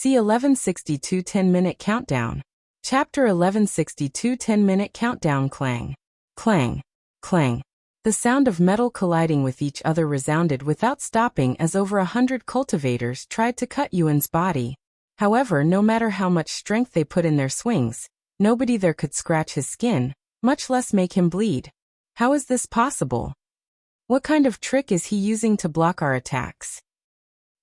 C1162 10-minute countdown. Chapter 1162 10-minute countdown. Clang. Clang. Clang. The sound of metal colliding with each other resounded without stopping as over 100 cultivators tried to cut Yuan's body. However, no matter how much strength they put in their swings, nobody there could scratch his skin, much less make him bleed. How is this possible? What kind of trick is he using to block our attacks?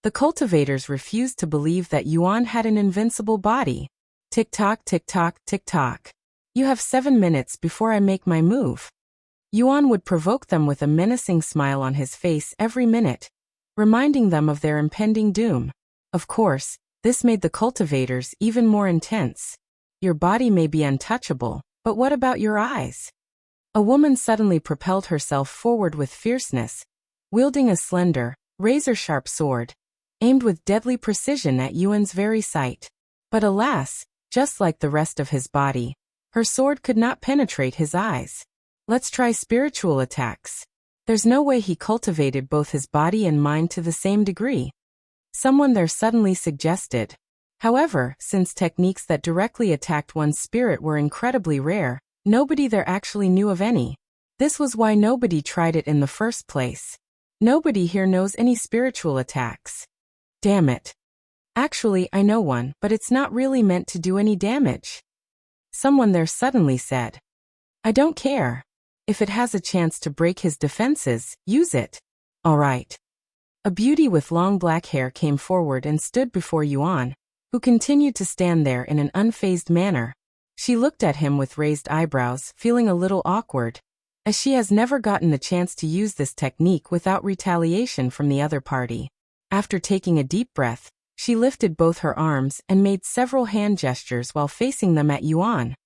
The cultivators refused to believe that Yuan had an invincible body. Tick-tock, tick-tock, tick-tock. You have 7 minutes before I make my move. Yuan would provoke them with a menacing smile on his face every minute, reminding them of their impending doom. Of course, this made the cultivators even more intense. Your body may be untouchable, but what about your eyes? A woman suddenly propelled herself forward with fierceness, wielding a slender, razor-sharp sword, aimed with deadly precision at Yuan's very sight. But alas, just like the rest of his body, her sword could not penetrate his eyes. Let's try spiritual attacks. There's no way he cultivated both his body and mind to the same degree. Someone there suddenly suggested. However, since techniques that directly attacked one's spirit were incredibly rare, nobody there actually knew of any. This was why nobody tried it in the first place. Nobody here knows any spiritual attacks. Damn it. Actually, I know one, but it's not really meant to do any damage. Someone there suddenly said. I don't care. If it has a chance to break his defenses, use it. All right. A beauty with long black hair came forward and stood before Yuan, who continued to stand there in an unfazed manner. She looked at him with raised eyebrows, feeling a little awkward, as she has never gotten the chance to use this technique without retaliation from the other party. After taking a deep breath, she lifted both her arms and made several hand gestures while facing them at Yuan.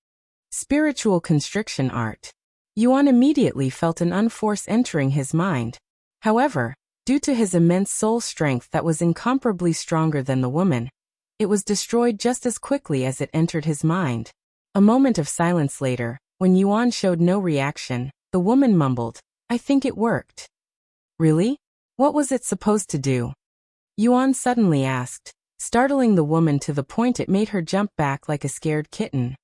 Spiritual constriction art. Yuan immediately felt an unforce entering his mind. However, due to his immense soul strength that was incomparably stronger than the woman, it was destroyed just as quickly as it entered his mind. A moment of silence later, when Yuan showed no reaction, the woman mumbled, I think it worked. Really? What was it supposed to do? Yuan suddenly asked, startling the woman to the point it made her jump back like a scared kitten.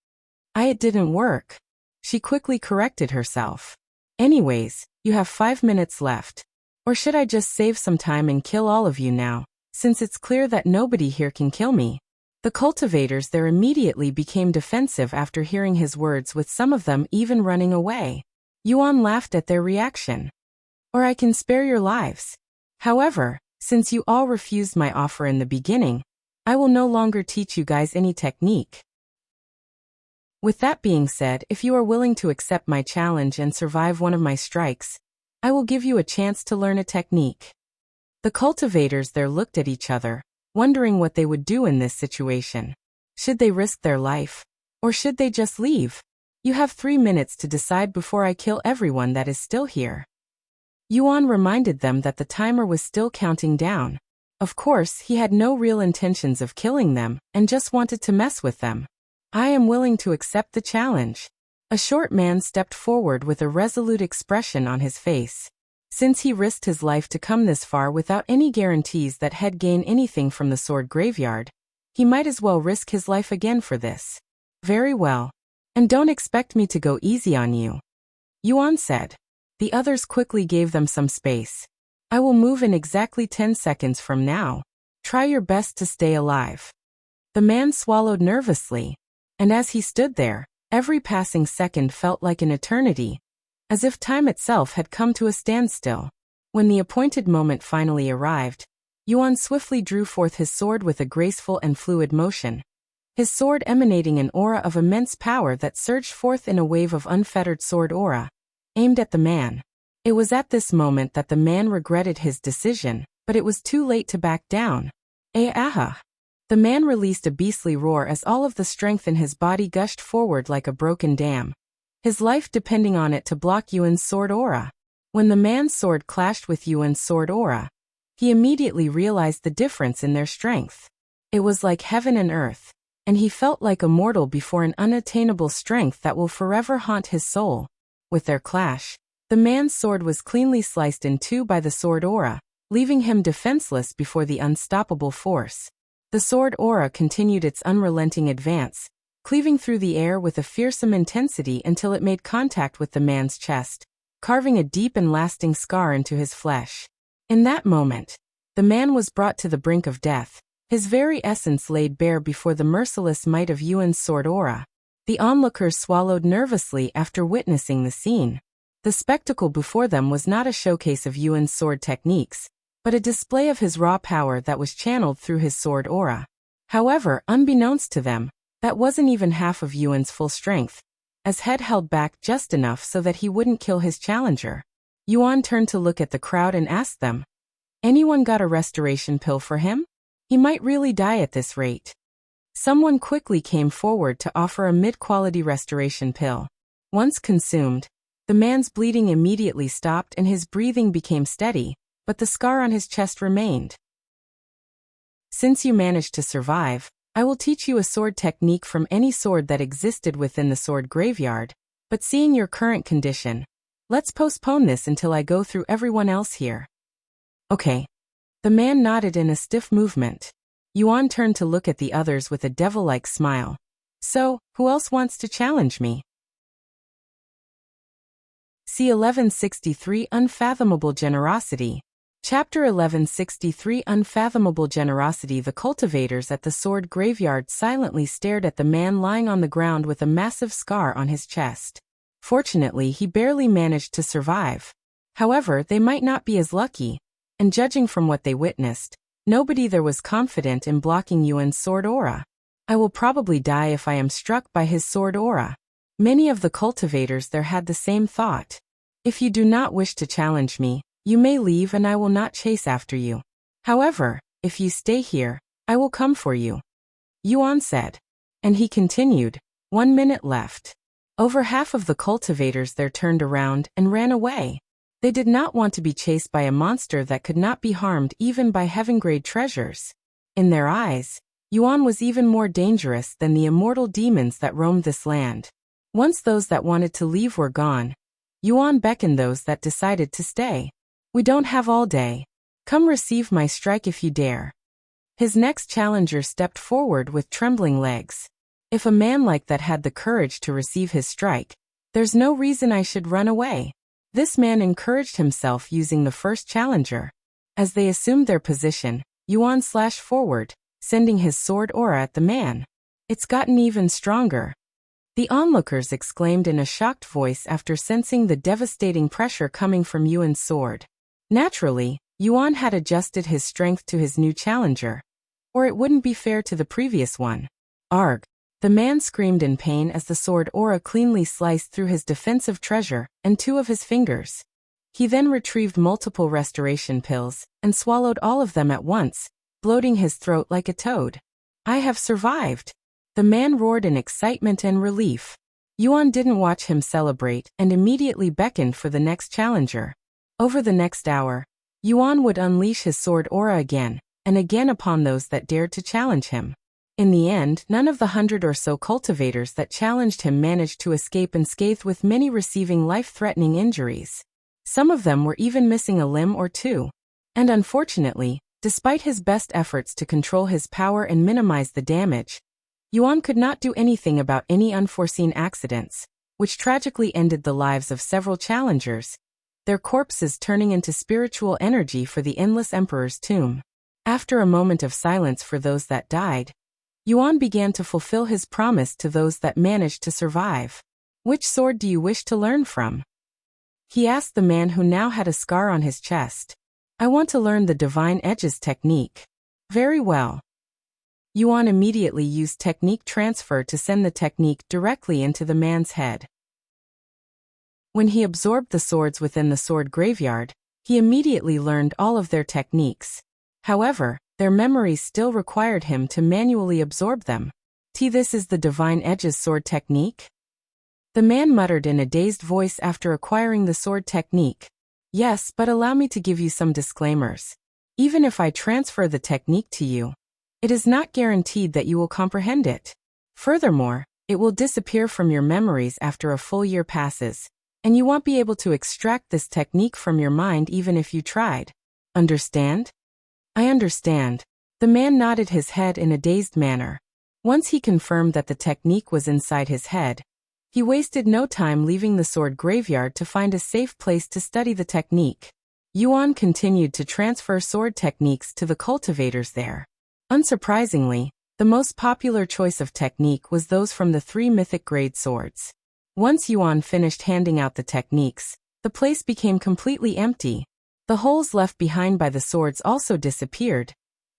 It didn't work. She quickly corrected herself. Anyways, you have 5 minutes left. Or should I just save some time and kill all of you now, since it's clear that nobody here can kill me? The cultivators there immediately became defensive after hearing his words, with some of them even running away. Yuan laughed at their reaction. Or I can spare your lives. However, since you all refused my offer in the beginning, I will no longer teach you guys any technique. With that being said, if you are willing to accept my challenge and survive one of my strikes, I will give you a chance to learn a technique. The cultivators there looked at each other, wondering what they would do in this situation. Should they risk their life? Or should they just leave? You have 3 minutes to decide before I kill everyone that is still here. Yuan reminded them that the timer was still counting down. Of course, he had no real intentions of killing them, and just wanted to mess with them. I am willing to accept the challenge. A short man stepped forward with a resolute expression on his face. Since he risked his life to come this far without any guarantees that he'd gain anything from the sword graveyard, he might as well risk his life again for this. Very well. And don't expect me to go easy on you. Yuan said. The others quickly gave them some space. I will move in exactly 10 seconds from now. Try your best to stay alive. The man swallowed nervously. And as he stood there, every passing second felt like an eternity, as if time itself had come to a standstill. When the appointed moment finally arrived, Yuan swiftly drew forth his sword with a graceful and fluid motion, his sword emanating an aura of immense power that surged forth in a wave of unfettered sword aura, aimed at the man. It was at this moment that the man regretted his decision, but it was too late to back down. Aha! The man released a beastly roar as all of the strength in his body gushed forward like a broken dam, his life depending on it to block Yuan's sword aura. When the man's sword clashed with Yuan's sword aura, he immediately realized the difference in their strength. It was like heaven and earth, and he felt like a mortal before an unattainable strength that will forever haunt his soul. With their clash, the man's sword was cleanly sliced in two by the sword aura, leaving him defenseless before the unstoppable force. The sword aura continued its unrelenting advance, cleaving through the air with a fearsome intensity until it made contact with the man's chest, carving a deep and lasting scar into his flesh. In that moment, the man was brought to the brink of death, his very essence laid bare before the merciless might of Yuan's sword aura. The onlookers swallowed nervously after witnessing the scene. The spectacle before them was not a showcase of Yuan's sword techniques, but a display of his raw power that was channeled through his sword aura. However, unbeknownst to them, that wasn't even half of Yuan's full strength, as head held back just enough so that he wouldn't kill his challenger. Yuan turned to look at the crowd and asked them, "Anyone got a restoration pill for him? He might really die at this rate." Someone quickly came forward to offer a mid-quality restoration pill. Once consumed, the man's bleeding immediately stopped and his breathing became steady, but the scar on his chest remained. "Since you managed to survive, I will teach you a sword technique from any sword that existed within the sword graveyard, but seeing your current condition, let's postpone this until I go through everyone else here." "Okay." The man nodded in a stiff movement. Yuan turned to look at the others with a devil-like smile. "So, who else wants to challenge me?" C1163 Unfathomable Generosity. Chapter 1163 Unfathomable Generosity. The cultivators at the sword graveyard silently stared at the man lying on the ground with a massive scar on his chest. Fortunately, he barely managed to survive. However, they might not be as lucky, and judging from what they witnessed, nobody there was confident in blocking Yuan's sword aura. "I will probably die if I am struck by his sword aura." Many of the cultivators there had the same thought. "If you do not wish to challenge me, you may leave and I will not chase after you. However, if you stay here, I will come for you," Yuan said. And he continued, 1 minute left. Over half of the cultivators there turned around and ran away. They did not want to be chased by a monster that could not be harmed even by heaven-grade treasures. In their eyes, Yuan was even more dangerous than the immortal demons that roamed this land. Once those that wanted to leave were gone, Yuan beckoned those that decided to stay. "We don't have all day. Come receive my strike if you dare." His next challenger stepped forward with trembling legs. "If a man like that had the courage to receive his strike, there's no reason I should run away." This man encouraged himself using the first challenger. As they assumed their position, Yuan slashed forward, sending his sword aura at the man. "It's gotten even stronger." The onlookers exclaimed in a shocked voice after sensing the devastating pressure coming from Yuan's sword. Naturally, Yuan had adjusted his strength to his new challenger, or it wouldn't be fair to the previous one. "Arg!" The man screamed in pain as the sword aura cleanly sliced through his defensive treasure and 2 of his fingers. He then retrieved multiple restoration pills and swallowed all of them at once, bloating his throat like a toad. "I have survived!" The man roared in excitement and relief. Yuan didn't watch him celebrate and immediately beckoned for the next challenger. Over the next hour, Yuan would unleash his sword aura again and again upon those that dared to challenge him. In the end, none of the 100 or so cultivators that challenged him managed to escape unscathed, with many receiving life-threatening injuries. Some of them were even missing a limb or 2. And unfortunately, despite his best efforts to control his power and minimize the damage, Yuan could not do anything about any unforeseen accidents, which tragically ended the lives of several challengers, their corpses turning into spiritual energy for the endless emperor's tomb. After a moment of silence for those that died, Yuan began to fulfill his promise to those that managed to survive. "Which sword do you wish to learn from?" he asked the man who now had a scar on his chest. "I want to learn the Divine Edges technique." "Very well." Yuan immediately used technique transfer to send the technique directly into the man's head. When he absorbed the swords within the sword graveyard, he immediately learned all of their techniques. However, their memories still required him to manually absorb them. This is the Divine Edges sword technique?" The man muttered in a dazed voice after acquiring the sword technique. "Yes, but allow me to give you some disclaimers. Even if I transfer the technique to you, it is not guaranteed that you will comprehend it. Furthermore, it will disappear from your memories after a full year passes, and you won't be able to extract this technique from your mind even if you tried. Understand?" "I understand," The man nodded his head in a dazed manner. Once he confirmed that the technique was inside his head, he wasted no time leaving the sword graveyard to find a safe place to study the technique. Yuan continued to transfer sword techniques to the cultivators there. Unsurprisingly, the most popular choice of technique was those from the 3 mythic grade swords. Once Yuan finished handing out the techniques, the place became completely empty. The holes left behind by the swords also disappeared,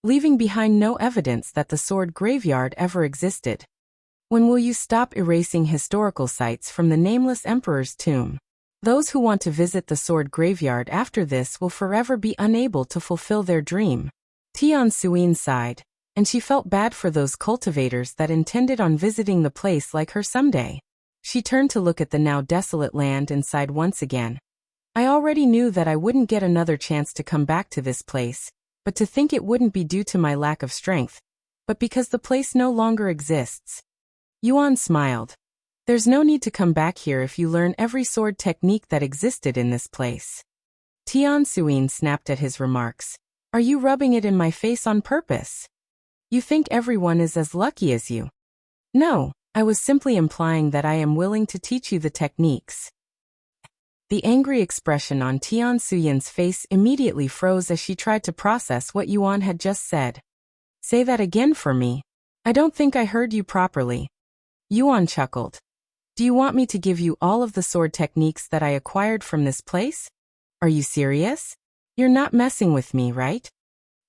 leaving behind no evidence that the sword graveyard ever existed. When will you stop erasing historical sites from the nameless emperor's tomb? Those who want to visit the sword graveyard after this will forever be unable to fulfill their dream. Tian Suyin sighed, and she felt bad for those cultivators that intended on visiting the place like her someday. She turned to look at the now desolate land and sighed once again. I already knew that I wouldn't get another chance to come back to this place, but to think it wouldn't be due to my lack of strength, but because the place no longer exists. Yuan smiled. There's no need to come back here if you learn every sword technique that existed in this place. Tian Suyin snapped at his remarks. Are you rubbing it in my face on purpose? You think everyone is as lucky as you? No, I was simply implying that I am willing to teach you the techniques. The angry expression on Tian Suyin's face immediately froze as she tried to process what Yuan had just said. Say that again for me. I don't think I heard you properly. Yuan chuckled. Do you want me to give you all of the sword techniques that I acquired from this place? Are you serious? You're not messing with me, right?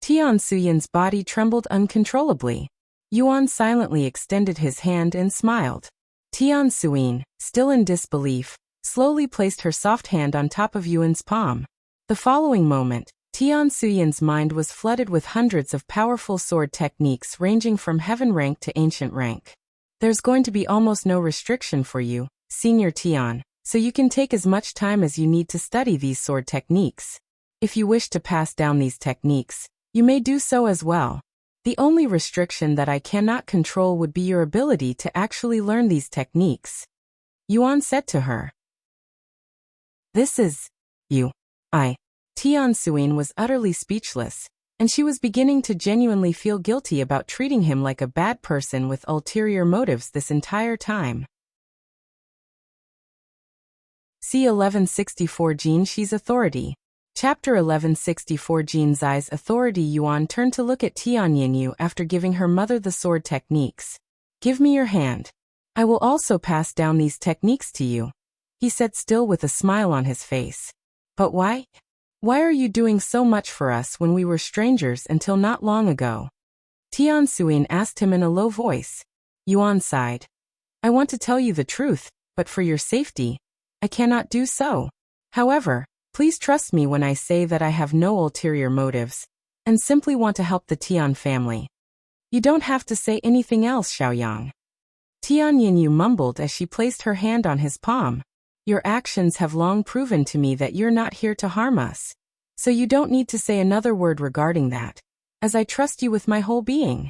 Tian Suyin's body trembled uncontrollably. Yuan silently extended his hand and smiled. Tian Suyin, still in disbelief, slowly placed her soft hand on top of Yuan's palm. The following moment, Tian Suyin's mind was flooded with hundreds of powerful sword techniques ranging from heaven rank to ancient rank. There's going to be almost no restriction for you, Senior Tian, so you can take as much time as you need to study these sword techniques. If you wish to pass down these techniques, you may do so as well. The only restriction that I cannot control would be your ability to actually learn these techniques. Yuan said to her. This is... you. Tian Suyin was utterly speechless, and she was beginning to genuinely feel guilty about treating him like a bad person with ulterior motives this entire time. C1164 Jin Shi's Authority. Chapter 1164 Jin Zai's Authority. Yuan turned to look at Tian Yinyu after giving her mother the sword techniques. Give me your hand. I will also pass down these techniques to you, he said, still with a smile on his face. But why? Why are you doing so much for us when we were strangers until not long ago? Tian Suyin asked him in a low voice. Yuan sighed. I want to tell you the truth, but for your safety, I cannot do so. However, please trust me when I say that I have no ulterior motives, and simply want to help the Tian family. You don't have to say anything else, Xiaoyang. Tian Yinyu mumbled as she placed her hand on his palm. Your actions have long proven to me that you're not here to harm us, so you don't need to say another word regarding that, as I trust you with my whole being.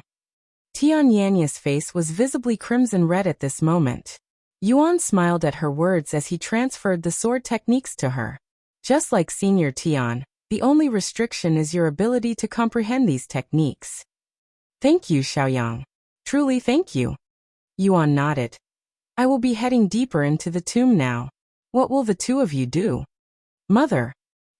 Tian Yanya's face was visibly crimson red at this moment. Yuan smiled at her words as he transferred the sword techniques to her. Just like Senior Tian, the only restriction is your ability to comprehend these techniques. Thank you, Xiaoyang. Truly thank you. Yuan nodded. I will be heading deeper into the tomb now. What will the two of you do? Mother.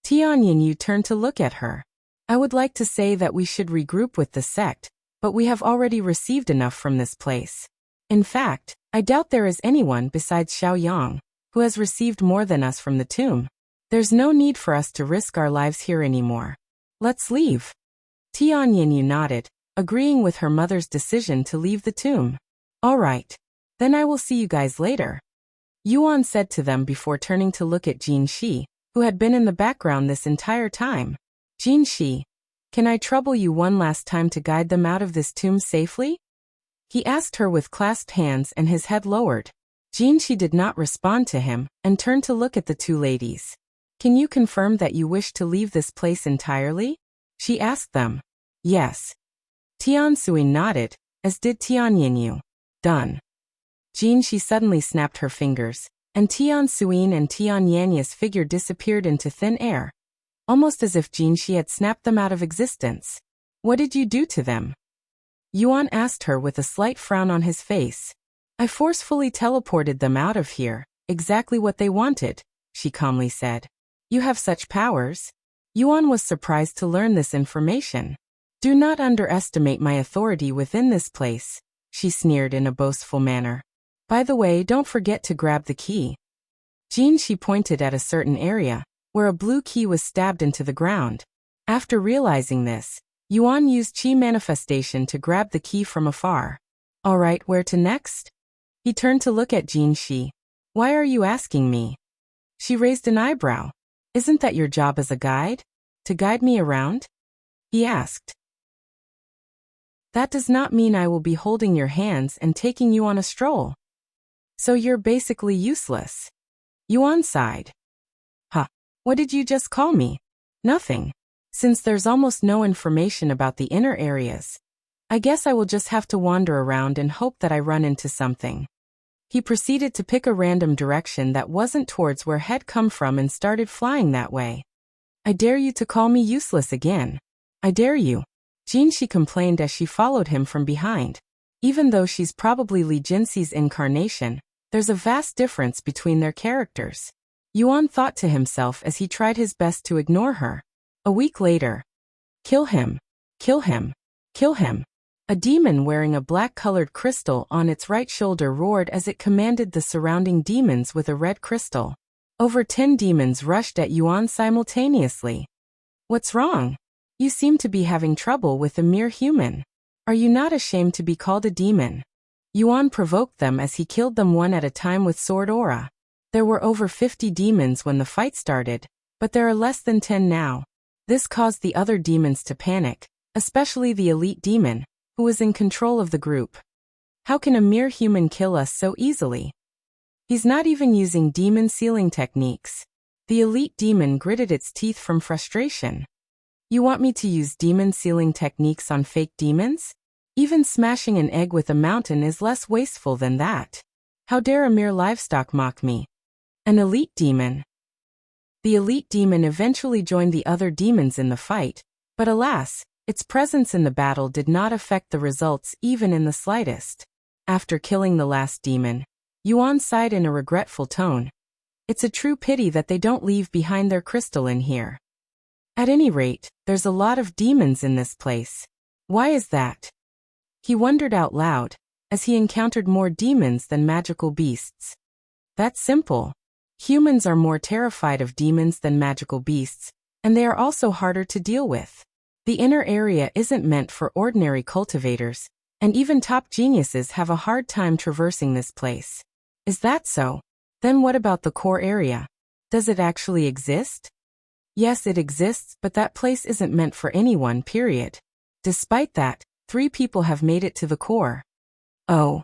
Tian Yinyu turned to look at her. I would like to say that we should regroup with the sect, but we have already received enough from this place. In fact, I doubt there is anyone besides Xiaoyang who has received more than us from the tomb. There's no need for us to risk our lives here anymore. Let's leave. Tian Yinyu nodded, agreeing with her mother's decision to leave the tomb. All right. Then I will see you guys later. Yuan said to them before turning to look at Jin Shi, who had been in the background this entire time. Jin Shi, can I trouble you one last time to guide them out of this tomb safely? He asked her with clasped hands and his head lowered. Jin Shi did not respond to him and turned to look at the two ladies. Can you confirm that you wish to leave this place entirely? She asked them. Yes. Tian Suyin nodded, as did Tian Yinyu. Done. Jin Shi suddenly snapped her fingers, and Tian Suyin and Tian Yanya's figure disappeared into thin air, almost as if Jin Shi had snapped them out of existence. What did you do to them? Yuan asked her with a slight frown on his face. I forcefully teleported them out of here, exactly what they wanted, she calmly said. You have such powers? Yuan was surprised to learn this information. Do not underestimate my authority within this place, she sneered in a boastful manner. By the way, don't forget to grab the key. She pointed at a certain area, where a blue key was stabbed into the ground. After realizing this, Yuan used Qi manifestation to grab the key from afar. Alright, where to next? He turned to look at Shi. Why are you asking me? She raised an eyebrow. Isn't that your job as a guide? To guide me around? He asked. That does not mean I will be holding your hands and taking you on a stroll. So you're basically useless. Yuan sighed. Huh. What did you just call me? Nothing. Since there's almost no information about the inner areas, I guess I will just have to wander around and hope that I run into something. He proceeded to pick a random direction that wasn't towards where he'd come from and started flying that way. I dare you to call me useless again. I dare you. She complained as she followed him from behind. Even though she's probably Li Jinxi's incarnation, there's a vast difference between their characters. Yuan thought to himself as he tried his best to ignore her. A week later. Kill him. Kill him. Kill him. A demon wearing a black-colored crystal on its right shoulder roared as it commanded the surrounding demons with a red crystal. Over 10 demons rushed at Yuan simultaneously. What's wrong? You seem to be having trouble with a mere human. Are you not ashamed to be called a demon? Yuan provoked them as he killed them one at a time with sword aura. There were over 50 demons when the fight started, but there are less than 10 now. This caused the other demons to panic, especially the elite demon, who was in control of the group. How can a mere human kill us so easily? He's not even using demon sealing techniques. The elite demon gritted its teeth from frustration. You want me to use demon sealing techniques on fake demons? Even smashing an egg with a mountain is less wasteful than that. How dare a mere livestock mock me? An elite demon. The elite demon eventually joined the other demons in the fight, but alas, its presence in the battle did not affect the results even in the slightest. After killing the last demon, Yuan sighed in a regretful tone. It's a true pity that they don't leave behind their crystal in here. At any rate, there's a lot of demons in this place. Why is that? He wondered out loud, as he encountered more demons than magical beasts. That's simple. Humans are more terrified of demons than magical beasts, and they are also harder to deal with. The inner area isn't meant for ordinary cultivators, and even top geniuses have a hard time traversing this place. Is that so? Then what about the core area? Does it actually exist? Yes, it exists, but that place isn't meant for anyone, period. Despite that, 3 people have made it to the core. Oh.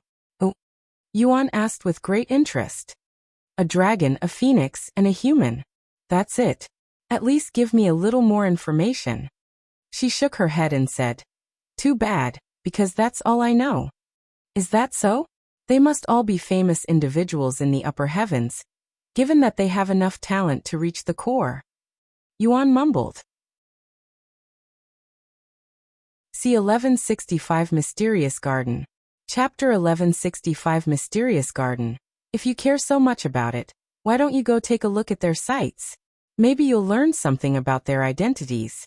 Yuan asked with great interest. A dragon, a phoenix, and a human. That's it. At least give me a little more information. She shook her head and said, Too bad, because that's all I know. Is that so? They must all be famous individuals in the upper heavens, given that they have enough talent to reach the core. Yuan mumbled. C1165 Mysterious Garden. Chapter 1165 Mysterious Garden. If you care so much about it, why don't you go take a look at their sites? Maybe you'll learn something about their identities.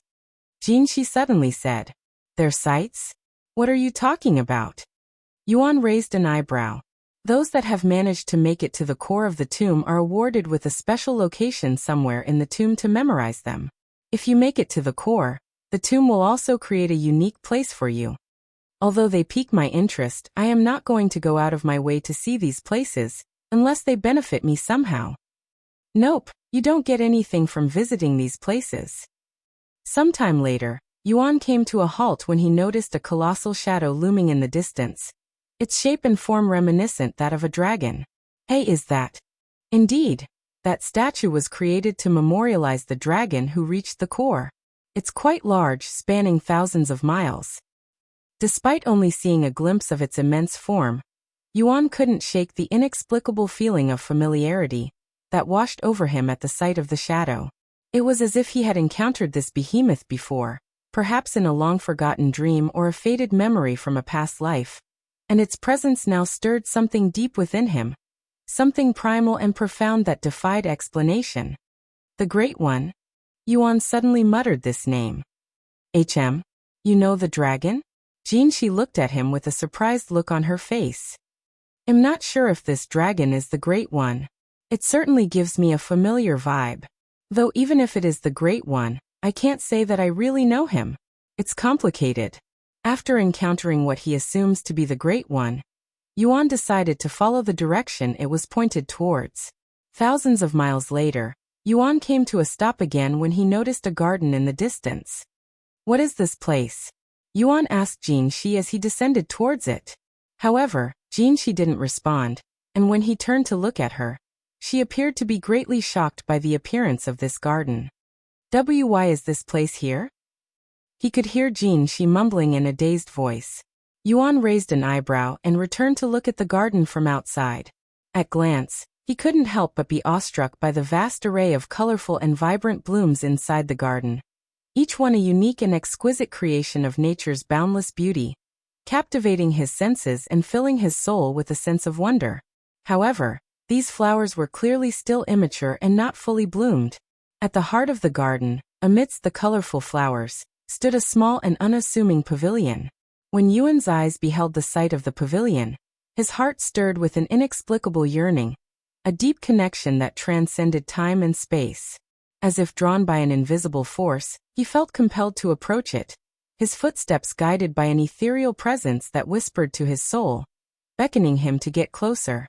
She suddenly said. Their sites? What are you talking about? Yuan raised an eyebrow. Those that have managed to make it to the core of the tomb are awarded with a special location somewhere in the tomb to memorize them. If you make it to the core, the tomb will also create a unique place for you. Although they pique my interest, I am not going to go out of my way to see these places, unless they benefit me somehow. Nope, you don't get anything from visiting these places. Sometime later, Yuan came to a halt when he noticed a colossal shadow looming in the distance. Its shape and form reminiscent that of a dragon. Hey, is that? Indeed, that statue was created to memorialize the dragon who reached the core. It's quite large, spanning thousands of miles. Despite only seeing a glimpse of its immense form, Yuan couldn't shake the inexplicable feeling of familiarity that washed over him at the sight of the shadow. It was as if he had encountered this behemoth before, perhaps in a long-forgotten dream or a faded memory from a past life, and its presence now stirred something deep within him, something primal and profound that defied explanation. The Great One? Yuan suddenly muttered this name. You know the dragon? Jinshi looked at him with a surprised look on her face. I'm not sure if this dragon is the Great One. It certainly gives me a familiar vibe. Though even if it is the Great One, I can't say that I really know him. It's complicated. After encountering what he assumes to be the Great One, Yuan decided to follow the direction it was pointed towards. Thousands of miles later, Yuan came to a stop again when he noticed a garden in the distance. What is this place? Yuan asked Jinshi as he descended towards it. However, Jinshi didn't respond, and when he turned to look at her, she appeared to be greatly shocked by the appearance of this garden. Why is this place here? He could hear Jinshi mumbling in a dazed voice. Yuan raised an eyebrow and returned to look at the garden from outside. At glance, he couldn't help but be awestruck by the vast array of colorful and vibrant blooms inside the garden, each one a unique and exquisite creation of nature's boundless beauty, captivating his senses and filling his soul with a sense of wonder. However, these flowers were clearly still immature and not fully bloomed. At the heart of the garden, amidst the colorful flowers, stood a small and unassuming pavilion. When Yuan's eyes beheld the sight of the pavilion, his heart stirred with an inexplicable yearning, a deep connection that transcended time and space. As if drawn by an invisible force, he felt compelled to approach it, his footsteps guided by an ethereal presence that whispered to his soul, beckoning him to get closer.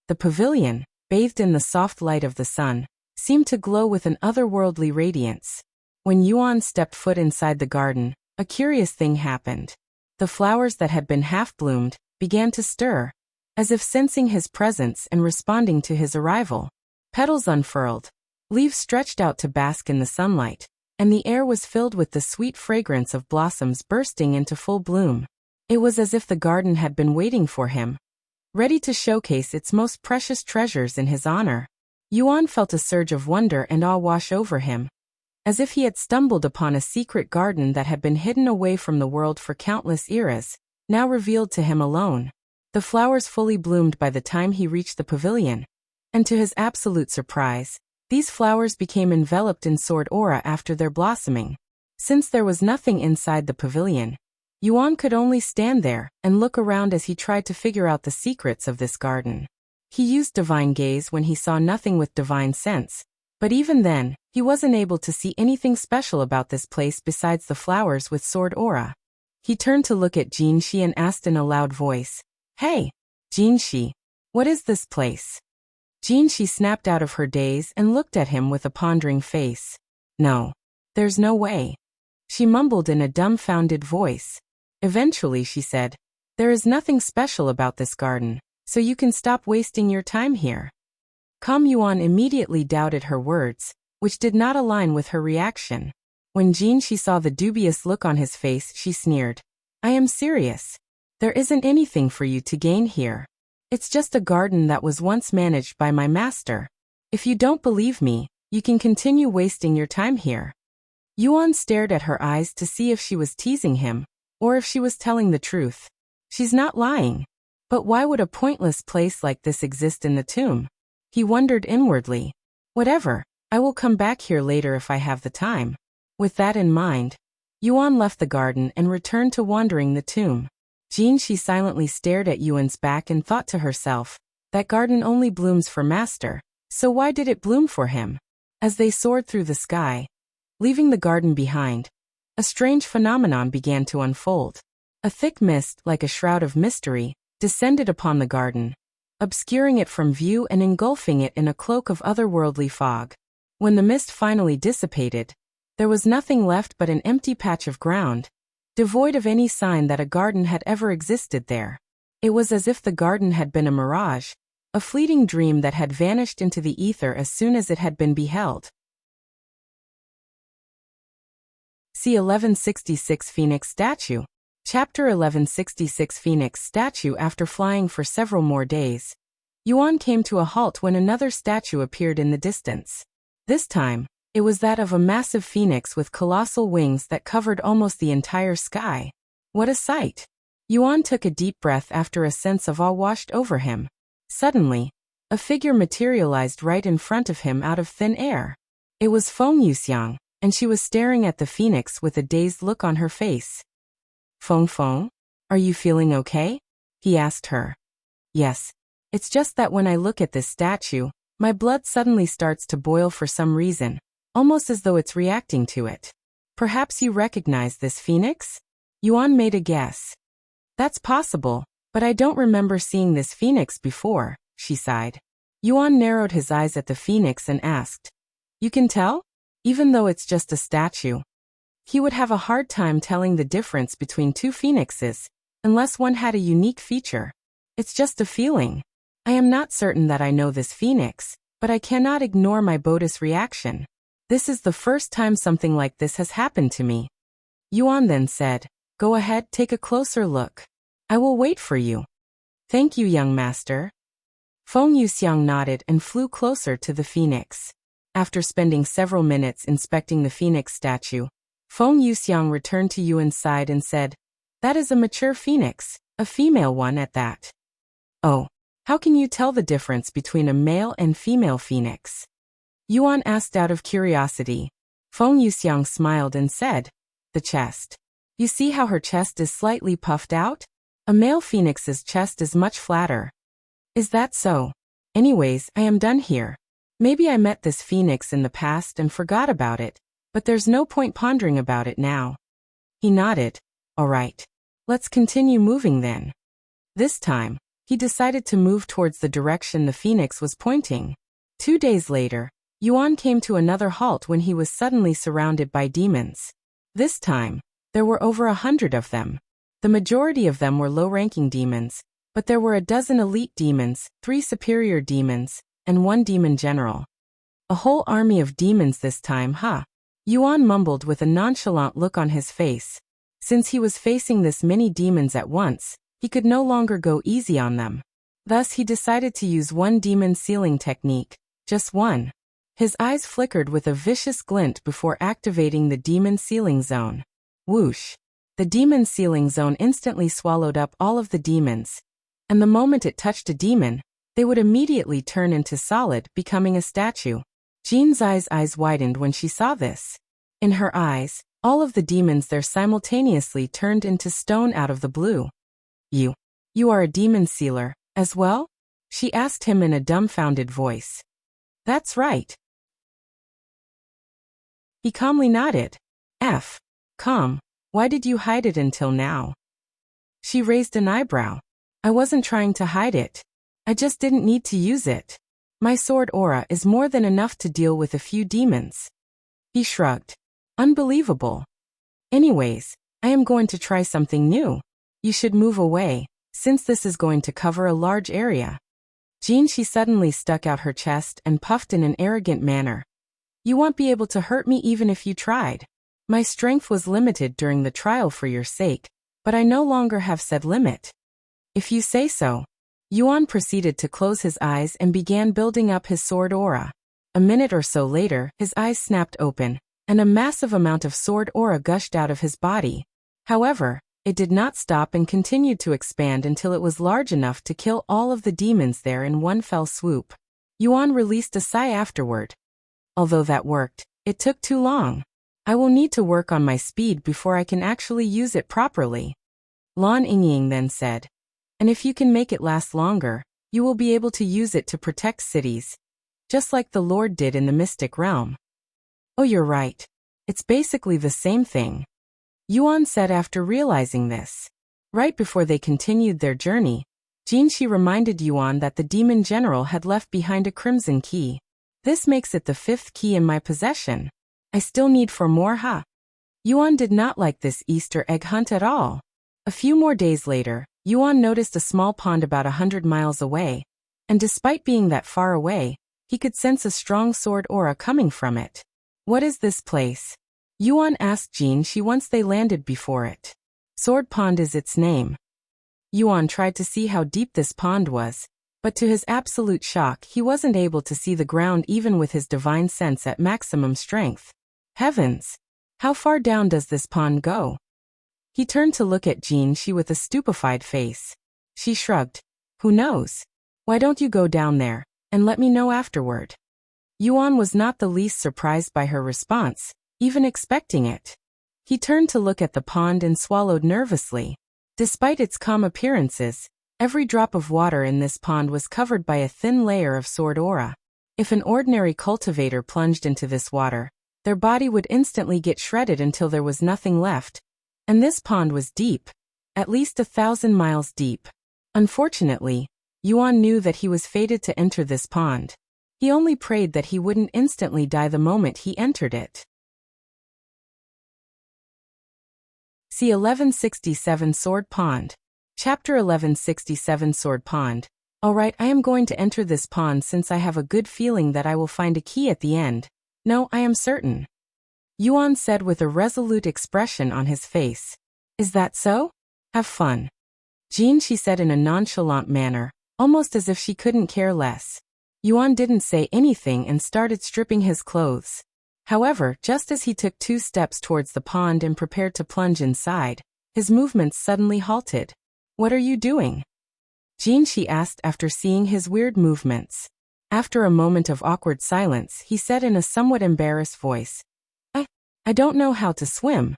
The pavilion, bathed in the soft light of the sun, seemed to glow with an otherworldly radiance. When Yuan stepped foot inside the garden, a curious thing happened. The flowers that had been half-bloomed began to stir, as if sensing his presence and responding to his arrival. Petals unfurled, leaves stretched out to bask in the sunlight, and the air was filled with the sweet fragrance of blossoms bursting into full bloom. It was as if the garden had been waiting for him, ready to showcase its most precious treasures in his honor. Yuan felt a surge of wonder and awe wash over him, as if he had stumbled upon a secret garden that had been hidden away from the world for countless eras, now revealed to him alone. The flowers fully bloomed by the time he reached the pavilion, and to his absolute surprise, these flowers became enveloped in sword aura after their blossoming. Since there was nothing inside the pavilion, Yuan could only stand there and look around as he tried to figure out the secrets of this garden. He used divine gaze when he saw nothing with divine sense, but even then, he wasn't able to see anything special about this place besides the flowers with sword aura. He turned to look at Jinshi and asked in a loud voice, "Hey, Jinshi, what is this place?" Jinshi snapped out of her daze and looked at him with a pondering face. "No, there's no way." She mumbled in a dumbfounded voice. Eventually she said, "There is nothing special about this garden, so you can stop wasting your time here." Yuan immediately doubted her words, which did not align with her reaction. When Jinshi saw the dubious look on his face, she sneered, "I am serious. There isn't anything for you to gain here. It's just a garden that was once managed by my master. If you don't believe me, you can continue wasting your time here." Yuan stared at her eyes to see if she was teasing him, or if she was telling the truth. She's not lying. But why would a pointless place like this exist in the tomb? He wondered inwardly. Whatever, I will come back here later if I have the time. With that in mind, Yuan left the garden and returned to wandering the tomb. Jinshi silently stared at Yuan's back and thought to herself, that garden only blooms for master, so why did it bloom for him? As they soared through the sky, leaving the garden behind, a strange phenomenon began to unfold. A thick mist, like a shroud of mystery, descended upon the garden, obscuring it from view and engulfing it in a cloak of otherworldly fog. When the mist finally dissipated, there was nothing left but an empty patch of ground, devoid of any sign that a garden had ever existed there. It was as if the garden had been a mirage, a fleeting dream that had vanished into the ether as soon as it had been beheld. C1166 Phoenix Statue. Chapter 1166 Phoenix Statue. After flying for several more days, Yuan came to a halt when another statue appeared in the distance. This time, It was that of a massive phoenix with colossal wings that covered almost the entire sky. What a sight! Yuan took a deep breath after a sense of awe washed over him. Suddenly, a figure materialized right in front of him out of thin air. It was Feng Yuxiang, and she was staring at the phoenix with a dazed look on her face. Feng, are you feeling okay? He asked her. Yes. It's just that when I look at this statue, my blood suddenly starts to boil for some reason, almost as though it's reacting to it. Perhaps you recognize this phoenix? Yuan made a guess. That's possible, but I don't remember seeing this phoenix before, she sighed. Yuan narrowed his eyes at the phoenix and asked, You can tell? Even though it's just a statue. He would have a hard time telling the difference between two phoenixes, unless one had a unique feature. It's just a feeling. I am not certain that I know this phoenix, but I cannot ignore my Bodhi's reaction. This is the first time something like this has happened to me. Yuan then said, Go ahead, take a closer look. I will wait for you. Thank you, young master. Feng Yuxiang nodded and flew closer to the phoenix. After spending several minutes inspecting the phoenix statue, Feng Yuxiang returned to Yuan's side and said, That is a mature phoenix, a female one at that. Oh, how can you tell the difference between a male and female phoenix? Yuan asked out of curiosity. Feng Yuxiang smiled and said, The chest. You see how her chest is slightly puffed out? A male phoenix's chest is much flatter. Is that so? Anyways, I am done here. Maybe I met this phoenix in the past and forgot about it, but there's no point pondering about it now. He nodded. All right. Let's continue moving then. This time, he decided to move towards the direction the phoenix was pointing. 2 days later, Yuan came to another halt when he was suddenly surrounded by demons. This time, there were over 100 of them. The majority of them were low-ranking demons, but there were a dozen elite demons, 3 superior demons, and 1 demon general. A whole army of demons this time, huh? Yuan mumbled with a nonchalant look on his face. Since he was facing this many demons at once, he could no longer go easy on them. Thus he decided to use 1 demon sealing technique, just 1. His eyes flickered with a vicious glint before activating the demon sealing zone. Whoosh! The demon sealing zone instantly swallowed up all of the demons, and the moment it touched a demon, they would immediately turn into solid, becoming a statue. Jean's eyes widened when she saw this. In her eyes, all of the demons there simultaneously turned into stone out of the blue. You are a demon sealer, as well? She asked him in a dumbfounded voice. That's right. He calmly nodded. Calm. Why did you hide it until now? She raised an eyebrow. I wasn't trying to hide it. I just didn't need to use it. My sword aura is more than enough to deal with a few demons. He shrugged. Unbelievable. Anyways, I am going to try something new. You should move away, since this is going to cover a large area. She suddenly stuck out her chest and puffed in an arrogant manner. You won't be able to hurt me even if you tried. My strength was limited during the trial for your sake, but I no longer have said limit. If you say so. Yuan proceeded to close his eyes and began building up his sword aura. A minute or so later, his eyes snapped open, and a massive amount of sword aura gushed out of his body. However, it did not stop and continued to expand until it was large enough to kill all of the demons there in one fell swoop. Yuan released a sigh afterward. Although that worked, it took too long. I will need to work on my speed before I can actually use it properly. Lan Yingying then said. And if you can make it last longer, you will be able to use it to protect cities, just like the Lord did in the Mystic Realm. Oh, you're right. It's basically the same thing. Yuan said after realizing this. Right before they continued their journey, Jinshi reminded Yuan that the demon general had left behind a crimson key. This makes it the 5th key in my possession. I still need 4 more, huh? Yuan did not like this Easter egg hunt at all. A few more days later, Yuan noticed a small pond about 100 miles away, and despite being that far away, he could sense a strong sword aura coming from it. What is this place? Yuan asked Jinshi once they landed before it. Sword Pond is its name. Yuan tried to see how deep this pond was, But to his absolute shock, he wasn't able to see the ground even with his divine sense at maximum strength. Heavens! How far down does this pond go? He turned to look at Jinshi with a stupefied face. She shrugged. Who knows? Why don't you go down there, and let me know afterward? Yuan was not the least surprised by her response, even expecting it. He turned to look at the pond and swallowed nervously. Despite its calm appearances, every drop of water in this pond was covered by a thin layer of sword aura. If an ordinary cultivator plunged into this water, their body would instantly get shredded until there was nothing left. And this pond was deep, at least 1,000 miles deep. Unfortunately, Yuan knew that he was fated to enter this pond. He only prayed that he wouldn't instantly die the moment he entered it. C1167 Sword Pond. Chapter 1167 Sword Pond. Alright, I am going to enter this pond since I have a good feeling that I will find a key at the end. No, I am certain. Yuan said with a resolute expression on his face. Is that so? Have fun. She said in a nonchalant manner, almost as if she couldn't care less. Yuan didn't say anything and started stripping his clothes. However, just as he took 2 steps towards the pond and prepared to plunge inside, his movements suddenly halted. What are you doing? She asked after seeing his weird movements. After a moment of awkward silence, he said in a somewhat embarrassed voice, I don't know how to swim.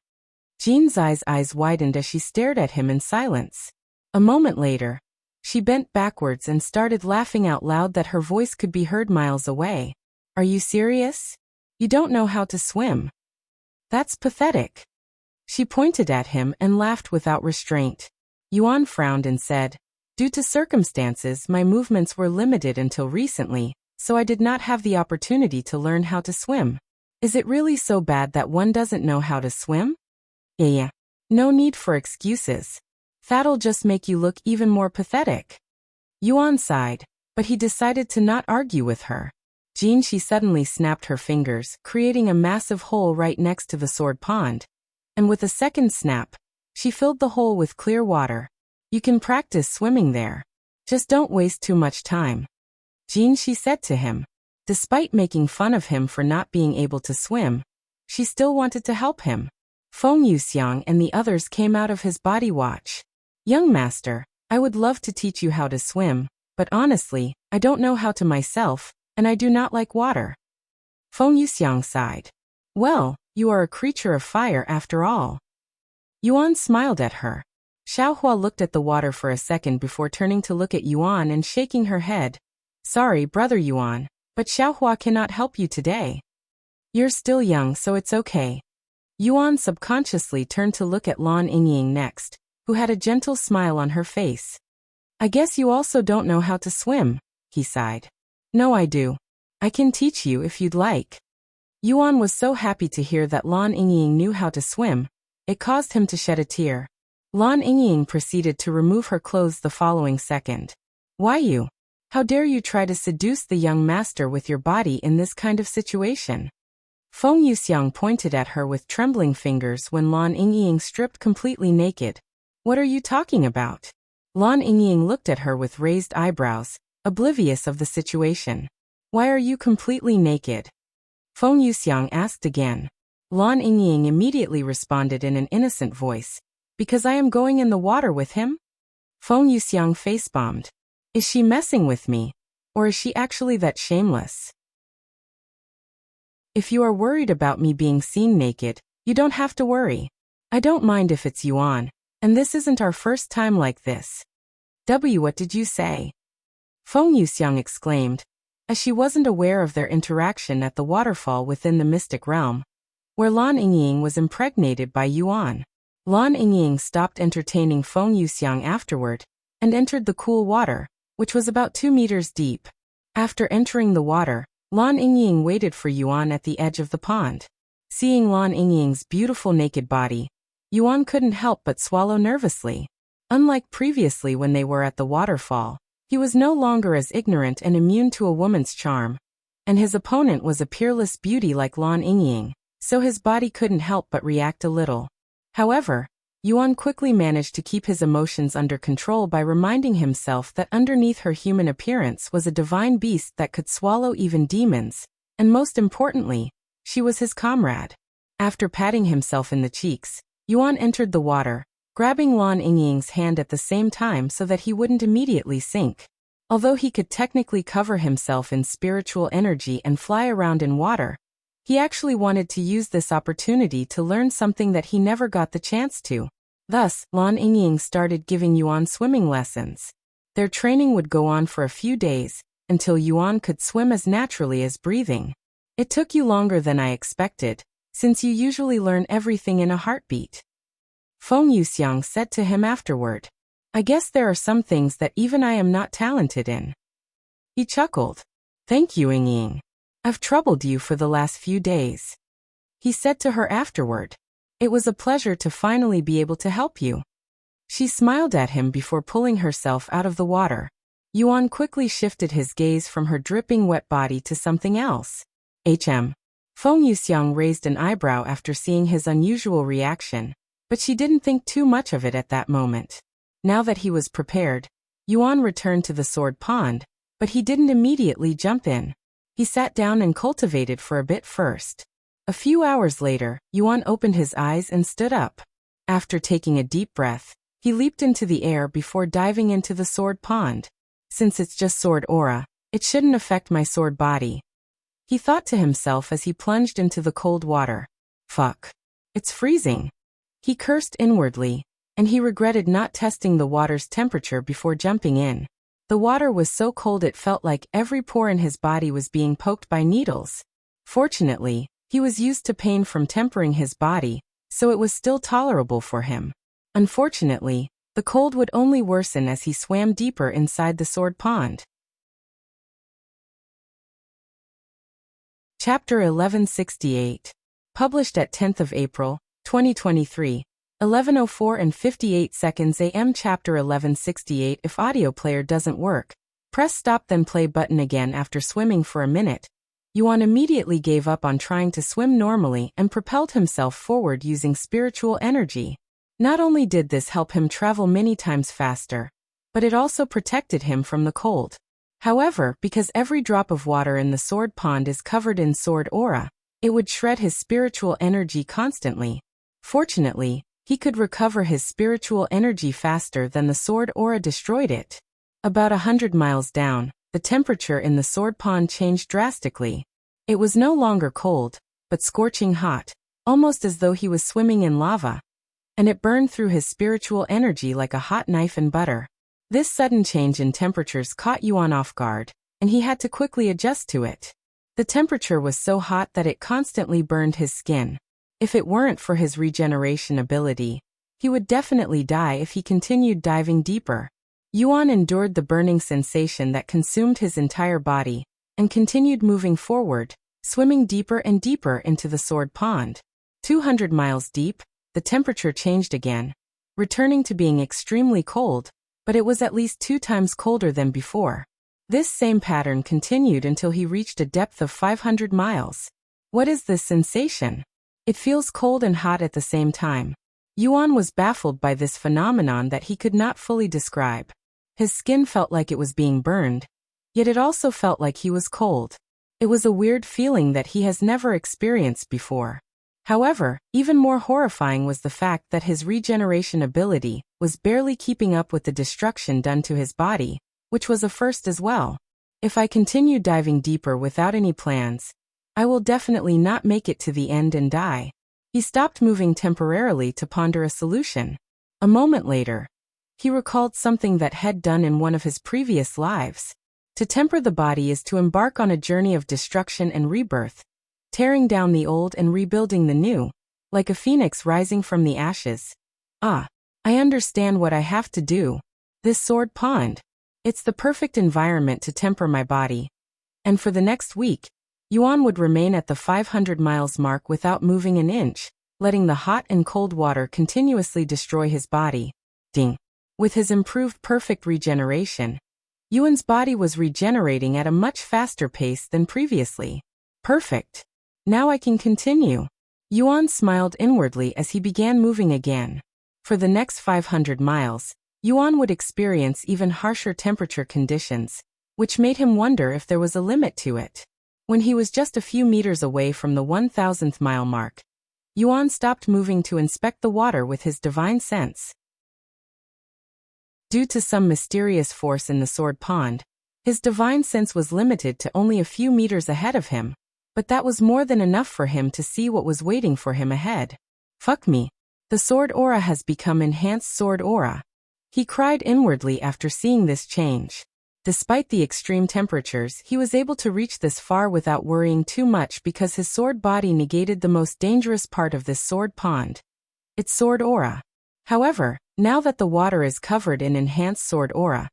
Jin's eyes widened as she stared at him in silence. A moment later, she bent backwards and started laughing out loud that her voice could be heard miles away. Are you serious? You don't know how to swim? That's pathetic. She pointed at him and laughed without restraint. Yuan frowned and said, due to circumstances, my movements were limited until recently, so I did not have the opportunity to learn how to swim. Is it really so bad that one doesn't know how to swim? Yeah. No need for excuses. That'll just make you look even more pathetic. Yuan sighed, but he decided to not argue with her. She suddenly snapped her fingers, creating a massive hole right next to the sword pond. And with a second snap, she filled the hole with clear water. You can practice swimming there. Just don't waste too much time. She said to him. Despite making fun of him for not being able to swim, she still wanted to help him. Feng Yuxiang and the others came out of his body watch. Young master, I would love to teach you how to swim, but honestly, I don't know how to myself, and I do not like water. Feng Yuxiang sighed. Well, you are a creature of fire after all. Yuan smiled at her. Xiaohua looked at the water for a second before turning to look at Yuan and shaking her head. Sorry, brother Yuan, but Xiaohua cannot help you today. You're still young, so it's okay. Yuan subconsciously turned to look at Lan Yingying next, who had a gentle smile on her face. I guess you also don't know how to swim, he sighed. No, I do. I can teach you if you'd like. Yuan was so happy to hear that Lan Yingying knew how to swim, it caused him to shed a tear. Lan Yingying proceeded to remove her clothes the following second. Why you? How dare you try to seduce the young master with your body in this kind of situation? Feng Yuxiang pointed at her with trembling fingers when Lan Yingying stripped completely naked. What are you talking about? Lan Yingying looked at her with raised eyebrows, oblivious of the situation. Why are you completely naked? Feng Yuxiang asked again. Lan Yingying immediately responded in an innocent voice. Because I am going in the water with him? Feng Yuxiang face-bombed. Is she messing with me? Or is she actually that shameless? If you are worried about me being seen naked, you don't have to worry. I don't mind if it's Yuan, and this isn't our first time like this. What did you say? Feng Yuxiang exclaimed, as she wasn't aware of their interaction at the waterfall within the mystic realm, where Lan Yingying was impregnated by Yuan. Lan Yingying stopped entertaining Feng Yuxiang afterward, and entered the cool water, which was about 2 meters deep. After entering the water, Lan Yingying waited for Yuan at the edge of the pond. Seeing Lan Yingying's beautiful naked body, Yuan couldn't help but swallow nervously. Unlike previously when they were at the waterfall, he was no longer as ignorant and immune to a woman's charm. And his opponent was a peerless beauty like Lan Yingying, so his body couldn't help but react a little. However, Yuan quickly managed to keep his emotions under control by reminding himself that underneath her human appearance was a divine beast that could swallow even demons, and most importantly, she was his comrade. After patting himself in the cheeks, Yuan entered the water, grabbing Lan Yingying's hand at the same time so that he wouldn't immediately sink. Although he could technically cover himself in spiritual energy and fly around in water, he actually wanted to use this opportunity to learn something that he never got the chance to. Thus, Lan Yingying started giving Yuan swimming lessons. Their training would go on for a few days, until Yuan could swim as naturally as breathing. It took you longer than I expected, since you usually learn everything in a heartbeat. Feng Yuxiang said to him afterward. I guess there are some things that even I am not talented in. He chuckled. Thank you, Yingying. I've troubled you for the last few days. He said to her afterward. It was a pleasure to finally be able to help you. She smiled at him before pulling herself out of the water. Yuan quickly shifted his gaze from her dripping wet body to something else. Feng Yuxiang raised an eyebrow after seeing his unusual reaction, but she didn't think too much of it at that moment. Now that he was prepared, Yuan returned to the sword pond, but he didn't immediately jump in. He sat down and cultivated for a bit first. A few hours later, Yuan opened his eyes and stood up. After taking a deep breath, he leaped into the air before diving into the sword pond. Since it's just sword aura, it shouldn't affect my sword body. He thought to himself as he plunged into the cold water. Fuck. It's freezing. He cursed inwardly, and he regretted not testing the water's temperature before jumping in. The water was so cold it felt like every pore in his body was being poked by needles. Fortunately, he was used to pain from tempering his body, so it was still tolerable for him. Unfortunately, the cold would only worsen as he swam deeper inside the sword pond. Chapter 1168. Published at 10th of April, 2023. 11:04 and 58 seconds AM. Chapter 1168. If audio player doesn't work, press stop then play button again. After swimming for a minute, Yuan immediately gave up on trying to swim normally and propelled himself forward using spiritual energy. Not only did this help him travel many times faster, but it also protected him from the cold. However, because every drop of water in the sword pond is covered in sword aura, it would shred his spiritual energy constantly. Fortunately, he could recover his spiritual energy faster than the sword aura destroyed it. About 100 miles down, the temperature in the sword pond changed drastically. It was no longer cold, but scorching hot, almost as though he was swimming in lava. And it burned through his spiritual energy like a hot knife in butter. This sudden change in temperatures caught Yuan off guard, and he had to quickly adjust to it. The temperature was so hot that it constantly burned his skin. If it weren't for his regeneration ability, he would definitely die if he continued diving deeper. Yuan endured the burning sensation that consumed his entire body, and continued moving forward, swimming deeper and deeper into the sword pond. 200 miles deep, the temperature changed again, returning to being extremely cold, but it was at least 2 times colder than before. This same pattern continued until he reached a depth of 500 miles. What is this sensation? It feels cold and hot at the same time. Yuan was baffled by this phenomenon that he could not fully describe. His skin felt like it was being burned, yet it also felt like he was cold. It was a weird feeling that he has never experienced before. However, even more horrifying was the fact that his regeneration ability was barely keeping up with the destruction done to his body, which was a first as well. If I continue diving deeper without any plans, I will definitely not make it to the end and die. He stopped moving temporarily to ponder a solution. A moment later, he recalled something that had done in one of his previous lives. To temper the body is to embark on a journey of destruction and rebirth, tearing down the old and rebuilding the new, like a phoenix rising from the ashes. Ah, I understand what I have to do. This sword pond. It's the perfect environment to temper my body. And for the next week, Yuan would remain at the 500 miles mark without moving an inch, letting the hot and cold water continuously destroy his body. Ding. With his improved perfect regeneration, Yuan's body was regenerating at a much faster pace than previously. Perfect. Now I can continue. Yuan smiled inwardly as he began moving again. For the next 500 miles, Yuan would experience even harsher temperature conditions, which made him wonder if there was a limit to it. When he was just a few meters away from the 1000th mile mark, Yuan stopped moving to inspect the water with his divine sense. Due to some mysterious force in the sword pond, his divine sense was limited to only a few meters ahead of him, but that was more than enough for him to see what was waiting for him ahead. Fuck me. The sword aura has become enhanced sword aura. He cried inwardly after seeing this change. Despite the extreme temperatures, he was able to reach this far without worrying too much because his sword body negated the most dangerous part of this sword pond, its sword aura. However, now that the water is covered in enhanced sword aura,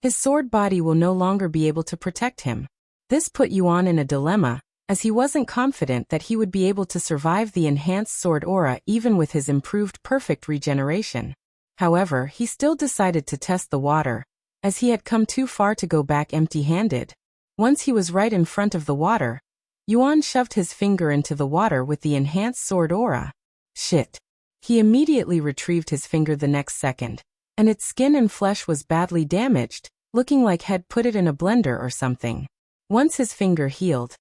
his sword body will no longer be able to protect him. This put Yuan in a dilemma, as he wasn't confident that he would be able to survive the enhanced sword aura even with his improved perfect regeneration. However, he still decided to test the water, as he had come too far to go back empty-handed. Once he was right in front of the water, Yuan shoved his finger into the water with the enhanced sword aura. Shit. He immediately retrieved his finger the next second, and its skin and flesh was badly damaged, looking like he'd put it in a blender or something. Once his finger healed,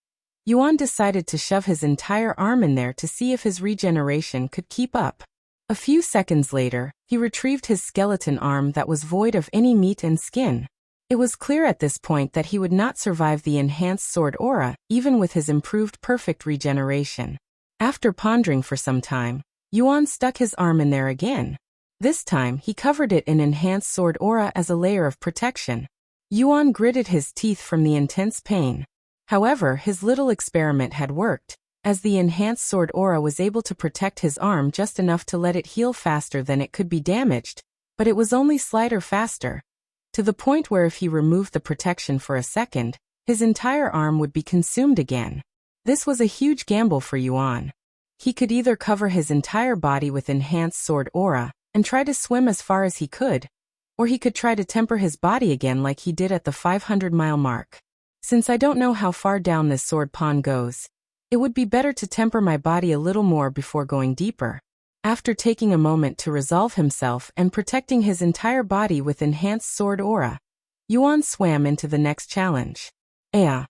Yuan decided to shove his entire arm in there to see if his regeneration could keep up. A few seconds later, he retrieved his skeleton arm that was void of any meat and skin. It was clear at this point that he would not survive the enhanced sword aura, even with his improved perfect regeneration. After pondering for some time, Yuan stuck his arm in there again. This time, he covered it in enhanced sword aura as a layer of protection. Yuan gritted his teeth from the intense pain. However, his little experiment had worked, as the enhanced sword aura was able to protect his arm just enough to let it heal faster than it could be damaged, but it was only slighter faster, to the point where if he removed the protection for a second, his entire arm would be consumed again. This was a huge gamble for Yuan. He could either cover his entire body with enhanced sword aura and try to swim as far as he could, or he could try to temper his body again like he did at the 500-mile mark. Since I don't know how far down this sword pond goes, it would be better to temper my body a little more before going deeper. After taking a moment to resolve himself and protecting his entire body with enhanced sword aura, Yuan swam into the next challenge. Ea!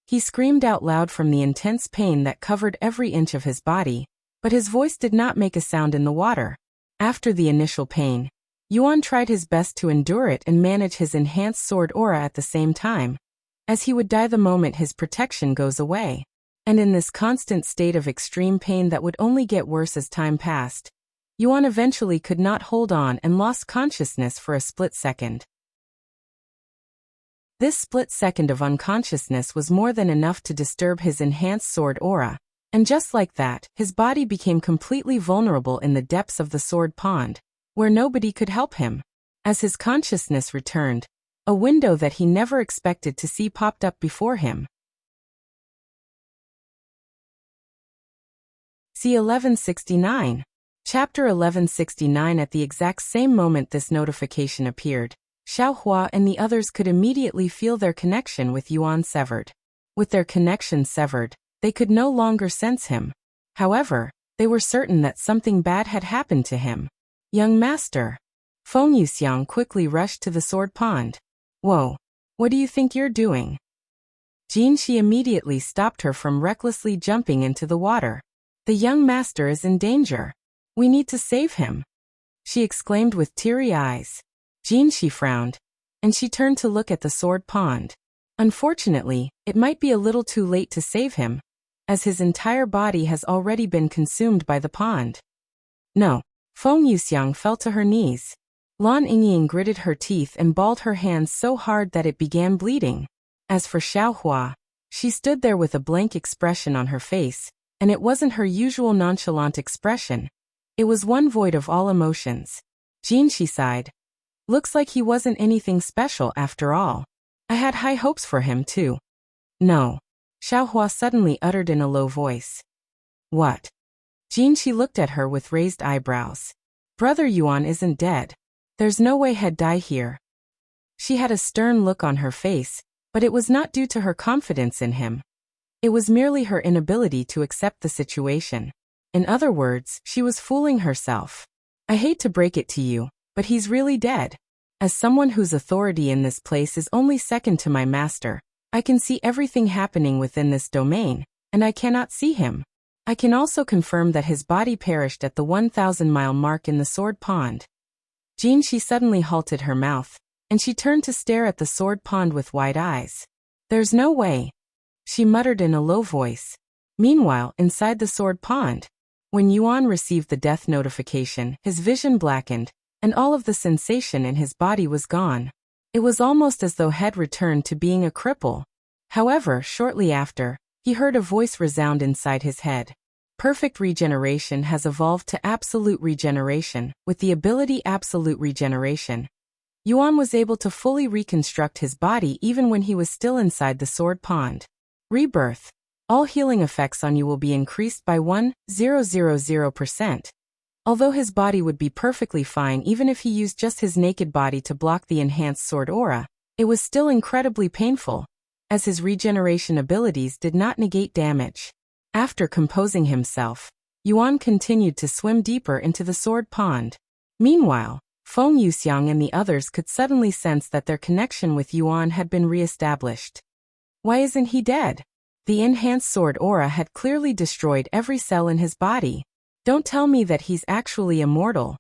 He screamed out loud from the intense pain that covered every inch of his body, but his voice did not make a sound in the water. After the initial pain, Yuan tried his best to endure it and manage his enhanced sword aura at the same time, as he would die the moment his protection goes away. And in this constant state of extreme pain that would only get worse as time passed, Yuan eventually could not hold on and lost consciousness for a split second. This split second of unconsciousness was more than enough to disturb his enhanced sword aura, and just like that, his body became completely vulnerable in the depths of the sword pond, where nobody could help him. As his consciousness returned, a window that he never expected to see popped up before him. C1169. Chapter 1169. At the exact same moment this notification appeared, Xiaohua and the others could immediately feel their connection with Yuan severed. With their connection severed, they could no longer sense him. However, they were certain that something bad had happened to him. Young master. Feng Yuxiang quickly rushed to the sword pond. Whoa! What do you think you're doing? Jin Shi immediately stopped her from recklessly jumping into the water. The young master is in danger. We need to save him, she exclaimed with teary eyes. Jin Shi frowned, and she turned to look at the sword pond. Unfortunately, it might be a little too late to save him, as his entire body has already been consumed by the pond. No. Feng Yuxiang fell to her knees. Lan Yingying gritted her teeth and balled her hands so hard that it began bleeding. As for Xiaohua, she stood there with a blank expression on her face, and it wasn't her usual nonchalant expression. It was one void of all emotions. Jin Shi sighed. Looks like he wasn't anything special after all. I had high hopes for him too. No. Xiaohua suddenly uttered in a low voice. What? Jin Shi looked at her with raised eyebrows. Brother Yuan isn't dead. There's no way he'd die here. She had a stern look on her face, but it was not due to her confidence in him. It was merely her inability to accept the situation. In other words, she was fooling herself. I hate to break it to you, but he's really dead. As someone whose authority in this place is only second to my master, I can see everything happening within this domain, and I cannot see him. I can also confirm that his body perished at the 1,000-mile mark in the Sword Pond. She suddenly halted her mouth, and she turned to stare at the Sword Pond with wide eyes. There's no way, she muttered in a low voice. Meanwhile, inside the Sword Pond, when Yuan received the death notification, his vision blackened, and all of the sensation in his body was gone. It was almost as though he had returned to being a cripple. However, shortly after, he heard a voice resound inside his head. Perfect regeneration has evolved to absolute regeneration. With the ability absolute regeneration, Yuan was able to fully reconstruct his body even when he was still inside the Sword Pond. Rebirth. All healing effects on you will be increased by 1,000%. Although his body would be perfectly fine even if he used just his naked body to block the enhanced sword aura, it was still incredibly painful, as his regeneration abilities did not negate damage. After composing himself, Yuan continued to swim deeper into the Sword Pond. Meanwhile, Feng Yuxiang and the others could suddenly sense that their connection with Yuan had been re-established. Why isn't he dead? The enhanced sword aura had clearly destroyed every cell in his body. Don't tell me that he's actually immortal.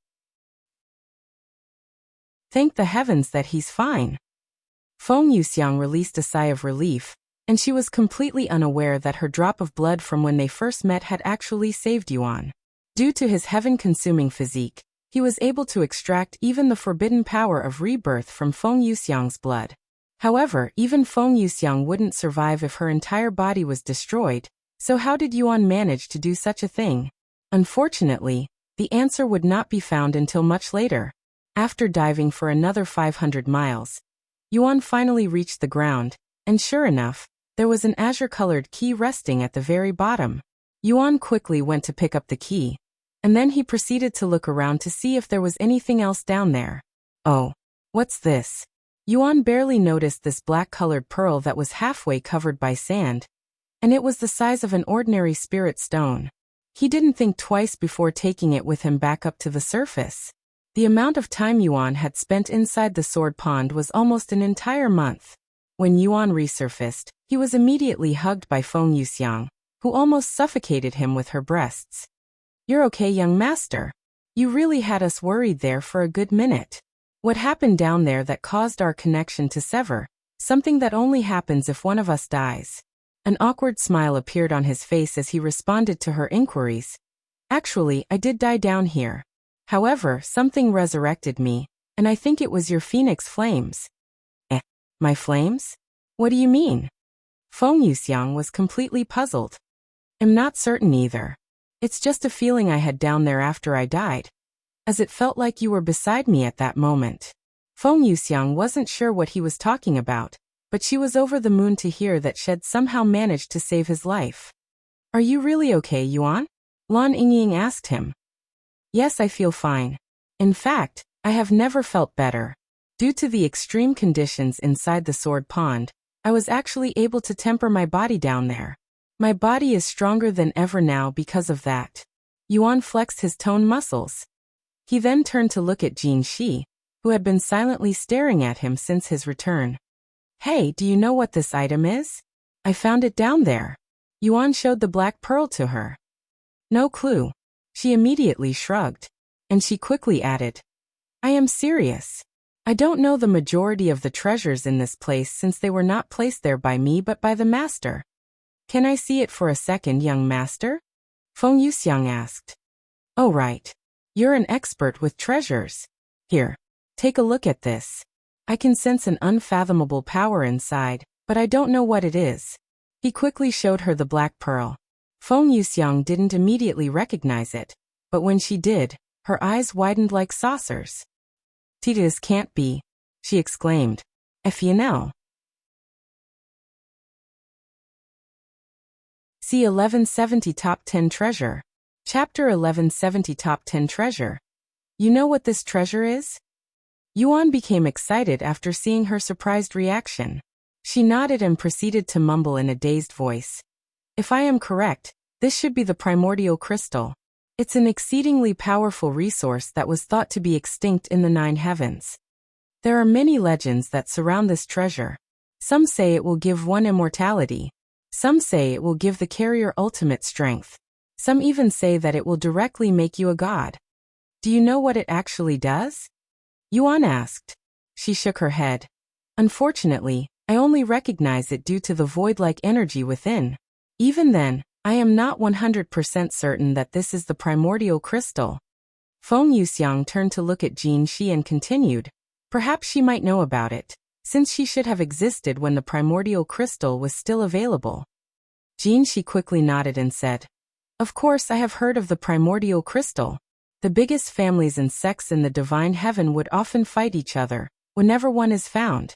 Thank the heavens that he's fine. Feng Yuxiang released a sigh of relief, and she was completely unaware that her drop of blood from when they first met had actually saved Yuan. Due to his heaven-consuming physique, he was able to extract even the forbidden power of rebirth from Feng Yuxiang's blood. However, even Feng Yuxiang wouldn't survive if her entire body was destroyed, so how did Yuan manage to do such a thing? Unfortunately, the answer would not be found until much later. After diving for another 500 miles, Yuan finally reached the ground, and sure enough, there was an azure-colored key resting at the very bottom. Yuan quickly went to pick up the key, and then he proceeded to look around to see if there was anything else down there. Oh, what's this? Yuan barely noticed this black-colored pearl that was halfway covered by sand, and it was the size of an ordinary spirit stone. He didn't think twice before taking it with him back up to the surface. The amount of time Yuan had spent inside the Sword Pond was almost an entire month. When Yuan resurfaced, he was immediately hugged by Feng Yuxiang, who almost suffocated him with her breasts. You're okay, young master. You really had us worried there for a good minute. What happened down there that caused our connection to sever? Something that only happens if one of us dies. An awkward smile appeared on his face as he responded to her inquiries. Actually, I did die down here. However, something resurrected me, and I think it was your phoenix flames. My flames? What do you mean? Feng Yuxiang was completely puzzled. I'm not certain either. It's just a feeling I had down there after I died, as it felt like you were beside me at that moment. Feng Yuxiang wasn't sure what he was talking about, but she was over the moon to hear that Shed somehow managed to save his life. Are you really okay, Yuan? Lan Yingying asked him. Yes, I feel fine. In fact, I have never felt better. Due to the extreme conditions inside the Sword Pond, I was actually able to temper my body down there. My body is stronger than ever now because of that. Yuan flexed his toned muscles. He then turned to look at Jin Shi, who had been silently staring at him since his return. Hey, do you know what this item is? I found it down there. Yuan showed the black pearl to her. No clue. She immediately shrugged, and she quickly added, I am serious. I don't know the majority of the treasures in this place since they were not placed there by me but by the master. Can I see it for a second, young master? Feng Yuxiang asked. Oh right. You're an expert with treasures. Here, take a look at this. I can sense an unfathomable power inside, but I don't know what it is. He quickly showed her the black pearl. Feng Yuxiang didn't immediately recognize it, but when she did, her eyes widened like saucers. This can't be, she exclaimed. F.N.L. C1170 Top Ten Treasure. Chapter 1170 Top Ten Treasure. You know what this treasure is? Yuan became excited after seeing her surprised reaction. She nodded and proceeded to mumble in a dazed voice. If I am correct, this should be the primordial crystal. It's an exceedingly powerful resource that was thought to be extinct in the 9 heavens. There are many legends that surround this treasure. Some say it will give one immortality. Some say it will give the carrier ultimate strength. Some even say that it will directly make you a god. Do you know what it actually does? Yuan asked. She shook her head. Unfortunately, I only recognize it due to the void-like energy within. Even then, I am not 100% certain that this is the primordial crystal. Feng Yuxiang turned to look at Jin Shi and continued. Perhaps she might know about it, since she should have existed when the primordial crystal was still available. Jin Shi quickly nodded and said, "Of course I have heard of the primordial crystal. The biggest families and sects in the divine heaven would often fight each other, whenever one is found.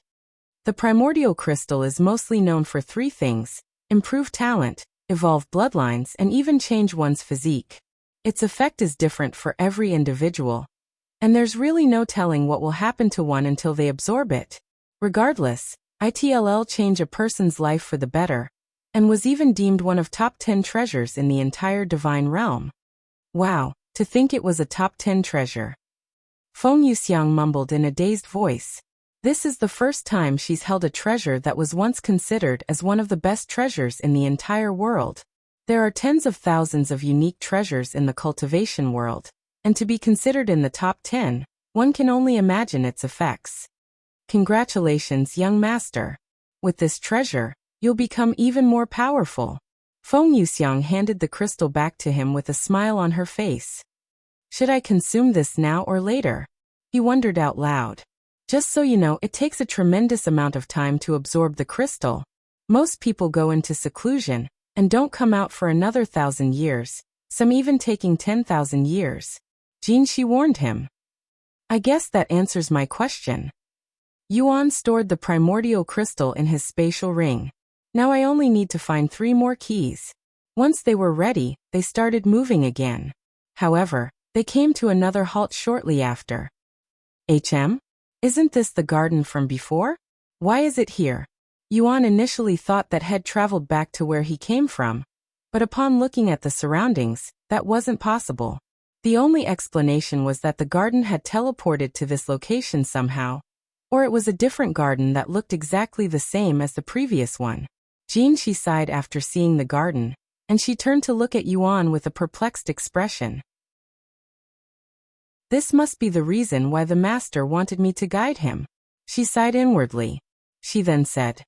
The primordial crystal is mostly known for 3 things: improve talent, evolve bloodlines, and even change one's physique. Its effect is different for every individual. And there's really no telling what will happen to one until they absorb it. Regardless, it'll change a person's life for the better, and was even deemed one of top 10 treasures in the entire divine realm." Wow, to think it was a top 10 treasure. Feng Yuxiang mumbled in a dazed voice. This is the first time she's held a treasure that was once considered as one of the best treasures in the entire world. There are tens of thousands of unique treasures in the cultivation world, and to be considered in the top 10, one can only imagine its effects. Congratulations, young master. With this treasure, you'll become even more powerful. Feng Yuxiang handed the crystal back to him with a smile on her face. Should I consume this now or later? He wondered out loud. Just so you know, it takes a tremendous amount of time to absorb the crystal. Most people go into seclusion and don't come out for another 1,000 years, some even taking 10,000 years. Jin Shi warned him. I guess that answers my question. Yuan stored the primordial crystal in his spatial ring. Now I only need to find 3 more keys. Once they were ready, they started moving again. However, they came to another halt shortly after. Isn't this the garden from before? Why is it here? Yuan initially thought that had traveled back to where he came from, but upon looking at the surroundings, that wasn't possible. The only explanation was that the garden had teleported to this location somehow, or it was a different garden that looked exactly the same as the previous one. Jin Shi sighed after seeing the garden, and she turned to look at Yuan with a perplexed expression. This must be the reason why the master wanted me to guide him. She sighed inwardly. She then said,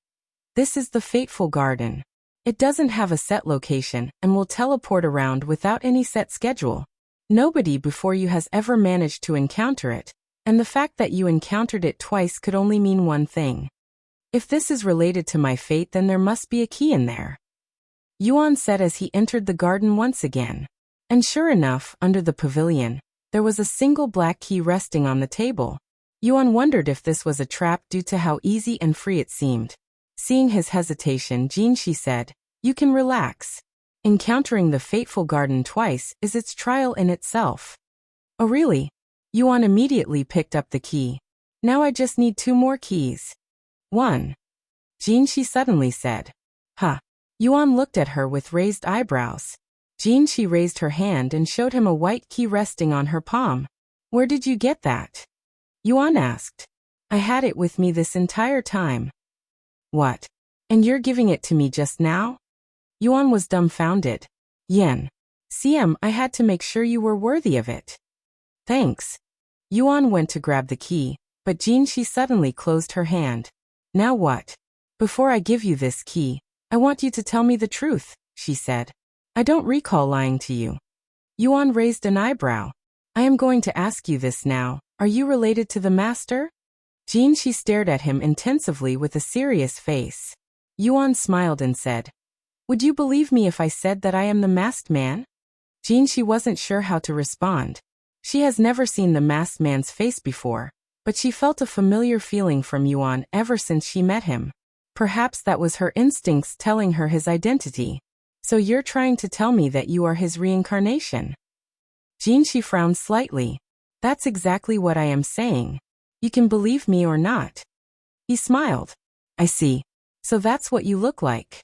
This is the fateful garden. It doesn't have a set location and will teleport around without any set schedule. Nobody before you has ever managed to encounter it, and the fact that you encountered it twice could only mean one thing. If this is related to my fate, then there must be a key in there. Yuan said as he entered the garden once again. And sure enough, under the pavilion, there was a single black key resting on the table. Yuan wondered if this was a trap due to how easy and free it seemed. Seeing his hesitation, Jin Shi said, You can relax. Encountering the fateful garden twice is its trial in itself. Oh really? Yuan immediately picked up the key. Now I just need 2 more keys. 1. Jin Shi suddenly said. Huh. Yuan looked at her with raised eyebrows. Jin Shi raised her hand and showed him a white key resting on her palm. Where did you get that? Yuan asked. I had it with me this entire time. What? And you're giving it to me just now? Yuan was dumbfounded. Yen. CM, I had to make sure you were worthy of it. Thanks. Yuan went to grab the key, but Jin Shi suddenly closed her hand. Now what? Before I give you this key, I want you to tell me the truth, she said. I don't recall lying to you. Yuan raised an eyebrow. I am going to ask you this now. Are you related to the master? Jin Shi stared at him intensively with a serious face. Yuan smiled and said, Would you believe me if I said that I am the masked man? Jin Shi wasn't sure how to respond. She has never seen the masked man's face before, but she felt a familiar feeling from Yuan ever since she met him. Perhaps that was her instincts telling her his identity. So you're trying to tell me that you are his reincarnation? Jin Shi frowned slightly. That's exactly what I am saying. You can believe me or not. He smiled. I see. So that's what you look like.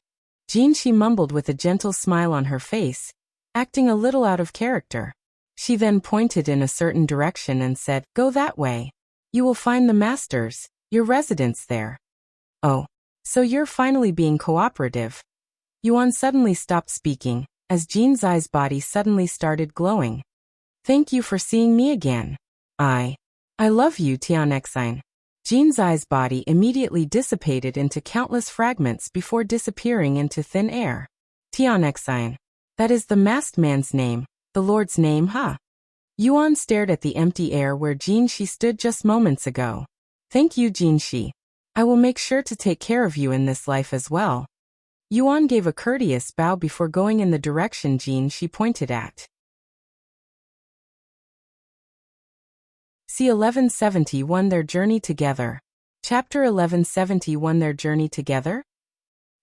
Jin Shi mumbled with a gentle smile on her face, acting a little out of character. She then pointed in a certain direction and said, "Go that way. You will find the masters, your residence there." "Oh. So you're finally being cooperative." Yuan suddenly stopped speaking, as Jin's body suddenly started glowing. "Thank you for seeing me again. I love you, Tianxin." Jin's body immediately dissipated into countless fragments before disappearing into thin air. Tianxin. That is the masked man's name, the Lord's name, huh? Yuan stared at the empty air where Jinshi stood just moments ago. "Thank you, Jinshi. I will make sure to take care of you in this life as well." Yuan gave a courteous bow before going in the direction Jinshi pointed at. C1171 Their Journey Together. Chapter 1171 Their Journey Together?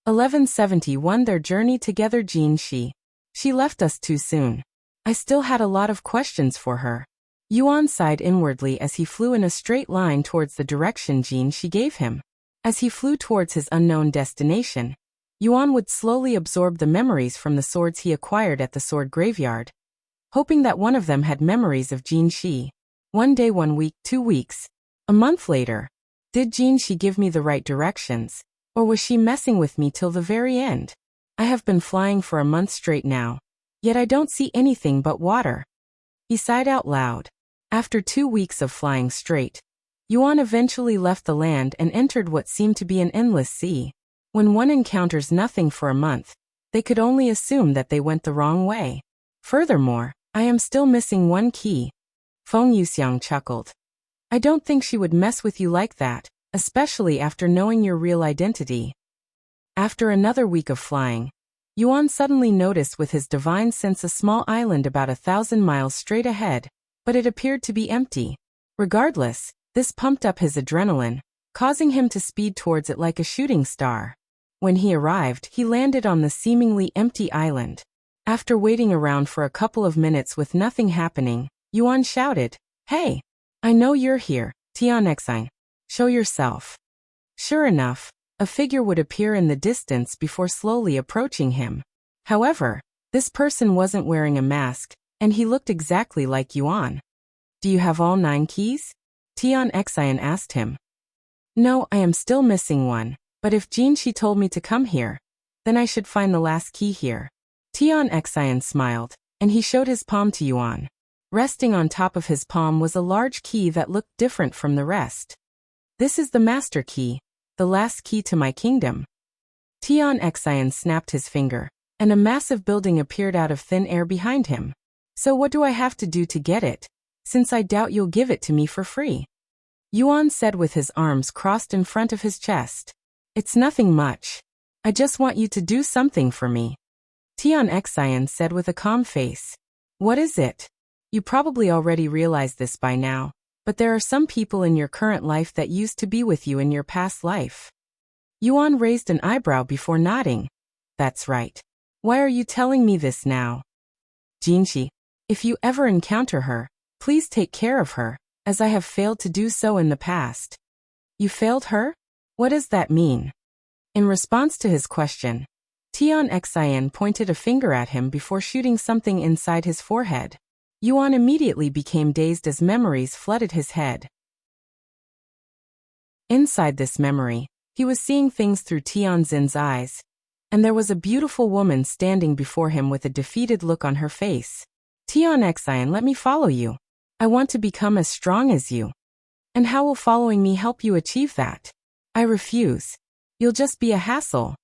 1171 Their Journey Together. Jinshi. She left us too soon. I still had a lot of questions for her. Yuan sighed inwardly as he flew in a straight line towards the direction Jinshi gave him. As he flew towards his unknown destination, Yuan would slowly absorb the memories from the swords he acquired at the sword graveyard, hoping that one of them had memories of Jinshi. 1 day, 1 week, 2 weeks, a month later. Did Jinshi give me the right directions, or was she messing with me till the very end? I have been flying for a month straight now, yet I don't see anything but water. He sighed out loud. After 2 weeks of flying straight, Yuan eventually left the land and entered what seemed to be an endless sea. When one encounters nothing for a month, they could only assume that they went the wrong way. Furthermore, I am still missing one key. Feng Yuxiang chuckled. I don't think she would mess with you like that, especially after knowing your real identity. After another week of flying, Yuan suddenly noticed with his divine sense a small island about 1,000 miles straight ahead, but it appeared to be empty. Regardless, this pumped up his adrenaline, causing him to speed towards it like a shooting star. When he arrived, he landed on the seemingly empty island. After waiting around for a couple of minutes with nothing happening, Yuan shouted, "Hey! I know you're here, Tianxin. Show yourself." Sure enough, a figure would appear in the distance before slowly approaching him. However, this person wasn't wearing a mask, and he looked exactly like Yuan. "Do you have all 9 keys?" Tianxin asked him. "No, I am still missing one, but if Jinshi told me to come here, then I should find the last key here." Tianxin smiled, and he showed his palm to Yuan. Resting on top of his palm was a large key that looked different from the rest. "This is the master key, the last key to my kingdom." Tianxin snapped his finger, and a massive building appeared out of thin air behind him. "So what do I have to do to get it, since I doubt you'll give it to me for free?" Yuan said with his arms crossed in front of his chest. "It's nothing much. I just want you to do something for me." Tianxin said with a calm face. "What is it?" You probably already realized this by now, but there are some people in your current life that used to be with you in your past life. Yuan raised an eyebrow before nodding. "That's right. Why are you telling me this now?" "Jinshi, if you ever encounter her, please take care of her, as I have failed to do so in the past." "You failed her? What does that mean?" In response to his question, Tianxin pointed a finger at him before shooting something inside his forehead. Yuan immediately became dazed as memories flooded his head. Inside this memory, he was seeing things through Tianxin's eyes, and there was a beautiful woman standing before him with a defeated look on her face. "Tianxin, let me follow you. I want to become as strong as you." "And how will following me help you achieve that?" "I refuse. You'll just be a hassle."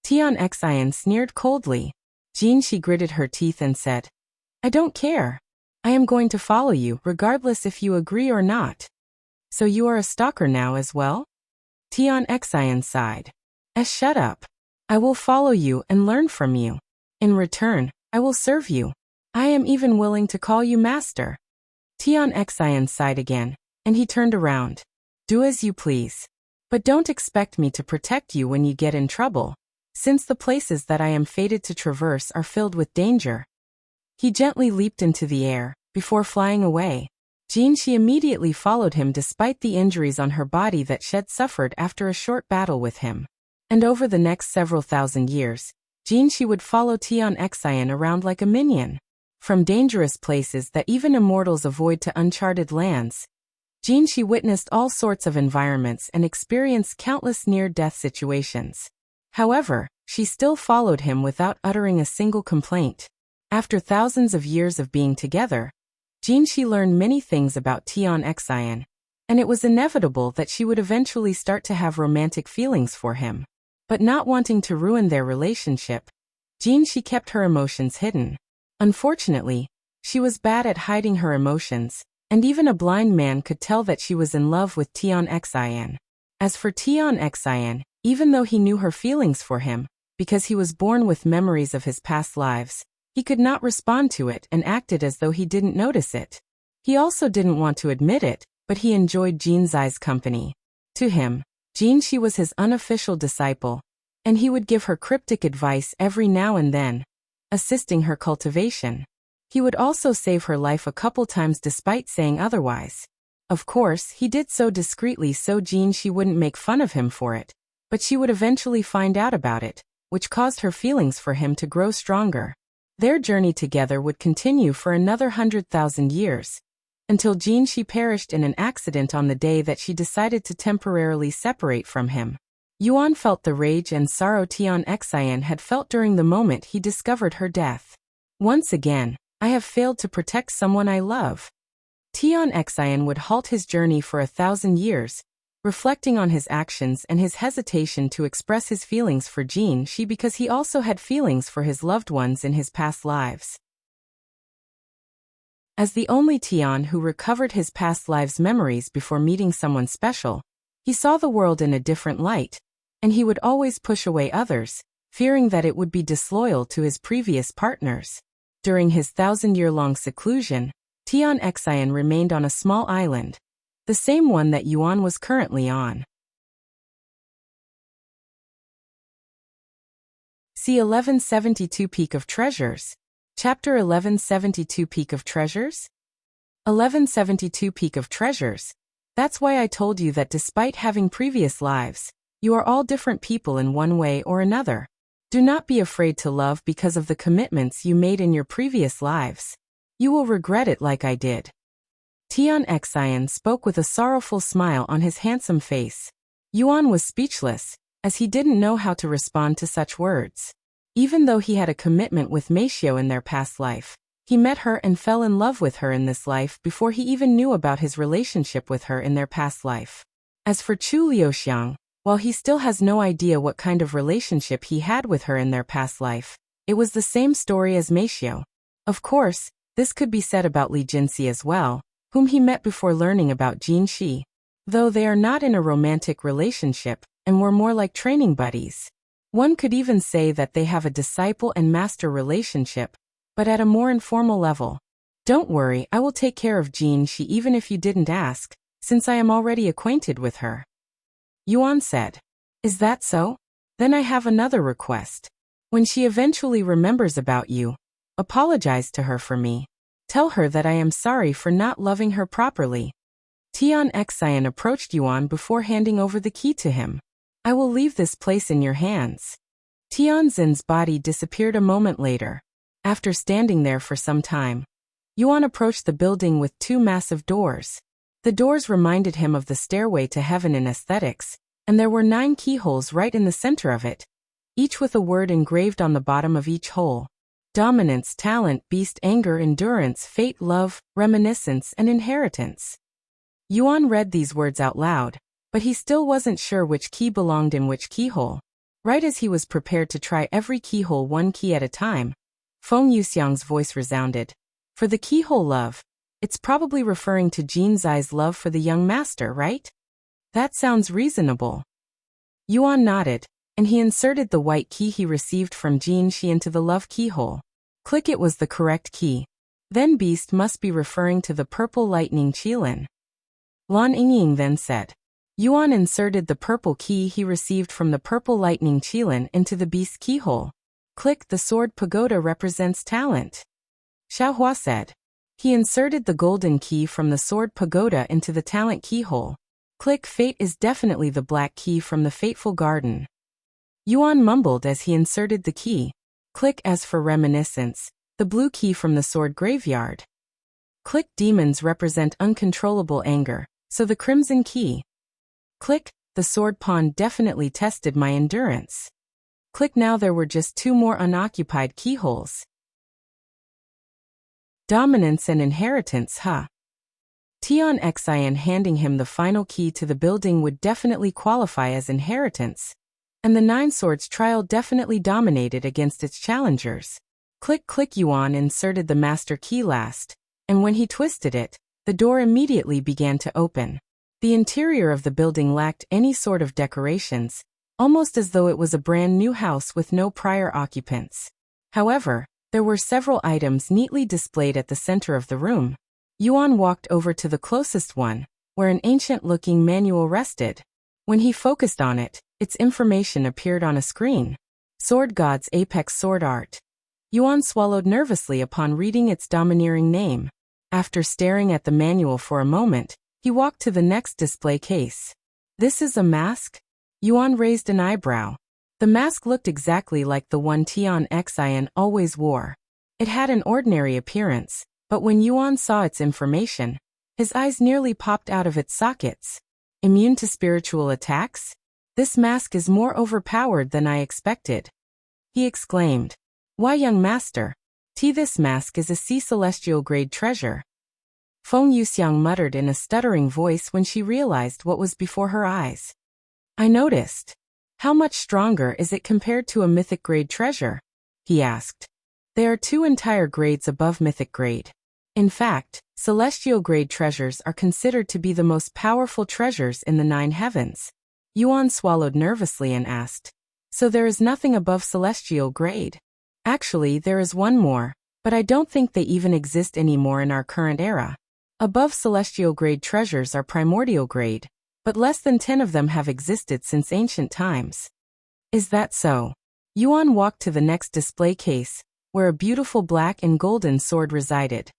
Tianxin sneered coldly. Jinshi gritted her teeth and said, "I don't care. I am going to follow you, regardless if you agree or not." "So you are a stalker now as well?" Tianxin sighed. Shut up. I will follow you and learn from you. In return, I will serve you. I am even willing to call you master." Tianxin sighed again, and he turned around. "Do as you please. But don't expect me to protect you when you get in trouble, since the places that I am fated to traverse are filled with danger." He gently leaped into the air, before flying away. Jinshi immediately followed him despite the injuries on her body that she had suffered after a short battle with him. And over the next several thousand years, Jinshi would follow Tianxin around like a minion. From dangerous places that even immortals avoid to uncharted lands, Jinshi witnessed all sorts of environments and experienced countless near-death situations. However, she still followed him without uttering a single complaint. After thousands of years of being together, Jinshi learned many things about Tion, and it was inevitable that she would eventually start to have romantic feelings for him. But not wanting to ruin their relationship, Jinshi kept her emotions hidden. Unfortunately, she was bad at hiding her emotions, and even a blind man could tell that she was in love with Tion. As for Tion, even though he knew her feelings for him, because he was born with memories of his past lives, he could not respond to it and acted as though he didn't notice it. He also didn't want to admit it, but he enjoyed Jinxi's company. To him, Jinshi was his unofficial disciple, and he would give her cryptic advice every now and then, assisting her cultivation. He would also save her life a couple times despite saying otherwise. Of course, he did so discreetly so Jinshi wouldn't make fun of him for it, but she would eventually find out about it, which caused her feelings for him to grow stronger. Their journey together would continue for another 100,000 years, until Jinshi perished in an accident on the day that she decided to temporarily separate from him. Yuan felt the rage and sorrow Tion had felt during the moment he discovered her death. Once again, I have failed to protect someone I love. Tion would halt his journey for 1,000 years, reflecting on his actions and his hesitation to express his feelings for Jinshi because he also had feelings for his loved ones in his past lives. As the only Tion who recovered his past lives' memories before meeting someone special, he saw the world in a different light, and he would always push away others, fearing that it would be disloyal to his previous partners. During his 1,000-year-long seclusion, Tion remained on a small island, the same one that Yuan was currently on. C1172 Peak of Treasures. Chapter 1172 Peak of Treasures? 1172 Peak of Treasures. That's why I told you that despite having previous lives, you are all different people in one way or another. Do not be afraid to love because of the commitments you made in your previous lives. You will regret it like I did. Tion spoke with a sorrowful smile on his handsome face. Yuan was speechless, as he didn't know how to respond to such words. Even though he had a commitment with Meili in their past life, he met her and fell in love with her in this life before he even knew about his relationship with her in their past life. As for Chu Liuxiang, while he still has no idea what kind of relationship he had with her in their past life, it was the same story as Meili. Of course, this could be said about Li Jinxi as well, whom he met before learning about Jinshi. Though they are not in a romantic relationship, and were more like training buddies. One could even say that they have a disciple and master relationship, but at a more informal level. Don't worry, I will take care of Jinshi even if you didn't ask, since I am already acquainted with her. Yuan said. Is that so? Then I have another request. When she eventually remembers about you, apologize to her for me. Tell her that I am sorry for not loving her properly. Tion approached Yuan before handing over the key to him. I will leave this place in your hands. Tianzin's body disappeared a moment later. After standing there for some time, Yuan approached the building with two massive doors. The doors reminded him of the stairway to heaven in aesthetics, and there were 9 keyholes right in the center of it, each with a word engraved on the bottom of each hole. Dominance, talent, beast, anger, endurance, fate, love, reminiscence, and inheritance. Yuan read these words out loud, but he still wasn't sure which key belonged in which keyhole. Right as he was prepared to try every keyhole one key at a time, Feng Yuxiang's voice resounded. For the keyhole love, it's probably referring to Jinxi's love for the young master, right? That sounds reasonable. Yuan nodded, and he inserted the white key he received from Jinxi into the love keyhole. Click, it was the correct key. Then beast must be referring to the purple lightning Qilin. Lan Yingying then said. Yuan inserted the purple key he received from the purple lightning Qilin into the beast keyhole. Click, the sword pagoda represents talent. Xiaohua said. He inserted the golden key from the sword pagoda into the talent keyhole. Click, fate is definitely the black key from the fateful garden. Yuan mumbled as he inserted the key. Click, as for reminiscence, The blue key from the sword graveyard. Click, demons represent uncontrollable anger, so the crimson key. Click, the sword pawn definitely tested my endurance. Click, now there were just 2 more unoccupied keyholes. Dominance and inheritance, huh? Tion Xian handing him the final key to the building would definitely qualify as inheritance, and the 9 Swords trial definitely dominated against its challengers. Click, click, Yuan inserted the master key last, and when he twisted it, the door immediately began to open. The interior of the building lacked any sort of decorations, almost as though it was a brand new house with no prior occupants. However, there were several items neatly displayed at the center of the room. Yuan walked over to the closest one, where an ancient-looking manual rested. When he focused on it, its information appeared on a screen. Sword God's Apex Sword Art. Yuan swallowed nervously upon reading its domineering name. After staring at the manual for a moment, he walked to the next display case. This is a mask? Yuan raised an eyebrow. The mask looked exactly like the one Tion Xian always wore. It had an ordinary appearance, but when Yuan saw its information, his eyes nearly popped out of its sockets. Immune to spiritual attacks? This mask is more overpowered than I expected. He exclaimed. Why, young master? This mask is a C celestial grade treasure. Feng Yuxiang muttered in a stuttering voice when she realized what was before her eyes. I noticed. How much stronger is it compared to a mythic grade treasure? He asked. There are 2 entire grades above mythic grade. In fact, celestial grade treasures are considered to be the most powerful treasures in the 9 heavens. Yuan swallowed nervously and asked. So there is nothing above celestial grade? Actually, there is one more, but I don't think they even exist anymore in our current era. Above celestial grade treasures are primordial grade, but less than 10 of them have existed since ancient times. Is that so? Yuan walked to the next display case, where a beautiful black and golden sword resided.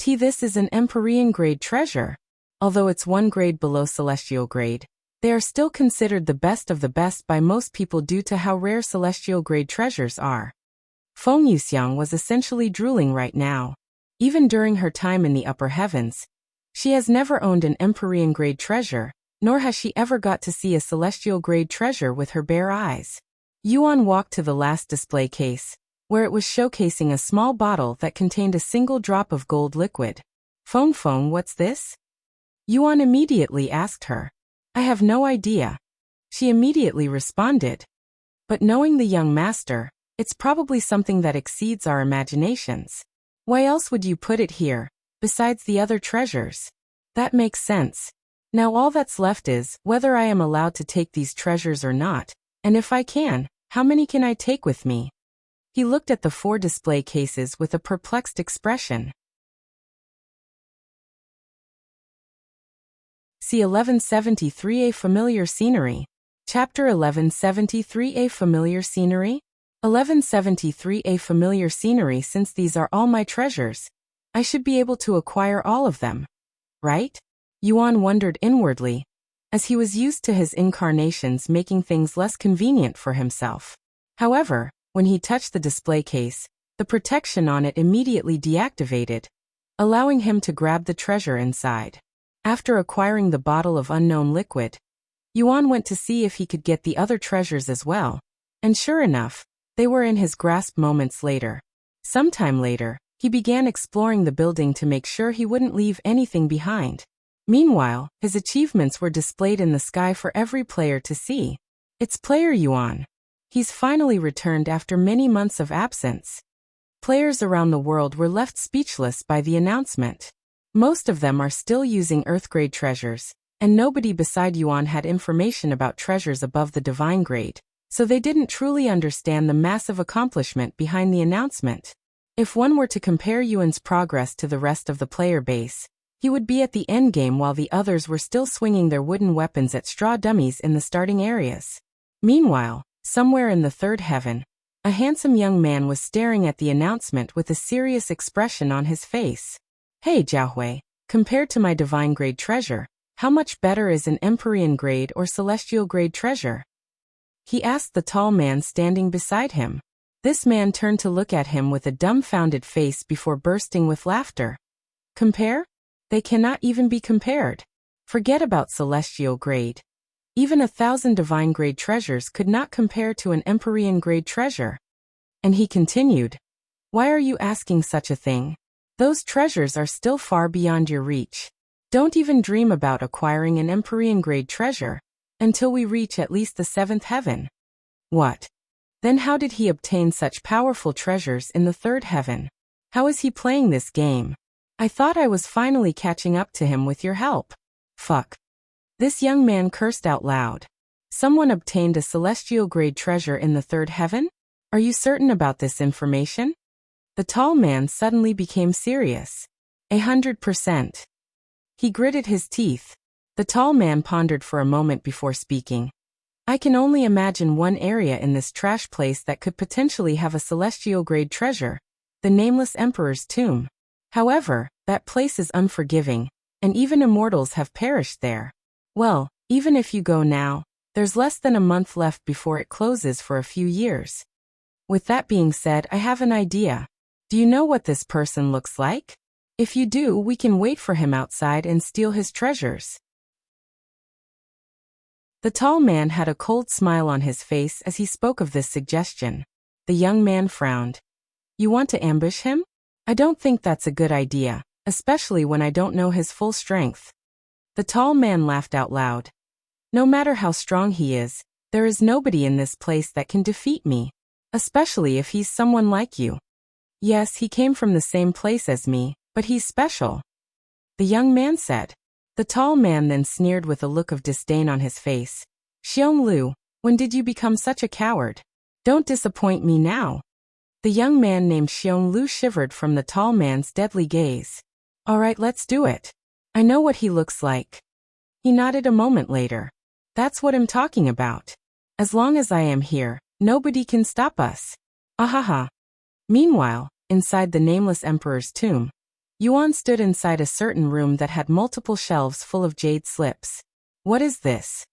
This is an Empyrean grade treasure. Although it's 1 grade below celestial grade, they are still considered the best of the best by most people due to how rare celestial grade treasures are. Feng Yuxiang was essentially drooling right now. Even during her time in the upper heavens, she has never owned an Empyrean grade treasure, nor has she ever got to see a celestial grade treasure with her bare eyes. Yuan walked to the last display case, where it was showcasing a small bottle that contained a single drop of gold liquid. Feng, what's this? Yuan immediately asked her. I have no idea. She immediately responded. But knowing the young master, it's probably something that exceeds our imaginations. Why else would you put it here, besides the other treasures? That makes sense. Now all that's left is whether I am allowed to take these treasures or not, and if I can, how many can I take with me? He looked at the 4 display cases with a perplexed expression. C1173 A Familiar Scenery. Chapter 1173 A Familiar Scenery? 1173 A Familiar Scenery. Since these are all my treasures, I should be able to acquire all of them, right? Yuan wondered inwardly, as he was used to his incarnations making things less convenient for himself. However, when he touched the display case, the protection on it immediately deactivated, allowing him to grab the treasure inside. After acquiring the bottle of unknown liquid, Yuan went to see if he could get the other treasures as well, and sure enough, they were in his grasp moments later. Sometime later, he began exploring the building to make sure he wouldn't leave anything behind. Meanwhile, his achievements were displayed in the sky for every player to see. It's player Yuan. He's finally returned after many months of absence. Players around the world were left speechless by the announcement. Most of them are still using Earth-grade treasures, and nobody beside Yuan had information about treasures above the divine grade, so they didn't truly understand the massive accomplishment behind the announcement. If one were to compare Yuan's progress to the rest of the player base, he would be at the endgame while the others were still swinging their wooden weapons at straw dummies in the starting areas. Meanwhile, somewhere in the 3rd heaven, a handsome young man was staring at the announcement with a serious expression on his face. Hey Jiahui, compared to my divine grade treasure, how much better is an Empyrean grade or celestial grade treasure? He asked the tall man standing beside him. This man turned to look at him with a dumbfounded face before bursting with laughter. Compare? They cannot even be compared. Forget about celestial grade. Even 1,000 divine grade treasures could not compare to an Empyrean grade treasure. And he continued, "Why are you asking such a thing? Those treasures are still far beyond your reach. Don't even dream about acquiring an Empyrean grade treasure until we reach at least the 7th heaven." What? Then how did he obtain such powerful treasures in the 3rd heaven? How is he playing this game? I thought I was finally catching up to him with your help. Fuck. This young man cursed out loud. Someone obtained a celestial grade treasure in the 3rd heaven? Are you certain about this information? The tall man suddenly became serious. 100%. He gritted his teeth. The tall man pondered for a moment before speaking. I can only imagine one area in this trash place that could potentially have a celestial grade treasure, the Nameless Emperor's tomb. However, that place is unforgiving, and even immortals have perished there. Well, even if you go now, there's less than a month left before it closes for a few years. With that being said, I have an idea. Do you know what this person looks like? If you do, we can wait for him outside and steal his treasures. The tall man had a cold smile on his face as he spoke of this suggestion. The young man frowned. You want to ambush him? I don't think that's a good idea, especially when I don't know his full strength. The tall man laughed out loud. No matter how strong he is, there is nobody in this place that can defeat me, especially if he's someone like you. Yes, he came from the same place as me, but he's special, the young man said. The tall man then sneered with a look of disdain on his face. Xionglu, when did you become such a coward? Don't disappoint me now. The young man named Xionglu shivered from the tall man's deadly gaze. All right, let's do it. I know what he looks like. He nodded a moment later. That's what I'm talking about. As long as I am here, nobody can stop us. Ahaha. Meanwhile, inside the Nameless Emperor's tomb, Yuan stood inside a certain room that had multiple shelves full of jade slips. What is this?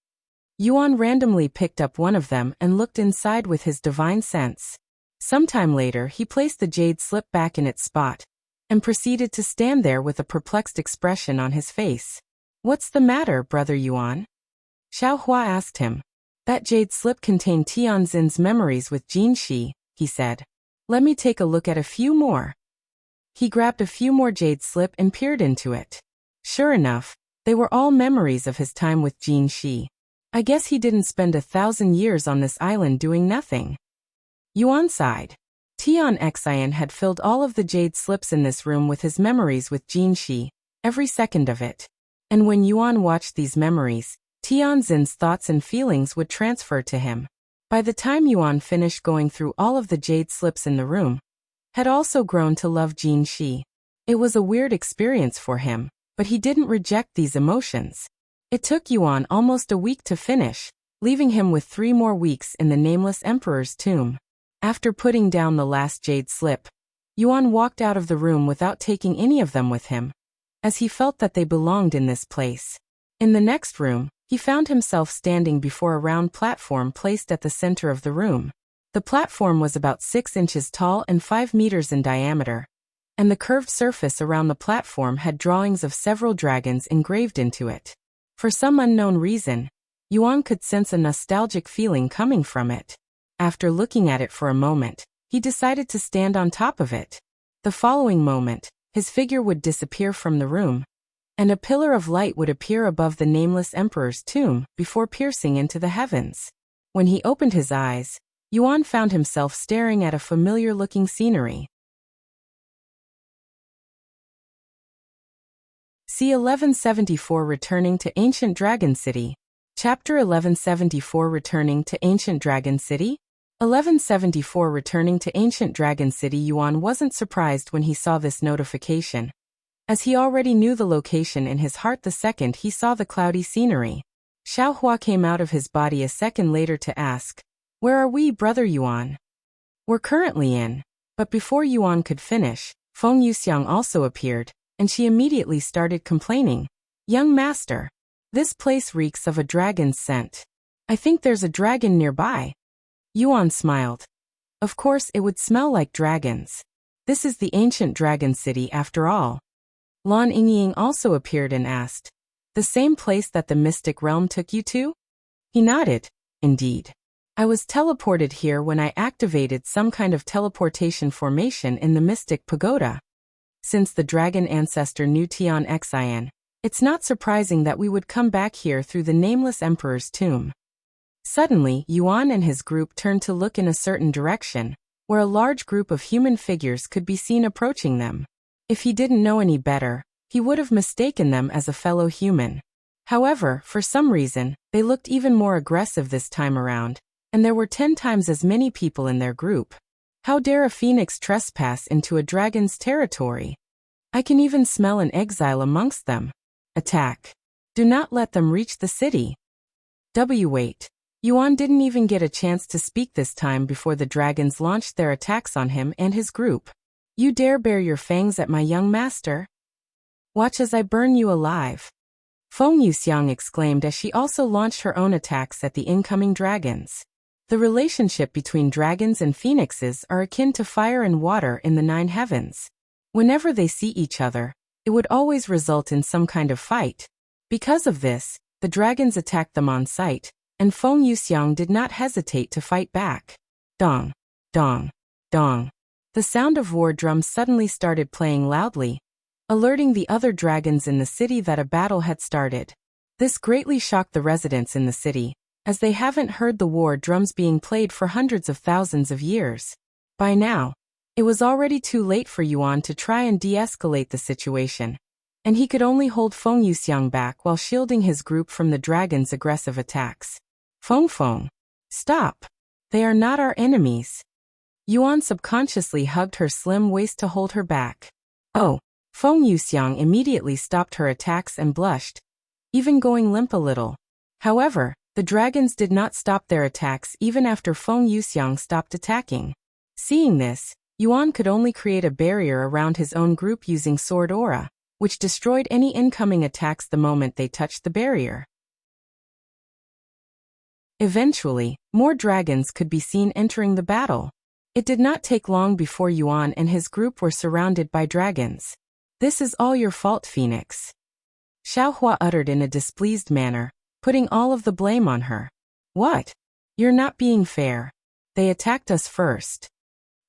Yuan randomly picked up one of them and looked inside with his divine sense. Sometime later, he placed the jade slip back in its spot and proceeded to stand there with a perplexed expression on his face. What's the matter, Brother Yuan? Xiao Hua asked him. That jade slip contained Tianzin's memories with Jin Shi, he said. Let me take a look at a few more. He grabbed a few more jade slip and peered into it. Sure enough, they were all memories of his time with Jin Shi. I guess he didn't spend 1,000 years on this island doing nothing. Yuan sighed. Tian Xian had filled all of the jade slips in this room with his memories with Jin Shi, every second of it. And when Yuan watched these memories, Tianzin's thoughts and feelings would transfer to him. By the time Yuan finished going through all of the jade slips in the room, had also grown to love Jin Shi. It was a weird experience for him, but he didn't reject these emotions. It took Yuan almost a week to finish, leaving him with 3 more weeks in the Nameless Emperor's tomb. After putting down the last jade slip, Yuan walked out of the room without taking any of them with him, as he felt that they belonged in this place. In the next room, he found himself standing before a round platform placed at the center of the room. The platform was about 6 inches tall and 5 meters in diameter, and the curved surface around the platform had drawings of several dragons engraved into it. For some unknown reason, Yuan could sense a nostalgic feeling coming from it. After looking at it for a moment, he decided to stand on top of it. The following moment, his figure would disappear from the room, and a pillar of light would appear above the Nameless Emperor's tomb before piercing into the heavens. When he opened his eyes, Yuan found himself staring at a familiar-looking scenery. C1174 Returning to Ancient Dragon City. Chapter 1174 Returning to Ancient Dragon City? 1174 Returning to Ancient Dragon City. Yuan wasn't surprised when he saw this notification, as he already knew the location in his heart the second he saw the cloudy scenery. Xiao Hua came out of his body a second later to ask, Where are we, Brother Yuan? We're currently in. But before Yuan could finish, Feng Yuxiang also appeared, and she immediately started complaining. Young master, this place reeks of a dragon's scent. I think there's a dragon nearby. Yuan smiled. Of course it would smell like dragons. This is the ancient dragon city after all. Lan Yingying also appeared and asked, "The same place that the mystic realm took you to?" He nodded. "Indeed. I was teleported here when I activated some kind of teleportation formation in the mystic pagoda. Since the dragon ancestor knew Tian Xian, it's not surprising that we would come back here through the nameless emperor's tomb." Suddenly, Yuan and his group turned to look in a certain direction, where a large group of human figures could be seen approaching them. If he didn't know any better, he would have mistaken them as a fellow human. However, for some reason, they looked even more aggressive this time around, and there were 10 times as many people in their group. How dare a phoenix trespass into a dragon's territory? I can even smell an exile amongst them. Attack. Do not let them reach the city. Wait. Yuan didn't even get a chance to speak this time before the dragons launched their attacks on him and his group. You dare bare your fangs at my young master? Watch as I burn you alive. Feng Yuxiang exclaimed as she also launched her own attacks at the incoming dragons. The relationship between dragons and phoenixes are akin to fire and water in the 9 heavens. Whenever they see each other, it would always result in some kind of fight. Because of this, the dragons attacked them on sight, and Feng Yuxiang did not hesitate to fight back. Dong, dong, dong. The sound of war drums suddenly started playing loudly, alerting the other dragons in the city that a battle had started. This greatly shocked the residents in the city, as they haven't heard the war drums being played for hundreds of thousands of years. By now, it was already too late for Yuan to try and de-escalate the situation, and he could only hold Feng Yuxiang back while shielding his group from the dragon's aggressive attacks. Feng, stop! They are not our enemies. Yuan subconsciously hugged her slim waist to hold her back. Oh! Feng Yuxiang immediately stopped her attacks and blushed, even going limp a little. However, the dragons did not stop their attacks even after Feng Yuxiang stopped attacking. Seeing this, Yuan could only create a barrier around his own group using sword aura, which destroyed any incoming attacks the moment they touched the barrier. Eventually, more dragons could be seen entering the battle. It did not take long before Yuan and his group were surrounded by dragons. This is all your fault, Phoenix. Xiaohua uttered in a displeased manner, putting all of the blame on her. What? You're not being fair. They attacked us first.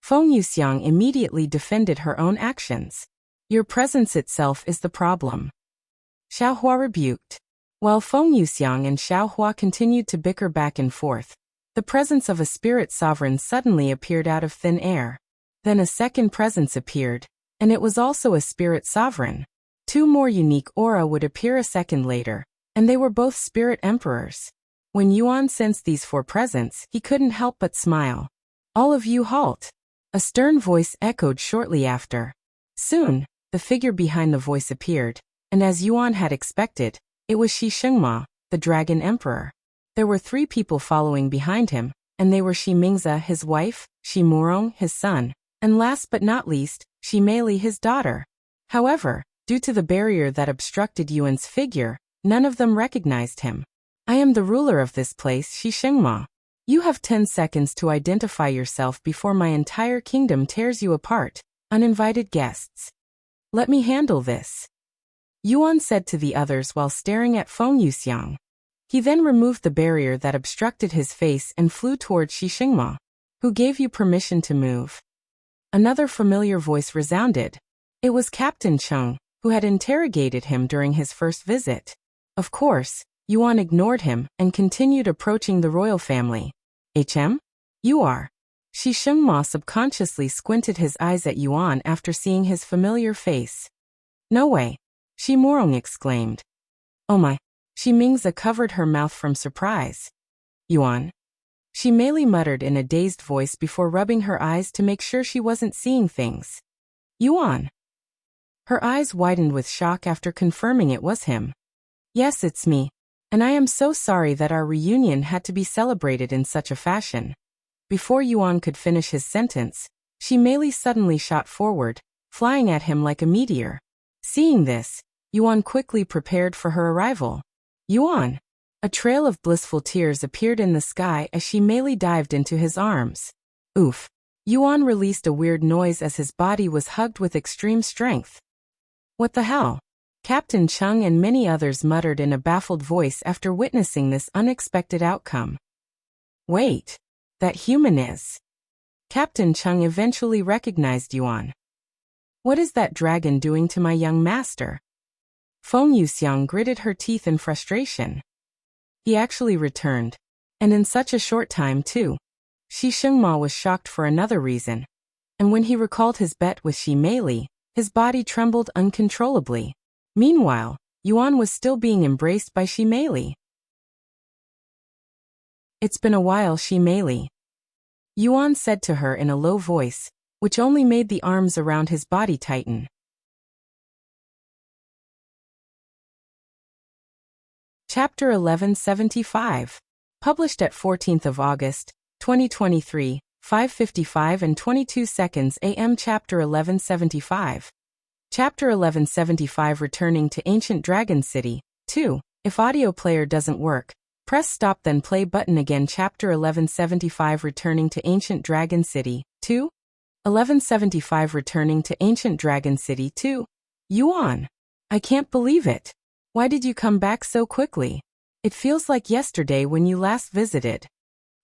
Feng Yuxiang immediately defended her own actions. Your presence itself is the problem. Xiaohua rebuked. While Feng Yuxiang and Xiaohua continued to bicker back and forth, the presence of a spirit sovereign suddenly appeared out of thin air. Then a second presence appeared, and it was also a spirit sovereign. 2 more unique aura would appear a second later, and they were both spirit emperors. When Yuan sensed these 4 presents, he couldn't help but smile. All of you halt. A stern voice echoed shortly after. Soon, the figure behind the voice appeared, and as Yuan had expected, it was Shengmo, the dragon emperor. There were 3 people following behind him, and they were Mingzi, his wife, Murong, his son, and last but not least, Meili, his daughter. However, due to the barrier that obstructed Yuan's figure, none of them recognized him. I am the ruler of this place, Shengmo. You have 10 seconds to identify yourself before my entire kingdom tears you apart, uninvited guests. Let me handle this. Yuan said to the others while staring at Feng Yuxiang. He then removed the barrier that obstructed his face and flew towards Shengmo. Who gave you permission to move? Another familiar voice resounded. It was Captain Cheng, who had interrogated him during his first visit. Of course, Yuan ignored him and continued approaching the royal family. HM? You are. Shengmo subconsciously squinted his eyes at Yuan after seeing his familiar face. No way. Murong exclaimed. Oh my. Mingzi covered her mouth from surprise. Yuan? Meili muttered in a dazed voice before rubbing her eyes to make sure she wasn't seeing things. Yuan? Her eyes widened with shock after confirming it was him. Yes, it's me. And I am so sorry that our reunion had to be celebrated in such a fashion. Before Yuan could finish his sentence, Meili suddenly shot forward, flying at him like a meteor. Seeing this, Yuan quickly prepared for her arrival. Yuan! A trail of blissful tears appeared in the sky as Meili dived into his arms. Oof! Yuan released a weird noise as his body was hugged with extreme strength. What the hell? Captain Chung and many others muttered in a baffled voice after witnessing this unexpected outcome. Wait. That human is. Captain Chung eventually recognized Yuan. What is that dragon doing to my young master? Feng Yuxiang gritted her teeth in frustration. He actually returned. And in such a short time too. Shengmo was shocked for another reason. And when he recalled his bet with Meili, his body trembled uncontrollably. Meanwhile, Yuan was still being embraced by Meili. It's been a while, Meili. Yuan said to her in a low voice, which only made the arms around his body tighten. Chapter 1175. Published at 14th of August, 2023, 5:55 and 22 seconds AM. Chapter 1175. Chapter 1175 Returning to Ancient Dragon City. 2. If audio player doesn't work, press stop then play button again. Chapter 1175 Returning to Ancient Dragon City. 2. 1175 Returning to Ancient Dragon City. 2. Yuan. I can't believe it. Why did you come back so quickly? It feels like yesterday when you last visited.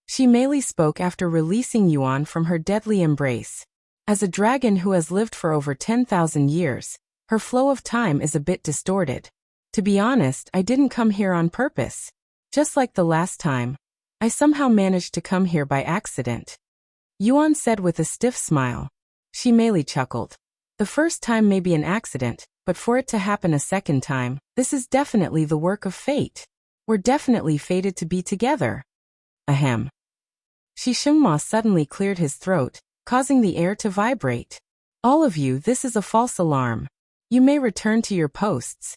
Meili spoke after releasing Yuan from her deadly embrace. As a dragon who has lived for over 10,000 years, her flow of time is a bit distorted. To be honest, I didn't come here on purpose. Just like the last time, I somehow managed to come here by accident. Yuan said with a stiff smile. Meili chuckled. The first time may be an accident, but for it to happen a second time, this is definitely the work of fate. We're definitely fated to be together. Ahem. Shengmo suddenly cleared his throat, causing the air to vibrate. All of you, this is a false alarm. You may return to your posts.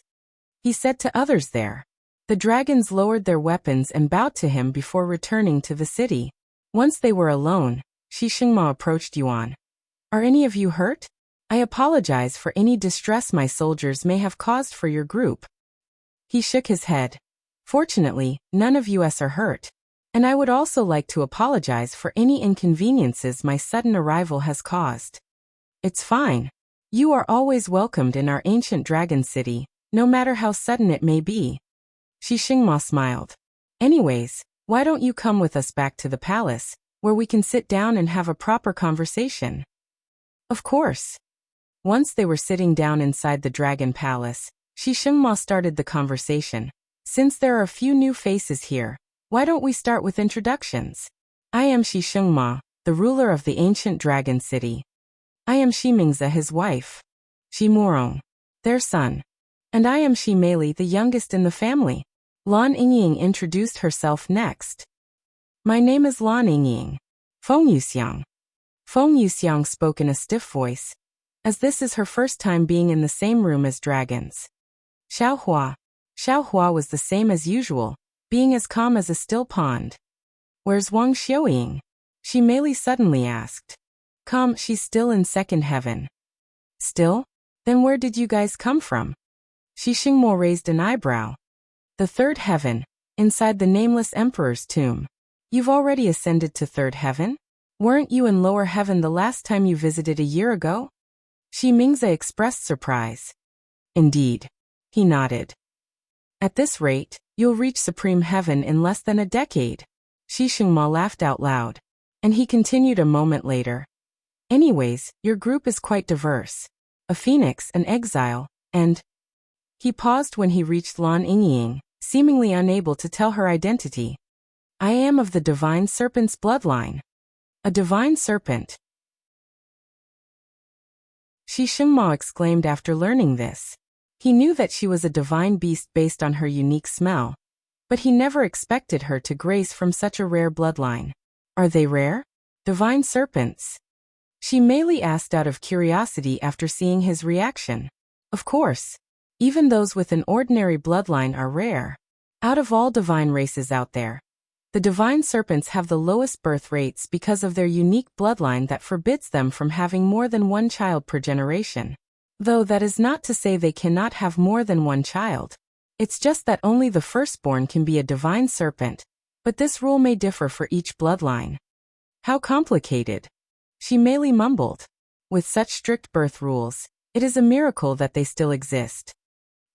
He said to others there. The dragons lowered their weapons and bowed to him before returning to the city. Once they were alone, Shengmo approached Yuan. Are any of you hurt? I apologize for any distress my soldiers may have caused for your group. He shook his head. Fortunately, none of us are hurt. And I would also like to apologize for any inconveniences my sudden arrival has caused. It's fine. You are always welcomed in our ancient dragon city, no matter how sudden it may be. Shengmo smiled. Anyways, why don't you come with us back to the palace, where we can sit down and have a proper conversation? Of course. Once they were sitting down inside the dragon palace, Shengmo started the conversation. Since there are a few new faces here, why don't we start with introductions? I am Shengmo, the ruler of the ancient dragon city. I am Mingze, his wife. Murong, their son. And I am Meili, the youngest in the family. Lan Yingying introduced herself next. My name is Lan Yingying. Feng Yuxiang. Feng Yuxiang spoke in a stiff voice, as this is her first time being in the same room as dragons. Xiaohua. Xiaohua was the same as usual, being as calm as a still pond. Where's Wang Xiaoying? Meili suddenly asked. Come, she's still in second heaven. Still? Then where did you guys come from? Shengmo raised an eyebrow. The third heaven, inside the nameless emperor's tomb. You've already ascended to third heaven? Weren't you in lower heaven the last time you visited a year ago? Mingze expressed surprise. Indeed. He nodded. At this rate, you'll reach supreme heaven in less than a decade. Shengmo laughed out loud. And he continued a moment later. Anyways, your group is quite diverse. A phoenix, an exile, and... He paused when he reached Lan Yingying, seemingly unable to tell her identity. I am of the divine serpent's bloodline. A divine serpent. Shengmo exclaimed after learning this. He knew that she was a divine beast based on her unique smell, but he never expected her to grace from such a rare bloodline. Are they rare? Divine serpents? Meili asked out of curiosity after seeing his reaction. Of course. Even those with an ordinary bloodline are rare. Out of all divine races out there, the divine serpents have the lowest birth rates because of their unique bloodline that forbids them from having more than one child per generation. Though that is not to say they cannot have more than one child. It's just that only the firstborn can be a divine serpent, but this rule may differ for each bloodline. How complicated. Meili mumbled. With such strict birth rules, it is a miracle that they still exist.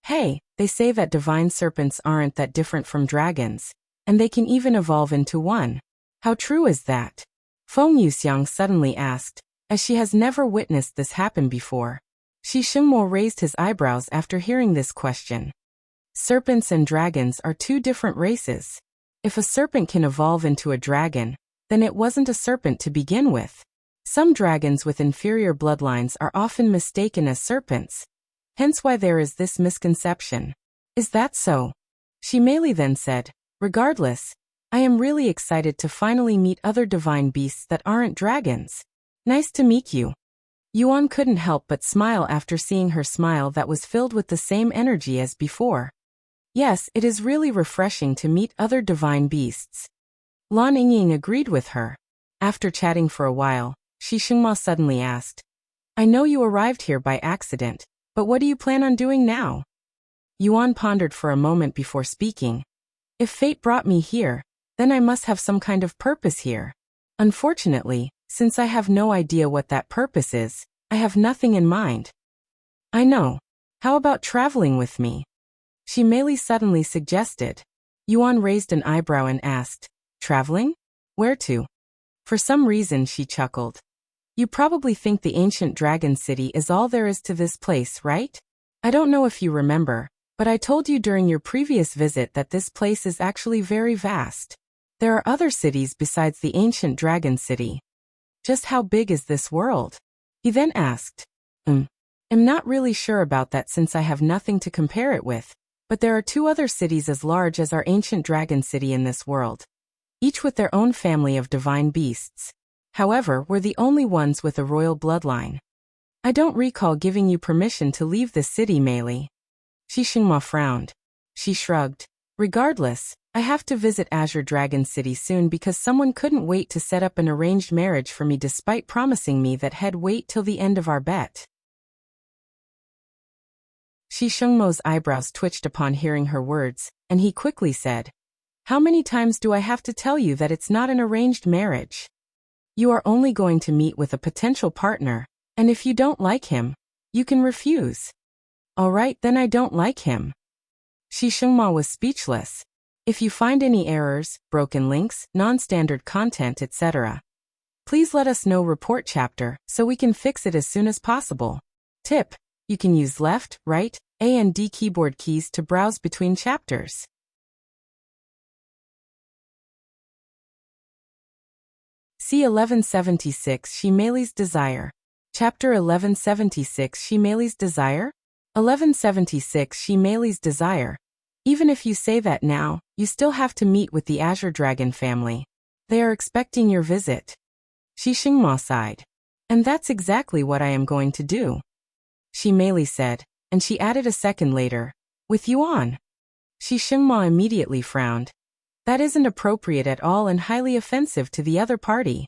Hey, they say that divine serpents aren't that different from dragons, and they can even evolve into one. How true is that? Feng Yuxiang suddenly asked, as she has never witnessed this happen before. Shengmo raised his eyebrows after hearing this question. Serpents and dragons are two different races. If a serpent can evolve into a dragon, then it wasn't a serpent to begin with. Some dragons with inferior bloodlines are often mistaken as serpents, hence why there is this misconception. Is that so? Meili then said, regardless, I am really excited to finally meet other divine beasts that aren't dragons. Nice to meet you. Yuan couldn't help but smile after seeing her smile that was filled with the same energy as before. Yes, it is really refreshing to meet other divine beasts. Lan Yingying agreed with her. After chatting for a while, Shengmo suddenly asked, I know you arrived here by accident, but what do you plan on doing now? Yuan pondered for a moment before speaking. If fate brought me here, then I must have some kind of purpose here. Unfortunately, since I have no idea what that purpose is, I have nothing in mind. I know. How about traveling with me? Meili suddenly suggested. Yuan raised an eyebrow and asked, traveling? Where to? For some reason she chuckled. You probably think the ancient dragon city is all there is to this place, right? I don't know if you remember, but I told you during your previous visit that this place is actually very vast. There are other cities besides the ancient dragon city. Just how big is this world? He then asked. I'm not really sure about that since I have nothing to compare it with, but there are two other cities as large as our ancient dragon city in this world, each with their own family of divine beasts. However, we're the only ones with a royal bloodline. I don't recall giving you permission to leave this city, Meili. Shengmo frowned. She shrugged. Regardless, I have to visit Azure Dragon City soon because someone couldn't wait to set up an arranged marriage for me despite promising me that he'd wait till the end of our bet. Shengmo's eyebrows twitched upon hearing her words, and he quickly said, How many times do I have to tell you that it's not an arranged marriage? You are only going to meet with a potential partner, and if you don't like him, you can refuse. All right, then I don't like him. Shengmo was speechless. If you find any errors, broken links, non-standard content, etc., please let us know report chapter so we can fix it as soon as possible. Tip: you can use left, right, A and D keyboard keys to browse between chapters. C1176 Meili's Desire. Chapter 1176 Meili's Desire? 1176 Meili's Desire. Even if you say that now, you still have to meet with the Azure Dragon family. They are expecting your visit. Shengmo sighed. And that's exactly what I am going to do. Meili said, and she added a second later, with Yuan. Shengmo immediately frowned. That isn't appropriate at all and highly offensive to the other party.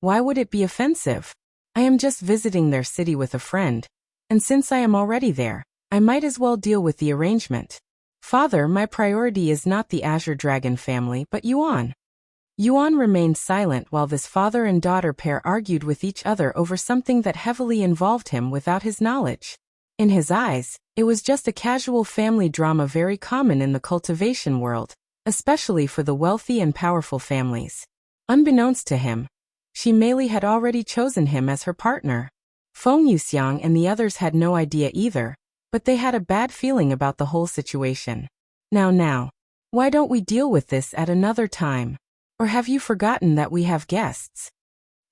Why would it be offensive? I am just visiting their city with a friend, and since I am already there, I might as well deal with the arrangement. Father, my priority is not the Azure Dragon family but Yuan. Yuan remained silent while this father and daughter pair argued with each other over something that heavily involved him without his knowledge. In his eyes, it was just a casual family drama very common in the cultivation world, especially for the wealthy and powerful families. Unbeknownst to him, Meili had already chosen him as her partner. Feng Yuxiang and the others had no idea either, but they had a bad feeling about the whole situation. Now, why don't we deal with this at another time? Or have you forgotten that we have guests?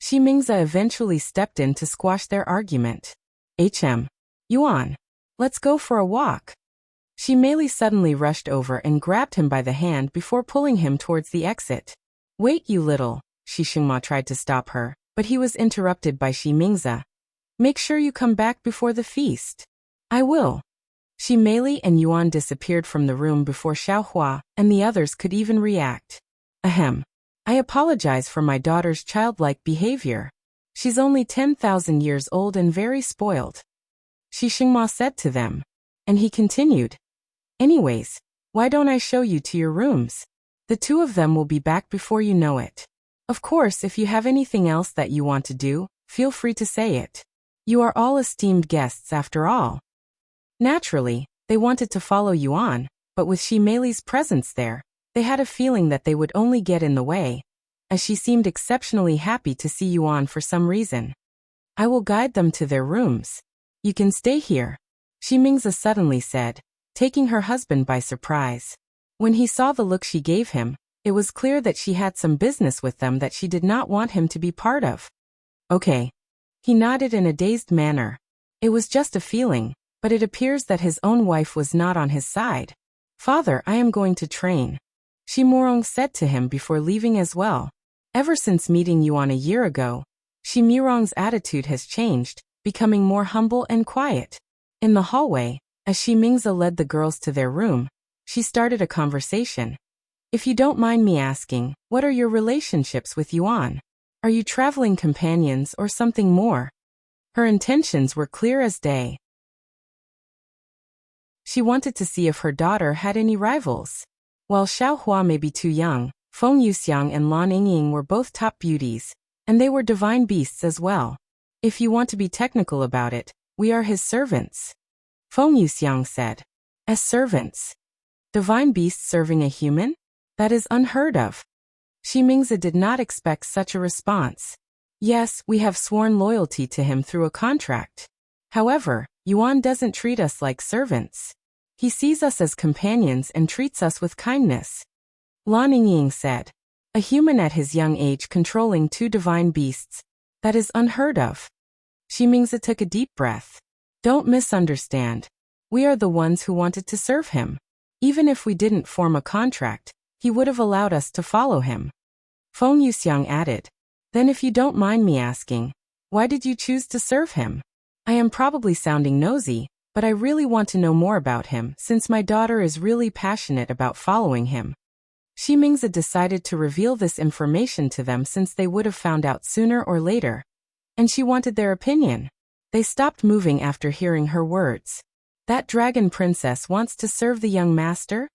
Mingza eventually stepped in to squash their argument. Yuan, let's go for a walk. Meili suddenly rushed over and grabbed him by the hand before pulling him towards the exit. Wait, you little. Shengmo tried to stop her, but he was interrupted by Mingza. Make sure you come back before the feast. I will. Meili and Yuan disappeared from the room before Xiaohua and the others could even react. I apologize for my daughter's childlike behavior. She's only 10,000 years old and very spoiled. Shengmo said to them. And he continued. Anyways, why don't I show you to your rooms? The two of them will be back before you know it. Of course, if you have anything else that you want to do, feel free to say it. You are all esteemed guests after all. Naturally, they wanted to follow Yuan, but with Meili's presence there, they had a feeling that they would only get in the way, as she seemed exceptionally happy to see Yuan for some reason. I will guide them to their rooms. You can stay here, Mingzi suddenly said, taking her husband by surprise. When he saw the look she gave him, it was clear that she had some business with them that she did not want him to be part of. Okay. He nodded in a dazed manner. It was just a feeling, but it appears that his own wife was not on his side. Father, I am going to train, Shimorong said to him before leaving as well. Ever since meeting Yuan a year ago, Shimorong's attitude has changed, becoming more humble and quiet. In the hallway, as Mingzi led the girls to their room, she started a conversation. If you don't mind me asking, what are your relationships with Yuan? Are you traveling companions or something more? Her intentions were clear as day. She wanted to see if her daughter had any rivals. While Xiaohua may be too young, Feng Yuxiang and Lan Yingying were both top beauties, and they were divine beasts as well. If you want to be technical about it, we are his servants, Feng Yuxiang said. As servants? Divine beasts serving a human? That is unheard of. Mingzi did not expect such a response. Yes, we have sworn loyalty to him through a contract. However, Yuan doesn't treat us like servants. He sees us as companions and treats us with kindness, Lan Yingying said. A human at his young age controlling two divine beasts. That is unheard of. Mingzi took a deep breath. Don't misunderstand. We are the ones who wanted to serve him. Even if we didn't form a contract, he would have allowed us to follow him. Feng Yuxiang added. Then if you don't mind me asking, why did you choose to serve him? I am probably sounding nosy, but I really want to know more about him since my daughter is really passionate about following him. Mingzi decided to reveal this information to them since they would have found out sooner or later. And she wanted their opinion. They stopped moving after hearing her words. That dragon princess wants to serve the young master?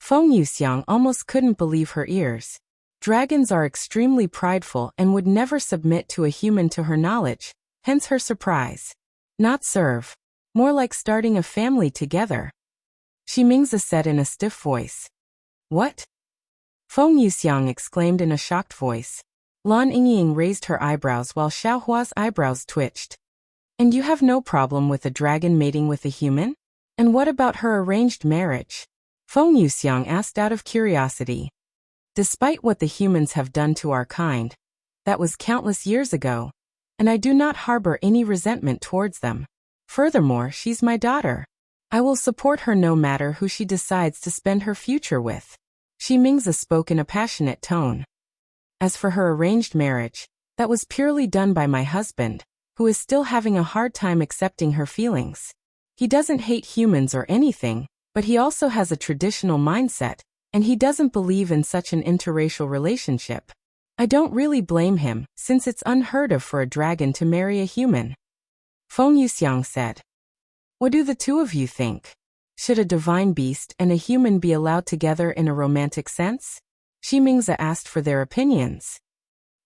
Feng Yuxiang almost couldn't believe her ears. Dragons are extremely prideful and would never submit to a human to her knowledge, hence her surprise. Not serve. More like starting a family together, Mingzi said in a stiff voice. What? Feng Yuxiang exclaimed in a shocked voice. Lan Yingying raised her eyebrows while Xiaohua's eyebrows twitched. And you have no problem with a dragon mating with a human? And what about her arranged marriage? Feng Yuxiang asked out of curiosity. Despite what the humans have done to our kind, that was countless years ago, and I do not harbor any resentment towards them. Furthermore, she's my daughter. I will support her no matter who she decides to spend her future with. Mingzi spoke in a passionate tone. As for her arranged marriage, that was purely done by my husband, who is still having a hard time accepting her feelings. He doesn't hate humans or anything, but he also has a traditional mindset, and he doesn't believe in such an interracial relationship. I don't really blame him, since it's unheard of for a dragon to marry a human, Feng Yuxiang said. What do the two of you think? Should a divine beast and a human be allowed together in a romantic sense? Mingzi asked for their opinions.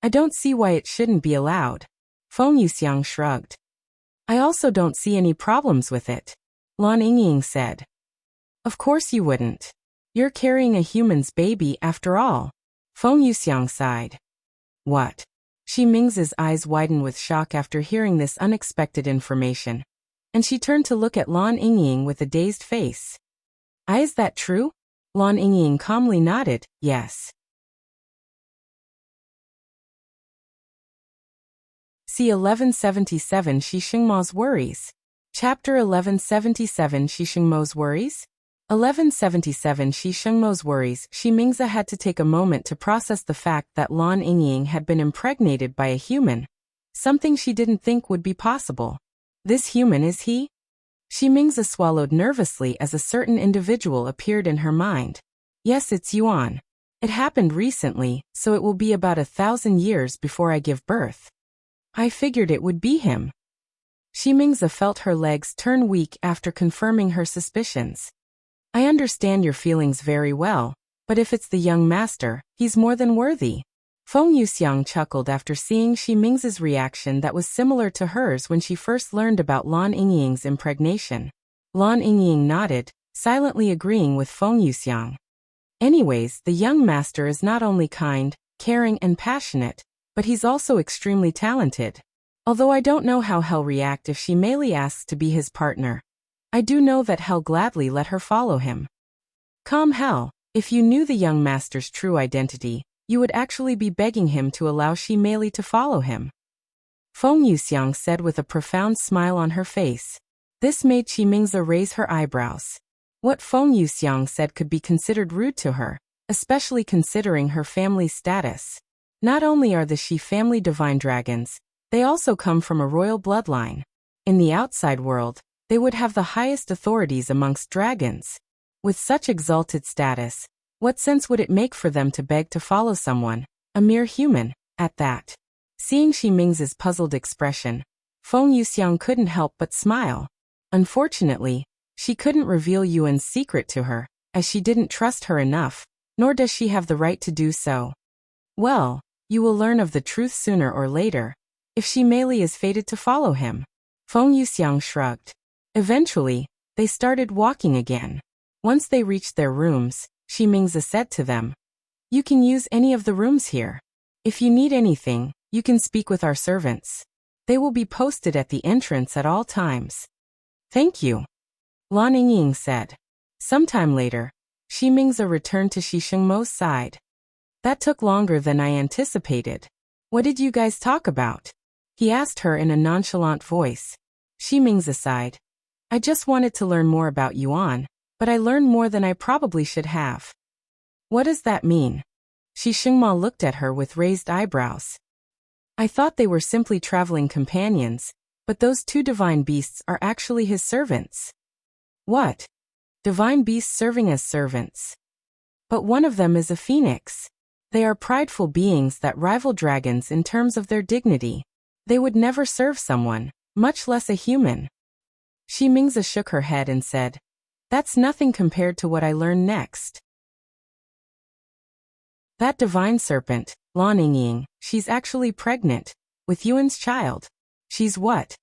I don't see why it shouldn't be allowed, Feng Yuxiang shrugged. I also don't see any problems with it, Lan Yingying said. Of course you wouldn't. You're carrying a human's baby after all, Feng Yuxiang sighed. What? Mingzi's eyes widened with shock after hearing this unexpected information, and she turned to look at Lan Yingying with a dazed face. Is that true? Lan Yingying calmly nodded, yes. C1177 Shengmo's Worries. Chapter 1177 Shengmo's Worries? 1177 Shengmo's Worries. Mingzi had to take a moment to process the fact that Lan Yingying had been impregnated by a human, something she didn't think would be possible. This human is he? Mingzi swallowed nervously as a certain individual appeared in her mind. Yes, it's Yuan. It happened recently, so it will be about 1,000 years before I give birth. I figured it would be him. Mingzi felt her legs turn weak after confirming her suspicions. I understand your feelings very well, but if it's the young master, he's more than worthy, Feng Yuxiang chuckled after seeing Xi Ming's reaction that was similar to hers when she first learned about Lan Yingying's impregnation. Lan Yingying nodded, silently agreeing with Feng Yuxiang. Anyways, the young master is not only kind, caring and passionate, but he's also extremely talented. Although I don't know how he'll react if she Meili asks to be his partner, I do know that he'll gladly let her follow him. Calm hell, if you knew the young master's true identity, you would actually be begging him to allow Xi Meili to follow him. Feng Yuxiang said with a profound smile on her face. This made Xi Mingzi raise her eyebrows. What Feng Yuxiang said could be considered rude to her, especially considering her family's status. Not only are the Xi family divine dragons, they also come from a royal bloodline. In the outside world, they would have the highest authorities amongst dragons. With such exalted status, what sense would it make for them to beg to follow someone, a mere human, at that? Seeing Xi Ming's puzzled expression, Feng Yuxiang couldn't help but smile. Unfortunately, she couldn't reveal Yuan's secret to her, as she didn't trust her enough, nor does she have the right to do so. Well, you will learn of the truth sooner or later, if Xi Meili is fated to follow him. Feng Yuxiang shrugged. Eventually, they started walking again. Once they reached their rooms, Xi Mingzi said to them, "You can use any of the rooms here. If you need anything, you can speak with our servants. They will be posted at the entrance at all times." "Thank you," Lan Yingying said. Sometime later, Xi Mingzi returned to Shengmo's side. "That took longer than I anticipated. What did you guys talk about?" he asked her in a nonchalant voice. Xi Mingzi sighed. "I just wanted to learn more about Yuan, but I learned more than I probably should have." "What does that mean?" Shengmo looked at her with raised eyebrows. "I thought they were simply traveling companions, but those two divine beasts are actually his servants." "What? Divine beasts serving as servants? But one of them is a phoenix. They are prideful beings that rival dragons in terms of their dignity. They would never serve someone, much less a human." Xi Mingzi shook her head and said, "That's nothing compared to what I learned next. That divine serpent, Lan Yingying, she's actually pregnant, with Yuan's child." "She's what?"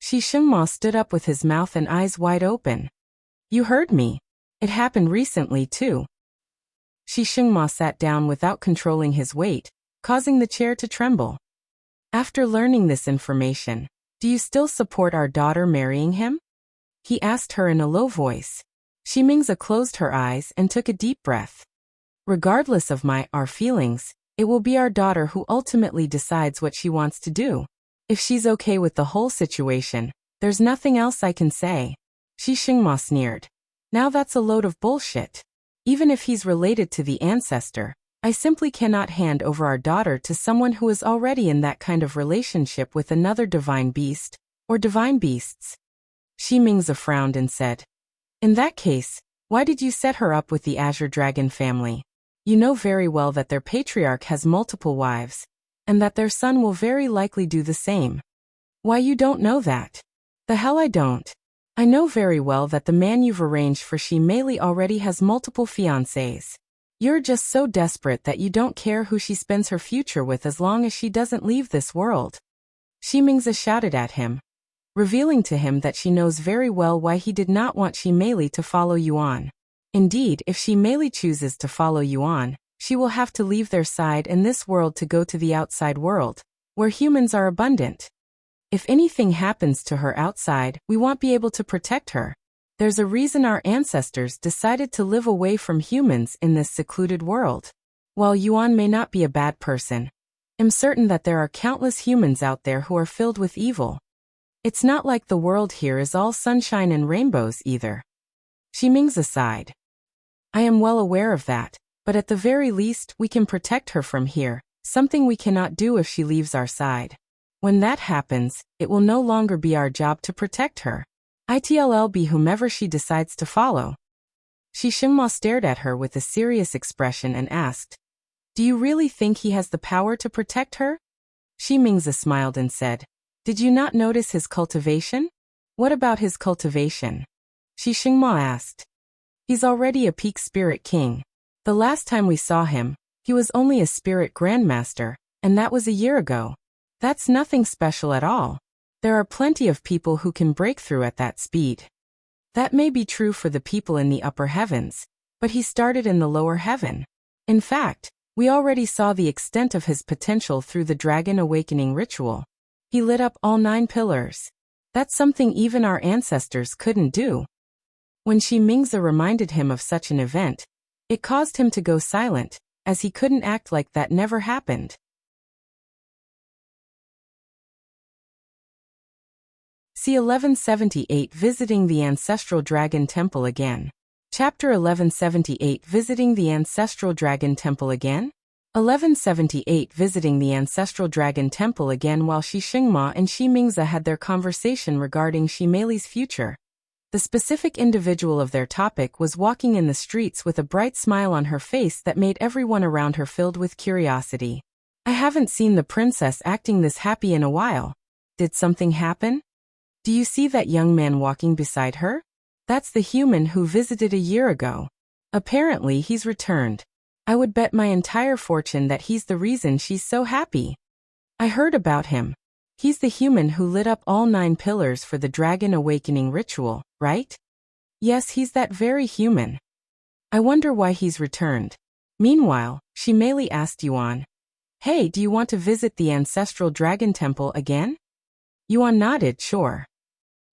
Shengmo stood up with his mouth and eyes wide open. "You heard me. It happened recently too." Shengmo sat down without controlling his weight, causing the chair to tremble. "After learning this information, do you still support our daughter marrying him?" he asked her in a low voice. Xi Mingzi closed her eyes and took a deep breath. "Regardless of our feelings, it will be our daughter who ultimately decides what she wants to do. If she's okay with the whole situation, there's nothing else I can say." Shengmo sneered. "Now that's a load of bullshit. Even if he's related to the ancestor, I simply cannot hand over our daughter to someone who is already in that kind of relationship with another divine beast, or divine beasts." Xi Mingzi frowned and said, "In that case, why did you set her up with the Azure dragon family? You know very well that their patriarch has multiple wives, and that their son will very likely do the same." "Why, you don't know that?" "The hell I don't. I know very well that the man you've arranged for Xi Meili already has multiple fiancés. You're just so desperate that you don't care who she spends her future with as long as she doesn't leave this world." Xi Mingzi shouted at him, revealing to him that she knows very well why he did not want Xi Meili to follow Yuan. Indeed, if Xi Meili chooses to follow Yuan, she will have to leave their side in this world to go to the outside world, where humans are abundant. If anything happens to her outside, we won't be able to protect her. There's a reason our ancestors decided to live away from humans in this secluded world. While Yuan may not be a bad person, I'm certain that there are countless humans out there who are filled with evil. It's not like the world here is all sunshine and rainbows either." Xi Mingzi sighed. "I am well aware of that, but at the very least we can protect her from here, something we cannot do if she leaves our side. When that happens, it will no longer be our job to protect her. It'll be whomever she decides to follow." Shengmo stared at her with a serious expression and asked, "Do you really think he has the power to protect her?" Xi Mingzi smiled and said, "Did you not notice his cultivation?" "What about his cultivation?" Shengmo asked. "He's already a peak spirit king. The last time we saw him, He was only a spirit grandmaster, and that was a year ago. That's nothing special at all. There are plenty of people who can break through at that speed. That may be true for the people in the upper heavens, but he started in the lower heaven. In fact, we already saw the extent of his potential through the Dragon Awakening ritual. He lit up all 9 pillars. That's something even our ancestors couldn't do. When Shi Mingzi reminded him of such an event, it caused him to go silent, as he couldn't act like that never happened. C1178 Visiting the Ancestral Dragon Temple Again. Chapter 1178 Visiting the Ancestral Dragon Temple Again? 1178 Visiting the Ancestral Dragon Temple Again. While Shengmo and Shi Mingzi had their conversation regarding Meili's future, the specific individual of their topic was walking in the streets with a bright smile on her face that made everyone around her filled with curiosity. I haven't seen the princess acting this happy in a while. Did something happen? Do you see that young man walking beside her? That's the human who visited a year ago. Apparently he's returned. I would bet my entire fortune that he's the reason she's so happy. I heard about him. He's the human who lit up all 9 pillars for the Dragon Awakening ritual, right? Yes, he's that very human. I wonder why he's returned. Meanwhile, Meili asked Yuan, "Hey, do you want to visit the Ancestral Dragon Temple again?" Yuan nodded, sure.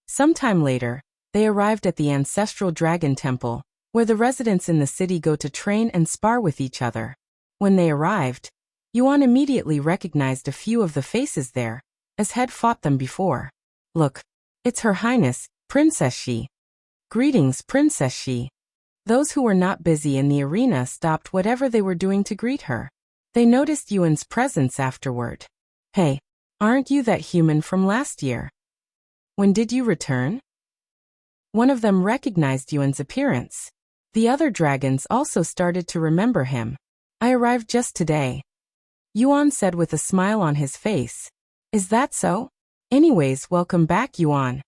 Sometime later, they arrived at the Ancestral Dragon Temple, where the residents in the city go to train and spar with each other. When they arrived, Yuan immediately recognized a few of the faces there, as had fought them before. Look, it's Her Highness, Princess Shi. Greetings, Princess Shi. Those who were not busy in the arena stopped whatever they were doing to greet her. They noticed Yuan's presence afterward. Hey, aren't you that human from last year? When did you return? One of them recognized Yuan's appearance. The other dragons also started to remember him. I arrived just today. Yuan said with a smile on his face. Is that so? Anyways, welcome back, Yuan.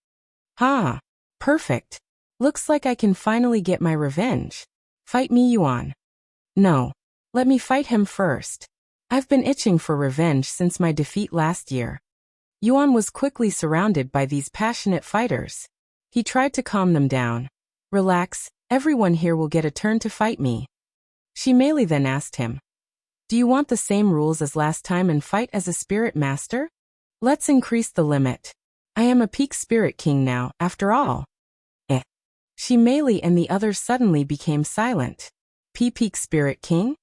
Ha! Perfect. Looks like I can finally get my revenge. Fight me, Yuan. No. Let me fight him first. I've been itching for revenge since my defeat last year. Yuan was quickly surrounded by these passionate fighters. He tried to calm them down. Relax, everyone here will get a turn to fight me. Meili then asked him, do you want the same rules as last time and fight as a spirit master? Let's increase the limit. I am a peak spirit king now, after all. Meili and the others suddenly became silent. Peak spirit king?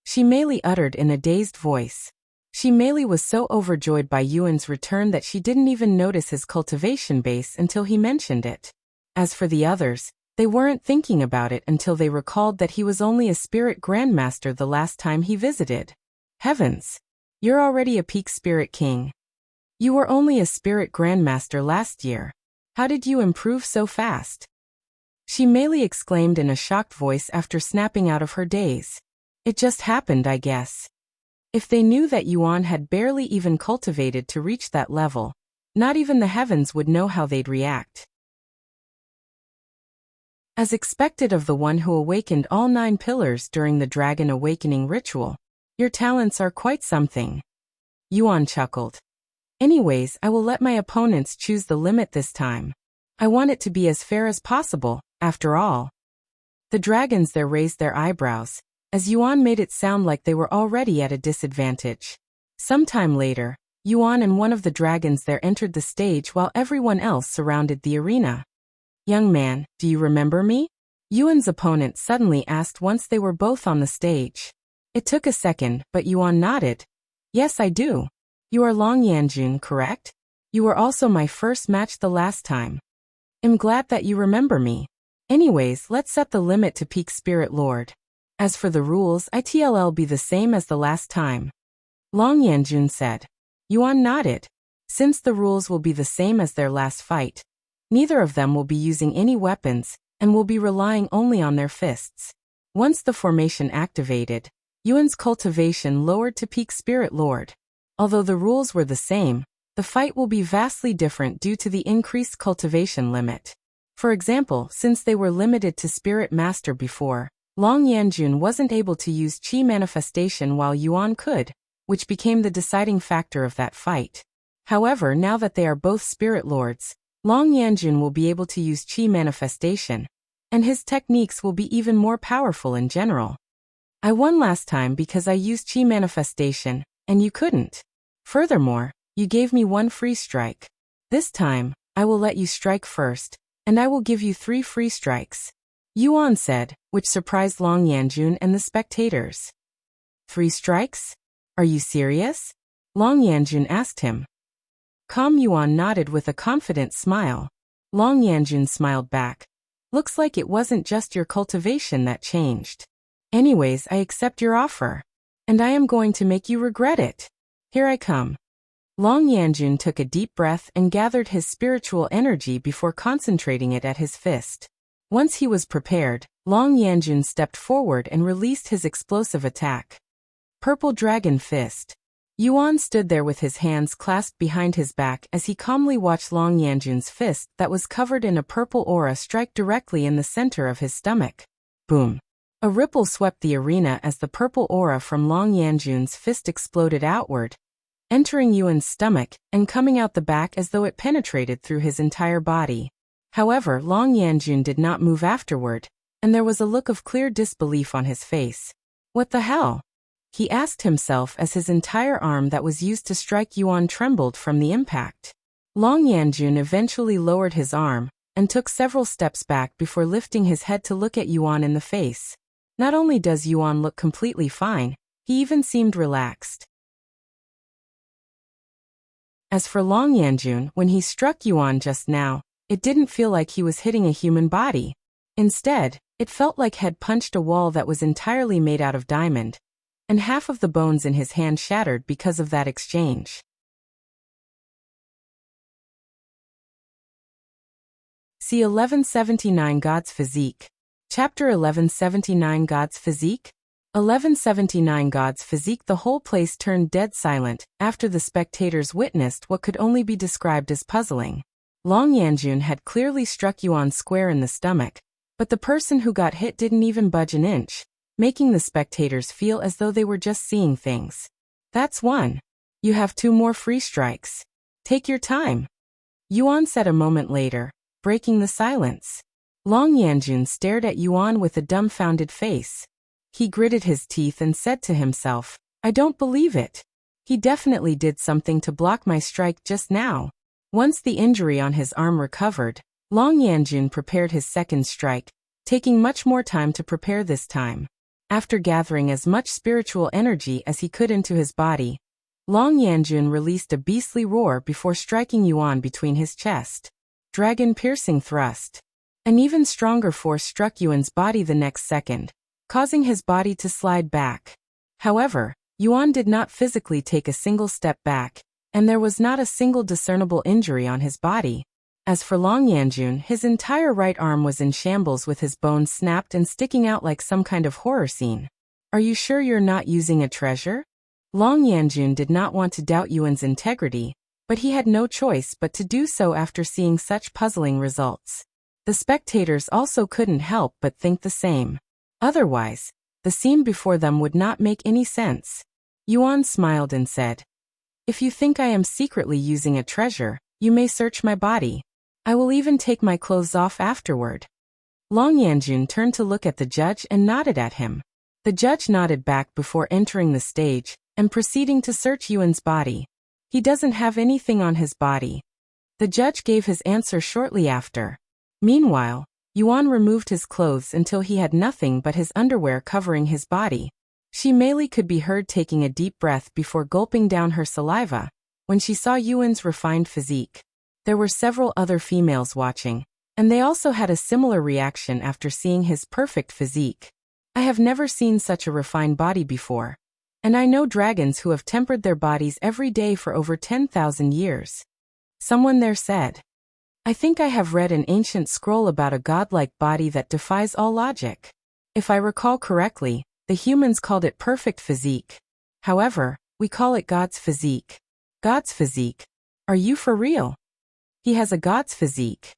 Meili uttered in a dazed voice. Meili was so overjoyed by Yuan's return that she didn't even notice his cultivation base until he mentioned it. As for the others, they weren't thinking about it until they recalled that he was only a spirit grandmaster the last time he visited. Heavens! You're already a peak spirit king. You were only a spirit grandmaster last year. How did you improve so fast? Meili exclaimed in a shocked voice after snapping out of her daze. It just happened, I guess. If they knew that Yuan had barely even cultivated to reach that level, not even the heavens would know how they'd react. As expected of the one who awakened all 9 pillars during the Dragon Awakening ritual, your talents are quite something. Yuan chuckled. Anyways, I will let my opponents choose the limit this time. I want it to be as fair as possible, after all. The dragons there raised their eyebrows, as Yuan made it sound like they were already at a disadvantage. Sometime later, Yuan and one of the dragons there entered the stage while everyone else surrounded the arena. Young man, do you remember me? Yuan's opponent suddenly asked once they were both on the stage. It took a second, but Yuan nodded. Yes, I do. You are Long Yanjun, correct? You were also my first match the last time. I'm glad that you remember me. Anyways, let's set the limit to peak spirit lord. As for the rules, it'll be the same as the last time. Long Yanjun said. Yuan nodded. Since the rules will be the same as their last fight, neither of them will be using any weapons, and will be relying only on their fists. Once the formation activated, Yuan's cultivation lowered to peak spirit lord. Although the rules were the same, the fight will be vastly different due to the increased cultivation limit. For example, since they were limited to spirit master before, Long Yanjun wasn't able to use Qi manifestation while Yuan could, which became the deciding factor of that fight. However, now that they are both spirit lords, Long Yanjun will be able to use Qi manifestation, and his techniques will be even more powerful in general. I won last time because I used Qi manifestation, and you couldn't. Furthermore, you gave me one free strike. This time, I will let you strike first, and I will give you 3 free strikes, Yuan said, which surprised Long Yanjun and the spectators. 3 strikes? Are you serious? Long Yanjun asked him. Calm Yuan nodded with a confident smile. Long Yanjun smiled back. Looks like it wasn't just your cultivation that changed. Anyways, I accept your offer. And I am going to make you regret it. Here I come. Long Yanjun took a deep breath and gathered his spiritual energy before concentrating it at his fist. Once he was prepared, Long Yanjun stepped forward and released his explosive attack. Purple Dragon Fist. Yuan stood there with his hands clasped behind his back as he calmly watched Long Yanjun's fist that was covered in a purple aura strike directly in the center of his stomach. Boom. A ripple swept the arena as the purple aura from Long Yanjun's fist exploded outward, entering Yuan's stomach and coming out the back as though it penetrated through his entire body. However, Long Yanjun did not move afterward, and there was a look of clear disbelief on his face. What the hell? He asked himself as his entire arm that was used to strike Yuan trembled from the impact. Long Yanjun eventually lowered his arm and took several steps back before lifting his head to look at Yuan in the face. Not only does Yuan look completely fine, he even seemed relaxed. As for Long Yanjun, when he struck Yuan just now, it didn't feel like he was hitting a human body. Instead, it felt like he had punched a wall that was entirely made out of diamond, and half of the bones in his hand shattered because of that exchange. C1179 God's Physique. Chapter 1179 God's Physique? 1179 God's Physique. The whole place turned dead silent after the spectators witnessed what could only be described as puzzling. Long Yanjun had clearly struck Yuan square in the stomach, but the person who got hit didn't even budge an inch, making the spectators feel as though they were just seeing things. That's one. You have 2 more free strikes. Take your time, Yuan said a moment later, breaking the silence. Long Yanjun stared at Yuan with a dumbfounded face. He gritted his teeth and said to himself, I don't believe it. He definitely did something to block my strike just now. Once the injury on his arm recovered, Long Yanjun prepared his second strike, taking much more time to prepare this time. After gathering as much spiritual energy as he could into his body, Long Yanjun released a beastly roar before striking Yuan between his chest. Dragon Piercing Thrust. An even stronger force struck Yuan's body the next second, causing his body to slide back. However, Yuan did not physically take a single step back, and there was not a single discernible injury on his body. As for Long Yanjun, his entire right arm was in shambles with his bones snapped and sticking out like some kind of horror scene. Are you sure you're not using a treasure? Long Yanjun did not want to doubt Yuan's integrity, but he had no choice but to do so after seeing such puzzling results. The spectators also couldn't help but think the same. Otherwise, the scene before them would not make any sense. Yuan smiled and said, If you think I am secretly using a treasure, you may search my body. I will even take my clothes off afterward. Long Yanjun turned to look at the judge and nodded at him. The judge nodded back before entering the stage and proceeding to search Yuan's body. He doesn't have anything on his body. The judge gave his answer shortly after. Meanwhile, Yuan removed his clothes until he had nothing but his underwear covering his body. Meili could be heard taking a deep breath before gulping down her saliva when she saw Yuan's refined physique. There were several other females watching, and they also had a similar reaction after seeing his perfect physique. I have never seen such a refined body before, and I know dragons who have tempered their bodies every day for over 10,000 years. Someone there said, I think I have read an ancient scroll about a godlike body that defies all logic. If I recall correctly, the humans called it perfect physique. However, we call it God's physique. God's physique? Are you for real? He has a God's physique.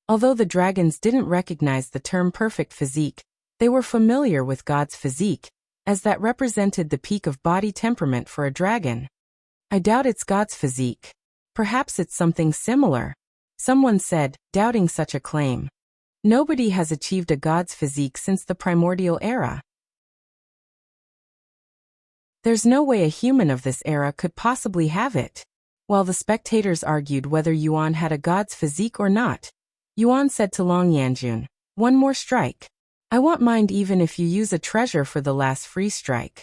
Although the dragons didn't recognize the term perfect physique, They were familiar with God's physique, as that represented the peak of body temperament for a dragon. I doubt it's God's physique. Perhaps it's something similar, someone said, doubting such a claim. Nobody has achieved a God's physique since the primordial era. There's no way a human of this era could possibly have it. While the spectators argued whether Yuan had a God's physique or not, Yuan said to Long Yanjun, "One more strike. I won't mind even if you use a treasure for the last free strike."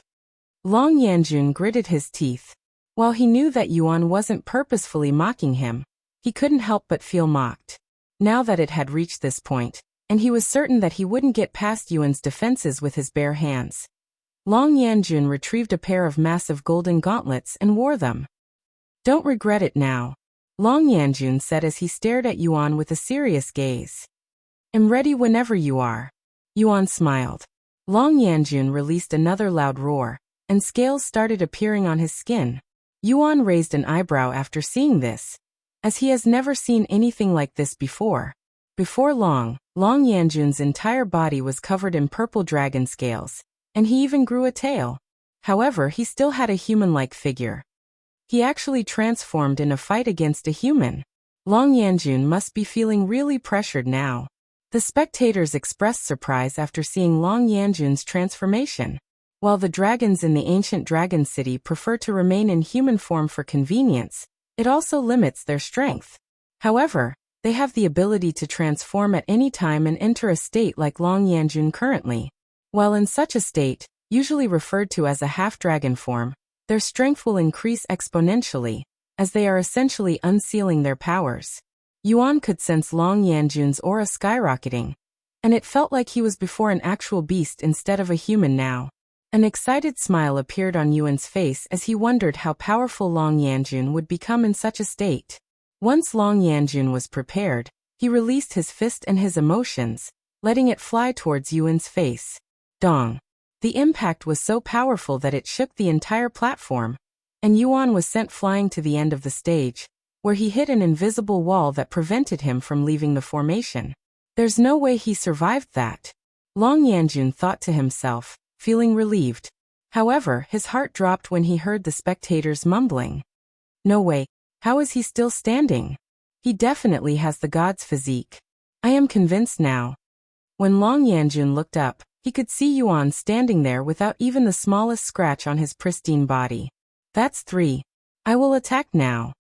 Long Yanjun gritted his teeth. While he knew that Yuan wasn't purposefully mocking him, he couldn't help but feel mocked. Now that it had reached this point, and he was certain that he wouldn't get past Yuan's defenses with his bare hands, Long Yanjun retrieved a pair of massive golden gauntlets and wore them. "Don't regret it now," Long Yanjun said as he stared at Yuan with a serious gaze. "I'm ready whenever you are." Yuan smiled. Long Yanjun released another loud roar, and scales started appearing on his skin. Yuan raised an eyebrow after seeing this, as he has never seen anything like this before. Before long, Long Yanjun's entire body was covered in purple dragon scales, and he even grew a tail. However, he still had a human-like figure. He actually transformed in a fight against a human. Long Yanjun must be feeling really pressured now. The spectators expressed surprise after seeing Long Yanjun's transformation. While the dragons in the ancient dragon city prefer to remain in human form for convenience, it also limits their strength. However, they have the ability to transform at any time and enter a state like Long Yanjun currently. While in such a state, usually referred to as a half-dragon form, their strength will increase exponentially, as they are essentially unsealing their powers. Yuan could sense Long Yanjun's aura skyrocketing, and it felt like he was before an actual beast instead of a human now. An excited smile appeared on Yuan's face as he wondered how powerful Long Yanjun would become in such a state. Once Long Yanjun was prepared, he released his fist and his emotions, letting it fly towards Yuan's face. Dong! The impact was so powerful that it shook the entire platform, and Yuan was sent flying to the end of the stage, where he hit an invisible wall that prevented him from leaving the formation. There's no way he survived that. Long Yanjun thought to himself, feeling relieved. However, his heart dropped when he heard the spectators mumbling. "No way, how is he still standing? He definitely has the god's physique. I am convinced now." When Long Yanjun looked up, he could see Yuan standing there without even the smallest scratch on his pristine body. "That's 3. I will attack now,"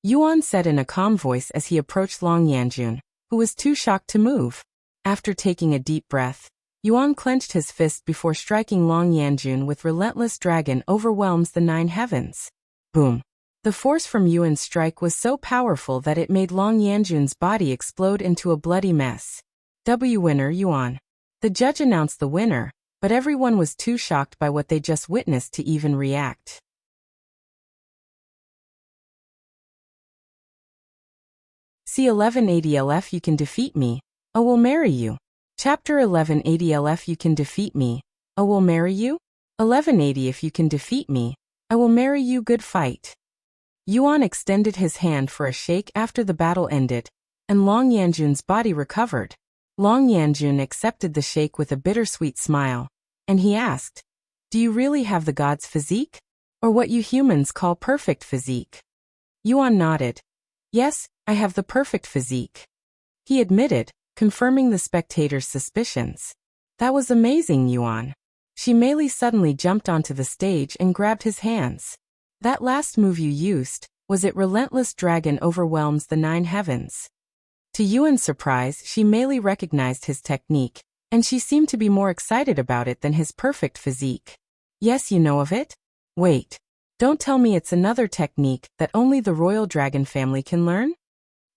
Yuan said in a calm voice as he approached Long Yanjun, who was too shocked to move. After taking a deep breath, Yuan clenched his fist before striking Long Yanjun with relentless dragon overwhelms the 9 heavens. Boom! The force from Yuan's strike was so powerful that it made Long Yanjun's body explode into a bloody mess. Winner Yuan. The judge announced the winner, but everyone was too shocked by what they just witnessed to even react. C1180 LF You Can Defeat Me. I Will Marry You. Chapter 1180 LF You Can Defeat Me. I Will Marry You? 1180 If you can defeat me, I will marry you. Good fight. Yuan extended his hand for a shake after the battle ended, and Long Yanjun's body recovered. Long Yanjun accepted the shake with a bittersweet smile, and he asked, "Do you really have the god's physique? Or what you humans call perfect physique?" Yuan nodded. "Yes, I have the perfect physique," he admitted, confirming the spectators' suspicions. "That was amazing, Yuan." Meili suddenly jumped onto the stage and grabbed his hands. "That last move you used, was it Relentless Dragon Overwhelms the 9 Heavens?" To Yuan's surprise, Meili recognized his technique, and she seemed to be more excited about it than his perfect physique. "Yes, you know of it? Wait. Don't tell me it's another technique that only the royal dragon family can learn?"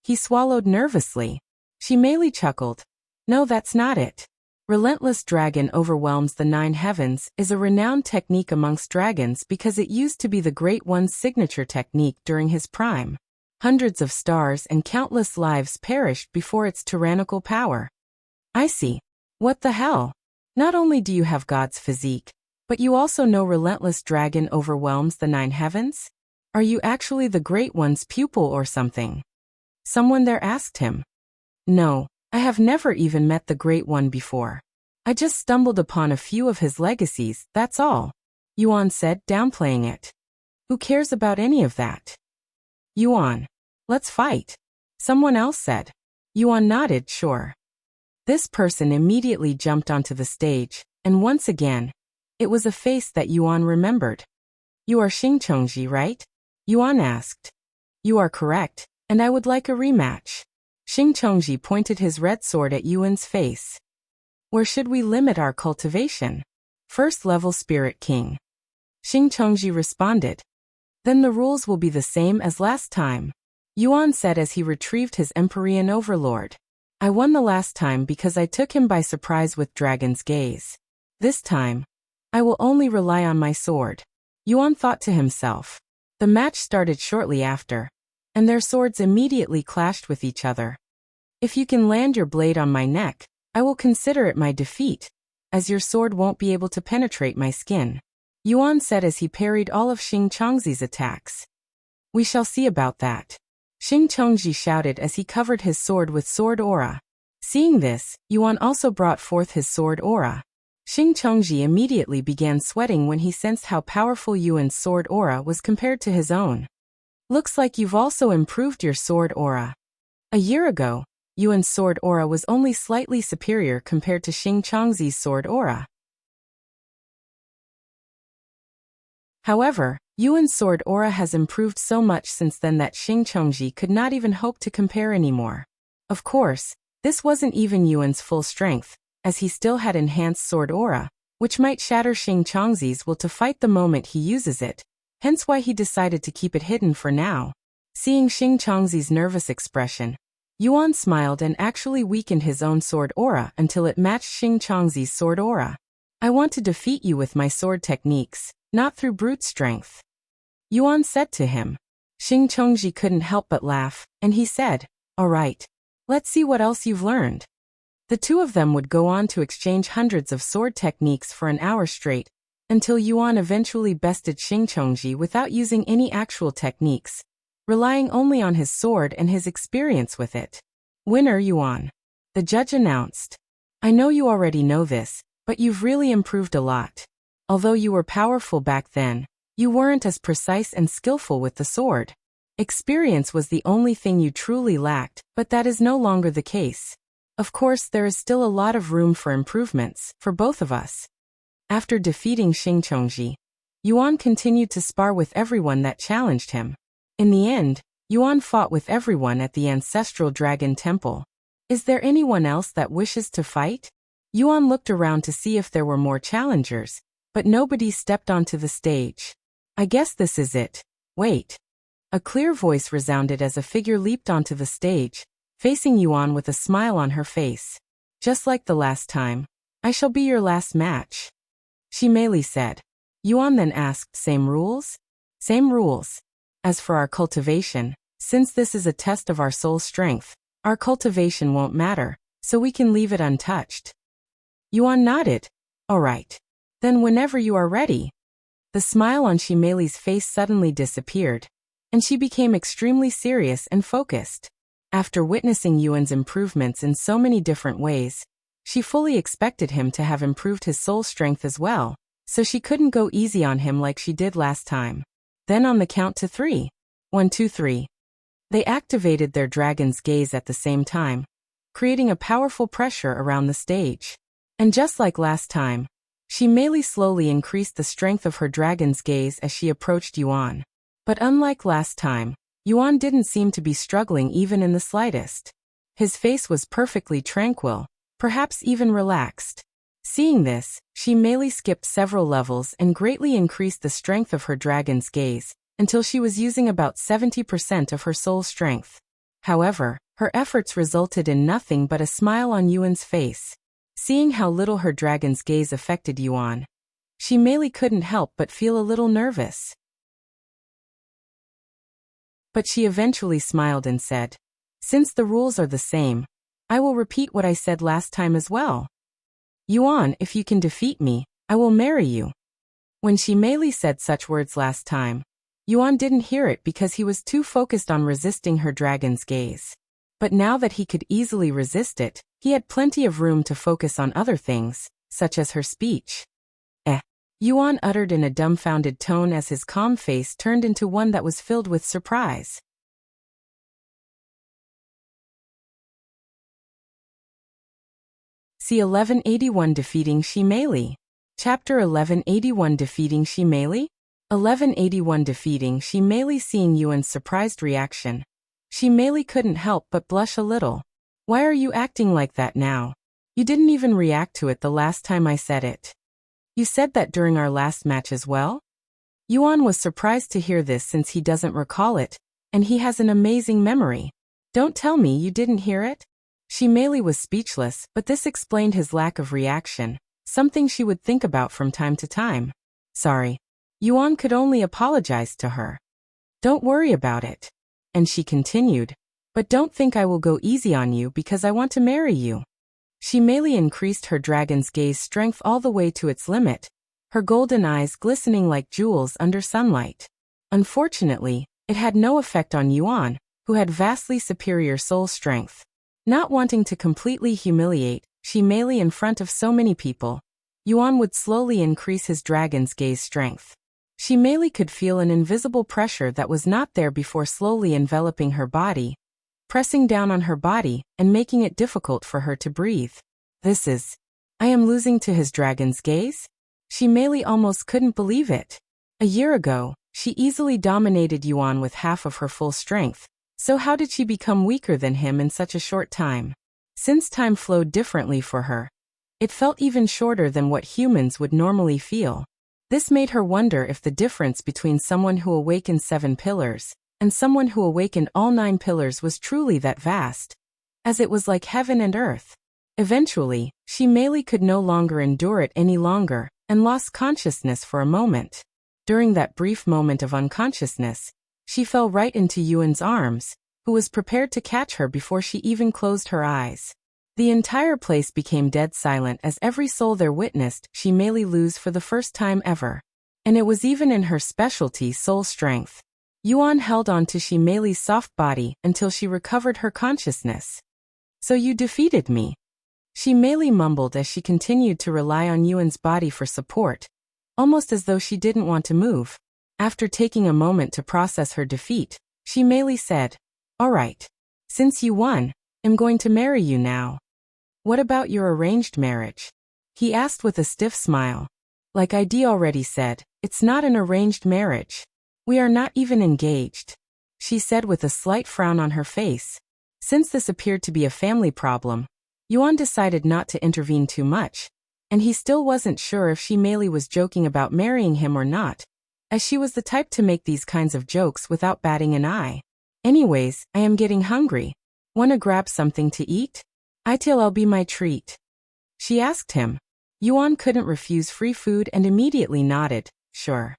He swallowed nervously. Meili chuckled. "No, that's not it. Relentless Dragon Overwhelms the 9 Heavens is a renowned technique amongst dragons because it used to be the Great One's signature technique during his prime. Hundreds of stars and countless lives perished before its tyrannical power." "I see. What the hell? Not only do you have God's physique, but you also know Relentless Dragon Overwhelms the 9 Heavens? Are you actually the Great One's pupil or something?" Someone there asked him. "No, I have never even met the Great One before. I just stumbled upon a few of his legacies, that's all. Yuan said, downplaying it. Who cares about any of that? Yuan. Let's fight. Someone else said. Yuan nodded, sure. This person immediately jumped onto the stage, and once again, it was a face that Yuan remembered. You are Xingchongji, right? Yuan asked. You are correct, and I would like a rematch. Xingchongji pointed his red sword at Yuan's face. Where should we limit our cultivation? First level Spirit King. Xingchongji responded. Then the rules will be the same as last time. Yuan said as he retrieved his Empyrean Overlord. I won the last time because I took him by surprise with Dragon's Gaze. This time, I will only rely on my sword. Yuan thought to himself. The match started shortly after, and their swords immediately clashed with each other. If you can land your blade on my neck, I will consider it my defeat, as your sword won't be able to penetrate my skin. Yuan said as he parried all of Xingchongji's attacks. We shall see about that. Xingchongji shouted as he covered his sword with sword aura. Seeing this, Yuan also brought forth his sword aura. Xingchongji immediately began sweating when he sensed how powerful Yuan's sword aura was compared to his own. Looks like you've also improved your sword aura. A year ago, Yuan's sword aura was only slightly superior compared to Xingchongji's sword aura. However, Yuan's sword aura has improved so much since then that Xingchongji could not even hope to compare anymore. Of course, this wasn't even Yuan's full strength, as he still had enhanced sword aura, which might shatter Xingchongji's will to fight the moment he uses it, hence why he decided to keep it hidden for now. Seeing Xingchongji's nervous expression, Yuan smiled and actually weakened his own sword aura until it matched Xingchongji's sword aura. I want to defeat you with my sword techniques, not through brute strength. Yuan said to him. Xingchongji couldn't help but laugh, and he said, all right. Let's see what else you've learned. The two of them would go on to exchange hundreds of sword techniques for an hour straight, until Yuan eventually bested Xingchongji without using any actual techniques, relying only on his sword and his experience with it. Winner Yuan. The judge announced. I know you already know this, but you've really improved a lot. Although you were powerful back then, you weren't as precise and skillful with the sword. Experience was the only thing you truly lacked, but that is no longer the case. Of course, there is still a lot of room for improvements, for both of us. After defeating Xingchongji, Yuan continued to spar with everyone that challenged him. In the end, Yuan fought with everyone at the Ancestral Dragon Temple. Is there anyone else that wishes to fight? Yuan looked around to see if there were more challengers, but nobody stepped onto the stage. I guess this is it. Wait. A clear voice resounded as a figure leaped onto the stage, facing Yuan with a smile on her face. Just like the last time, I shall be your last match. Meili said. Yuan then asked, same rules? Same rules. As for our cultivation, since this is a test of our soul strength, our cultivation won't matter, so we can leave it untouched. Yuan nodded. All right. Then whenever you are ready. The smile on Meili's face suddenly disappeared, and she became extremely serious and focused. After witnessing Yuan's improvements in so many different ways, she fully expected him to have improved his soul strength as well, so she couldn't go easy on him like she did last time. Then on the count to 3. 1, 2, 3. They activated their Dragon's Gaze at the same time, creating a powerful pressure around the stage. And just like last time, Meili slowly increased the strength of her Dragon's Gaze as she approached Yuan. But unlike last time, Yuan didn't seem to be struggling even in the slightest. His face was perfectly tranquil, perhaps even relaxed. Seeing this, Meili skipped several levels and greatly increased the strength of her Dragon's Gaze, until she was using about 70% of her soul strength. However, her efforts resulted in nothing but a smile on Yuan's face. Seeing how little her Dragon's Gaze affected Yuan, Meili couldn't help but feel a little nervous. But she eventually smiled and said, since the rules are the same, I will repeat what I said last time as well. Yuan, if you can defeat me, I will marry you. When Meili said such words last time, Yuan didn't hear it because he was too focused on resisting her Dragon's Gaze. But now that he could easily resist it, he had plenty of room to focus on other things, such as her speech. Eh. Yuan uttered in a dumbfounded tone as his calm face turned into one that was filled with surprise. C1181 Defeating Meili. Chapter 1181 Defeating Meili? 1181 Defeating Meili. Seeing Yuan's surprised reaction, Meili couldn't help but blush a little. Why are you acting like that now? You didn't even react to it the last time I said it. You said that during our last match as well? Yuan was surprised to hear this since he doesn't recall it, and he has an amazing memory. Don't tell me you didn't hear it? Meili was speechless, but this explained his lack of reaction, something she would think about from time to time. Sorry. Yuan could only apologize to her. Don't worry about it. And she continued, but don't think I will go easy on you because I want to marry you. Meili increased her dragon's gaze strength all the way to its limit, her golden eyes glistening like jewels under sunlight. Unfortunately, it had no effect on Yuan, who had vastly superior soul strength. Not wanting to completely humiliate Meili in front of so many people, Yuan would slowly increase his dragon's gaze strength. Meili could feel an invisible pressure that was not there before slowly enveloping her body, pressing down on her body and making it difficult for her to breathe. I am losing to his dragon's gaze? Meili almost couldn't believe it. A year ago, she easily dominated Yuan with half of her full strength. So how did she become weaker than him in such a short time? Since time flowed differently for her, it felt even shorter than what humans would normally feel. This made her wonder if the difference between someone who awakened 7 pillars and someone who awakened all 9 pillars was truly that vast, as it was like heaven and earth. Eventually, Meili could no longer endure it any longer and lost consciousness for a moment. During that brief moment of unconsciousness, she fell right into Yuan's arms, who was prepared to catch her before she even closed her eyes. The entire place became dead silent as every soul there witnessed Meili lose for the first time ever. And it was even in her specialty soul strength. Yuan held on to Meili's soft body until she recovered her consciousness. So you defeated me. Meili mumbled as she continued to rely on Yuan's body for support, almost as though she didn't want to move. After taking a moment to process her defeat, Meili said, "All right. Since you won, I'm going to marry you now." "What about your arranged marriage?" he asked with a stiff smile. "Like ID already said, it's not an arranged marriage. We are not even engaged," she said with a slight frown on her face. Since this appeared to be a family problem, Yuan decided not to intervene too much, and he still wasn't sure if Meili was joking about marrying him or not, as she was the type to make these kinds of jokes without batting an eye. "Anyways, I am getting hungry. Wanna grab something to eat? I'll be my treat," she asked him. Yuan couldn't refuse free food and immediately nodded, sure.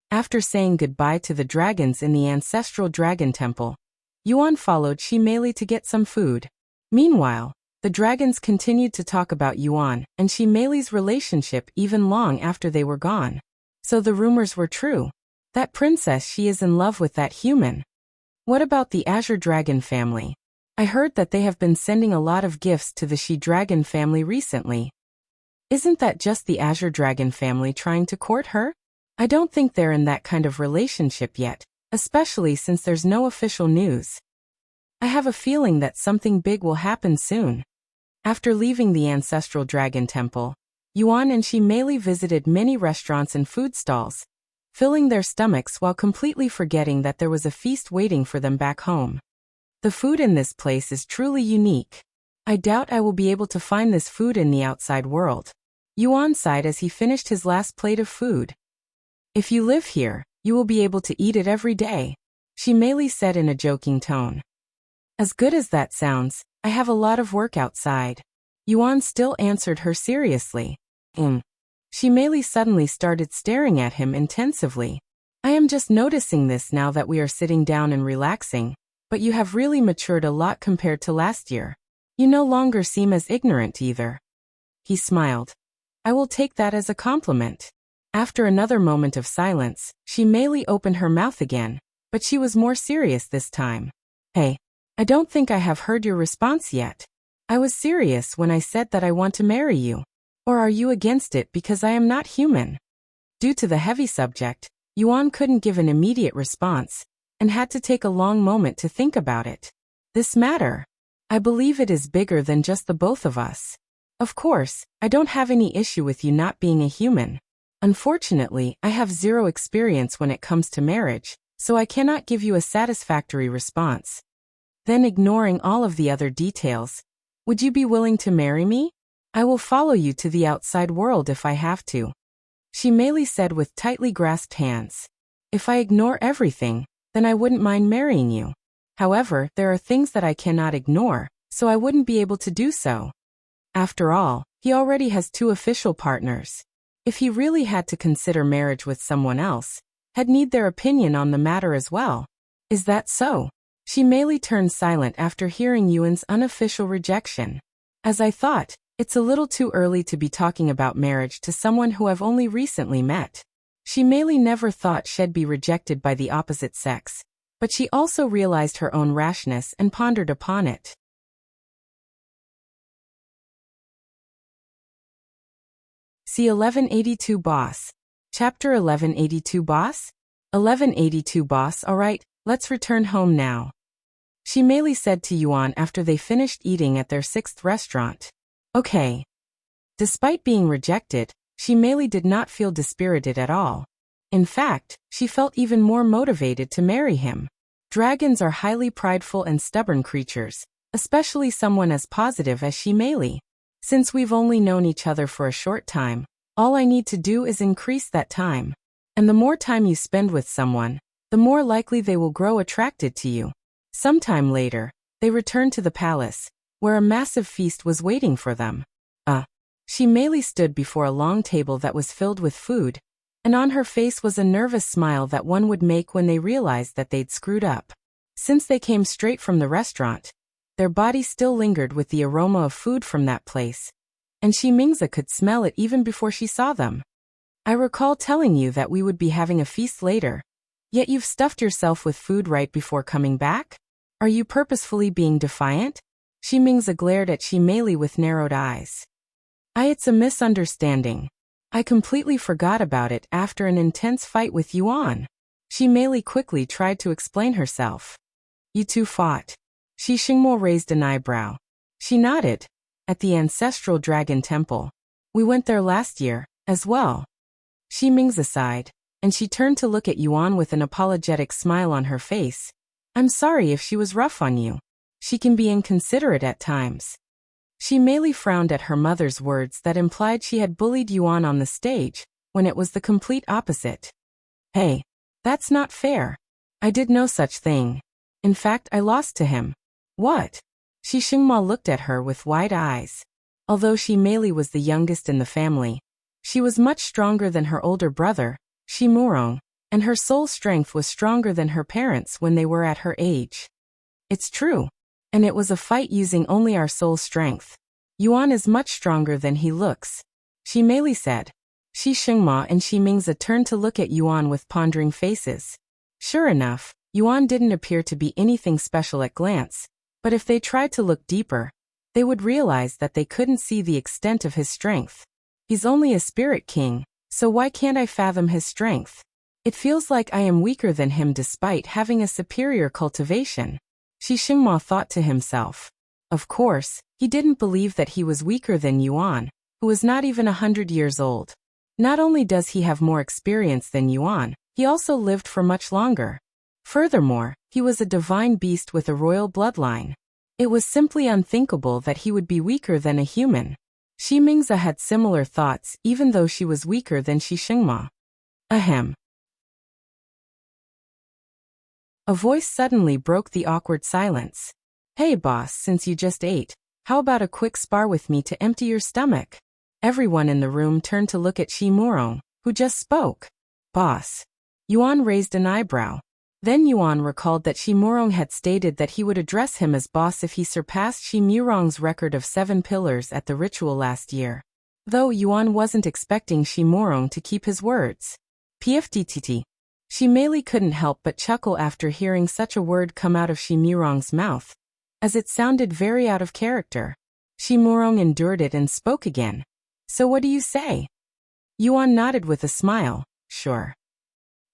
After saying goodbye to the dragons in the Ancestral Dragon Temple, Yuan followed Meili to get some food. Meanwhile, the dragons continued to talk about Yuan and Meili's relationship even long after they were gone. So the rumors were true. That princess, she is in love with that human. What about the Azure Dragon family? I heard that they have been sending a lot of gifts to the Dragon family recently. Isn't that just the Azure Dragon family trying to court her? I don't think they're in that kind of relationship yet, especially since there's no official news. I have a feeling that something big will happen soon. After leaving the Ancestral Dragon Temple, Yuan and Meili visited many restaurants and food stalls, filling their stomachs while completely forgetting that there was a feast waiting for them back home. The food in this place is truly unique. I doubt I will be able to find this food in the outside world. Yuan sighed as he finished his last plate of food. If you live here, you will be able to eat it every day, Meili said in a joking tone. As good as that sounds, I have a lot of work outside. Yuan still answered her seriously. Meili suddenly started staring at him intensively. I am just noticing this now that we are sitting down and relaxing, but you have really matured a lot compared to last year. You no longer seem as ignorant either. He smiled. I will take that as a compliment. After another moment of silence, Meili opened her mouth again, but she was more serious this time. Hey, I don't think I have heard your response yet. I was serious when I said that I want to marry you. Or are you against it because I am not human? Due to the heavy subject, Yuan couldn't give an immediate response, and had to take a long moment to think about it. This matter, I believe it is bigger than just the both of us. Of course, I don't have any issue with you not being a human. Unfortunately, I have zero experience when it comes to marriage, so I cannot give you a satisfactory response. Then, ignoring all of the other details, would you be willing to marry me? I will follow you to the outside world if I have to. Meili said with tightly grasped hands. If I ignore everything, then I wouldn't mind marrying you. However, there are things that I cannot ignore, so I wouldn't be able to do so. After all, he already has 2 official partners. If he really had to consider marriage with someone else, he'd need their opinion on the matter as well. Is that so? Meili turned silent after hearing Yuan's unofficial rejection. As I thought, it's a little too early to be talking about marriage to someone who I've only recently met. Meili never thought she'd be rejected by the opposite sex, but she also realized her own rashness and pondered upon it. C1182 Boss. Chapter 1182 Boss? 1182 Boss, alright, let's return home now. Meili said to Yuan after they finished eating at their 6th restaurant. Okay. Despite being rejected, Meili did not feel dispirited at all. In fact, she felt even more motivated to marry him. Dragons are highly prideful and stubborn creatures, especially someone as positive as Meili. Since we've only known each other for a short time, all I need to do is increase that time. And the more time you spend with someone, the more likely they will grow attracted to you. Sometime later, they returned to the palace, where a massive feast was waiting for them. Meili stood before a long table that was filled with food, and on her face was a nervous smile that one would make when they realized that they'd screwed up. Since they came straight from the restaurant, their bodies still lingered with the aroma of food from that place, and Mingzi could smell it even before she saw them. I recall telling you that we would be having a feast later, yet you've stuffed yourself with food right before coming back? Are you purposefully being defiant? Mingzi glared at Meili with narrowed eyes. It's a misunderstanding. I completely forgot about it after an intense fight with Yuan. Meili quickly tried to explain herself. You two fought. Shengmo raised an eyebrow. She nodded. At the Ancestral Dragon Temple. We went there last year, as well. Mingzi sighed, and she turned to look at Yuan with an apologetic smile on her face. I'm sorry if she was rough on you. She can be inconsiderate at times. Meili frowned at her mother's words that implied she had bullied Yuan on the stage, when it was the complete opposite. Hey, that's not fair. I did no such thing. In fact, I lost to him. What? Shengmo looked at her with wide eyes. Although Meili was the youngest in the family, she was much stronger than her older brother, Murong, and her soul strength was stronger than her parents when they were at her age. It's true. And it was a fight using only our soul strength. Yuan is much stronger than he looks. Meili said. Shengmo and Mingzi turned to look at Yuan with pondering faces. Sure enough, Yuan didn't appear to be anything special at glance, but if they tried to look deeper, they would realize that they couldn't see the extent of his strength. He's only a spirit king, so why can't I fathom his strength? It feels like I am weaker than him despite having a superior cultivation. Shengmo thought to himself. Of course, he didn't believe that he was weaker than Yuan, who was not even 100 years old. Not only does he have more experience than Yuan, he also lived for much longer. Furthermore, he was a divine beast with a royal bloodline. It was simply unthinkable that he would be weaker than a human. Mingzi had similar thoughts even though she was weaker than Shengmo. Ahem. A voice suddenly broke the awkward silence. Hey boss, since you just ate, how about a quick spar with me to empty your stomach? Everyone in the room turned to look at Murong, who just spoke. Boss. Yuan raised an eyebrow. Then Yuan recalled that Murong had stated that he would address him as boss if he surpassed Murong's record of 7 pillars at the ritual last year. Though Yuan wasn't expecting Murong to keep his words. PFTTT. Meili couldn't help but chuckle after hearing such a word come out of Murong's mouth, as it sounded very out of character. Shimurong endured it and spoke again. So what do you say? Yuan nodded with a smile. Sure.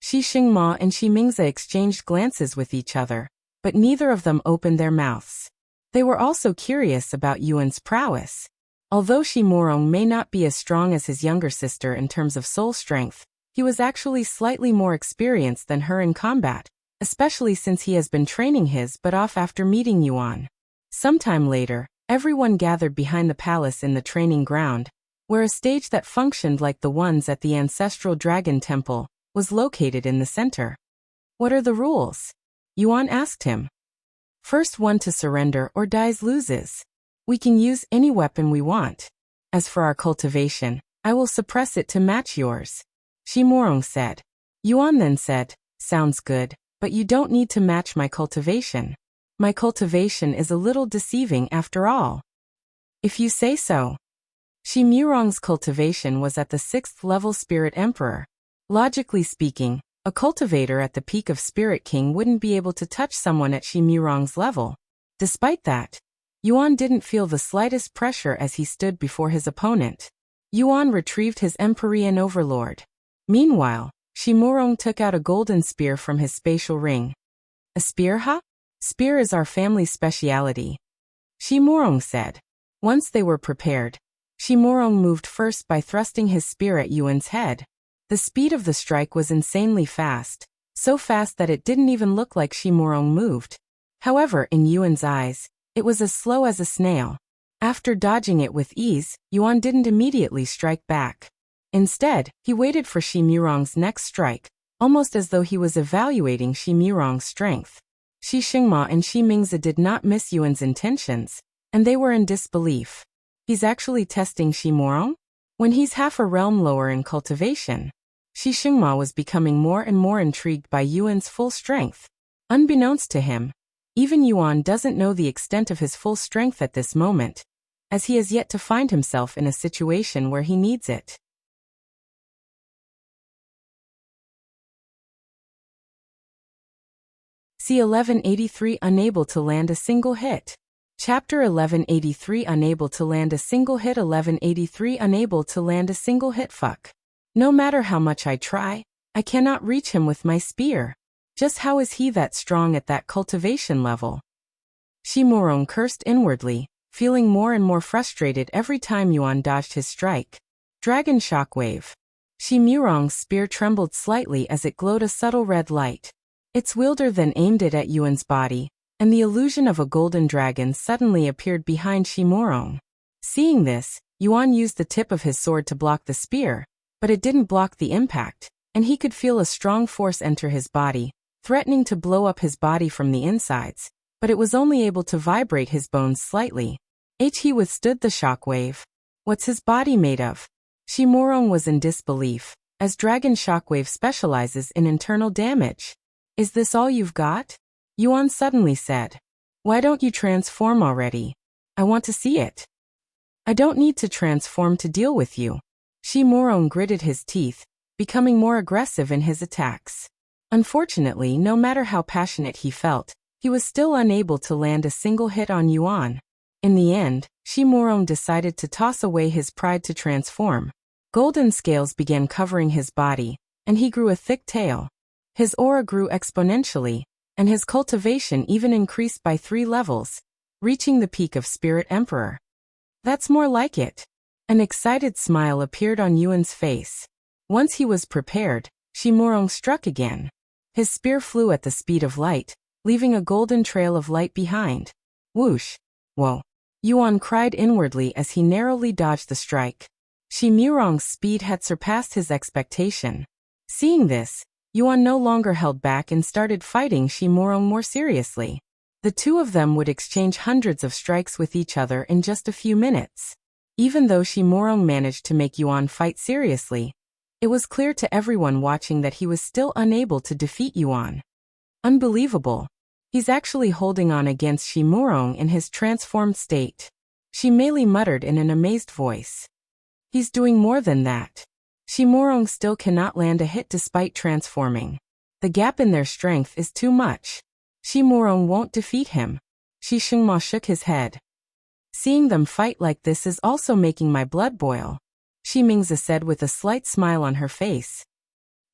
Shengmo and Mingzi exchanged glances with each other, but neither of them opened their mouths. They were also curious about Yuan's prowess. Although Shimurong may not be as strong as his younger sister in terms of soul strength, he was actually slightly more experienced than her in combat, especially since he has been training his butt off after meeting Yuan. Sometime later, everyone gathered behind the palace in the training ground, where a stage that functioned like the ones at the Ancestral Dragon Temple was located in the center. What are the rules? Yuan asked him. First one to surrender or dies loses. We can use any weapon we want. As for our cultivation, I will suppress it to match yours. Shimurong said. Yuan then said, sounds good, but you don't need to match my cultivation. My cultivation is a little deceiving after all. If you say so. Shimurong's cultivation was at the 6th level Spirit Emperor. Logically speaking, a cultivator at the peak of Spirit King wouldn't be able to touch someone at Shimurong's level. Despite that, Yuan didn't feel the slightest pressure as he stood before his opponent. Yuan retrieved his Empyrean Overlord. Meanwhile, Shimurong took out a golden spear from his spatial ring. A spear, huh? Spear is our family's speciality. Shimurong said. Once they were prepared, Shimurong moved first by thrusting his spear at Yuan's head. The speed of the strike was insanely fast, so fast that it didn't even look like Shimurong moved. However, in Yuan's eyes, it was as slow as a snail. After dodging it with ease, Yuan didn't immediately strike back. Instead, he waited for Shimurong's next strike, almost as though he was evaluating Shimurong's strength. Shengmo and Mingzi did not miss Yuan's intentions, and they were in disbelief. He's actually testing Shimurong? When he's half a realm lower in cultivation. Shengmo was becoming more and more intrigued by Yuan's full strength. Unbeknownst to him, even Yuan doesn't know the extent of his full strength at this moment, as he has yet to find himself in a situation where he needs it. C1183 Unable to land a single hit. Chapter 1183 Unable to land a single hit. 1183 Unable to land a single hit. Fuck. No matter how much I try, I cannot reach him with my spear. Just how is he that strong at that cultivation level? Shimurong cursed inwardly, feeling more and more frustrated every time Yuan dodged his strike. Dragon Shockwave. Shimurong's spear trembled slightly as it glowed a subtle red light. Its wielder then aimed it at Yuan's body, and the illusion of a golden dragon suddenly appeared behind Shimurong. Seeing this, Yuan used the tip of his sword to block the spear, but it didn't block the impact, and he could feel a strong force enter his body, threatening to blow up his body from the insides, but it was only able to vibrate his bones slightly. He withstood the shockwave. What's his body made of? Shimurong was in disbelief, as Dragon Shockwave specializes in internal damage. Is this all you've got? Yuan suddenly said. Why don't you transform already? I want to see it. I don't need to transform to deal with you. Shimurong gritted his teeth, becoming more aggressive in his attacks. Unfortunately, no matter how passionate he felt, he was still unable to land a single hit on Yuan. In the end, Shimurong decided to toss away his pride to transform. Golden scales began covering his body, and he grew a thick tail. His aura grew exponentially, and his cultivation even increased by 3 levels, reaching the peak of Spirit Emperor. That's more like it. An excited smile appeared on Yuan's face. Once he was prepared, Shimurong struck again. His spear flew at the speed of light, leaving a golden trail of light behind. Whoosh! Whoa! Yuan cried inwardly as he narrowly dodged the strike. Shimurong's speed had surpassed his expectation. Seeing this, Yuan no longer held back and started fighting Shimurong more seriously. The two of them would exchange hundreds of strikes with each other in just a few minutes. Even though Shimurong managed to make Yuan fight seriously, it was clear to everyone watching that he was still unable to defeat Yuan. Unbelievable. He's actually holding on against Shimurong in his transformed state. Meili muttered in an amazed voice. He's doing more than that. Shimurong still cannot land a hit despite transforming. The gap in their strength is too much. Shimurong won't defeat him. Shengmo shook his head. Seeing them fight like this is also making my blood boil, Shimingzi said with a slight smile on her face.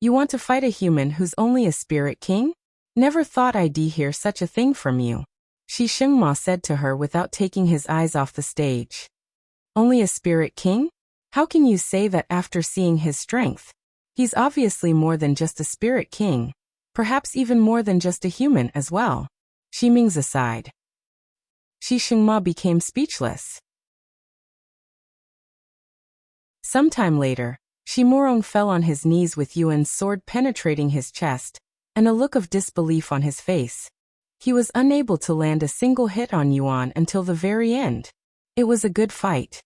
You want to fight a human who's only a spirit king? Never thought I'd hear such a thing from you, Shengmo said to her without taking his eyes off the stage. Only a spirit king? How can you say that after seeing his strength? He's obviously more than just a spirit king, perhaps even more than just a human as well. Shimingzi sighed. Shengmo became speechless. Sometime later, Shimurong fell on his knees with Yuan's sword penetrating his chest, and a look of disbelief on his face. He was unable to land a single hit on Yuan until the very end. It was a good fight,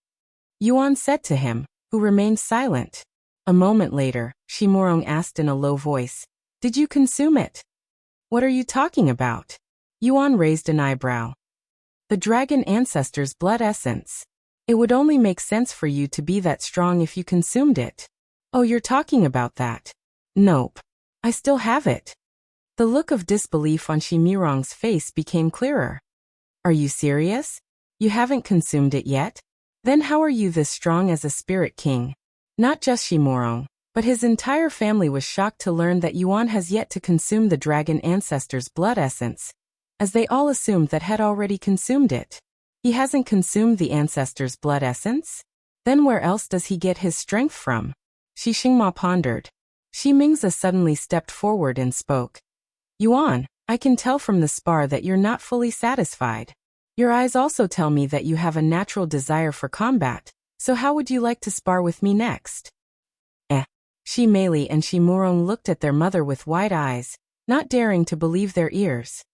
Yuan said to him, who remained silent. A moment later, Shimurong asked in a low voice, Did you consume it? What are you talking about? Yuan raised an eyebrow. The dragon ancestor's blood essence. It would only make sense for you to be that strong if you consumed it. Oh, you're talking about that? Nope. I still have it. The look of disbelief on Shimurong's face became clearer. Are you serious? You haven't consumed it yet? Then how are you this strong as a spirit king? Not just Shimurong, but his entire family was shocked to learn that Yuan has yet to consume the dragon ancestor's blood essence, as they all assumed that had already consumed it. He hasn't consumed the ancestor's blood essence? Then where else does he get his strength from? Shengmo pondered. Shimingzi suddenly stepped forward and spoke. Yuan, I can tell from the spar that you're not fully satisfied. Your eyes also tell me that you have a natural desire for combat, so how would you like to spar with me next? Meili and Shimurong looked at their mother with wide eyes, not daring to believe their ears.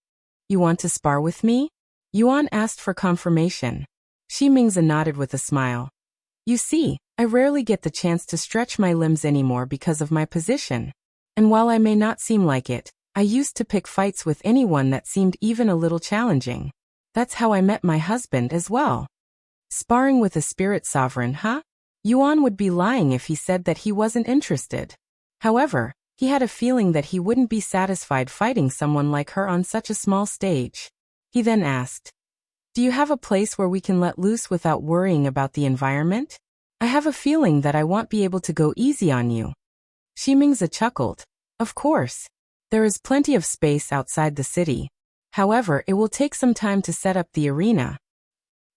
You want to spar with me? Yuan asked for confirmation. Shimingzi nodded with a smile. You see, I rarely get the chance to stretch my limbs anymore because of my position. And while I may not seem like it, I used to pick fights with anyone that seemed even a little challenging. That's how I met my husband as well. Sparring with a spirit sovereign, huh? Yuan would be lying if he said that he wasn't interested. However, he had a feeling that he wouldn't be satisfied fighting someone like her on such a small stage. He then asked, Do you have a place where we can let loose without worrying about the environment? I have a feeling that I won't be able to go easy on you. Shimingzi chuckled. Of course. There is plenty of space outside the city. However, it will take some time to set up the arena.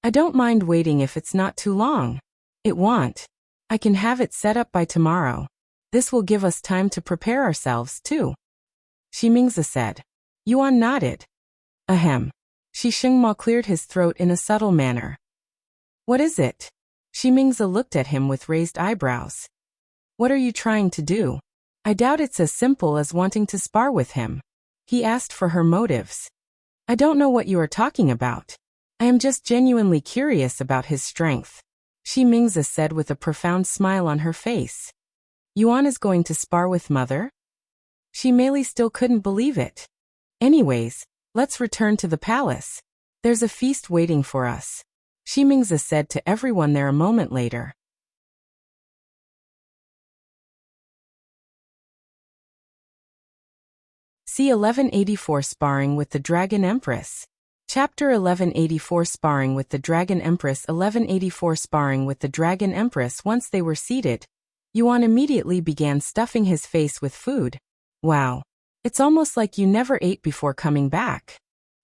I don't mind waiting if it's not too long. It won't. I can have it set up by tomorrow. This will give us time to prepare ourselves, too. Shimingzi said. Yuan nodded. Ahem. Shengmo cleared his throat in a subtle manner. What is it? Shimingzi looked at him with raised eyebrows. What are you trying to do? I doubt it's as simple as wanting to spar with him. He asked for her motives. I don't know what you are talking about. I am just genuinely curious about his strength, Shimingzi said with a profound smile on her face. Yuan is going to spar with mother? Meili still couldn't believe it. Anyways, let's return to the palace. There's a feast waiting for us, Shimingzi said to everyone there a moment later. C1184 Sparring with the Dragon Empress. Chapter 1184 Sparring with the Dragon Empress. 1184 Sparring with the Dragon Empress. Once they were seated, Yuan immediately began stuffing his face with food. Wow. It's almost like you never ate before coming back.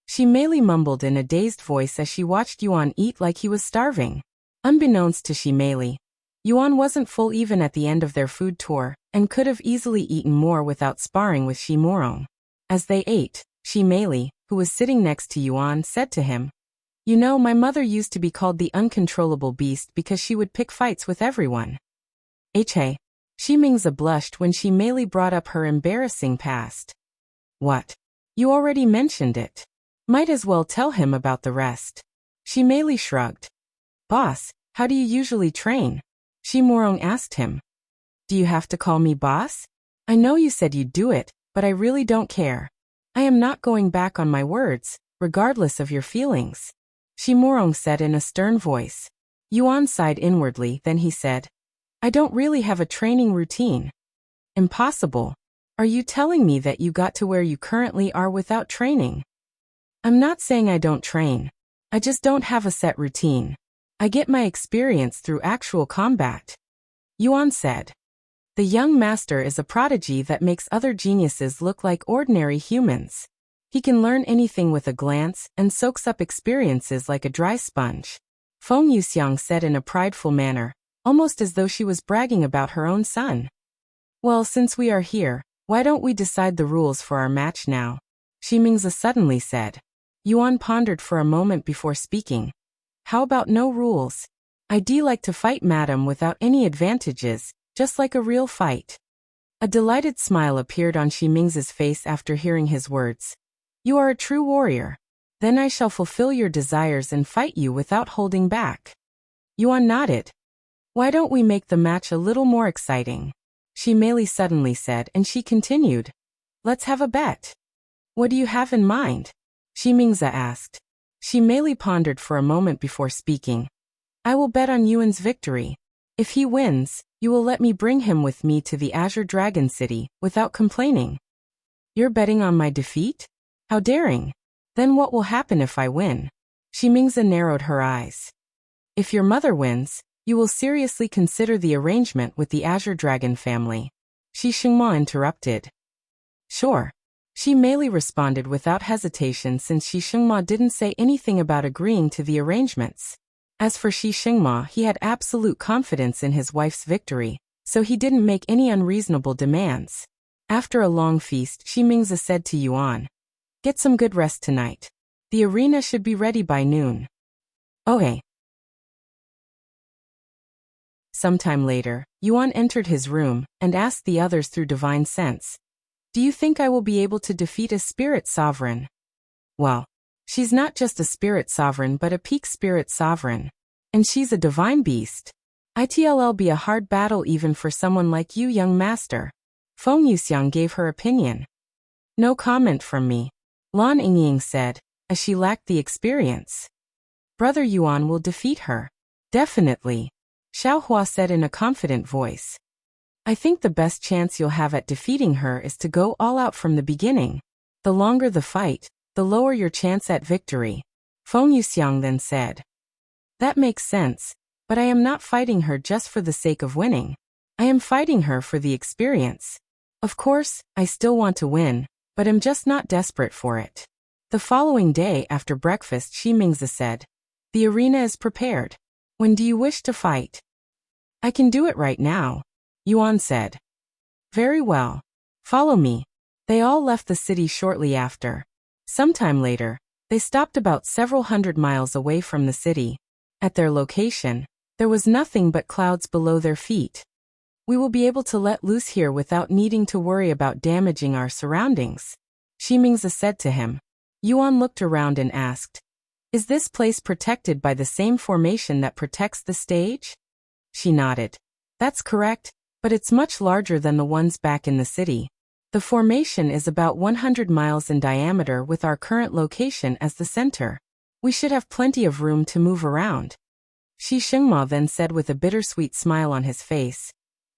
Meili mumbled in a dazed voice as she watched Yuan eat like he was starving. Unbeknownst to Meili, Yuan wasn't full even at the end of their food tour, and could have easily eaten more without sparring with Shimurong. As they ate, Meili, who was sitting next to Yuan, said to him, You know, my mother used to be called the uncontrollable beast because she would pick fights with everyone. Shimingzi blushed when Meili brought up her embarrassing past. What? You already mentioned it. Might as well tell him about the rest. Meili shrugged. Boss, how do you usually train? Shimurong asked him. Do you have to call me boss? I know you said you'd do it, but I really don't care. I am not going back on my words, regardless of your feelings, Shimurong said in a stern voice. Yuan sighed inwardly, then he said, I don't really have a training routine. Impossible. Are you telling me that you got to where you currently are without training? I'm not saying I don't train. I just don't have a set routine. I get my experience through actual combat. Yuan said. The young master is a prodigy that makes other geniuses look like ordinary humans. He can learn anything with a glance and soaks up experiences like a dry sponge. Feng Yuxiang said in a prideful manner, almost as though she was bragging about her own son. Well, since we are here, why don't we decide the rules for our match now? Shi Mingzi suddenly said. Yuan pondered for a moment before speaking. How about no rules? I'd like to fight madam without any advantages, just like a real fight. A delighted smile appeared on Shi Mingzi's face after hearing his words. You are a true warrior. Then I shall fulfill your desires and fight you without holding back. Yuan nodded. Why don't we make the match a little more exciting? Meili suddenly said, and she continued. Let's have a bet. What do you have in mind? Shi Mingzi asked. Meili pondered for a moment before speaking. I will bet on Yuan's victory. If he wins, you will let me bring him with me to the Azure Dragon City, without complaining. You're betting on my defeat? How daring. Then what will happen if I win? Shi Mingzi narrowed her eyes. If your mother wins, you will seriously consider the arrangement with the Azure Dragon family. Shengmo interrupted. Sure. Meili responded without hesitation since Shengmo didn't say anything about agreeing to the arrangements. As for Shengmo, he had absolute confidence in his wife's victory, so he didn't make any unreasonable demands. After a long feast, Shi Mingzi said to Yuan, get some good rest tonight. The arena should be ready by noon. Okay. Sometime later, Yuan entered his room and asked the others through divine sense, do you think I will be able to defeat a spirit sovereign? Well, she's not just a spirit sovereign but a peak spirit sovereign. And she's a divine beast. It'll be a hard battle even for someone like you, young master. Feng Yuxiang gave her opinion. No comment from me. Lan Yingying said, as she lacked the experience. Brother Yuan will defeat her. Definitely. Xiao Hua said in a confident voice. I think the best chance you'll have at defeating her is to go all out from the beginning. The longer the fight, the lower your chance at victory. Feng Yuxiang then said. That makes sense, but I am not fighting her just for the sake of winning. I am fighting her for the experience. Of course, I still want to win, but am just not desperate for it. The following day after breakfast, Shi Mingzi said, the arena is prepared. When do you wish to fight? I can do it right now, Yuan said. Very well. Follow me. They all left the city shortly after. Sometime later, they stopped about several hundred miles away from the city. At their location, there was nothing but clouds below their feet. We will be able to let loose here without needing to worry about damaging our surroundings, Shi Mingzi said to him. Yuan looked around and asked, is this place protected by the same formation that protects the stage? She nodded. That's correct, but it's much larger than the ones back in the city. The formation is about 100 miles in diameter with our current location as the center. We should have plenty of room to move around. Shengmo then said with a bittersweet smile on his face.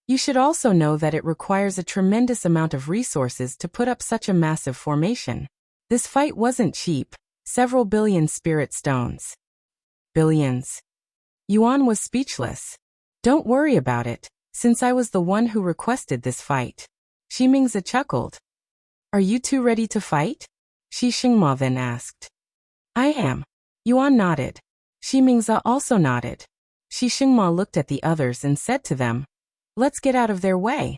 You should also know that it requires a tremendous amount of resources to put up such a massive formation. This fight wasn't cheap. Several billion spirit stones. Billions. Yuan was speechless. Don't worry about it, since I was the one who requested this fight. Shi Mingzi chuckled. Are you two ready to fight? Shengmo then asked. I am. Yuan nodded. Shi Mingzi also nodded. Shengmo looked at the others and said to them, let's get out of their way.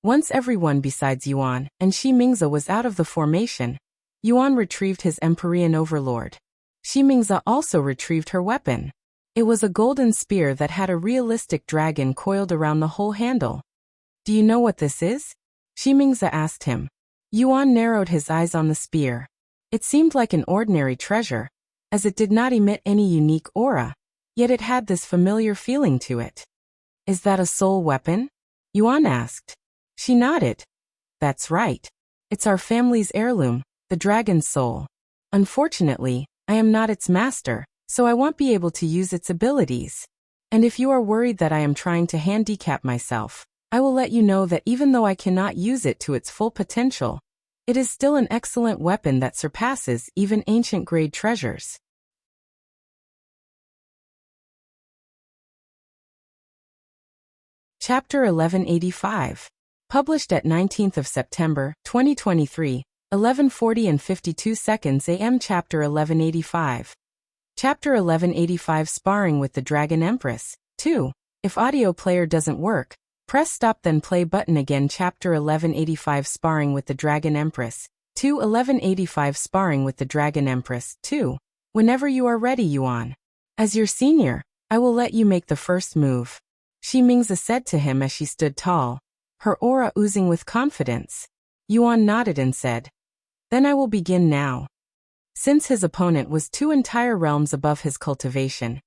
Once everyone besides Yuan and Shi Mingzi was out of the formation, Yuan retrieved his Empyrean overlord. Shi Mingzi also retrieved her weapon. It was a golden spear that had a realistic dragon coiled around the whole handle. Do you know what this is? Shi Mingzi asked him. Yuan narrowed his eyes on the spear. It seemed like an ordinary treasure, as it did not emit any unique aura, yet it had this familiar feeling to it. Is that a soul weapon? Yuan asked. She nodded. That's right. It's our family's heirloom, the dragon's soul. Unfortunately, I am not its master, so I won't be able to use its abilities. And if you are worried that I am trying to handicap myself, I will let you know that even though I cannot use it to its full potential, it is still an excellent weapon that surpasses even ancient grade treasures. Chapter 1185. Published at 19th of September, 2023, 11:40 and 52 seconds AM. Chapter 1185. Chapter 1185 Sparring with the Dragon Empress. 2. If audio player doesn't work, press stop then play button again. Chapter 1185 Sparring with the Dragon Empress. 2. 1185 Sparring with the Dragon Empress. 2. Whenever you are ready, Yuan. As your senior, I will let you make the first move. Shi Mingzi said to him as she stood tall, her aura oozing with confidence. Yuan nodded and said, then I will begin now. Since his opponent was 2 entire realms above his cultivation,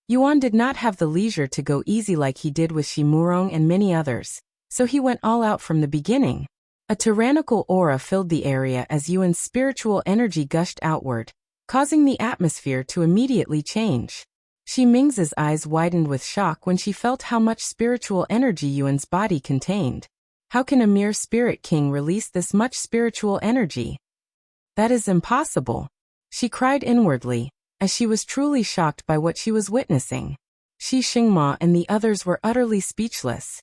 Yuan did not have the leisure to go easy like he did with Shi Murong and many others, so he went all out from the beginning. A tyrannical aura filled the area as Yuan's spiritual energy gushed outward, causing the atmosphere to immediately change. Shi Mingzi's eyes widened with shock when she felt how much spiritual energy Yuan's body contained. How can a mere spirit king release this much spiritual energy? That is impossible. She cried inwardly, as she was truly shocked by what she was witnessing. Shengmo and the others were utterly speechless.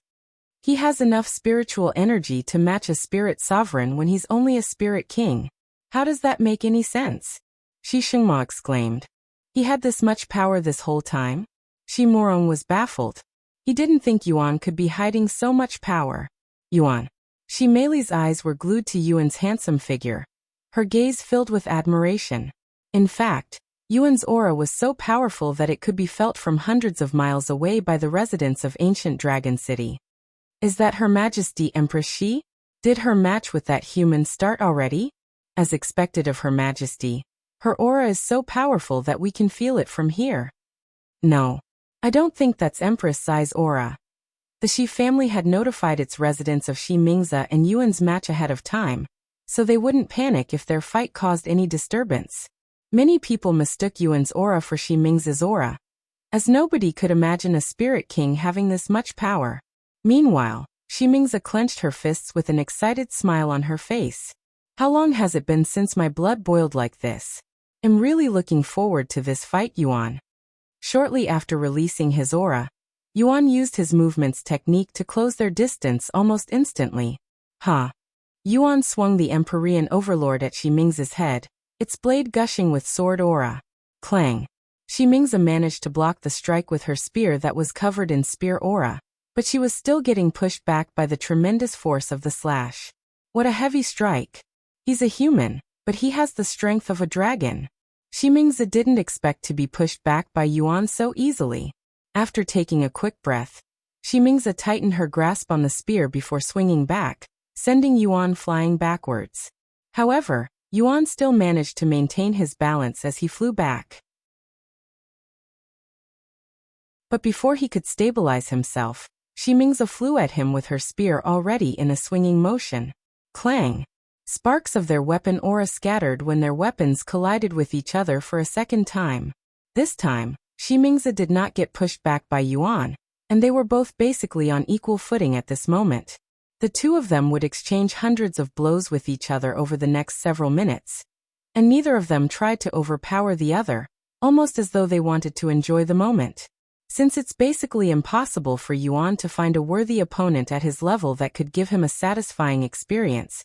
He has enough spiritual energy to match a spirit sovereign when he's only a spirit king. How does that make any sense? Shengmo exclaimed. He had this much power this whole time? Shi Murong was baffled. He didn't think Yuan could be hiding so much power. Yuan. Shi Meili's eyes were glued to Yuan's handsome figure, her gaze filled with admiration. In fact, Yuan's aura was so powerful that it could be felt from hundreds of miles away by the residents of ancient Dragon City. Is that Her Majesty Empress Shi? Did her match with that human start already? As expected of Her Majesty, her aura is so powerful that we can feel it from here. No. I don't think that's Empress Xi's aura. The Shi family had notified its residents of Shi Mingzi and Yuan's match ahead of time, so they wouldn't panic if their fight caused any disturbance. Many people mistook Yuan's aura for Shi Mingzi's aura, as nobody could imagine a spirit king having this much power. Meanwhile, Shi Mingzi clenched her fists with an excited smile on her face. How long has it been since my blood boiled like this? I'm really looking forward to this fight, Yuan. Shortly after releasing his aura, Yuan used his movements technique to close their distance almost instantly. Yuan swung the Empyrean Overlord at Shi Mingzi's head, its blade gushing with sword aura. Clang. Shi Mingzi managed to block the strike with her spear that was covered in spear aura, but she was still getting pushed back by the tremendous force of the slash. What a heavy strike. He's a human, but he has the strength of a dragon. Shi Mingzi didn't expect to be pushed back by Yuan so easily. After taking a quick breath, Shi Mingzi tightened her grasp on the spear before swinging back, sending Yuan flying backwards. However, Yuan still managed to maintain his balance as he flew back. But before he could stabilize himself, Shi Mingzi flew at him with her spear already in a swinging motion. Clang! Sparks of their weapon aura scattered when their weapons collided with each other for a second time. This time, Shi Mingzi did not get pushed back by Yuan, and they were both basically on equal footing at this moment. The two of them would exchange hundreds of blows with each other over the next several minutes, and neither of them tried to overpower the other, almost as though they wanted to enjoy the moment. Since it's basically impossible for Yuan to find a worthy opponent at his level that could give him a satisfying experience,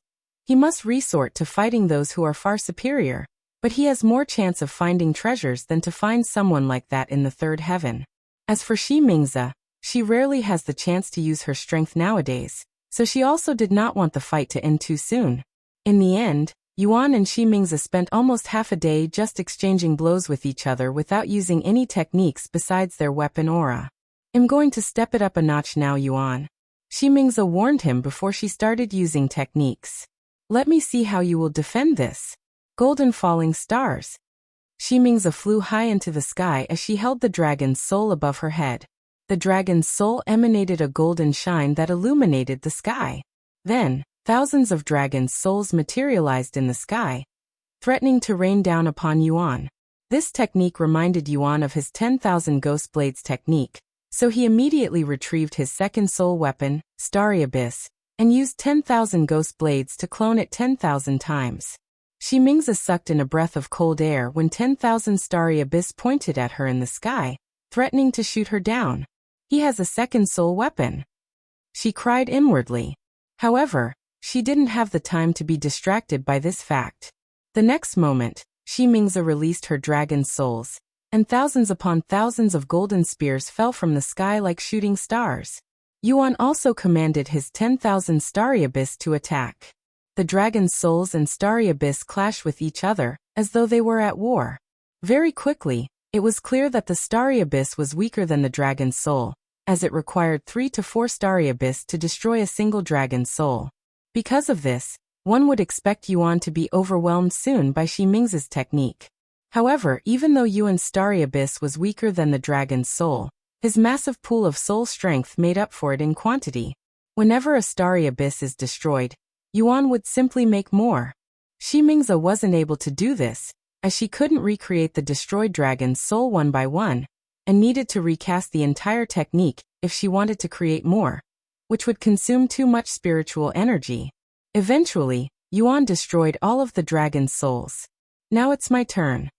he must resort to fighting those who are far superior, but he has more chance of finding treasures than to find someone like that in the third heaven. As for Shi Mingzi, she rarely has the chance to use her strength nowadays, so she also did not want the fight to end too soon. In the end, Yuan and Shi Mingzi spent almost half a day just exchanging blows with each other without using any techniques besides their weapon aura. I'm going to step it up a notch now, Yuan. Shi Mingzi warned him before she started using techniques. Let me see how you will defend this. Golden falling stars. Shi Mingzi flew high into the sky as she held the dragon's soul above her head. The dragon's soul emanated a golden shine that illuminated the sky. Then, thousands of dragon's souls materialized in the sky, threatening to rain down upon Yuan. This technique reminded Yuan of his 10,000 Ghost Blades technique, so he immediately retrieved his second soul weapon, Starry Abyss, and used 10,000 Ghost Blades to clone it 10,000 times. Shi Mingzi sucked in a breath of cold air when 10,000 Starry Abyss pointed at her in the sky, threatening to shoot her down. He has a second soul weapon. she cried inwardly. However, she didn't have the time to be distracted by this fact. The next moment, Shimingza released her dragon's souls, and thousands upon thousands of golden spears fell from the sky like shooting stars. Yuan also commanded his 10,000 Starry Abyss to attack. The dragon's souls and Starry Abyss clashed with each other, as though they were at war. Very quickly, it was clear that the Starry Abyss was weaker than the dragon's soul, as it required 3 to 4 Starry Abyss to destroy a single dragon's soul. Because of this, one would expect Yuan to be overwhelmed soon by Shimingza's technique. However, even though Yuan's Starry Abyss was weaker than the dragon's soul, his massive pool of soul strength made up for it in quantity. Whenever a Starry Abyss is destroyed, Yuan would simply make more. Shimingza wasn't able to do this, as she couldn't recreate the destroyed dragon's soul one by one, and needed to recast the entire technique if she wanted to create more, which would consume too much spiritual energy. Eventually, Yuan destroyed all of the dragon's souls. Now it's my turn,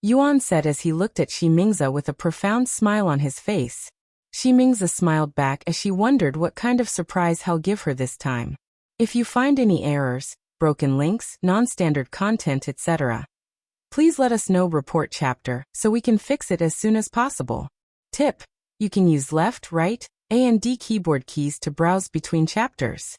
Yuan said as he looked at Shimingza with a profound smile on his face. Shimingza smiled back as she wondered what kind of surprise he'll give her this time. If you find any errors, broken links, non-standard content, etc., please let us know. Report chapter so we can fix it as soon as possible. Tip: you can use left, right, A and D keyboard keys to browse between chapters.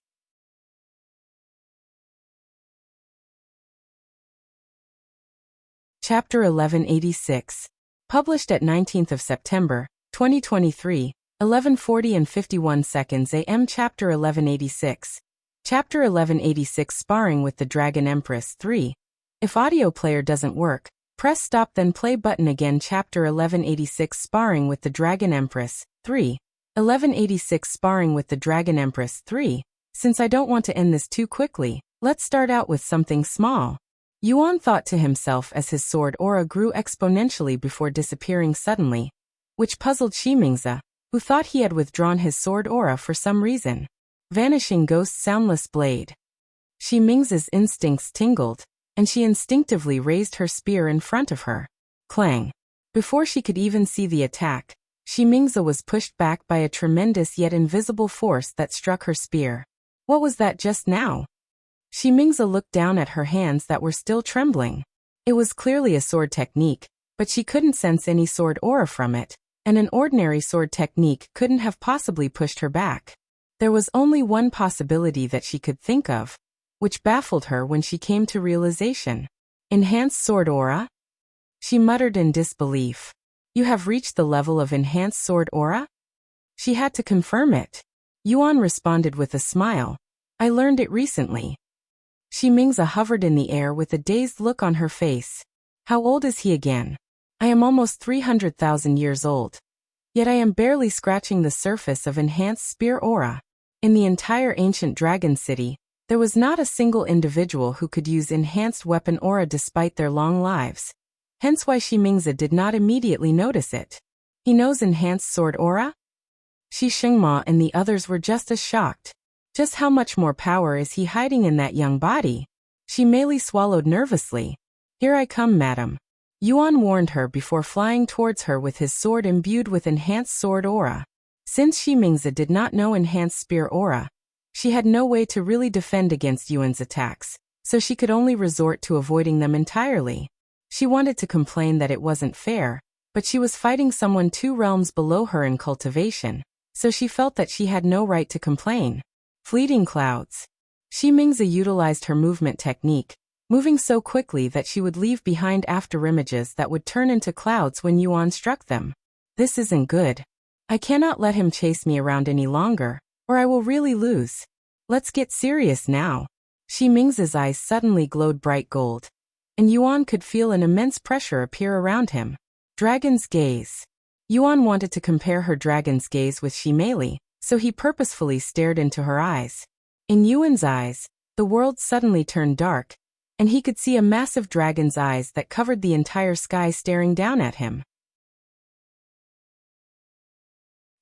Chapter 1186. Published at 19th of September, 2023, 11:40 and 51 seconds AM. Chapter 1186. Chapter 1186 Sparring with the Dragon Empress 3. If audio player doesn't work, press stop then play button again. Chapter 1186 Sparring with the Dragon Empress 3. 1186 Sparring with the Dragon Empress 3. Since I don't want to end this too quickly, let's start out with something small. Yuan thought to himself as his sword aura grew exponentially before disappearing suddenly, which puzzled Shimingza, who thought he had withdrawn his sword aura for some reason. Vanishing ghost soundless blade. Shimingza's instincts tingled, and she instinctively raised her spear in front of her. Clang. Before she could even see the attack, Shimingza was pushed back by a tremendous yet invisible force that struck her spear. What was that just now? Shimingza looked down at her hands that were still trembling. It was clearly a sword technique, but she couldn't sense any sword aura from it, and an ordinary sword technique couldn't have possibly pushed her back. There was only one possibility that she could think of, which baffled her when she came to realization. Enhanced sword aura? She muttered in disbelief. You have reached the level of enhanced sword aura? She had to confirm it. Yuan responded with a smile. I learned it recently. Shimingza hovered in the air with a dazed look on her face. How old is he again? I am almost 300,000 years old. Yet I am barely scratching the surface of enhanced spear aura. In the entire ancient dragon city, there was not a single individual who could use enhanced weapon aura despite their long lives. Hence why Shimingza did not immediately notice it. He knows enhanced sword aura? Shengmo and the others were just as shocked. Just how much more power is he hiding in that young body? Meili swallowed nervously. Here I come, madam. Yuan warned her before flying towards her with his sword imbued with enhanced sword aura. Since Shimingza did not know enhanced spear aura, she had no way to really defend against Yuan's attacks, so she could only resort to avoiding them entirely. She wanted to complain that it wasn't fair, but she was fighting someone 2 realms below her in cultivation, so she felt that she had no right to complain. Fleeting clouds. Shimingza utilized her movement technique, moving so quickly that she would leave behind afterimages that would turn into clouds when Yuan struck them. This isn't good. I cannot let him chase me around any longer, or I will really lose. Let's get serious now. Shimingza's eyes suddenly glowed bright gold, and Yuan could feel an immense pressure appear around him. Dragon's gaze. Yuan wanted to compare her dragon's gaze with Meili, so he purposefully stared into her eyes. In Yuan's eyes, the world suddenly turned dark, and he could see a massive dragon's eyes that covered the entire sky staring down at him.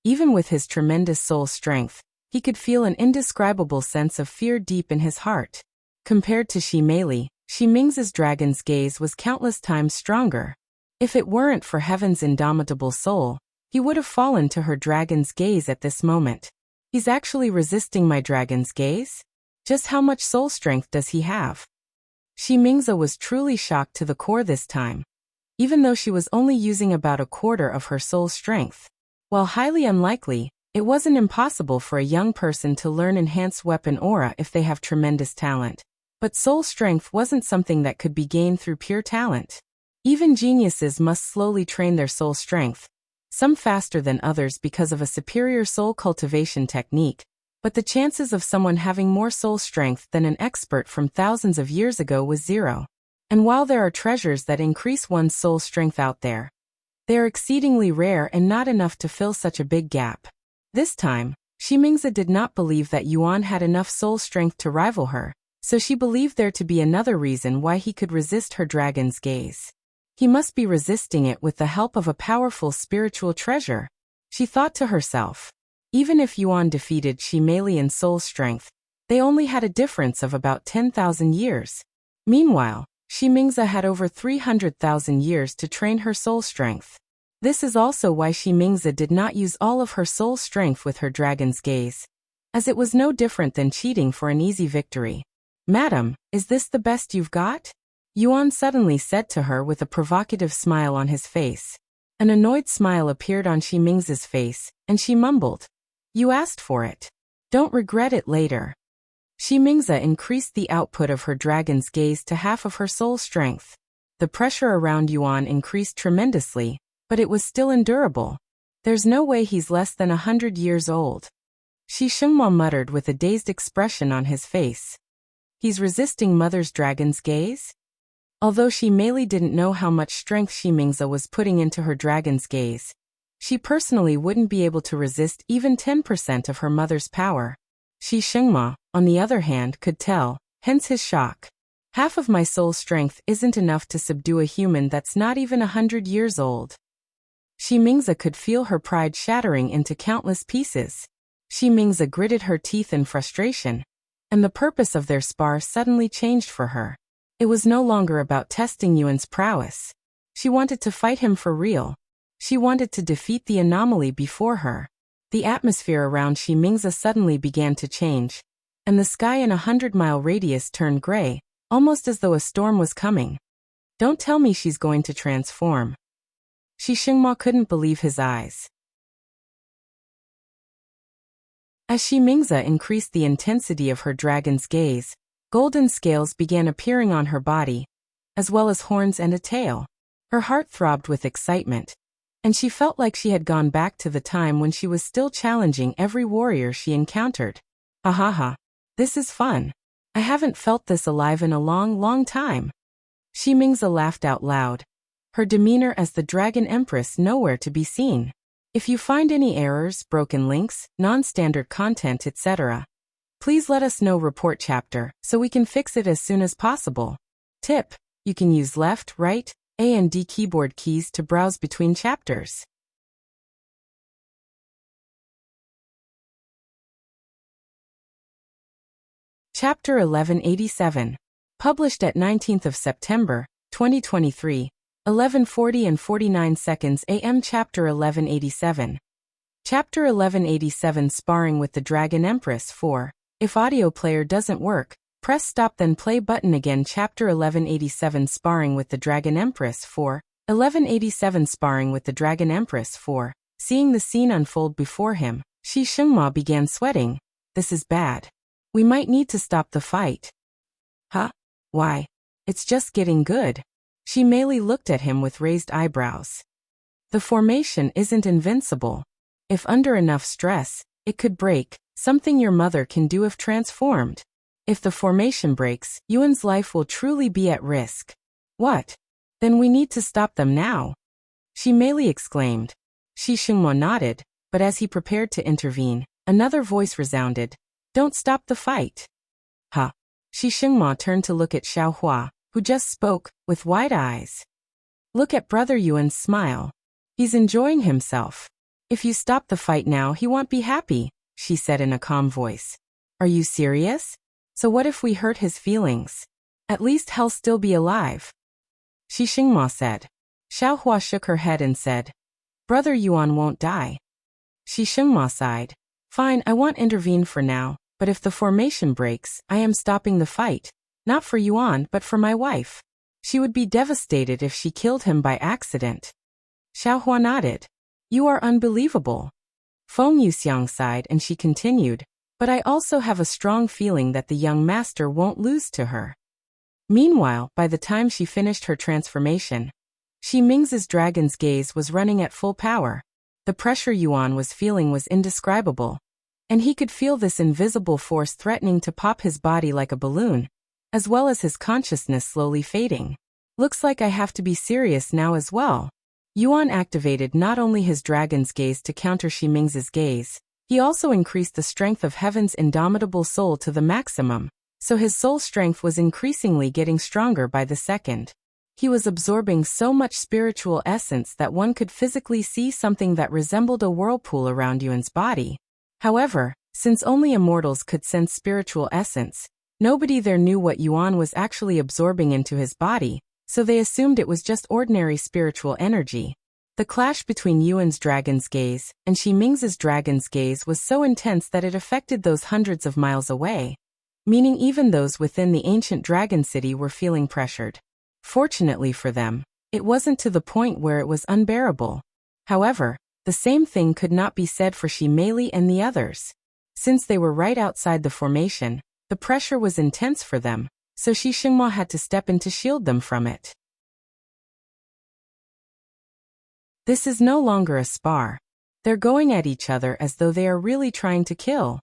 Even with his tremendous soul strength, he could feel an indescribable sense of fear deep in his heart. Compared to Meili, Shimingza's dragon's gaze was countless times stronger. If it weren't for Heaven's indomitable soul, He would have fallen to her dragon's gaze at this moment. He's actually resisting my dragon's gaze? Just how much soul strength does he have? Mingzi was truly shocked to the core this time. Even though she was only using about a quarter of her soul strength. While highly unlikely, it wasn't impossible for a young person to learn enhanced weapon aura if they have tremendous talent. But soul strength wasn't something that could be gained through pure talent. Even geniuses must slowly train their soul strength, some faster than others because of a superior soul cultivation technique, but the chances of someone having more soul strength than an expert from thousands of years ago was zero. And while there are treasures that increase one's soul strength out there, they are exceedingly rare and not enough to fill such a big gap. This time, Mingzi did not believe that Yuan had enough soul strength to rival her, so she believed there to be another reason why he could resist her dragon's gaze. He must be resisting it with the help of a powerful spiritual treasure. She thought to herself. Even if Yuan defeated Meili in soul strength, they only had a difference of about 10,000 years. Meanwhile, Mingzi had over 300,000 years to train her soul strength. This is also why Mingzi did not use all of her soul strength with her dragon's gaze, as it was no different than cheating for an easy victory. "Madam, is this the best you've got?" Yuan suddenly said to her with a provocative smile on his face. An annoyed smile appeared on Mingzi's face, and she mumbled, "You asked for it. Don't regret it later." Mingzi increased the output of her dragon's gaze to half of her soul strength. The pressure around Yuan increased tremendously, but it was still endurable. "There's no way he's less than 100 years old." Shengmo muttered with a dazed expression on his face. He's resisting Mother's dragon's gaze? Although Meili didn't know how much strength Mingzi was putting into her dragon's gaze, she personally wouldn't be able to resist even 10% of her mother's power. Shengmo, on the other hand, could tell, hence his shock. "Half of my soul strength isn't enough to subdue a human that's not even 100 years old." Mingzi could feel her pride shattering into countless pieces. Mingzi gritted her teeth in frustration, and the purpose of their spar suddenly changed for her. It was no longer about testing Yuan's prowess. She wanted to fight him for real. She wanted to defeat the anomaly before her. The atmosphere around Mingzi suddenly began to change, and the sky in a 100-mile radius turned gray, almost as though a storm was coming. "Don't tell me she's going to transform." Shengmo couldn't believe his eyes. As Mingzi increased the intensity of her dragon's gaze, golden scales began appearing on her body, as well as horns and a tail. Her heart throbbed with excitement, and she felt like she had gone back to the time when she was still challenging every warrior she encountered. "Ha, this is fun. I haven't felt this alive in a long time." Mingzi laughed out loud, her demeanor as the Dragon Empress nowhere to be seen. If you find any errors, broken links, non-standard content, etc., please let us know. Report chapter, so we can fix it as soon as possible. Tip: you can use left, right, A and D keyboard keys to browse between chapters. Chapter 1187. Published at 19th of September, 2023, 11:40 and 49 seconds AM. Chapter 1187. Chapter 1187 Sparring with the Dragon Empress 4. If audio player doesn't work, press stop then play button again. Chapter 1187 Sparring with the Dragon Empress 4. 1187 Sparring with the Dragon Empress 4. Seeing the scene unfold before him, Shengmo began sweating. "This is bad. We might need to stop the fight." "Huh? Why? It's just getting good." Meili looked at him with raised eyebrows. "The formation isn't invincible. If under enough stress, it could break, something your mother can do if transformed. If the formation breaks, Yuan's life will truly be at risk." "What? Then we need to stop them now," Meili exclaimed. Shengmo nodded, but as he prepared to intervene, another voice resounded. "Don't stop the fight." "Huh?" Shengmo turned to look at Xiaohua, who just spoke, with wide eyes. "Look at Brother Yuan's smile. He's enjoying himself. If you stop the fight now, he won't be happy," she said in a calm voice. "Are you serious? So what if we hurt his feelings? At least he'll still be alive," Shengmo said. Xiaohua shook her head and said, Brother Yuan won't die. Shengmo sighed. Fine, I won't intervene for now, but if the formation breaks, I am stopping the fight. Not for Yuan, but for my wife. She would be devastated if she killed him by accident. Xiaohua nodded. You are unbelievable. Feng Yuxiang sighed and she continued, but I also have a strong feeling that the young master won't lose to her. Meanwhile, by the time she finished her transformation, Xi Ming's dragon's gaze was running at full power. The pressure Yuan was feeling was indescribable, and he could feel this invisible force threatening to pop his body like a balloon, as well as his consciousness slowly fading. Looks like I have to be serious now as well. Yuan activated not only his dragon's gaze to counter Xi Ming's gaze, he also increased the strength of Heaven's indomitable soul to the maximum, so his soul strength was increasingly getting stronger by the second. He was absorbing so much spiritual essence that one could physically see something that resembled a whirlpool around Yuan's body. However, since only immortals could sense spiritual essence, nobody there knew what Yuan was actually absorbing into his body, so they assumed it was just ordinary spiritual energy. The clash between Yuan's dragon's gaze and Xi Ming's dragon's gaze was so intense that it affected those hundreds of miles away, meaning even those within the ancient dragon city were feeling pressured. Fortunately for them, it wasn't to the point where it was unbearable. However, the same thing could not be said for Meili and the others. Since they were right outside the formation, the pressure was intense for them, so Shengmo had to step in to shield them from it. This is no longer a spar. They're going at each other as though they are really trying to kill.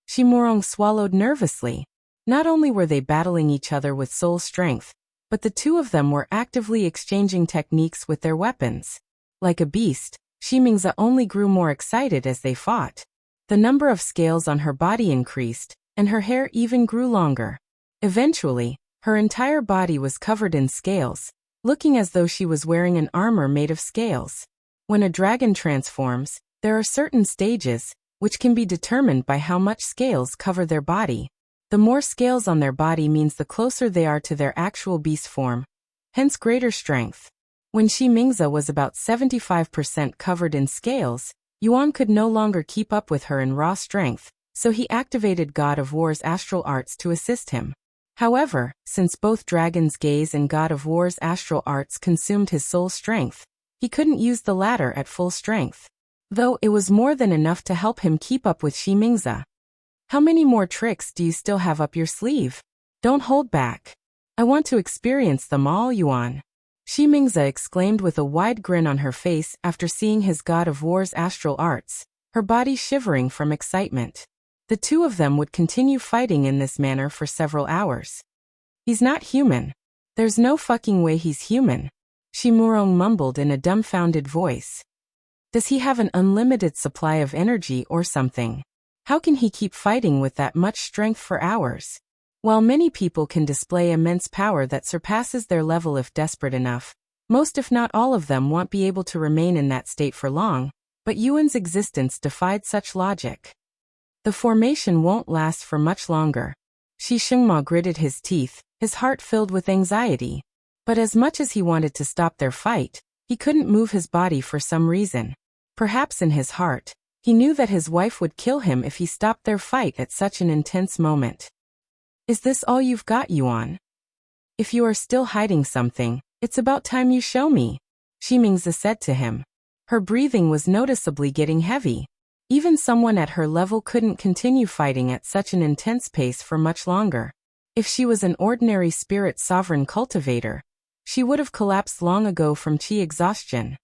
Shimurong swallowed nervously. Not only were they battling each other with soul strength, but the two of them were actively exchanging techniques with their weapons. Like a beast, Xi Mingze only grew more excited as they fought. The number of scales on her body increased, and her hair even grew longer. Eventually, her entire body was covered in scales, looking as though she was wearing an armor made of scales. When a dragon transforms, there are certain stages, which can be determined by how much scales cover their body. The more scales on their body means the closer they are to their actual beast form, hence greater strength. When Xi Mingze was about 75% covered in scales, Yuan could no longer keep up with her in raw strength, so he activated God of War's astral arts to assist him. However, since both Dragon's Gaze and God of War's astral arts consumed his soul strength, he couldn't use the latter at full strength. Though it was more than enough to help him keep up with Xi Mingze. How many more tricks do you still have up your sleeve? Don't hold back. I want to experience them all, Yuan. Xi Mingze exclaimed with a wide grin on her face after seeing his God of War's astral arts, her body shivering from excitement. The two of them would continue fighting in this manner for several hours. He's not human. There's no fucking way he's human. Shimurong mumbled in a dumbfounded voice. Does he have an unlimited supply of energy or something? How can he keep fighting with that much strength for hours? While many people can display immense power that surpasses their level if desperate enough, most if not all of them won't be able to remain in that state for long, but Yuan's existence defied such logic. The formation won't last for much longer. Shengmo gritted his teeth, his heart filled with anxiety. But as much as he wanted to stop their fight, he couldn't move his body for some reason. Perhaps in his heart, he knew that his wife would kill him if he stopped their fight at such an intense moment. Is this all you've got, Yuan? If you are still hiding something, it's about time you show me, Xi Mingze said to him. Her breathing was noticeably getting heavy. Even someone at her level couldn't continue fighting at such an intense pace for much longer. If she was an ordinary spirit sovereign cultivator, she would have collapsed long ago from chi exhaustion.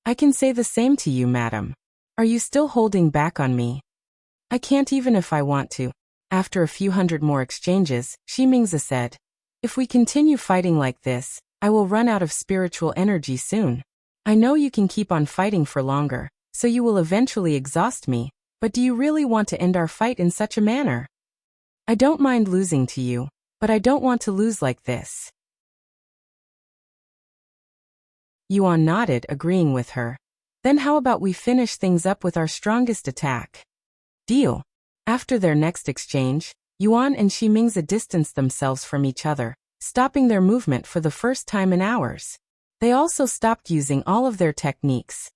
I can say the same to you, madam. Are you still holding back on me? I can't even if I want to. After a few hundred more exchanges, Xi Mingze said, if we continue fighting like this, I will run out of spiritual energy soon. I know you can keep on fighting for longer, so you will eventually exhaust me, but do you really want to end our fight in such a manner? I don't mind losing to you, but I don't want to lose like this. Yuan nodded, agreeing with her. Then how about we finish things up with our strongest attack? Deal. After their next exchange, Yuan and Xi Mingze distanced themselves from each other, stopping their movement for the first time in hours. They also stopped using all of their techniques.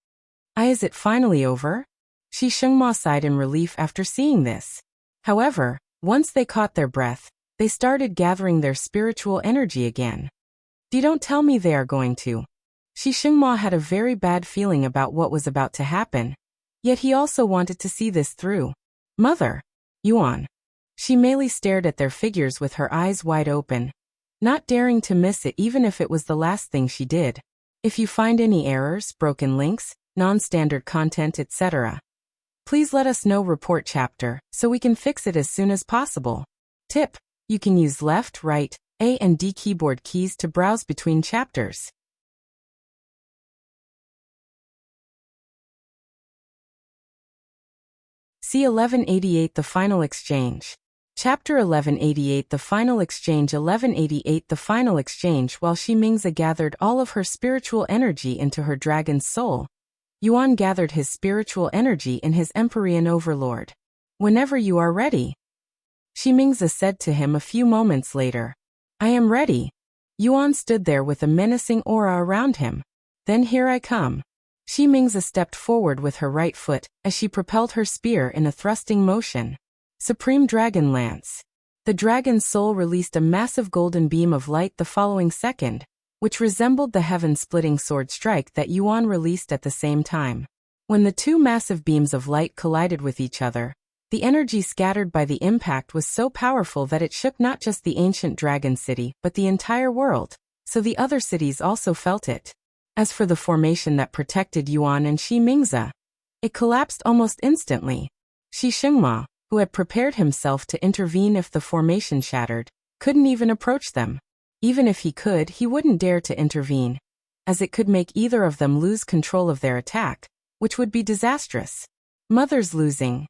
Is it finally over? Shengmo sighed in relief after seeing this. However, once they caught their breath, they started gathering their spiritual energy again. Don't tell me they are going to. Shengmo had a very bad feeling about what was about to happen, yet he also wanted to see this through. Mother! Yuan. Meili stared at their figures with her eyes wide open, not daring to miss it even if it was the last thing she did. If you find any errors, broken links, non-standard content, etc., please let us know. Report chapter, so we can fix it as soon as possible. Tip: you can use left, right, A and D keyboard keys to browse between chapters. C1188 The Final Exchange. Chapter 1188 The Final Exchange. 1188 The Final Exchange. While Shengmo gathered all of her spiritual energy into her dragon's soul, Yuan gathered his spiritual energy in his Empyrean overlord. Whenever you are ready, Shengmo said to him a few moments later. I am ready. Yuan stood there with a menacing aura around him. Then here I come. Shengmo stepped forward with her right foot as she propelled her spear in a thrusting motion. Supreme Dragon Lance. The dragon's soul released a massive golden beam of light the following second, which resembled the heaven-splitting sword strike that Yuan released at the same time. When the two massive beams of light collided with each other, the energy scattered by the impact was so powerful that it shook not just the ancient dragon city but the entire world, so the other cities also felt it. As for the formation that protected Yuan and Shengmo, it collapsed almost instantly. Shengmo, who had prepared himself to intervene if the formation shattered, couldn't even approach them. Even if he could, he wouldn't dare to intervene, as it could make either of them lose control of their attack, which would be disastrous. Mother's losing.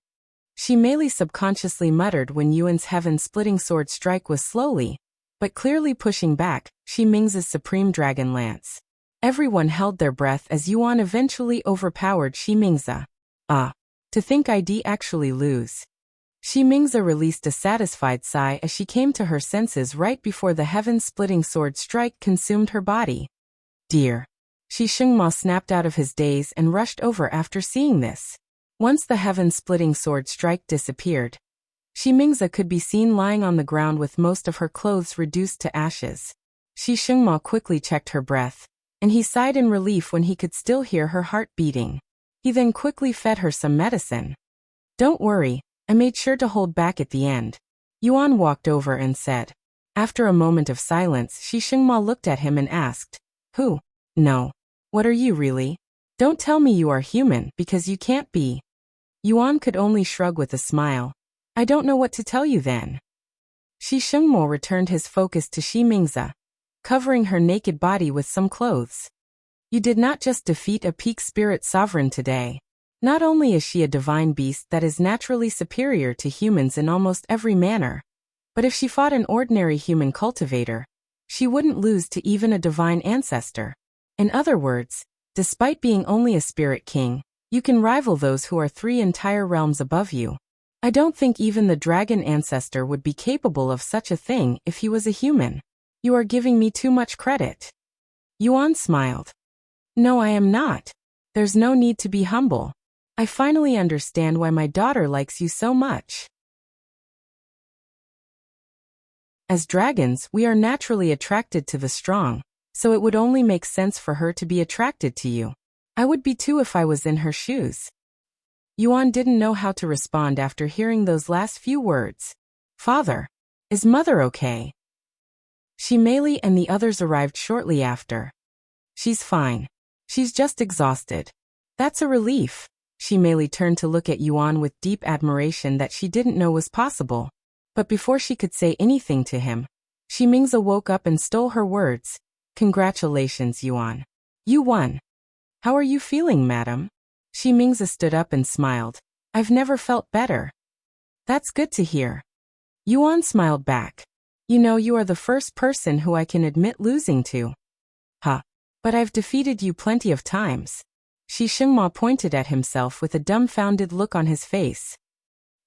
Meili subconsciously muttered when Yuan's heaven-splitting sword strike was slowly, but clearly pushing back Shengmo's Supreme Dragon Lance. Everyone held their breath as Yuan eventually overpowered Shengmo. To think I'd actually lose. Shengmo released a satisfied sigh as she came to her senses right before the heaven-splitting sword strike consumed her body. Dear. Shengmo snapped out of his daze and rushed over after seeing this. Once the heaven-splitting sword strike disappeared, Shengmo could be seen lying on the ground with most of her clothes reduced to ashes. Shengmo quickly checked her breath, and he sighed in relief when he could still hear her heart beating. He then quickly fed her some medicine. Don't worry, I made sure to hold back at the end. Yuan walked over and said. After a moment of silence, Shengmo looked at him and asked, Who? No. What are you really? Don't tell me you are human, because you can't be. Yuan could only shrug with a smile. I don't know what to tell you then. Shengmo returned his focus to Shengmo, covering her naked body with some clothes. You did not just defeat a peak spirit sovereign today. Not only is she a divine beast that is naturally superior to humans in almost every manner, but if she fought an ordinary human cultivator, she wouldn't lose to even a divine ancestor. In other words, despite being only a spirit king, you can rival those who are 3 entire realms above you. I don't think even the dragon ancestor would be capable of such a thing if he was a human. You are giving me too much credit. Yuan smiled. No, I am not. There's no need to be humble. I finally understand why my daughter likes you so much. As dragons, we are naturally attracted to the strong, so it would only make sense for her to be attracted to you. I would be too if I was in her shoes. Yuan didn't know how to respond after hearing those last few words. Father, is Mother okay? Meili and the others arrived shortly after. She's fine. She's just exhausted. That's a relief. Meili turned to look at Yuan with deep admiration that she didn't know was possible. But before she could say anything to him, Shengmo woke up and stole her words. Congratulations, Yuan. You won. How are you feeling, madam? Shengmo stood up and smiled. I've never felt better. That's good to hear. Yuan smiled back. You know, you are the first person who I can admit losing to. But I've defeated you plenty of times. Shengmo pointed at himself with a dumbfounded look on his face.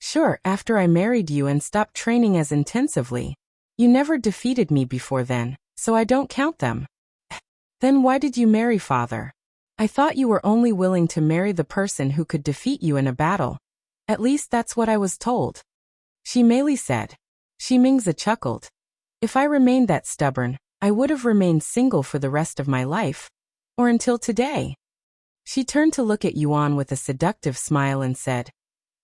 Sure, after I married you and stopped training as intensively. You never defeated me before then, so I don't count them. Then why did you marry father? I thought you were only willing to marry the person who could defeat you in a battle. At least that's what I was told. Meili said. Mingza chuckled. If I remained that stubborn, I would have remained single for the rest of my life. Or until today. She turned to look at Yuan with a seductive smile and said,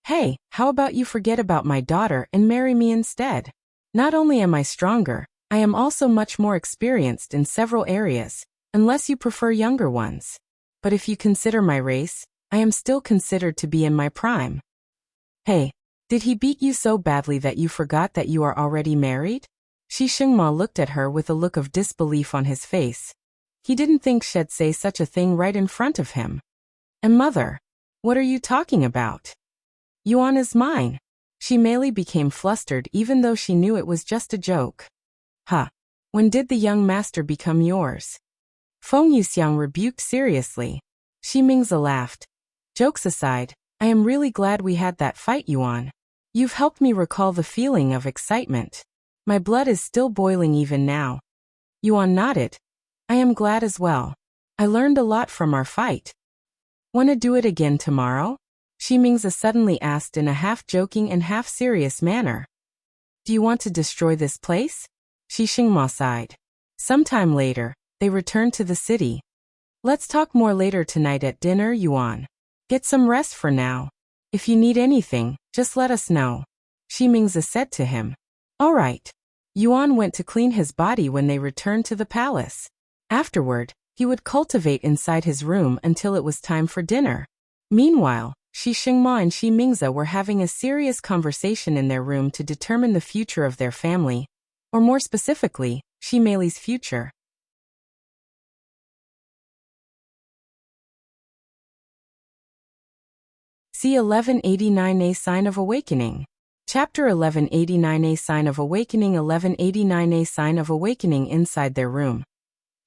Hey, how about you forget about my daughter and marry me instead? Not only am I stronger, I am also much more experienced in several areas, unless you prefer younger ones. But if you consider my race, I am still considered to be in my prime. Hey, did he beat you so badly that you forgot that you are already married? Shengmo looked at her with a look of disbelief on his face. He didn't think she'd say such a thing right in front of him. And mother, what are you talking about? Yuan is mine. Meili became flustered even though she knew it was just a joke. Huh. When did the young master become yours? Feng Yuxiang rebuked seriously. Mingza laughed. Jokes aside, I am really glad we had that fight, Yuan. You've helped me recall the feeling of excitement. My blood is still boiling even now. Yuan nodded. I am glad as well. I learned a lot from our fight. Wanna do it again tomorrow? Mingza suddenly asked in a half-joking and half-serious manner. Do you want to destroy this place? Shengmo sighed. Sometime later, they returned to the city. Let's talk more later tonight at dinner, Yuan. Get some rest for now. If you need anything, just let us know. Mingza said to him. All right. Yuan went to clean his body when they returned to the palace. Afterward, he would cultivate inside his room until it was time for dinner. Meanwhile, Shengmo and Mingza were having a serious conversation in their room to determine the future of their family, or more specifically, Meili's future. C1189 A Sign of Awakening. Chapter 1189 A Sign of Awakening. 1189 A Sign of Awakening. Inside their room,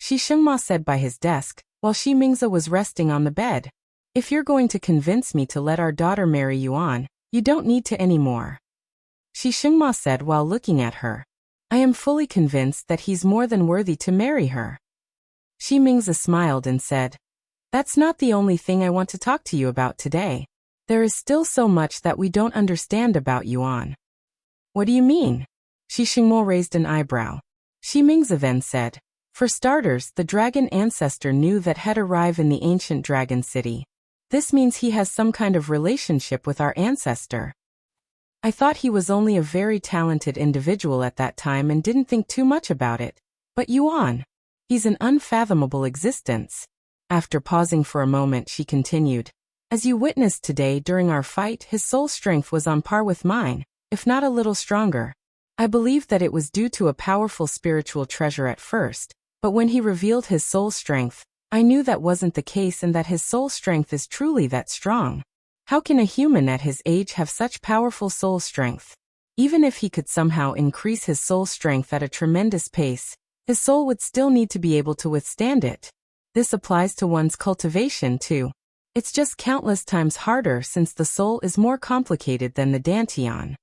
Shengmo said by his desk, while Mingza was resting on the bed. If you're going to convince me to let our daughter marry Yuan, you don't need to anymore. Shengmo said while looking at her. I am fully convinced that he's more than worthy to marry her. Mingza smiled and said, That's not the only thing I want to talk to you about today. There is still so much that we don't understand about Yuan. What do you mean? Shengmo raised an eyebrow. Mingza then said, For starters, the dragon ancestor knew that had arrived in the ancient dragon city. This means he has some kind of relationship with our ancestor. I thought he was only a very talented individual at that time and didn't think too much about it. But Yuan, he's an unfathomable existence. After pausing for a moment, she continued. As you witnessed today during our fight, his soul strength was on par with mine, if not a little stronger. I believed that it was due to a powerful spiritual treasure at first, but when he revealed his soul strength, I knew that wasn't the case and that his soul strength is truly that strong. How can a human at his age have such powerful soul strength? Even if he could somehow increase his soul strength at a tremendous pace, his soul would still need to be able to withstand it. This applies to one's cultivation too. It's just countless times harder since the soul is more complicated than the dantian.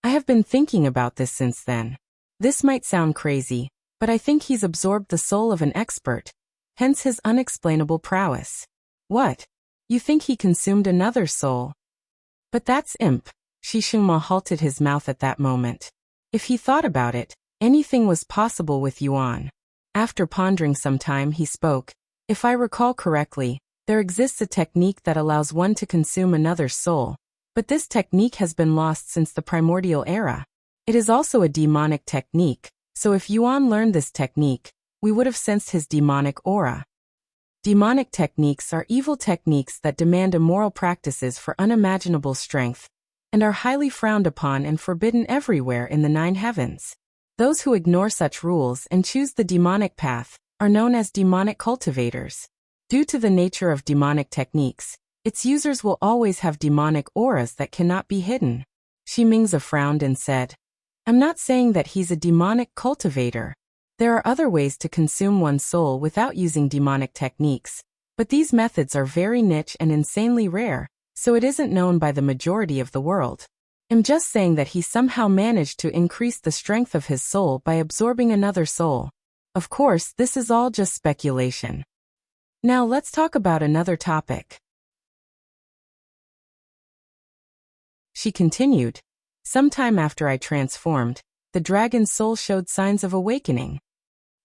I have been thinking about this since then. This might sound crazy, but I think he's absorbed the soul of an expert. Hence his unexplainable prowess. What? You think he consumed another soul? But that's imp. Shengmo halted his mouth at that moment. If he thought about it, anything was possible with Yuan. After pondering some time, he spoke. If I recall correctly, there exists a technique that allows one to consume another's soul. But this technique has been lost since the primordial era. It is also a demonic technique, so if Yuan learned this technique, we would have sensed his demonic aura. Demonic techniques are evil techniques that demand immoral practices for unimaginable strength, and are highly frowned upon and forbidden everywhere in the 9 heavens. Those who ignore such rules and choose the demonic path are known as demonic cultivators. Due to the nature of demonic techniques, its users will always have demonic auras that cannot be hidden. Mingza frowned and said, I'm not saying that he's a demonic cultivator. There are other ways to consume one's soul without using demonic techniques, but these methods are very niche and insanely rare, so it isn't known by the majority of the world. I'm just saying that he somehow managed to increase the strength of his soul by absorbing another soul. Of course, this is all just speculation. Now let's talk about another topic. She continued. Sometime after I transformed, the dragon's soul showed signs of awakening.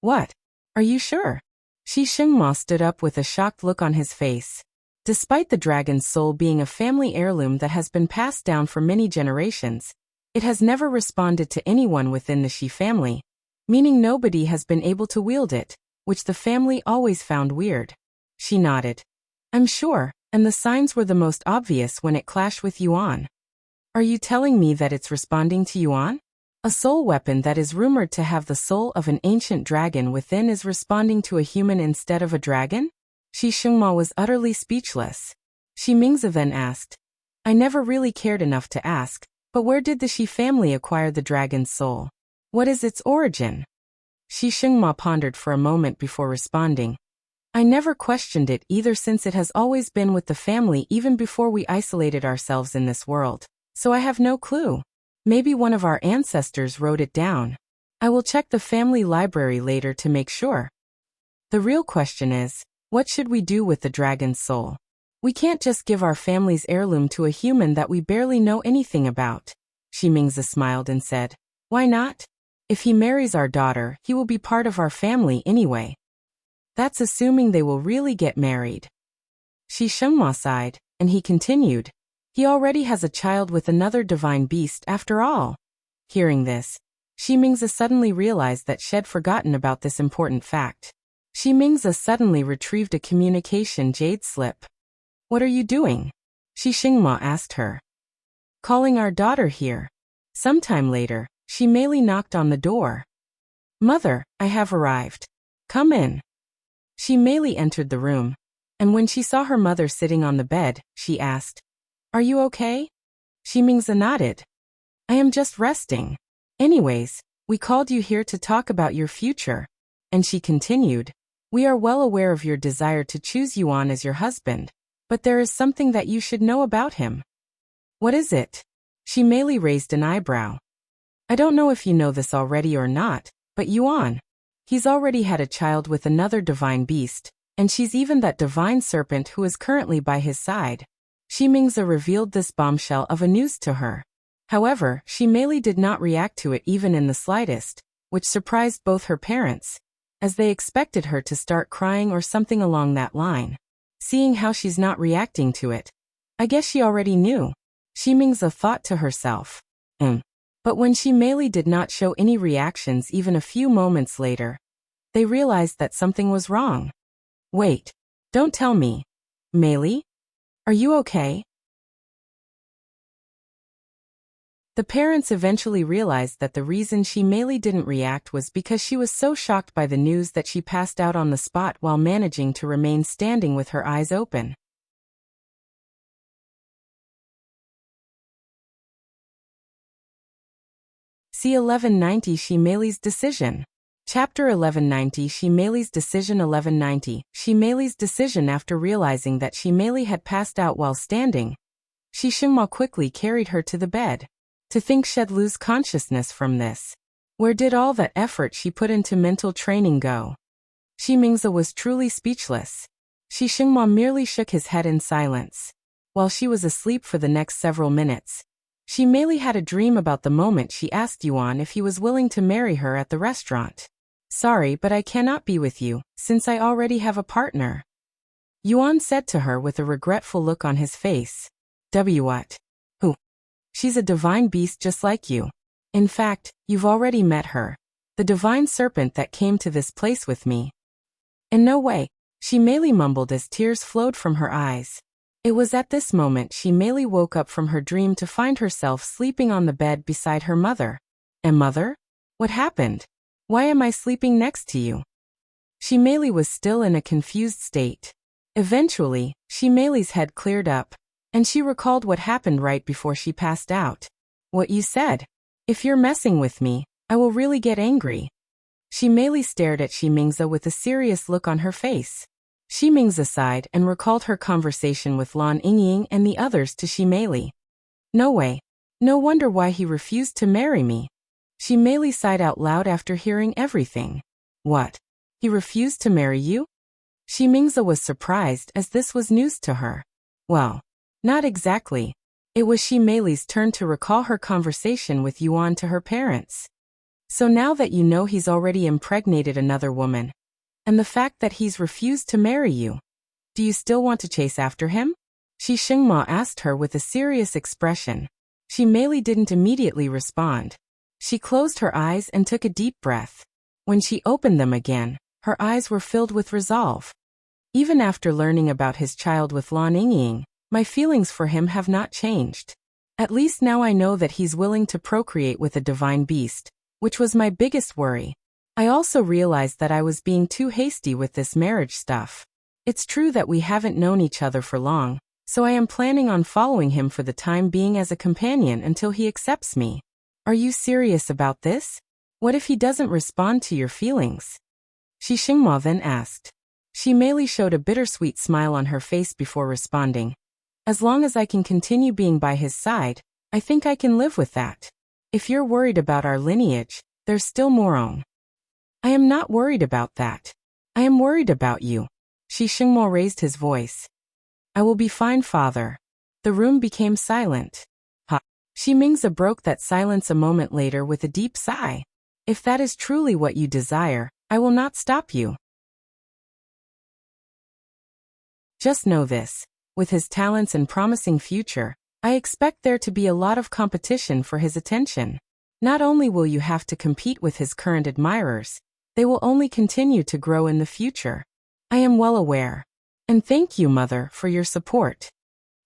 What? Are you sure? Shengmo stood up with a shocked look on his face. Despite the dragon's soul being a family heirloom that has been passed down for many generations, it has never responded to anyone within the Shi family, meaning nobody has been able to wield it, which the family always found weird. She nodded. I'm sure, and the signs were the most obvious when it clashed with Yuan. Are you telling me that it's responding to Yuan? A soul weapon that is rumored to have the soul of an ancient dragon within is responding to a human instead of a dragon? Shengmo was utterly speechless. Shi Mingzi then asked. I never really cared enough to ask, but where did the Shi family acquire the dragon's soul? What is its origin? Shengmo pondered for a moment before responding. I never questioned it either, since it has always been with the family even before we isolated ourselves in this world, so I have no clue. Maybe one of our ancestors wrote it down. I will check the family library later to make sure. The real question is, what should we do with the dragon's soul? We can't just give our family's heirloom to a human that we barely know anything about. Shi Mingzi smiled and said, why not? If he marries our daughter, he will be part of our family anyway. That's assuming they will really get married. Shengmo sighed, and he continued. He already has a child with another divine beast after all. Hearing this, Shi Mingzi suddenly realized that she'd forgotten about this important fact. Shi Mingzi suddenly retrieved a communication jade slip. What are you doing? Shengmo asked her. Calling our daughter here. Sometime later, Meili knocked on the door. Mother, I have arrived. Come in. Meili entered the room, and when she saw her mother sitting on the bed, she asked, Are you okay? Shi Mingzi nodded. I am just resting. Anyways, we called you here to talk about your future. And she continued, we are well aware of your desire to choose Yuan as your husband, but there is something that you should know about him. What is it? Meili raised an eyebrow. I don't know if you know this already or not, but Yuan, he's already had a child with another divine beast, and she's even that divine serpent who is currently by his side. Shi Mingzi revealed this bombshell of a news to her. However, Meili did not react to it even in the slightest, which surprised both her parents, as they expected her to start crying or something along that line. Seeing how she's not reacting to it, I guess she already knew. Shi Mingzi thought to herself. But when Meili did not show any reactions even a few moments later, they realized that something was wrong. Wait, don't tell me. Meili? Are you okay? The parents eventually realized that the reason Meili didn't react was because she was so shocked by the news that she passed out on the spot while managing to remain standing with her eyes open. C1190 Meili's decision. Chapter 1190 Meili's decision. 1190 Meili's decision. After realizing that Meili had passed out while standing, Shengmo quickly carried her to the bed. To think she'd lose consciousness from this. Where did all that effort she put into mental training go? Shi Mingzi was truly speechless. Shengmo merely shook his head in silence. While she was asleep for the next several minutes, Meili had a dream about the moment she asked Yuan if he was willing to marry her at the restaurant. Sorry, but I cannot be with you, since I already have a partner. Yuan said to her with a regretful look on his face. What? Who? She's a divine beast just like you. In fact, you've already met her. The divine serpent that came to this place with me. In no way, Meili mumbled as tears flowed from her eyes. It was at this moment Meili woke up from her dream to find herself sleeping on the bed beside her mother. And mother? What happened? Why am I sleeping next to you? Meili was still in a confused state. Eventually, Meili's head cleared up, and she recalled what happened right before she passed out. What you said. If you're messing with me, I will really get angry. Meili stared at Shi Mingzi with a serious look on her face. Shi Mingzi sighed and recalled her conversation with Lan Yingying and the others to Meili. No way. No wonder why he refused to marry me. Meili sighed out loud after hearing everything. What? He refused to marry you? Mingzi was surprised as this was news to her. Well, not exactly. It was Meili's turn to recall her conversation with Yuan to her parents. So now that you know he's already impregnated another woman, and the fact that he's refused to marry you, do you still want to chase after him? Shengmo asked her with a serious expression. Meili didn't immediately respond. She closed her eyes and took a deep breath. When she opened them again, her eyes were filled with resolve. Even after learning about his child with Lan Yingying, my feelings for him have not changed. At least now I know that he's willing to procreate with a divine beast, which was my biggest worry. I also realized that I was being too hasty with this marriage stuff. It's true that we haven't known each other for long, so I am planning on following him for the time being as a companion until he accepts me. Are you serious about this? What if he doesn't respond to your feelings? Shengmo then asked. Meili showed a bittersweet smile on her face before responding. As long as I can continue being by his side, I think I can live with that. If you're worried about our lineage, there's still more on. I am not worried about that. I am worried about you. Shengmo raised his voice. I will be fine, father. The room became silent. Mingzi broke that silence a moment later with a deep sigh. If that is truly what you desire, I will not stop you. Just know this. With his talents and promising future, I expect there to be a lot of competition for his attention. Not only will you have to compete with his current admirers, they will only continue to grow in the future. I am well aware. And thank you, mother, for your support.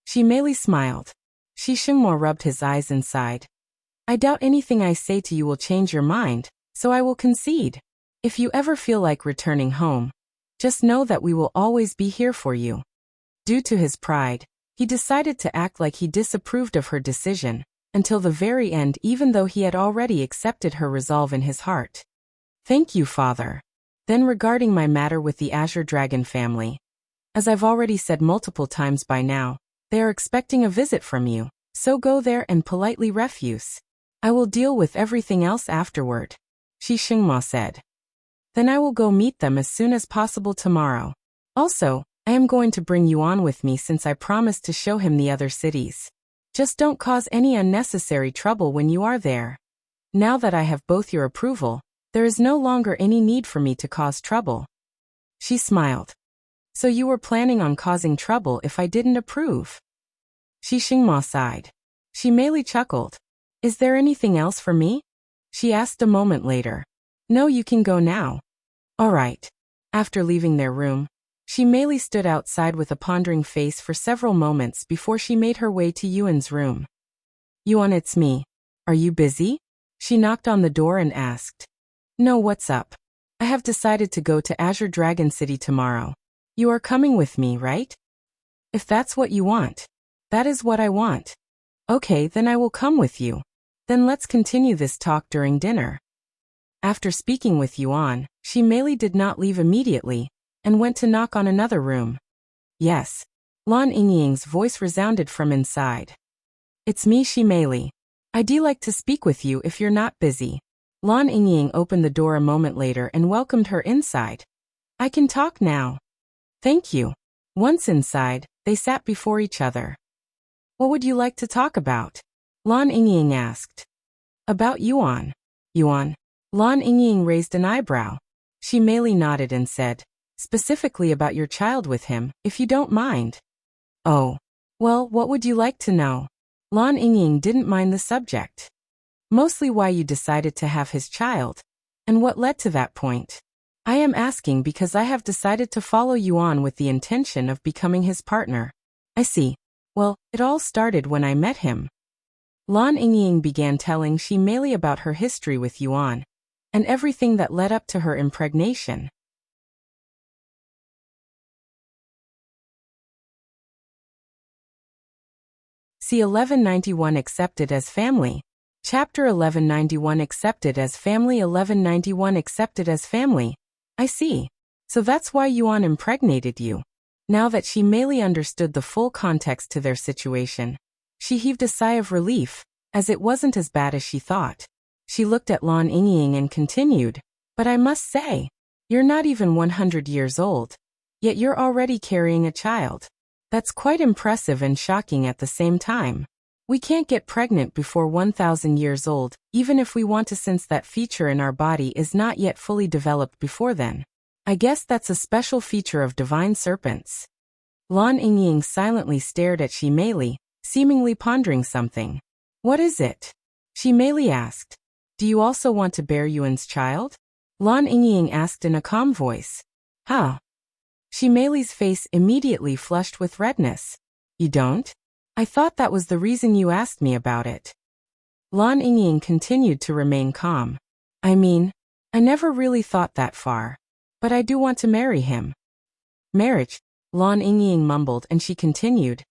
Meili smiled. Shengmo rubbed his eyes and sighed. I doubt anything I say to you will change your mind, so I will concede. If you ever feel like returning home, just know that we will always be here for you. Due to his pride, he decided to act like he disapproved of her decision, until the very end, even though he had already accepted her resolve in his heart. Thank you, father. Then regarding my matter with the Azure Dragon family. As I've already said multiple times by now, they are expecting a visit from you, so go there and politely refuse. I will deal with everything else afterward. Shengmo said. Then I will go meet them as soon as possible tomorrow. Also, I am going to bring Yuan with me since I promised to show him the other cities. Just don't cause any unnecessary trouble when you are there. Now that I have both your approval, there is no longer any need for me to cause trouble. She smiled. So you were planning on causing trouble if I didn't approve? Shengmo sighed. Meili chuckled. Is there anything else for me? She asked a moment later. No, you can go now. All right. After leaving their room, Meili stood outside with a pondering face for several moments before she made her way to Yuan's room. Yuan, it's me. Are you busy? She knocked on the door and asked. No, what's up? I have decided to go to Azure Dragon City tomorrow. You are coming with me, right? If that's what you want. That is what I want. Okay, then I will come with you. Then let's continue this talk during dinner. After speaking with Yuan, Meili did not leave immediately, and went to knock on another room. Yes. Lan Yingying's voice resounded from inside. It's me, Meili. I'd like to speak with you if you're not busy. Lan Yingying opened the door a moment later and welcomed her inside. I can talk now. Thank you. Once inside, they sat before each other. What would you like to talk about? Lan Yingying asked. About Yuan. Yuan. Lan Yingying raised an eyebrow. Meili nodded and said, specifically about your child with him, if you don't mind. Oh. Well, what would you like to know? Lan Yingying didn't mind the subject. Mostly why you decided to have his child, and what led to that point. I am asking because I have decided to follow Yuan with the intention of becoming his partner. I see. Well, it all started when I met him. Lan Yingying began telling Meili about her history with Yuan, and everything that led up to her impregnation. C1191 accepted as family. Chapter 1191 accepted as family. 1191 accepted as family. I see. So that's why Yuan impregnated you. Now that Meili understood the full context to their situation, she heaved a sigh of relief, as it wasn't as bad as she thought. She looked at Lan Yingying and continued, but I must say, you're not even 100 years old. Yet you're already carrying a child. That's quite impressive and shocking at the same time. We can't get pregnant before 1,000 years old, even if we want to, since that feature in our body is not yet fully developed before then. I guess that's a special feature of divine serpents. Lan Yingying silently stared at Meili, seemingly pondering something. What is it? Meili asked. Do you also want to bear Yuan's child? Lan Yingying asked in a calm voice. Huh? Meili's face immediately flushed with redness. You don't? I thought that was the reason you asked me about it. Lan Yingying continued to remain calm. I mean, I never really thought that far. But I do want to marry him. Marriage? Lan Yingying mumbled, and she continued.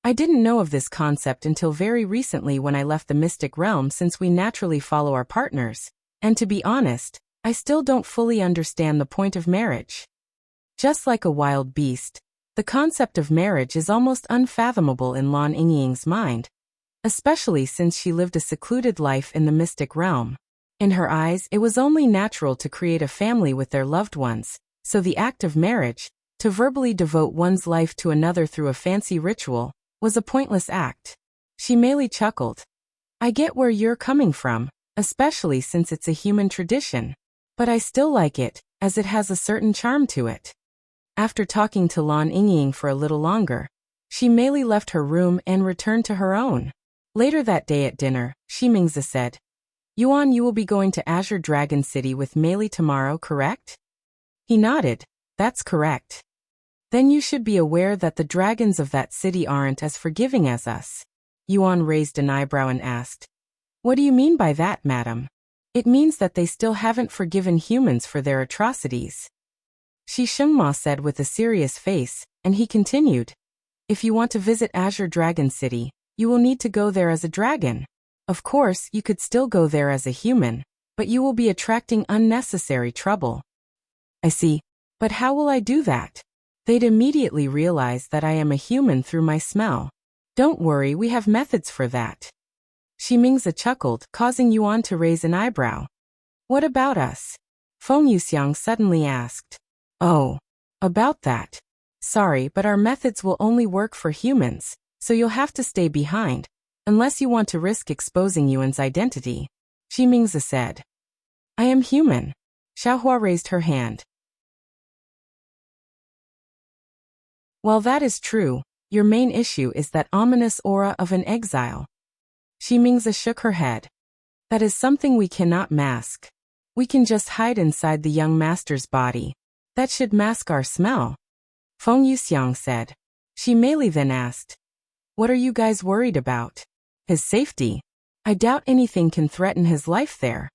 I didn't know of this concept until very recently when I left the mystic realm, since we naturally follow our partners. And to be honest, I still don't fully understand the point of marriage. Just like a wild beast, the concept of marriage is almost unfathomable in Lan Yingying's mind, especially since she lived a secluded life in the mystic realm. In her eyes, it was only natural to create a family with their loved ones, so the act of marriage, to verbally devote one's life to another through a fancy ritual, was a pointless act. Meili chuckled. I get where you're coming from, especially since it's a human tradition. But I still like it, as it has a certain charm to it. After talking to Lan Yingying for a little longer, Meili left her room and returned to her own. Later that day at dinner, Shimingzi said, Yuan, you will be going to Azure Dragon City with Meili tomorrow, correct? He nodded. That's correct. Then you should be aware that the dragons of that city aren't as forgiving as us. Yuan raised an eyebrow and asked, What do you mean by that, madam? It means that they still haven't forgiven humans for their atrocities. Shengmo said with a serious face, and he continued, If you want to visit Azure Dragon City, you will need to go there as a dragon. Of course, you could still go there as a human, but you will be attracting unnecessary trouble. I see. But how will I do that? They'd immediately realize that I am a human through my smell. Don't worry, we have methods for that. Shimingzi chuckled, causing Yuan to raise an eyebrow. What about us? Feng Yuxiang suddenly asked. Oh, about that. Sorry, but our methods will only work for humans, so you'll have to stay behind, unless you want to risk exposing Yuan's identity. Shimingzi said. I am human. Xiaohua raised her hand. While that is true, your main issue is that ominous aura of an exile. Shimingzi shook her head. That is something we cannot mask. We can just hide inside the young master's body. That should mask our smell. Feng Yuxiang said. Meili then asked. What are you guys worried about? His safety. I doubt anything can threaten his life there.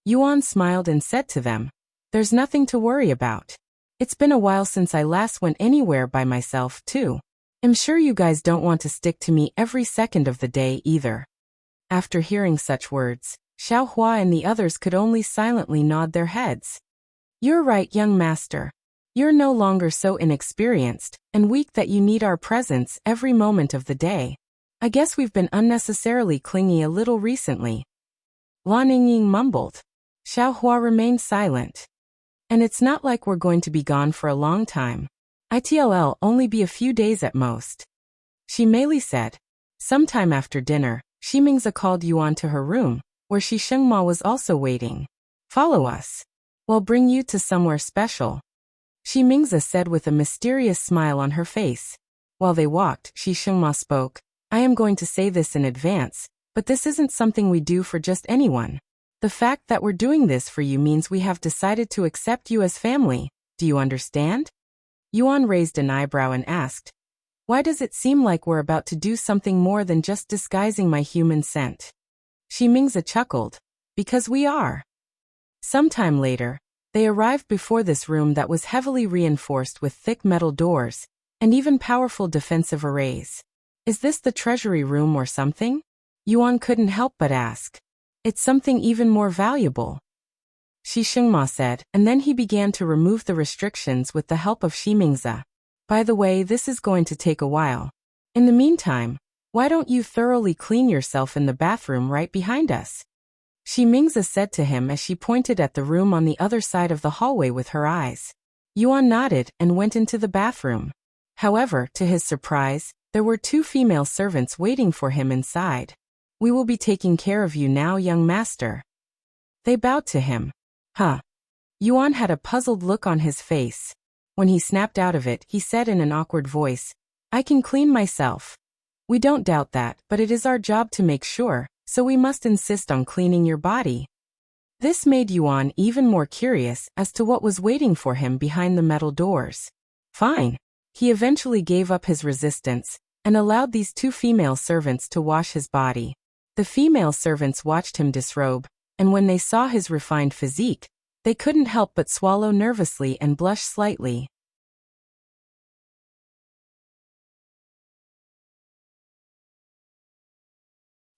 Yuan smiled and said to them. There's nothing to worry about. It's been a while since I last went anywhere by myself, too. I'm sure you guys don't want to stick to me every second of the day either. After hearing such words, Xiaohua and the others could only silently nod their heads. You're right, young master. You're no longer so inexperienced and weak that you need our presence every moment of the day. I guess we've been unnecessarily clingy a little recently. Lan Yingying mumbled. Xiaohua remained silent. And it's not like we're going to be gone for a long time. It'll only be a few days at most. Meili said. Sometime after dinner, Shimingzi called Yuan to her room, where Shengmo was also waiting. Follow us. We'll bring you to somewhere special. Shimingzi said with a mysterious smile on her face. While they walked, Shengmo spoke. I am going to say this in advance, but this isn't something we do for just anyone. The fact that we're doing this for you means we have decided to accept you as family. Do you understand? Yuan raised an eyebrow and asked, Why does it seem like we're about to do something more than just disguising my human scent? Shimingzi chuckled. Because we are. Sometime later, they arrived before this room that was heavily reinforced with thick metal doors, and even powerful defensive arrays. Is this the treasury room or something? Yuan couldn't help but ask. It's something even more valuable. Shengmo said, and then he began to remove the restrictions with the help of Shimingzi. By the way, this is going to take a while. In the meantime, why don't you thoroughly clean yourself in the bathroom right behind us? Shimingzi said to him as she pointed at the room on the other side of the hallway with her eyes. Yuan nodded and went into the bathroom. However, to his surprise, there were two female servants waiting for him inside. "We will be taking care of you now, young master." They bowed to him. Huh. Yuan had a puzzled look on his face. When he snapped out of it, he said in an awkward voice, "I can clean myself." "We don't doubt that, but it is our job to make sure, so we must insist on cleaning your body." This made Yuan even more curious as to what was waiting for him behind the metal doors. Fine. He eventually gave up his resistance and allowed these two female servants to wash his body. The female servants watched him disrobe, and when they saw his refined physique, they couldn't help but swallow nervously and blush slightly.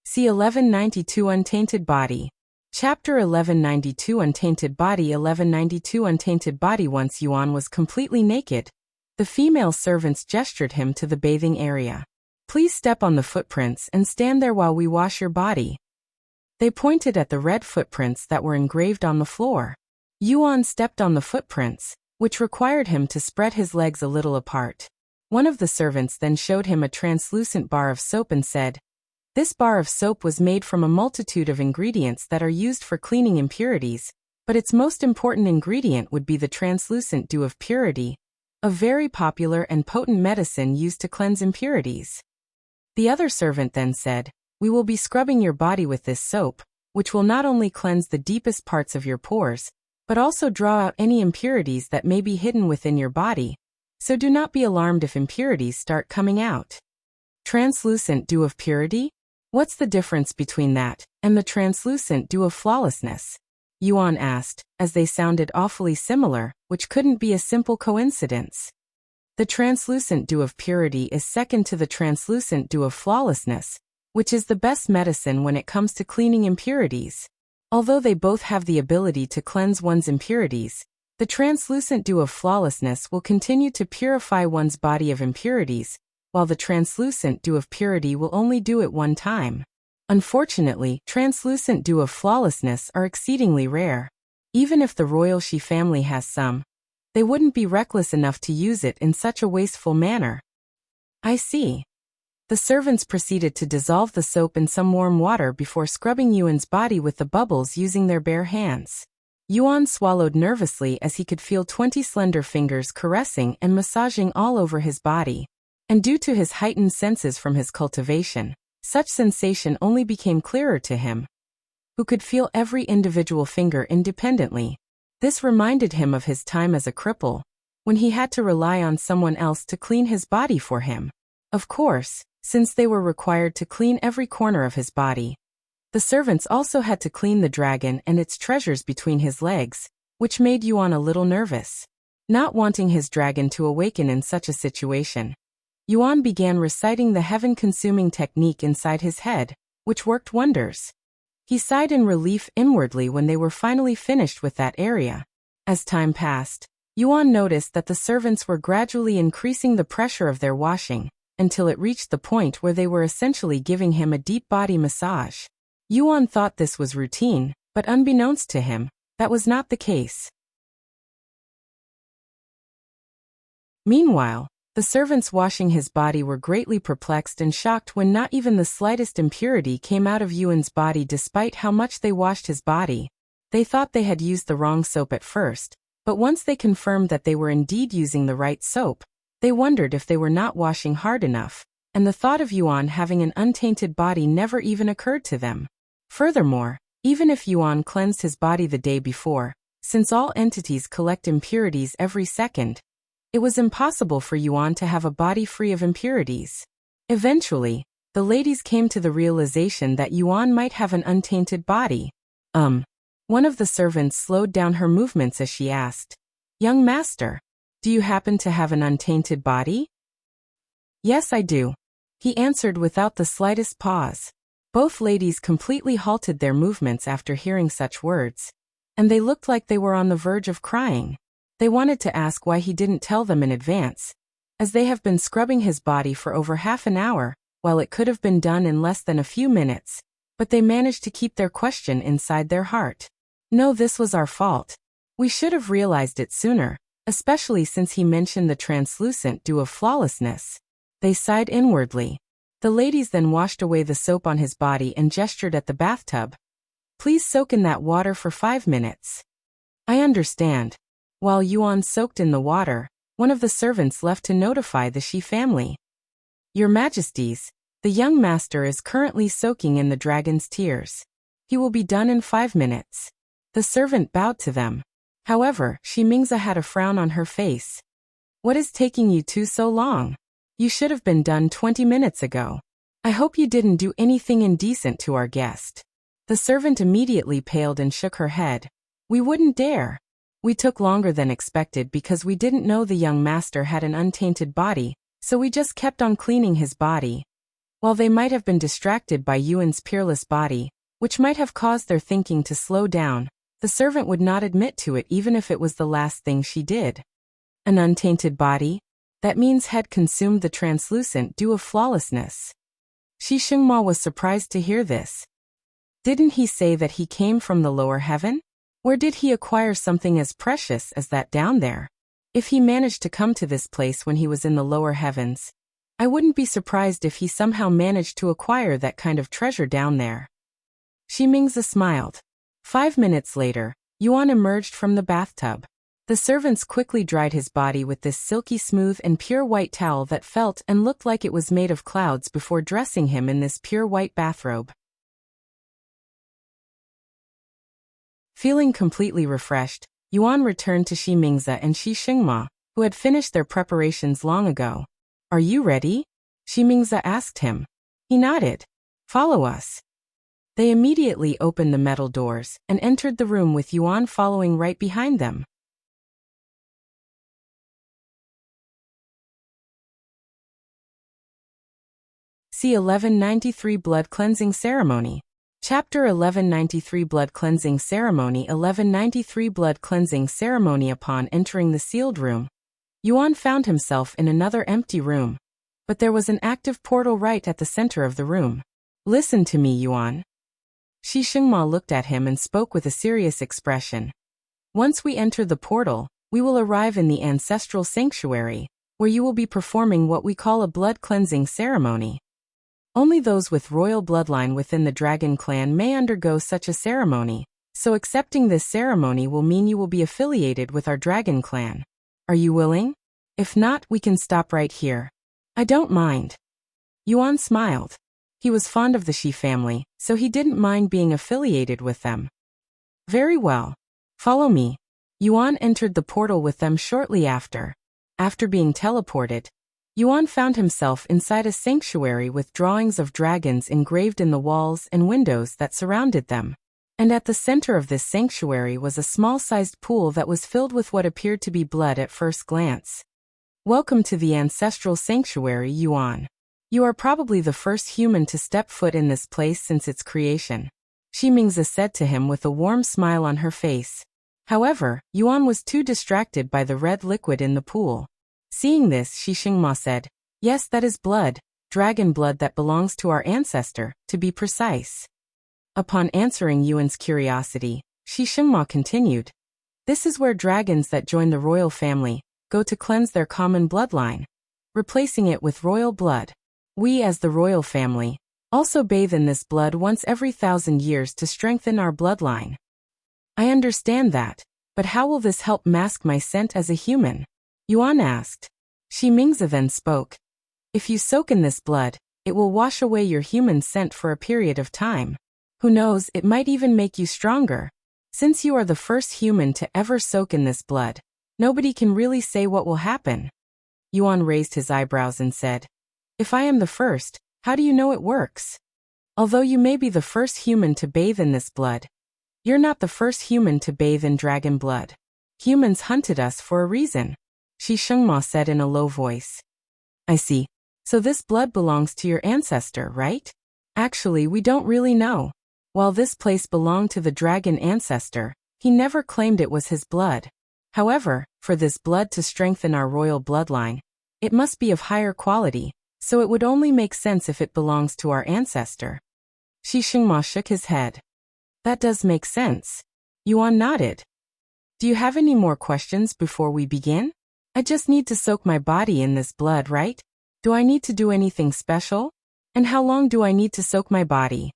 C1192 Untainted Body. Chapter 1192 Untainted Body. 1192 Untainted Body. Once Yuan was completely naked, the female servants gestured him to the bathing area. "Please step on the footprints and stand there while we wash your body." They pointed at the red footprints that were engraved on the floor. Yuan stepped on the footprints, which required him to spread his legs a little apart. One of the servants then showed him a translucent bar of soap and said, "This bar of soap was made from a multitude of ingredients that are used for cleaning impurities, but its most important ingredient would be the translucent dew of purity, a very popular and potent medicine used to cleanse impurities." The other servant then said, "We will be scrubbing your body with this soap, which will not only cleanse the deepest parts of your pores, but also draw out any impurities that may be hidden within your body, so do not be alarmed if impurities start coming out." Translucent dew of purity? What's the difference between that and the translucent dew of flawlessness? Yuan asked, as they sounded awfully similar, which couldn't be a simple coincidence. The translucent dew of purity is second to the translucent dew of flawlessness, which is the best medicine when it comes to cleaning impurities. Although they both have the ability to cleanse one's impurities, the translucent dew of flawlessness will continue to purify one's body of impurities, while the translucent dew of purity will only do it one time. Unfortunately, translucent dew of flawlessness are exceedingly rare. Even if the royal Shi family has some, they wouldn't be reckless enough to use it in such a wasteful manner. I see. The servants proceeded to dissolve the soap in some warm water before scrubbing Yuan's body with the bubbles using their bare hands. Yuan swallowed nervously as he could feel 20 slender fingers caressing and massaging all over his body. And due to his heightened senses from his cultivation, such sensation only became clearer to him, who could feel every individual finger independently. This reminded him of his time as a cripple, when he had to rely on someone else to clean his body for him. Of course, since they were required to clean every corner of his body, the servants also had to clean the dragon and its treasures between his legs, which made Yuan a little nervous. Not wanting his dragon to awaken in such a situation, Yuan began reciting the heaven-consuming technique inside his head, which worked wonders. He sighed in relief inwardly when they were finally finished with that area. As time passed, Yuan noticed that the servants were gradually increasing the pressure of their washing, until it reached the point where they were essentially giving him a deep body massage. Yuan thought this was routine, but unbeknownst to him, that was not the case. Meanwhile, the servants washing his body were greatly perplexed and shocked when not even the slightest impurity came out of Yuan's body despite how much they washed his body. They thought they had used the wrong soap at first, but once they confirmed that they were indeed using the right soap, they wondered if they were not washing hard enough, and the thought of Yuan having an untainted body never even occurred to them. Furthermore, even if Yuan cleansed his body the day before, since all entities collect impurities every second, it was impossible for Yuan to have a body free of impurities. Eventually, the ladies came to the realization that Yuan might have an untainted body. One of the servants slowed down her movements as she asked, "Young master, do you happen to have an untainted body?" "Yes, I do," he answered without the slightest pause. Both ladies completely halted their movements after hearing such words, and they looked like they were on the verge of crying. They wanted to ask why he didn't tell them in advance, as they have been scrubbing his body for over half an hour, while it could have been done in less than a few minutes, but they managed to keep their question inside their heart. "No, this was our fault. We should have realized it sooner," especially since he mentioned the translucent dew of flawlessness. They sighed inwardly. The ladies then washed away the soap on his body and gestured at the bathtub. Please soak in that water for 5 minutes. I understand. While Yuan soaked in the water, one of the servants left to notify the Shi family. Your Majesties, the young master is currently soaking in the dragon's tears. He will be done in 5 minutes. The servant bowed to them. However, Shi Mingzi had a frown on her face. What is taking you two so long? You should have been done 20 minutes ago. I hope you didn't do anything indecent to our guest. The servant immediately paled and shook her head. We wouldn't dare. We took longer than expected because we didn't know the young master had an untainted body, so we just kept on cleaning his body. While they might have been distracted by Yuan's peerless body, which might have caused their thinking to slow down, the servant would not admit to it even if it was the last thing she did. An untainted body? That means had consumed the translucent dew of flawlessness. Shengmo was surprised to hear this. Didn't he say that he came from the lower heaven? Where did he acquire something as precious as that down there? If he managed to come to this place when he was in the lower heavens, I wouldn't be surprised if he somehow managed to acquire that kind of treasure down there. Shi Mingzi smiled. 5 minutes later, Yuan emerged from the bathtub. The servants quickly dried his body with this silky smooth and pure white towel that felt and looked like it was made of clouds before dressing him in this pure white bathrobe. Feeling completely refreshed, Yuan returned to Shi Mingzi and Shengmo, who had finished their preparations long ago. Are you ready? Shi Mingzi asked him. He nodded. Follow us. They immediately opened the metal doors and entered the room with Yuan following right behind them. C1193 Blood Cleansing Ceremony. Chapter 1193 Blood Cleansing Ceremony. 1193 Blood Cleansing Ceremony. Upon entering the sealed room, Yuan found himself in another empty room, but there was an active portal right at the center of the room. Listen to me, Yuan. Shengmo looked at him and spoke with a serious expression. Once we enter the portal, we will arrive in the Ancestral Sanctuary, where you will be performing what we call a blood cleansing ceremony. Only those with royal bloodline within the Dragon clan may undergo such a ceremony, so accepting this ceremony will mean you will be affiliated with our Dragon clan. Are you willing? If not, we can stop right here. I don't mind. Yuan smiled. He was fond of the Shi family, so he didn't mind being affiliated with them. Very well. Follow me. Yuan entered the portal with them shortly after. After being teleported, Yuan found himself inside a sanctuary with drawings of dragons engraved in the walls and windows that surrounded them. And at the center of this sanctuary was a small-sized pool that was filled with what appeared to be blood at first glance. Welcome to the Ancestral Sanctuary, Yuan. You are probably the first human to step foot in this place since its creation. Shi Mingzi said to him with a warm smile on her face. However, Yuan was too distracted by the red liquid in the pool. Seeing this, Shengmo said, Yes, that is blood, dragon blood that belongs to our ancestor, to be precise. Upon answering Yuan's curiosity, Shengmo continued, This is where dragons that join the royal family go to cleanse their common bloodline, replacing it with royal blood. We as the royal family also bathe in this blood once every 1,000 years to strengthen our bloodline. I understand that, but how will this help mask my scent as a human? Yuan asked. Shi Mingzi then spoke. If you soak in this blood, it will wash away your human scent for a period of time. Who knows, it might even make you stronger. Since you are the first human to ever soak in this blood, nobody can really say what will happen. Yuan raised his eyebrows and said, If I am the first, how do you know it works? Although you may be the first human to bathe in this blood, you're not the first human to bathe in dragon blood. Humans hunted us for a reason. Shengmo said in a low voice. I see. So this blood belongs to your ancestor, right? Actually, we don't really know. While this place belonged to the dragon ancestor, he never claimed it was his blood. However, for this blood to strengthen our royal bloodline, it must be of higher quality, so it would only make sense if it belongs to our ancestor. Shengmo shook his head. That does make sense. Yuan nodded. Do you have any more questions before we begin? I just need to soak my body in this blood, right? Do I need to do anything special? And how long do I need to soak my body?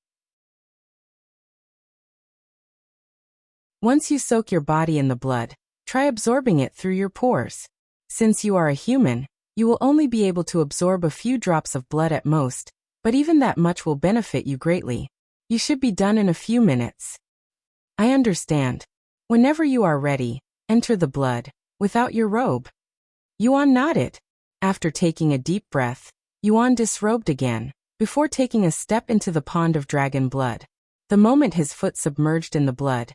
Once you soak your body in the blood, try absorbing it through your pores. Since you are a human, you will only be able to absorb a few drops of blood at most, but even that much will benefit you greatly. You should be done in a few minutes. I understand. Whenever you are ready, enter the blood, without your robe. Yuan nodded. After taking a deep breath, Yuan disrobed again, before taking a step into the pond of dragon blood. The moment his foot submerged in the blood,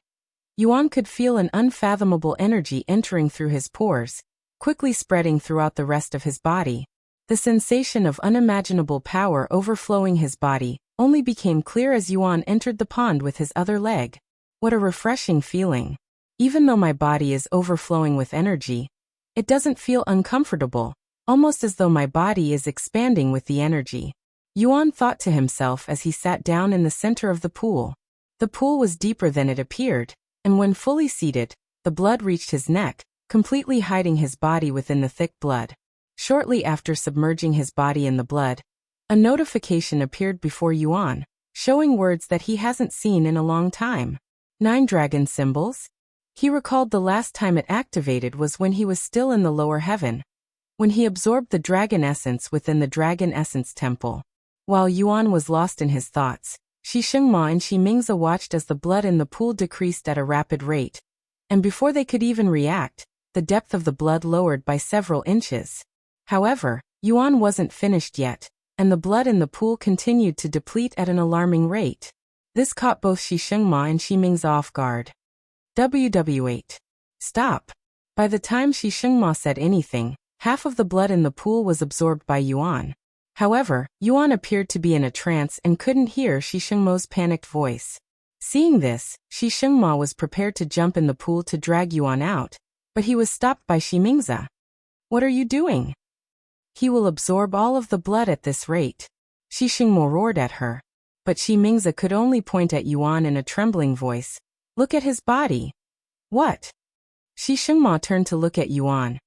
Yuan could feel an unfathomable energy entering through his pores, quickly spreading throughout the rest of his body. The sensation of unimaginable power overflowing his body only became clear as Yuan entered the pond with his other leg. What a refreshing feeling. Even though my body is overflowing with energy, it doesn't feel uncomfortable, almost as though my body is expanding with the energy. Yuan thought to himself as he sat down in the center of the pool. The pool was deeper than it appeared, and when fully seated, the blood reached his neck, completely hiding his body within the thick blood. Shortly after submerging his body in the blood, a notification appeared before Yuan, showing words that he hasn't seen in a long time. 9 dragon symbols? He recalled the last time it activated was when he was still in the lower heaven, when he absorbed the dragon essence within the dragon essence temple. While Yuan was lost in his thoughts, Shengmo and Mingzi watched as the blood in the pool decreased at a rapid rate, and before they could even react, the depth of the blood lowered by several inches. However, Yuan wasn't finished yet, and the blood in the pool continued to deplete at an alarming rate. This caught both Shengmo and Mingzi off guard. WW8. Stop. By the time Shengmo said anything, half of the blood in the pool was absorbed by Yuan. However, Yuan appeared to be in a trance and couldn't hear Shengmo's panicked voice. Seeing this, Shengmo was prepared to jump in the pool to drag Yuan out, but he was stopped by Mingzi. What are you doing? He will absorb all of the blood at this rate. Shengmo roared at her. But Mingzi could only point at Yuan in a trembling voice. Look at his body. What? Shengmo turned to look at Yuan,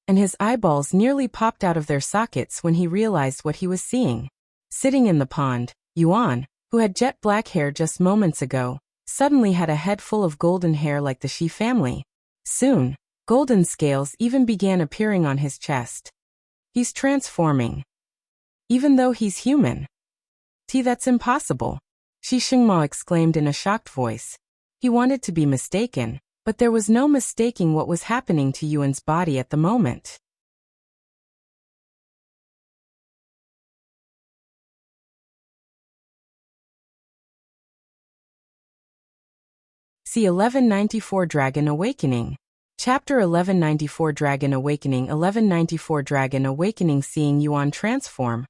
and his eyeballs nearly popped out of their sockets when he realized what he was seeing. Sitting in the pond, Yuan, who had jet black hair just moments ago, suddenly had a head full of golden hair like the Shi family. Soon, golden scales even began appearing on his chest. He's transforming. Even though he's human. That's impossible. Shengmo exclaimed in a shocked voice. He wanted to be mistaken, but there was no mistaking what was happening to Yuan's body at the moment. C1194 Dragon Awakening. Chapter 1194 Dragon Awakening. 1194 Dragon Awakening. Seeing Yuan transform,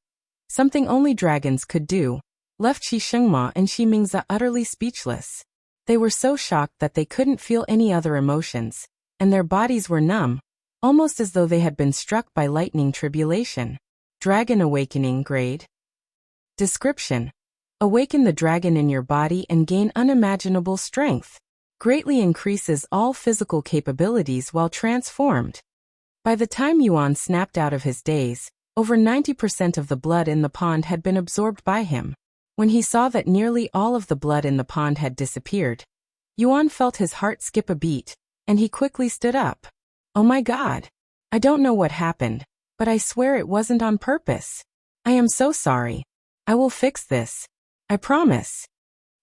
something only dragons could do, left Shengmo and Mingzi utterly speechless. They were so shocked that they couldn't feel any other emotions, and their bodies were numb, almost as though they had been struck by lightning tribulation. Dragon Awakening Grade. Description: awaken the dragon in your body and gain unimaginable strength. Greatly increases all physical capabilities while transformed. By the time Yuan snapped out of his daze, over 90% of the blood in the pond had been absorbed by him. When he saw that nearly all of the blood in the pond had disappeared, Yuan felt his heart skip a beat, and he quickly stood up. Oh my God! I don't know what happened, but I swear it wasn't on purpose. I am so sorry. I will fix this. I promise.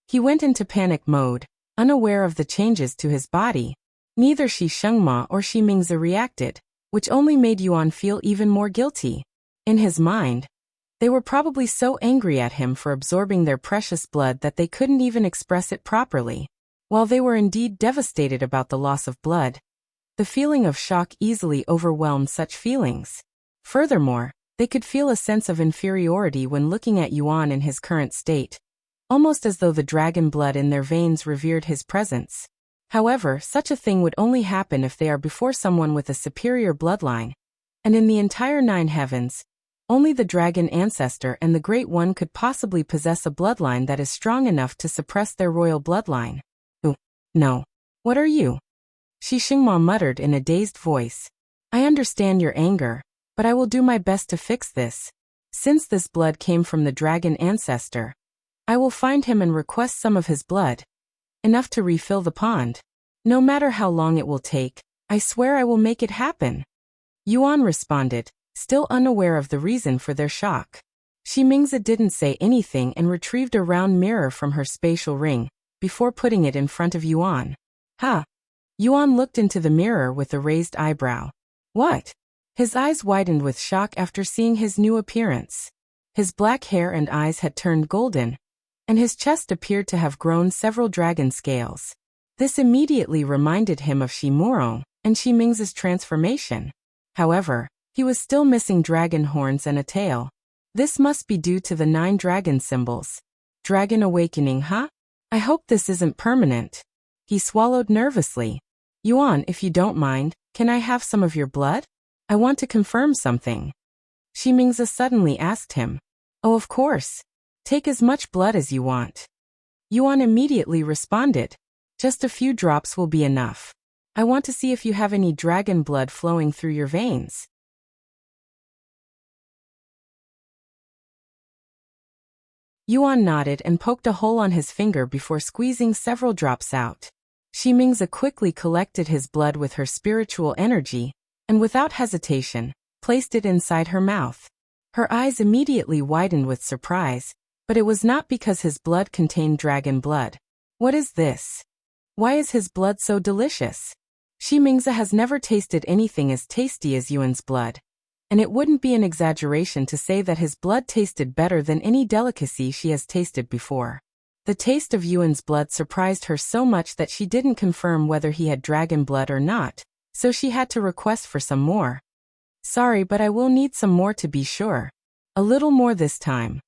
He went into panic mode, unaware of the changes to his body. Neither Shengmo or Mingzi reacted, which only made Yuan feel even more guilty. In his mind, they were probably so angry at him for absorbing their precious blood that they couldn't even express it properly. While they were indeed devastated about the loss of blood, the feeling of shock easily overwhelmed such feelings. Furthermore, they could feel a sense of inferiority when looking at Yuan in his current state, almost as though the dragon blood in their veins revered his presence. However, such a thing would only happen if they are before someone with a superior bloodline, and in the entire 9 heavens, only the dragon ancestor and the Great One could possibly possess a bloodline that is strong enough to suppress their royal bloodline. Ooh, no. What are you? Shengmo muttered in a dazed voice. I understand your anger, but I will do my best to fix this. Since this blood came from the dragon ancestor, I will find him and request some of his blood. Enough to refill the pond. No matter how long it will take, I swear I will make it happen. Yuan responded, still unaware of the reason for their shock. Shengmo didn't say anything and retrieved a round mirror from her spatial ring, before putting it in front of Yuan. Ha! Yuan looked into the mirror with a raised eyebrow. What? His eyes widened with shock after seeing his new appearance. His black hair and eyes had turned golden, and his chest appeared to have grown several dragon scales. This immediately reminded him of Shengmo and Shengmo's transformation. However, he was still missing dragon horns and a tail. This must be due to the 9 dragon symbols. Dragon awakening, huh? I hope this isn't permanent. He swallowed nervously. Yuan, if you don't mind, can I have some of your blood? I want to confirm something. Shengmo suddenly asked him. Oh, of course. Take as much blood as you want. Yuan immediately responded. Just a few drops will be enough. I want to see if you have any dragon blood flowing through your veins. Yuan nodded and poked a hole on his finger before squeezing several drops out. Shengmo quickly collected his blood with her spiritual energy, and without hesitation, placed it inside her mouth. Her eyes immediately widened with surprise, but it was not because his blood contained dragon blood. What is this? Why is his blood so delicious? Shengmo has never tasted anything as tasty as Yuan's blood, and it wouldn't be an exaggeration to say that his blood tasted better than any delicacy she has tasted before. The taste of Yuan's blood surprised her so much that she didn't confirm whether he had dragon blood or not, so she had to request for some more. Sorry, but I will need some more to be sure. A little more this time,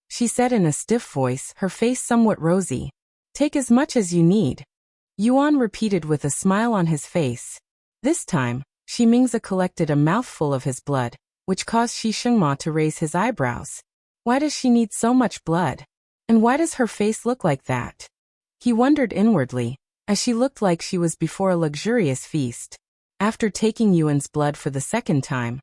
she said in a stiff voice, her face somewhat rosy. Take as much as you need. Yuan repeated with a smile on his face. This time, Shengmo collected a mouthful of his blood, which caused Shengmo to raise his eyebrows. Why does she need so much blood? And why does her face look like that? He wondered inwardly, as she looked like she was before a luxurious feast. After taking Yuan's blood for the second time,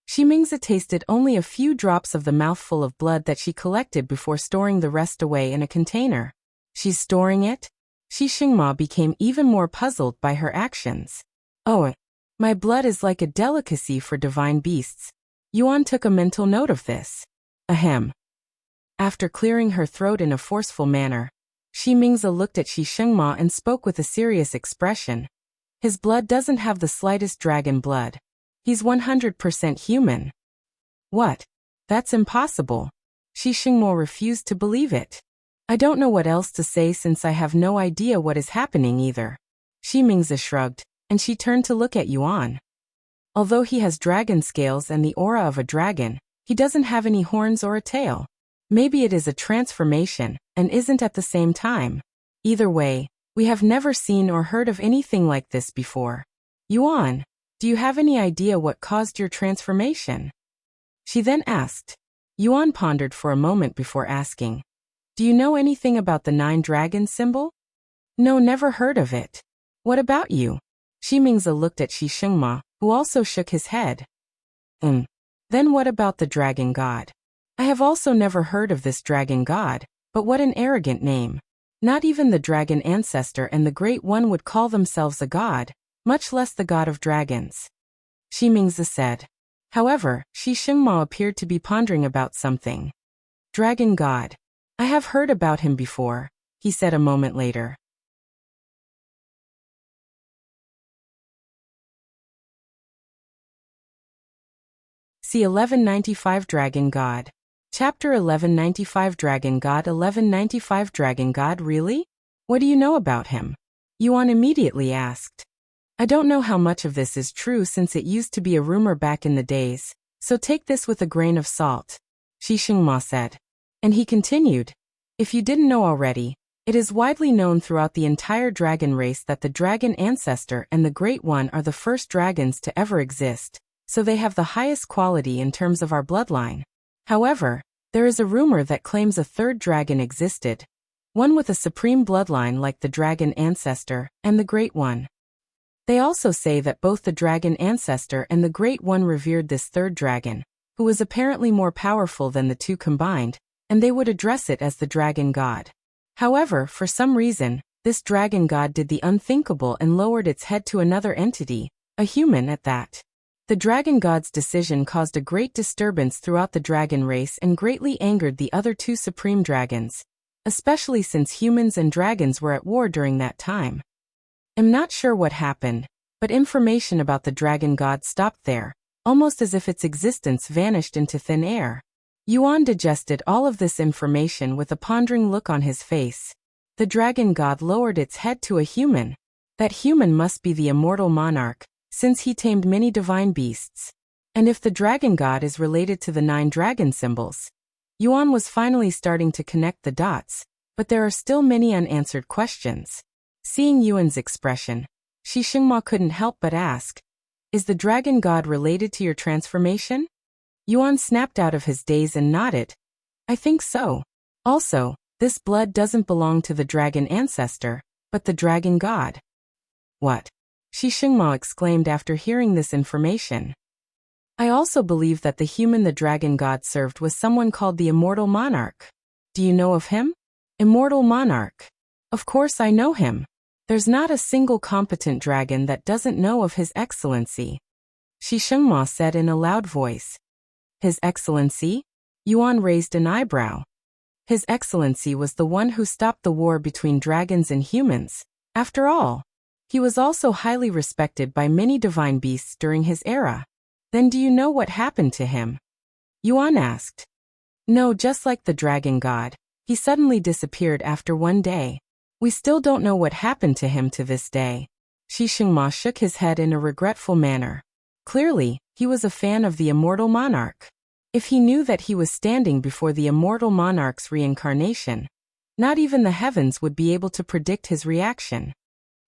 Shengmo tasted only a few drops of the mouthful of blood that she collected before storing the rest away in a container. She's storing it? Shengmo became even more puzzled by her actions. Oh, my blood is like a delicacy for divine beasts. Yuan took a mental note of this. Ahem. After clearing her throat in a forceful manner, Shengmo looked at Shengmo and spoke with a serious expression. His blood doesn't have the slightest dragon blood. He's 100% human. What? That's impossible. Shengmo refused to believe it. I don't know what else to say since I have no idea what is happening either. Shengmo shrugged, and she turned to look at Yuan. Although he has dragon scales and the aura of a dragon, he doesn't have any horns or a tail. Maybe it is a transformation, and isn't at the same time. Either way, we have never seen or heard of anything like this before. Yuan, do you have any idea what caused your transformation? She then asked. Yuan pondered for a moment before asking. Do you know anything about the 9 dragon symbol? No, never heard of it. What about you? Shengmo looked at Shengmo, who also shook his head. Then what about the Dragon God? I have also never heard of this Dragon God, but what an arrogant name. Not even the Dragon Ancestor and the Great One would call themselves a god, much less the god of dragons. Shengmo said. However, Shengmo appeared to be pondering about something. Dragon God. I have heard about him before, he said a moment later. C1195 Dragon God. Chapter 1195 Dragon God. 1195 Dragon God, really? What do you know about him? Yuan immediately asked. I don't know how much of this is true since it used to be a rumor back in the days, so take this with a grain of salt, Shengmo said. And he continued. If you didn't know already, it is widely known throughout the entire dragon race that the Dragon Ancestor and the Great One are the first dragons to ever exist, so they have the highest quality in terms of our bloodline. However, there is a rumor that claims a third dragon existed, one with a supreme bloodline like the Dragon Ancestor and the Great One. They also say that both the dragon ancestor and the Great One revered this third dragon, who was apparently more powerful than the two combined, and they would address it as the Dragon God. However, for some reason, this Dragon God did the unthinkable and lowered its head to another entity, a human at that. The Dragon God's decision caused a great disturbance throughout the dragon race and greatly angered the other two supreme dragons, especially since humans and dragons were at war during that time. I'm not sure what happened, but information about the Dragon God stopped there, almost as if its existence vanished into thin air. Yuan digested all of this information with a pondering look on his face. The Dragon God lowered its head to a human. That human must be the immortal monarch, since he tamed many divine beasts. And if the Dragon God is related to the 9 dragon symbols, Yuan was finally starting to connect the dots, but there are still many unanswered questions. Seeing Yuan's expression, Shengmo couldn't help but ask, "Is the Dragon God related to your transformation?" Yuan snapped out of his daze and nodded. "I think so. Also, this blood doesn't belong to the dragon ancestor, but the Dragon God." "What?" Shengmo exclaimed after hearing this information. "I also believe that the human the Dragon God served was someone called the Immortal Monarch. Do you know of him?" "Immortal Monarch? Of course I know him. There's not a single competent dragon that doesn't know of His Excellency," Shengmo said in a loud voice. "His Excellency?" Yuan raised an eyebrow. His Excellency was the one who stopped the war between dragons and humans. After all, he was also highly respected by many divine beasts during his era. "Then do you know what happened to him?" Yuan asked. "No, just like the Dragon God, he suddenly disappeared after one day. We still don't know what happened to him to this day." Shengmo shook his head in a regretful manner. Clearly, he was a fan of the Immortal Monarch. If he knew that he was standing before the Immortal Monarch's reincarnation, not even the heavens would be able to predict his reaction.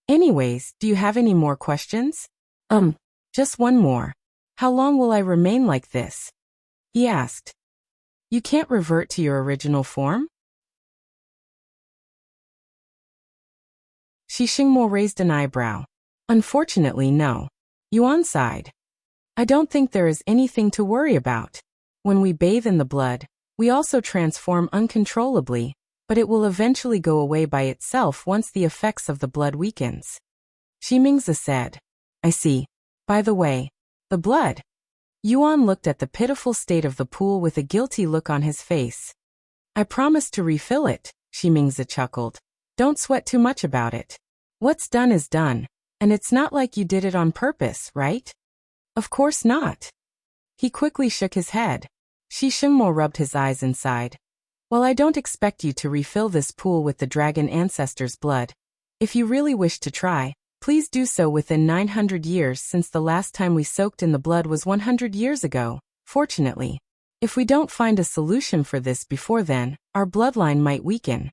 "Anyways, do you have any more questions?" Just one more. How long will I remain like this?" he asked. "You can't revert to your original form?" Shengmo raised an eyebrow. "Unfortunately, no." Yuan sighed. "I don't think there is anything to worry about. When we bathe in the blood, we also transform uncontrollably, but it will eventually go away by itself once the effects of the blood weakens." Shimingzi said. "I see. By the way, the blood." Yuan looked at the pitiful state of the pool with a guilty look on his face. "I promised to refill it," Shimingzi chuckled. "Don't sweat too much about it. What's done is done, and it's not like you did it on purpose, right?" "Of course not." He quickly shook his head. Shengmo rubbed his eyes and sighed. "Well, I don't expect you to refill this pool with the dragon ancestor's blood. If you really wish to try, please do so within 900 years, since the last time we soaked in the blood was 100 years ago. Fortunately, if we don't find a solution for this before then, our bloodline might weaken."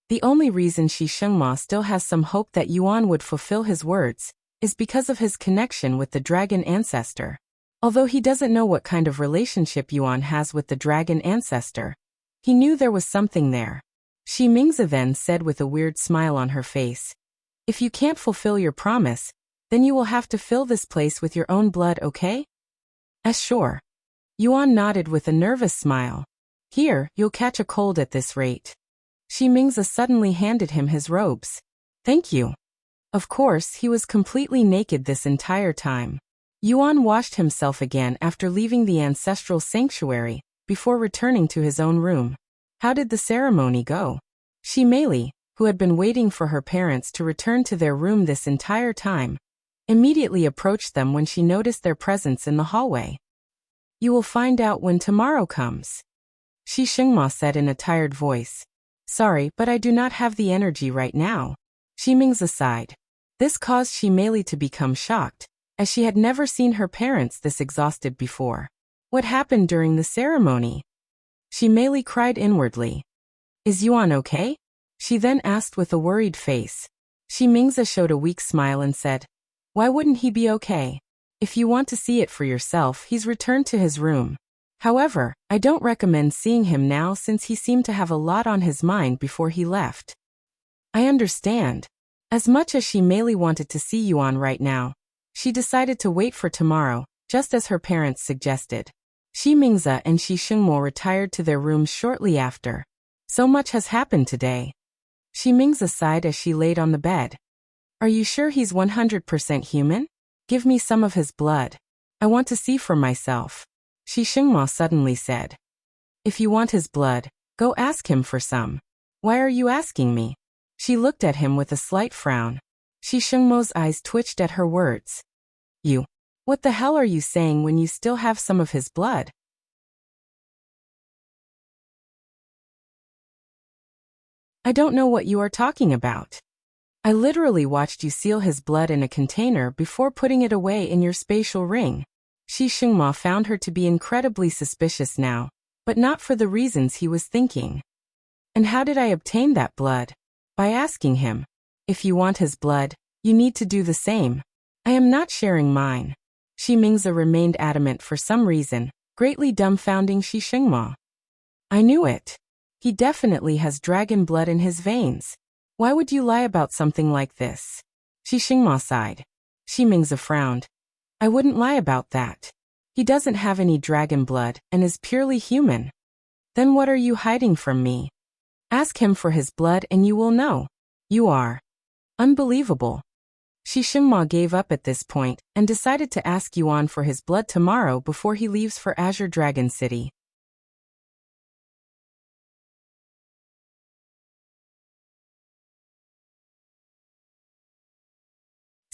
The only reason Shengmo still has some hope that Yuan would fulfill his words is because of his connection with the dragon ancestor. Although he doesn't know what kind of relationship Yuan has with the dragon ancestor, he knew there was something there. Shimingzi then said with a weird smile on her face, "If you can't fulfill your promise, then you will have to fill this place with your own blood, okay?" Sure." Yuan nodded with a nervous smile. "Here, you'll catch a cold at this rate." Shimingzi suddenly handed him his robes. "Thank you." Of course, he was completely naked this entire time. Yuan washed himself again after leaving the ancestral sanctuary, before returning to his own room. How did the ceremony go? Meili, who had been waiting for her parents to return to their room this entire time, immediately approached them when she noticed their presence in the hallway. "You will find out when tomorrow comes," Shengmo said in a tired voice. "Sorry, but I do not have the energy right now." Shimingzi sighed. This caused Meili to become shocked, as she had never seen her parents this exhausted before. "What happened during the ceremony?" Meili cried inwardly. "Is Yuan okay?" she then asked with a worried face. Shimingzi showed a weak smile and said, "Why wouldn't he be okay? If you want to see it for yourself, he's returned to his room. However, I don't recommend seeing him now since he seemed to have a lot on his mind before he left." "I understand. As much as she Meili wanted to see Yuan right now, she decided to wait for tomorrow, just as her parents suggested. Shi Mingze and Shi Shengmo retired to their rooms shortly after. So much has happened today. Shi Mingze sighed as she laid on the bed. Are you sure he's 100% human? Give me some of his blood. I want to see for myself. Shi Shengmo suddenly said. If you want his blood, go ask him for some. Why are you asking me? She looked at him with a slight frown. Shi Shengmo's eyes twitched at her words. You. What the hell are you saying when you still have some of his blood? I don't know what you are talking about. I literally watched you seal his blood in a container before putting it away in your spatial ring. Shi Shengmo found her to be incredibly suspicious now, but not for the reasons he was thinking. And how did I obtain that blood? By asking him. If you want his blood, you need to do the same. I am not sharing mine. Shi Mingze remained adamant for some reason, greatly dumbfounding Shi Shengmo. I knew it. He definitely has dragon blood in his veins. Why would you lie about something like this? Shi Shengmo sighed. Shi Mingze frowned. I wouldn't lie about that. He doesn't have any dragon blood and is purely human. Then what are you hiding from me? Ask him for his blood and you will know. You are unbelievable. Shi Shengmo gave up at this point and decided to ask Yuan for his blood tomorrow before he leaves for Azure Dragon City.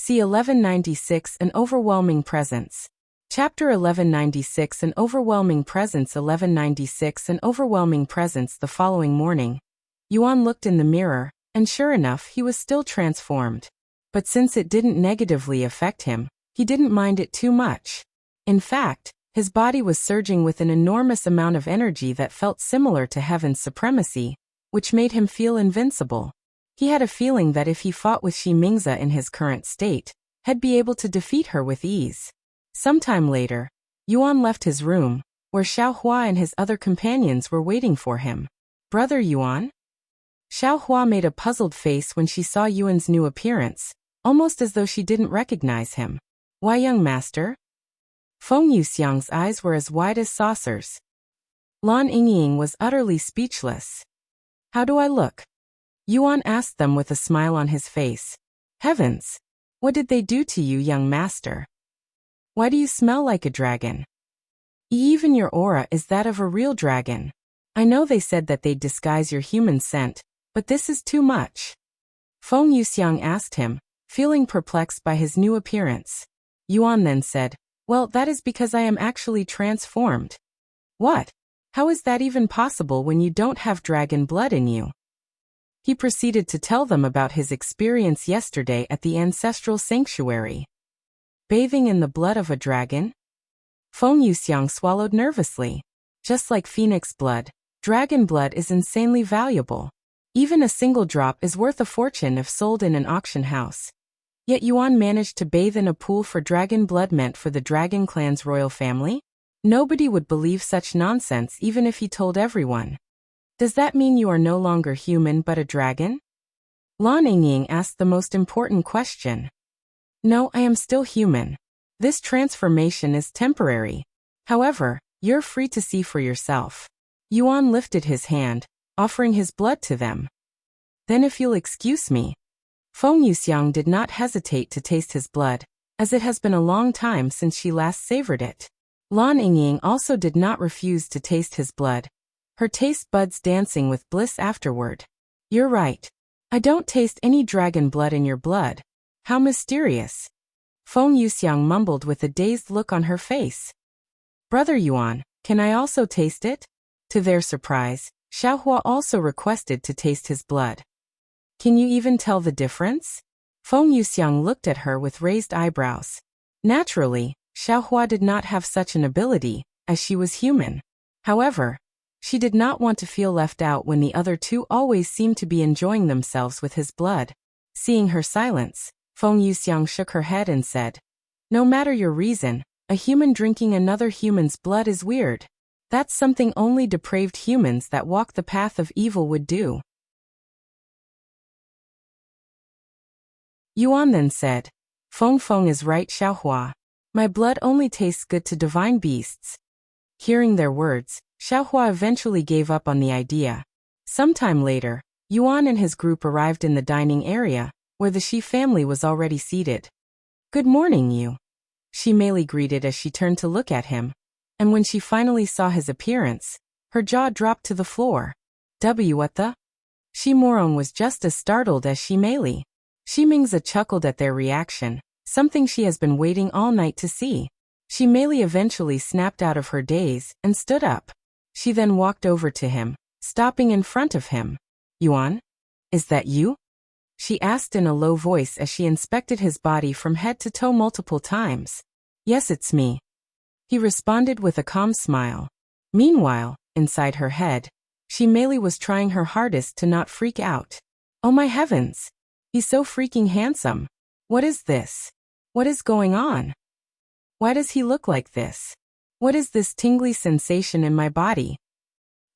C1196 An Overwhelming Presence. Chapter 1196 An Overwhelming Presence. 1196 An Overwhelming Presence. The following morning, Yuan looked in the mirror, and sure enough he was still transformed. But since it didn't negatively affect him, he didn't mind it too much. In fact, his body was surging with an enormous amount of energy that felt similar to heaven's supremacy, which made him feel invincible. He had a feeling that if he fought with Shi Mingze in his current state, he'd be able to defeat her with ease. Sometime later, Yuan left his room, where Xiaohua and his other companions were waiting for him. Brother Yuan? Xiaohua made a puzzled face when she saw Yuan's new appearance, almost as though she didn't recognize him. Why, young master? Feng Yuxiang's eyes were as wide as saucers. Lan Yingying was utterly speechless. How do I look? Yuan asked them with a smile on his face. Heavens! What did they do to you, young master? Why do you smell like a dragon? Even your aura is that of a real dragon. I know they said that they'd disguise your human scent, but this is too much. Feng Yuxiang asked him, feeling perplexed by his new appearance. Yuan then said, well, that is because I am actually transformed. What? How is that even possible when you don't have dragon blood in you? He proceeded to tell them about his experience yesterday at the Ancestral Sanctuary. Bathing in the blood of a dragon? Feng Yuxiang swallowed nervously. Just like phoenix blood, dragon blood is insanely valuable. Even a single drop is worth a fortune if sold in an auction house. Yet Yuan managed to bathe in a pool for dragon blood meant for the dragon clan's royal family? Nobody would believe such nonsense even if he told everyone. Does that mean you are no longer human but a dragon? Lan Yingying asked the most important question. No, I am still human. This transformation is temporary. However, you're free to see for yourself. Yuan lifted his hand, offering his blood to them. Then if you'll excuse me. Feng Yuxiang did not hesitate to taste his blood, as it has been a long time since she last savored it. Lan Yingying also did not refuse to taste his blood, her taste buds dancing with bliss afterward. You're right. I don't taste any dragon blood in your blood. How mysterious. Feng Yuxiang mumbled with a dazed look on her face. Brother Yuan, can I also taste it? To their surprise, Xiaohua also requested to taste his blood. Can you even tell the difference? Feng Yuxiang looked at her with raised eyebrows. Naturally, Xiaohua did not have such an ability, as she was human. However, she did not want to feel left out when the other two always seemed to be enjoying themselves with his blood. Seeing her silence, Feng Yuxiang shook her head and said, no matter your reason, a human drinking another human's blood is weird. That's something only depraved humans that walk the path of evil would do. Yuan then said, Feng Feng is right, Xiaohua. My blood only tastes good to divine beasts. Hearing their words, Xiaohua eventually gave up on the idea. Sometime later, Yuan and his group arrived in the dining area, where the Shi family was already seated. Good morning, you. Shi Meili greeted as she turned to look at him. And when she finally saw his appearance, her jaw dropped to the floor. What the? Shi Morong was just as startled as Shi Meili. Shi Mingzi chuckled at their reaction, something she has been waiting all night to see. Shi Meili eventually snapped out of her daze and stood up. She then walked over to him, stopping in front of him. Yuan? Is that you? She asked in a low voice as she inspected his body from head to toe multiple times. Yes, it's me. He responded with a calm smile. Meanwhile, inside her head, Shi Meili was trying her hardest to not freak out. Oh my heavens! He's so freaking handsome. What is this? What is going on? Why does he look like this? What is this tingly sensation in my body?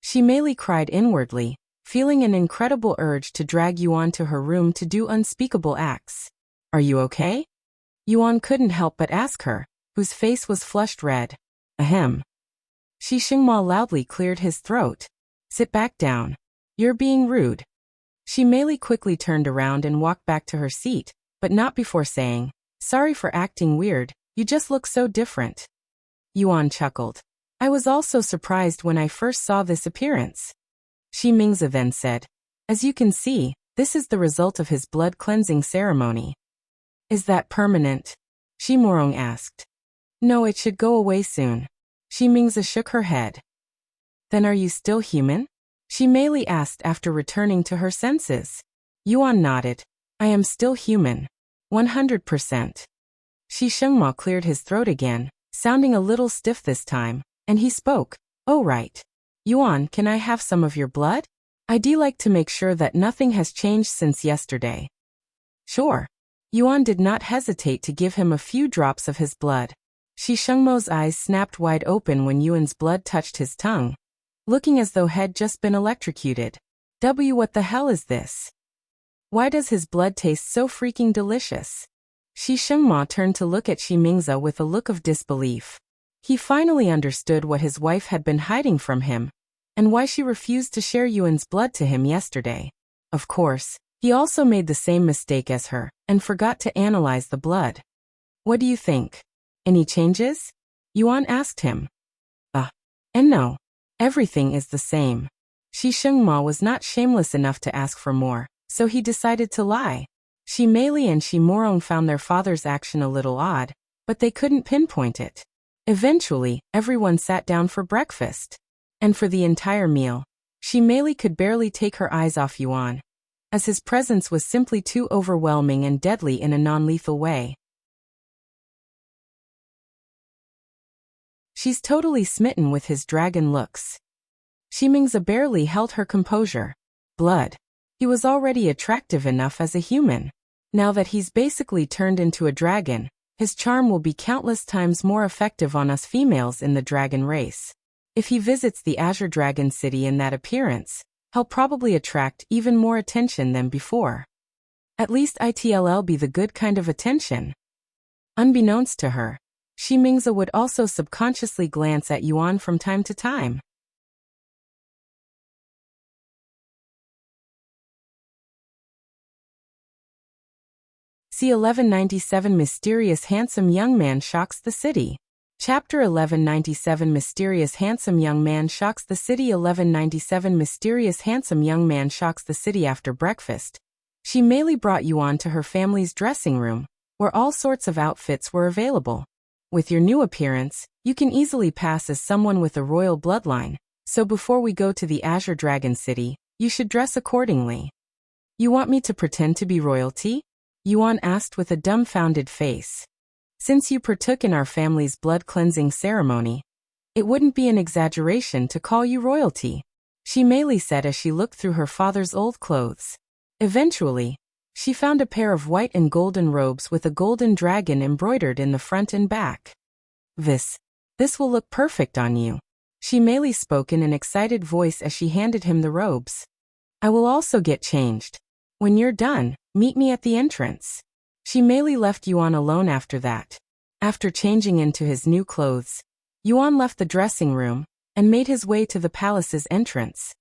Shi Meili cried inwardly, feeling an incredible urge to drag Yuan to her room to do unspeakable acts. Are you okay? Yuan couldn't help but ask her, whose face was flushed red. Ahem. Shengmo loudly cleared his throat. Sit back down. You're being rude. Shi Meili quickly turned around and walked back to her seat, but not before saying, Sorry for acting weird, you just look so different. Yuan chuckled. I was also surprised when I first saw this appearance. Shi Mingzi then said, As you can see, this is the result of his blood cleansing ceremony. Is that permanent? Shi Morong asked. No, it should go away soon. Shi Mingzi shook her head. Then are you still human? Shi Meili asked after returning to her senses. Yuan nodded. I am still human. 100%. Shengmo cleared his throat again, sounding a little stiff this time, and he spoke. Oh right. Yuan, can I have some of your blood? I'd like to make sure that nothing has changed since yesterday. Sure. Yuan did not hesitate to give him a few drops of his blood. Shengmo's eyes snapped wide open when Yuan's blood touched his tongue, looking as though he'd just been electrocuted. What the hell is this? Why does his blood taste so freaking delicious? Shengmo turned to look at Shi Mingzi with a look of disbelief. He finally understood what his wife had been hiding from him, and why she refused to share Yuan's blood to him yesterday. Of course, he also made the same mistake as her, and forgot to analyze the blood. What do you think? Any changes? Yuan asked him. And no. Everything is the same. Shengmo was not shameless enough to ask for more, so he decided to lie. Shi Meili and Shi Morong found their father's action a little odd, but they couldn't pinpoint it. Eventually, everyone sat down for breakfast. And for the entire meal, Shi Meili could barely take her eyes off Yuan, as his presence was simply too overwhelming and deadly in a non-lethal way. She's totally smitten with his dragon looks. Shi Mingzi barely held her composure. Blood. He was already attractive enough as a human. Now that he's basically turned into a dragon, his charm will be countless times more effective on us females in the dragon race. If he visits the Azure Dragon City in that appearance, he'll probably attract even more attention than before. At least it'll be the good kind of attention. Unbeknownst to her, Shi Mingzi would also subconsciously glance at Yuan from time to time. C1197 Mysterious Handsome Young Man Shocks the City. Chapter 1197 Mysterious Handsome Young Man Shocks the City. 1197 Mysterious Handsome Young Man Shocks the City. After breakfast, Shi Meili brought Yuan to her family's dressing room, where all sorts of outfits were available. With your new appearance, you can easily pass as someone with a royal bloodline, so before we go to the Azure Dragon City, you should dress accordingly. You want me to pretend to be royalty? Yuan asked with a dumbfounded face. Since you partook in our family's blood-cleansing ceremony, it wouldn't be an exaggeration to call you royalty, Shi Meili said as she looked through her father's old clothes. Eventually, she found a pair of white and golden robes with a golden dragon embroidered in the front and back. This will look perfect on you. Shi Meili spoke in an excited voice as she handed him the robes. I will also get changed. When you're done, meet me at the entrance. Meili left Yuan alone after that. After changing into his new clothes, Yuan left the dressing room and made his way to the palace's entrance.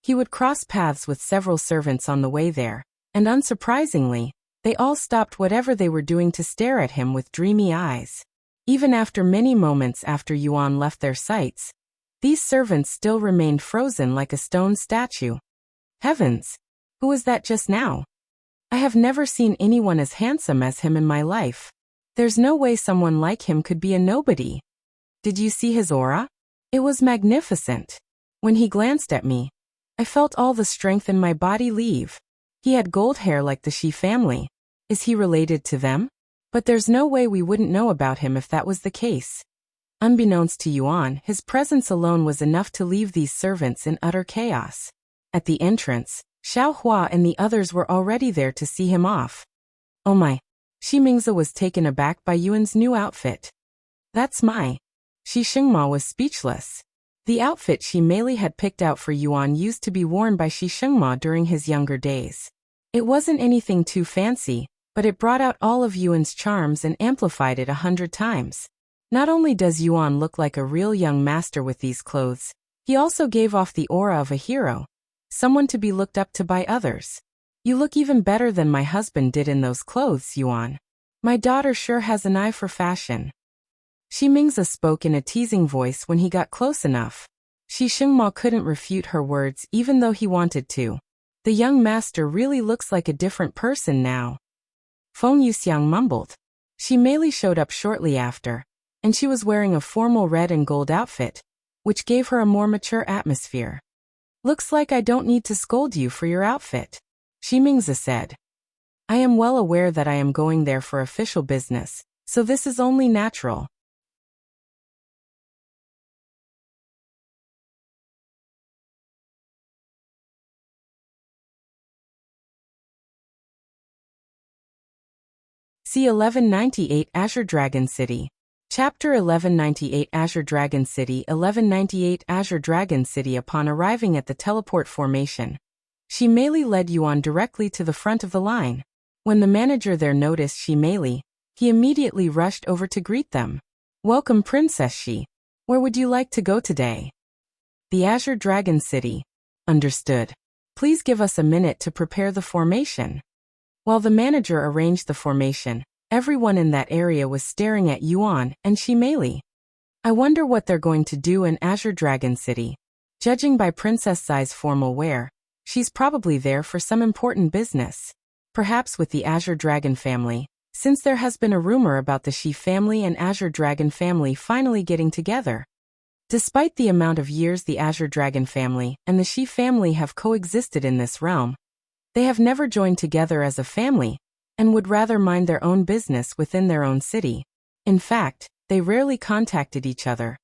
He would cross paths with several servants on the way there, and unsurprisingly, they all stopped whatever they were doing to stare at him with dreamy eyes. Even after many moments after Yuan left their sights, these servants still remained frozen like a stone statue. Heavens! Who was that just now? I have never seen anyone as handsome as him in my life. There's no way someone like him could be a nobody. Did you see his aura? It was magnificent. When he glanced at me, I felt all the strength in my body leave. He had gold hair like the Shi family. Is he related to them? But there's no way we wouldn't know about him if that was the case. Unbeknownst to Yuan, his presence alone was enough to leave these servants in utter chaos. At the entrance, Xiao Hua and the others were already there to see him off. Oh my! Shengmo was taken aback by Yuan's new outfit. That's my... Shengmo was speechless. The outfit Meili had picked out for Yuan used to be worn by Shengmo during his younger days. It wasn't anything too fancy, but it brought out all of Yuan's charms and amplified it 100 times. Not only does Yuan look like a real young master with these clothes, he also gave off the aura of a hero, someone to be looked up to by others. You look even better than my husband did in those clothes, Yuan. My daughter sure has an eye for fashion. Shengmo spoke in a teasing voice when he got close enough. Shengmo couldn't refute her words even though he wanted to. The young master really looks like a different person now. Feng Yuxiang mumbled. Meili showed up shortly after, and she was wearing a formal red and gold outfit, which gave her a more mature atmosphere. Looks like I don't need to scold you for your outfit, Shengmo said. I am well aware that I am going there for official business, so this is only natural. C1198 Azure Dragon City. Chapter 1198 Azure Dragon City 1198 Azure Dragon City. Upon arriving at the teleport formation, Meili led Yuan directly to the front of the line. When the manager there noticed Meili, he immediately rushed over to greet them. Welcome Princess Shi. Where would you like to go today? The Azure Dragon City. Understood. Please give us a minute to prepare the formation. While the manager arranged the formation, everyone in that area was staring at Yuan and Meili. I wonder what they're going to do in Azure Dragon City. Judging by Princess Xi's formal wear, she's probably there for some important business. Perhaps with the Azure Dragon family, since there has been a rumor about the Shi family and Azure Dragon family finally getting together. Despite the amount of years the Azure Dragon family and the Shi family have coexisted in this realm, they have never joined together as a family, and would rather mind their own business within their own city. In fact, they rarely contacted each other,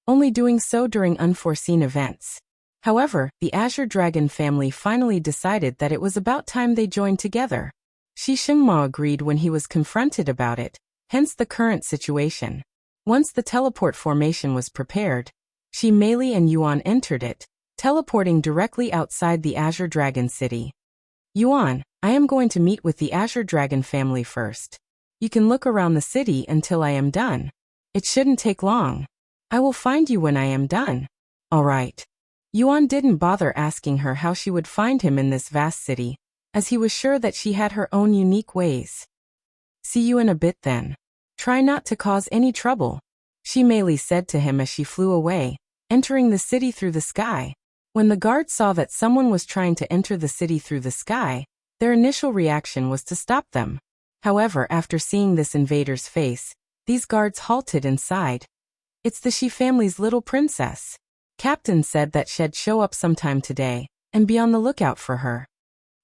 only doing so during unforeseen events. However, the Azure Dragon family finally decided that it was about time they joined together. Shengmo agreed when he was confronted about it, hence the current situation. Once the teleport formation was prepared, Meili and Yuan entered it, teleporting directly outside the Azure Dragon City. Yuan, I am going to meet with the Azure Dragon family first. You can look around the city until I am done. It shouldn't take long. I will find you when I am done. All right. Yuan didn't bother asking her how she would find him in this vast city, as he was sure that she had her own unique ways. See you in a bit then. Try not to cause any trouble, Meili said to him as she flew away, entering the city through the sky. When the guards saw that someone was trying to enter the city through the sky, their initial reaction was to stop them. However, after seeing this invader's face, these guards halted and sighed. It's the Shi family's little princess. Captain said that she'd show up sometime today, and be on the lookout for her.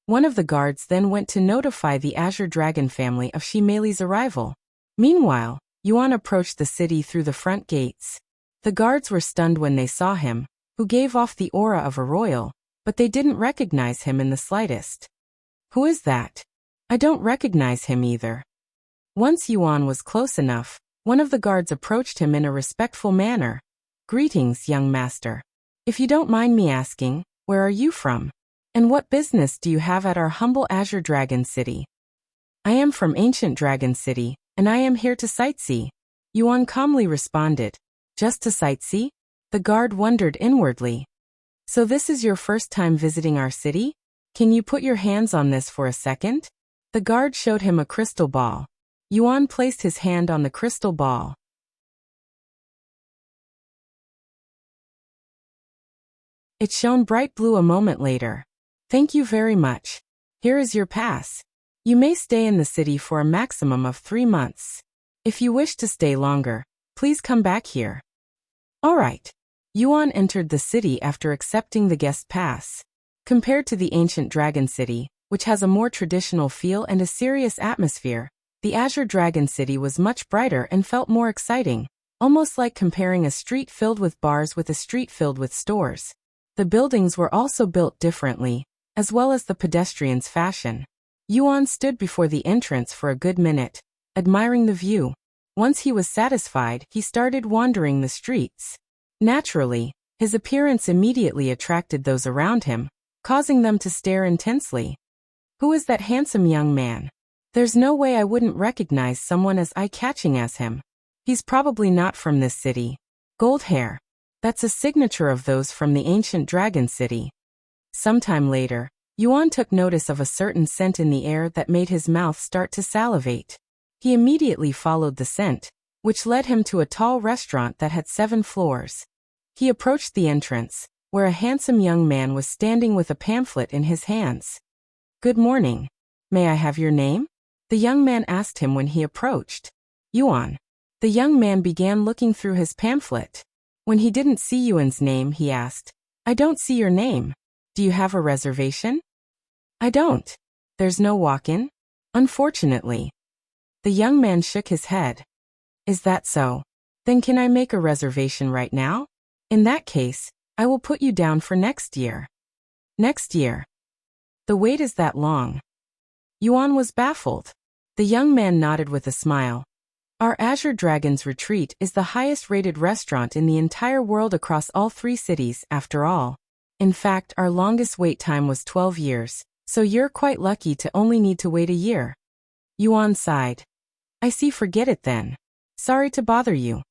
One of the guards then went to notify the Azure Dragon family of Meili's arrival. Meanwhile, Yuan approached the city through the front gates. The guards were stunned when they saw him, who gave off the aura of a royal, but they didn't recognize him in the slightest. Who is that? I don't recognize him either. Once Yuan was close enough, one of the guards approached him in a respectful manner. Greetings, young master. If you don't mind me asking, where are you from? And what business do you have at our humble Azure Dragon City? I am from ancient Dragon City, and I am here to sightsee. Yuan calmly responded. Just to sightsee? The guard wondered inwardly. So this is your first time visiting our city? Can you put your hands on this for a second? The guard showed him a crystal ball. Yuan placed his hand on the crystal ball. It shone bright blue a moment later. Thank you very much. Here is your pass. You may stay in the city for a maximum of 3 months. If you wish to stay longer, please come back here. All right. Yuan entered the city after accepting the guest pass. Compared to the ancient Dragon City, which has a more traditional feel and a serious atmosphere, the Azure Dragon City was much brighter and felt more exciting, almost like comparing a street filled with bars with a street filled with stores. The buildings were also built differently, as well as the pedestrians' fashion. Yuan stood before the entrance for a good minute, admiring the view. Once he was satisfied, he started wandering the streets. Naturally, his appearance immediately attracted those around him, causing them to stare intensely. Who is that handsome young man? There's no way I wouldn't recognize someone as eye-catching as him. He's probably not from this city. Gold hair. That's a signature of those from the ancient Dragon City. Sometime later, Yuan took notice of a certain scent in the air that made his mouth start to salivate. He immediately followed the scent, which led him to a tall restaurant that had 7 floors. He approached the entrance, where a handsome young man was standing with a pamphlet in his hands. Good morning. May I have your name? The young man asked him when he approached. Yuan. The young man began looking through his pamphlet. When he didn't see Yuan's name, he asked, I don't see your name. Do you have a reservation? I don't. There's no walk-in? Unfortunately. The young man shook his head. Is that so? Then can I make a reservation right now? In that case, I will put you down for next year. Next year. The wait is that long. Yuan was baffled. The young man nodded with a smile. Our Azure Dragon's Retreat is the highest-rated restaurant in the entire world across all 3 cities, after all. In fact, our longest wait time was 12 years, so you're quite lucky to only need to wait a year. Yuan sighed. I see, forget it then. Sorry to bother you.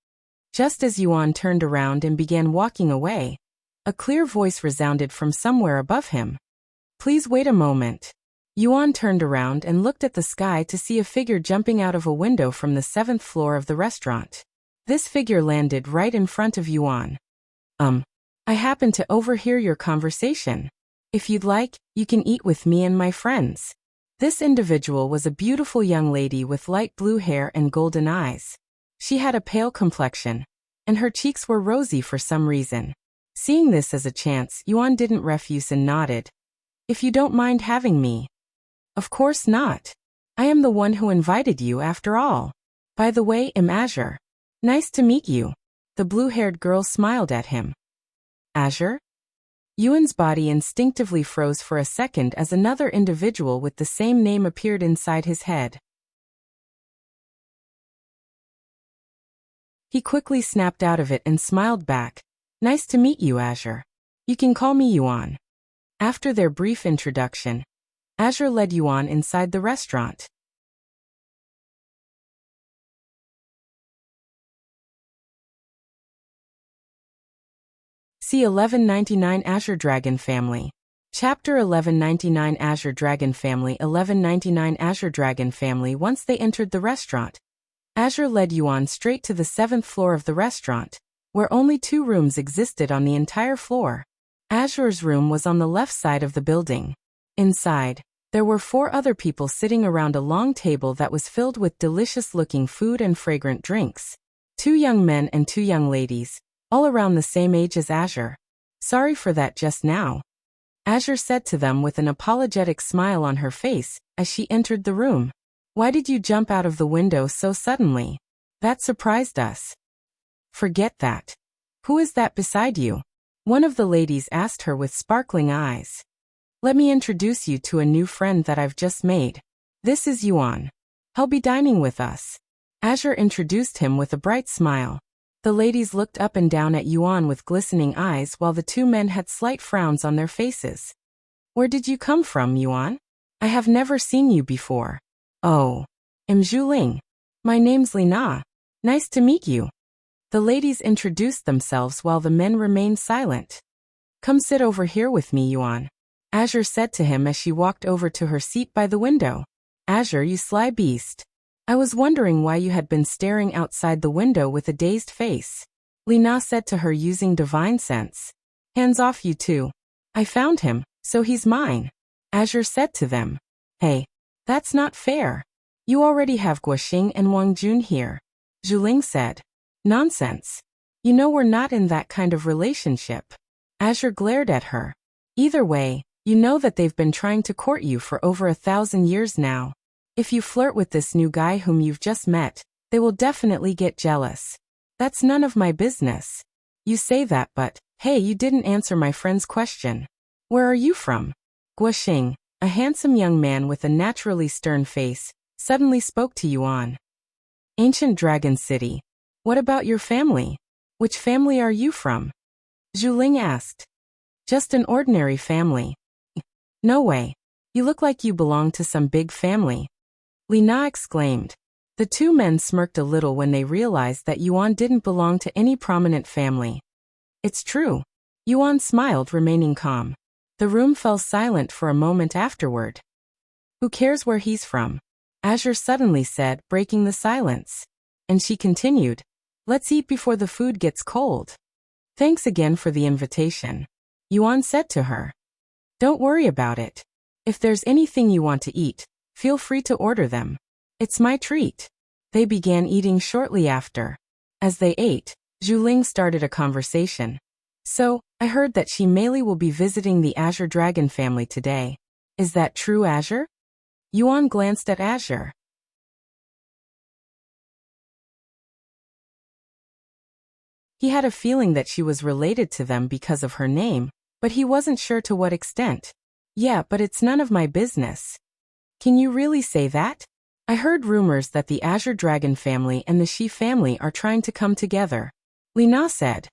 Just as Yuan turned around and began walking away, a clear voice resounded from somewhere above him. Please wait a moment. Yuan turned around and looked at the sky to see a figure jumping out of a window from the 7th floor of the restaurant. This figure landed right in front of Yuan. I happened to overhear your conversation. If you'd like, you can eat with me and my friends. This individual was a beautiful young lady with light blue hair and golden eyes. She had a pale complexion, and her cheeks were rosy for some reason. Seeing this as a chance, Yuan didn't refuse and nodded. If you don't mind having me. Of course not. I am the one who invited you after all. By the way, I'm Azure. Nice to meet you. The blue-haired girl smiled at him. Azure? Yuan's body instinctively froze for a second as another individual with the same name appeared inside his head. He quickly snapped out of it and smiled back. Nice to meet you, Azure. You can call me Yuan. After their brief introduction, Azure led Yuan inside the restaurant. C1199 Azure Dragon Family. Chapter 1199 Azure Dragon Family 1199 Azure Dragon Family. Once they entered the restaurant, Azure led Yuan straight to the 7th floor of the restaurant, where only 2 rooms existed on the entire floor. Azure's room was on the left side of the building. Inside, there were 4 other people sitting around a long table that was filled with delicious-looking food and fragrant drinks. 2 young men and 2 young ladies, all around the same age as Azure. Sorry for that just now. Azure said to them with an apologetic smile on her face as she entered the room. Why did you jump out of the window so suddenly? That surprised us. Forget that. Who is that beside you? One of the ladies asked her with sparkling eyes. Let me introduce you to a new friend that I've just made. This is Yuan. He'll be dining with us. Azure introduced him with a bright smile. The ladies looked up and down at Yuan with glistening eyes while the 2 men had slight frowns on their faces. Where did you come from, Yuan? I have never seen you before. Oh. Zhuling. My name's Lina. Nice to meet you. The ladies introduced themselves while the men remained silent. Come sit over here with me, Yuan. Azure said to him as she walked over to her seat by the window. Azure, you sly beast. I was wondering why you had been staring outside the window with a dazed face. Lina said to her using divine sense. Hands off, you two. I found him, so he's mine. Azure said to them. Hey. That's not fair. You already have Guoxing and Wang Jun here. Zhuling said. Nonsense. You know we're not in that kind of relationship. Azure glared at her. Either way, you know that they've been trying to court you for over 1,000 years now. If you flirt with this new guy whom you've just met, they will definitely get jealous. That's none of my business. You say that, but, hey, you didn't answer my friend's question. Where are you from? Guoxing, a handsome young man with a naturally stern face, suddenly spoke to Yuan. Ancient Dragon City. What about your family? Which family are you from? Zhuling asked. Just an ordinary family. No way. You look like you belong to some big family. Lina exclaimed. The two men smirked a little when they realized that Yuan didn't belong to any prominent family. It's true. Yuan smiled, remaining calm. The room fell silent for a moment afterward. Who cares where he's from? Azure suddenly said, breaking the silence. And she continued. Let's eat before the food gets cold. Thanks again for the invitation. Yuan said to her. Don't worry about it. If there's anything you want to eat, feel free to order them. It's my treat. They began eating shortly after. As they ate, Zhuling started a conversation. So, I heard that Meili will be visiting the Azure Dragon family today. Is that true, Azure? Yuan glanced at Azure. He had a feeling that she was related to them because of her name, but he wasn't sure to what extent. Yeah, but it's none of my business. Can you really say that? I heard rumors that the Azure Dragon family and the Shi family are trying to come together. Lina said.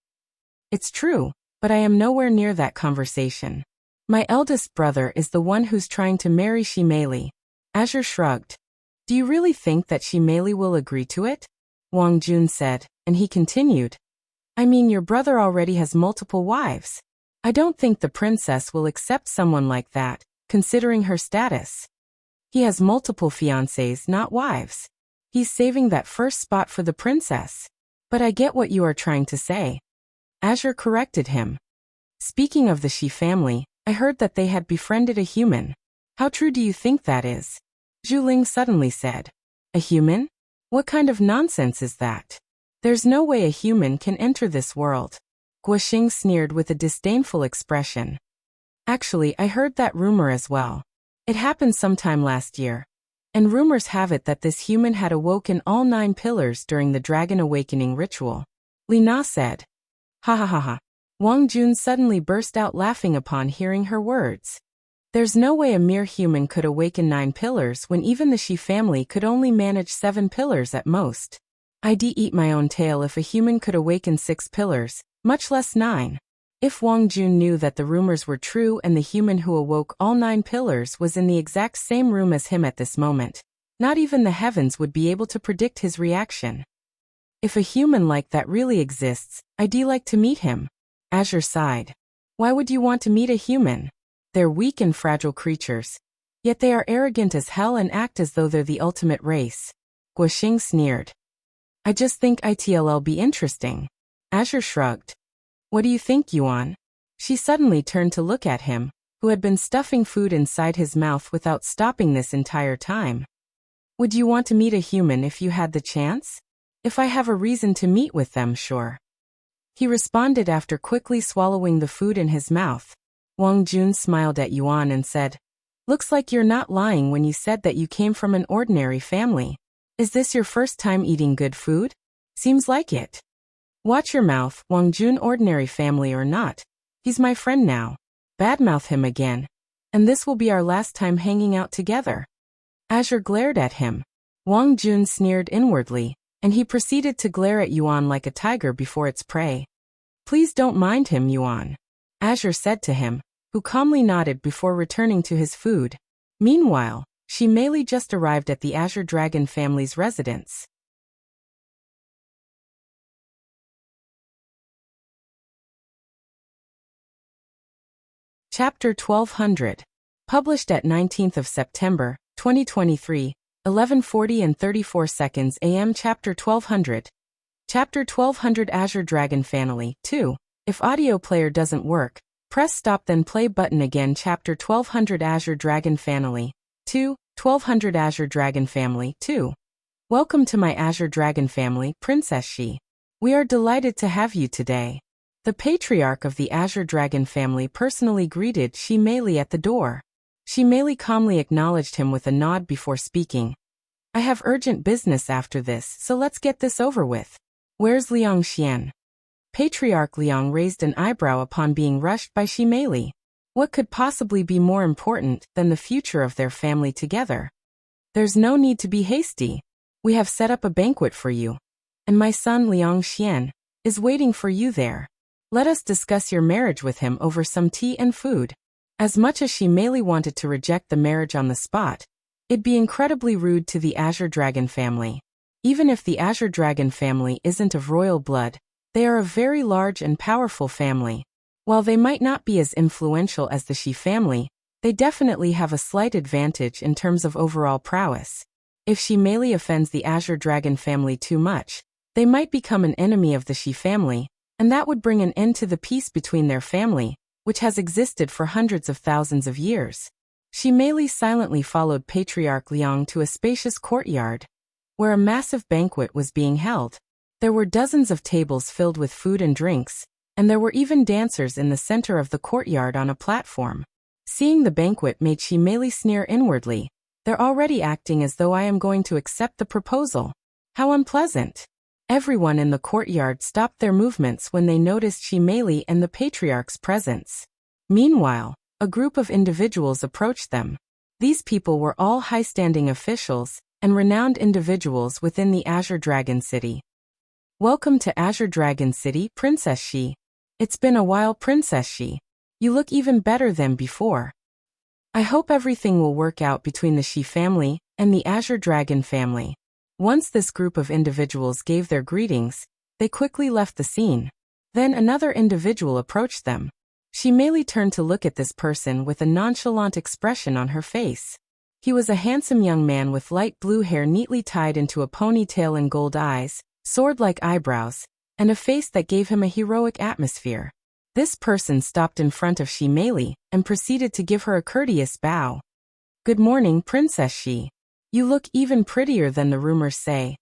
It's true, but I am nowhere near that conversation. My eldest brother is the one who's trying to marry Meili. Azure shrugged. Do you really think that Meili will agree to it? Wang Jun said, and he continued. I mean, your brother already has multiple wives. I don't think the princess will accept someone like that, considering her status. He has multiple fiancés, not wives. He's saving that first spot for the princess. But I get what you are trying to say. Azure corrected him. Speaking of the Shi family, I heard that they had befriended a human. How true do you think that is? Zhuling suddenly said. A human? What kind of nonsense is that? There's no way a human can enter this world. Guoxing sneered with a disdainful expression. Actually, I heard that rumor as well. It happened sometime last year. And rumors have it that this human had awoken all 9 pillars during the dragon awakening ritual. Lina said. Ha ha ha ha. Wang Jun suddenly burst out laughing upon hearing her words. There's no way a mere human could awaken 9 pillars when even the Shi family could only manage 7 pillars at most. I'd eat my own tail if a human could awaken 6 pillars, much less 9. If Wang Jun knew that the rumors were true and the human who awoke all 9 pillars was in the exact same room as him at this moment, not even the heavens would be able to predict his reaction. If a human like that really exists, I'd like to meet him. Azure sighed. Why would you want to meet a human? They're weak and fragile creatures. Yet they are arrogant as hell and act as though they're the ultimate race. Guoxing sneered. I just think it'll be interesting. Azure shrugged. What do you think, Yuan? She suddenly turned to look at him, who had been stuffing food inside his mouth without stopping this entire time. Would you want to meet a human if you had the chance? If I have a reason to meet with them, sure. He responded after quickly swallowing the food in his mouth. Wang Jun smiled at Yuan and said, Looks like you're not lying when you said that you came from an ordinary family. Is this your first time eating good food? Seems like it. Watch your mouth, Wang Jun, ordinary family or not. He's my friend now. Badmouth him again. And this will be our last time hanging out together. Azure glared at him. Wang Jun sneered inwardly, and he proceeded to glare at Yuan like a tiger before its prey. Please don't mind him, Yuan. Azure said to him, who calmly nodded before returning to his food. Meanwhile, Meili just arrived at the Azure Dragon family's residence. Chapter 1200. Published at 19th of September, 2023, 11:40 and 34 seconds AM. Chapter 1200. Chapter 1200 Azure Dragon Family, 2. If audio player doesn't work, press stop then play button again. Chapter 1200 Azure Dragon Family, 2. 1200 Azure Dragon Family, 2. Welcome to my Azure Dragon family, Princess Shi. We are delighted to have you today. The patriarch of the Azure Dragon family personally greeted Meili at the door. Meili calmly acknowledged him with a nod before speaking. I have urgent business after this, so let's get this over with. Where's Liang Xian? Patriarch Liang raised an eyebrow upon being rushed by Meili. What could possibly be more important than the future of their family together? There's no need to be hasty. We have set up a banquet for you. And my son Liang Xian is waiting for you there. Let us discuss your marriage with him over some tea and food. As much as Meili wanted to reject the marriage on the spot, it'd be incredibly rude to the Azure Dragon family. Even if the Azure Dragon family isn't of royal blood, they are a very large and powerful family. While they might not be as influential as the Shi family, they definitely have a slight advantage in terms of overall prowess. If Meili offends the Azure Dragon family too much, they might become an enemy of the Shi family, and that would bring an end to the peace between their family, which has existed for hundreds of thousands of years. Meili silently followed Patriarch Liang to a spacious courtyard, where a massive banquet was being held. There were dozens of tables filled with food and drinks, and there were even dancers in the center of the courtyard on a platform. Seeing the banquet made Meili sneer inwardly. They're already acting as though I am going to accept the proposal. How unpleasant. Everyone in the courtyard stopped their movements when they noticed Meili and the patriarch's presence. Meanwhile, a group of individuals approached them. These people were all high-standing officials and renowned individuals within the Azure Dragon City. Welcome to Azure Dragon City, Princess Shi. It's been a while, Princess Shi. You look even better than before. I hope everything will work out between the Shi family and the Azure Dragon family. Once this group of individuals gave their greetings, they quickly left the scene. Then another individual approached them. Meili turned to look at this person with a nonchalant expression on her face. He was a handsome young man with light blue hair neatly tied into a ponytail and gold eyes, sword-like eyebrows, and a face that gave him a heroic atmosphere. This person stopped in front of Meili and proceeded to give her a courteous bow. Good morning, Princess Shi. You look even prettier than the rumors say,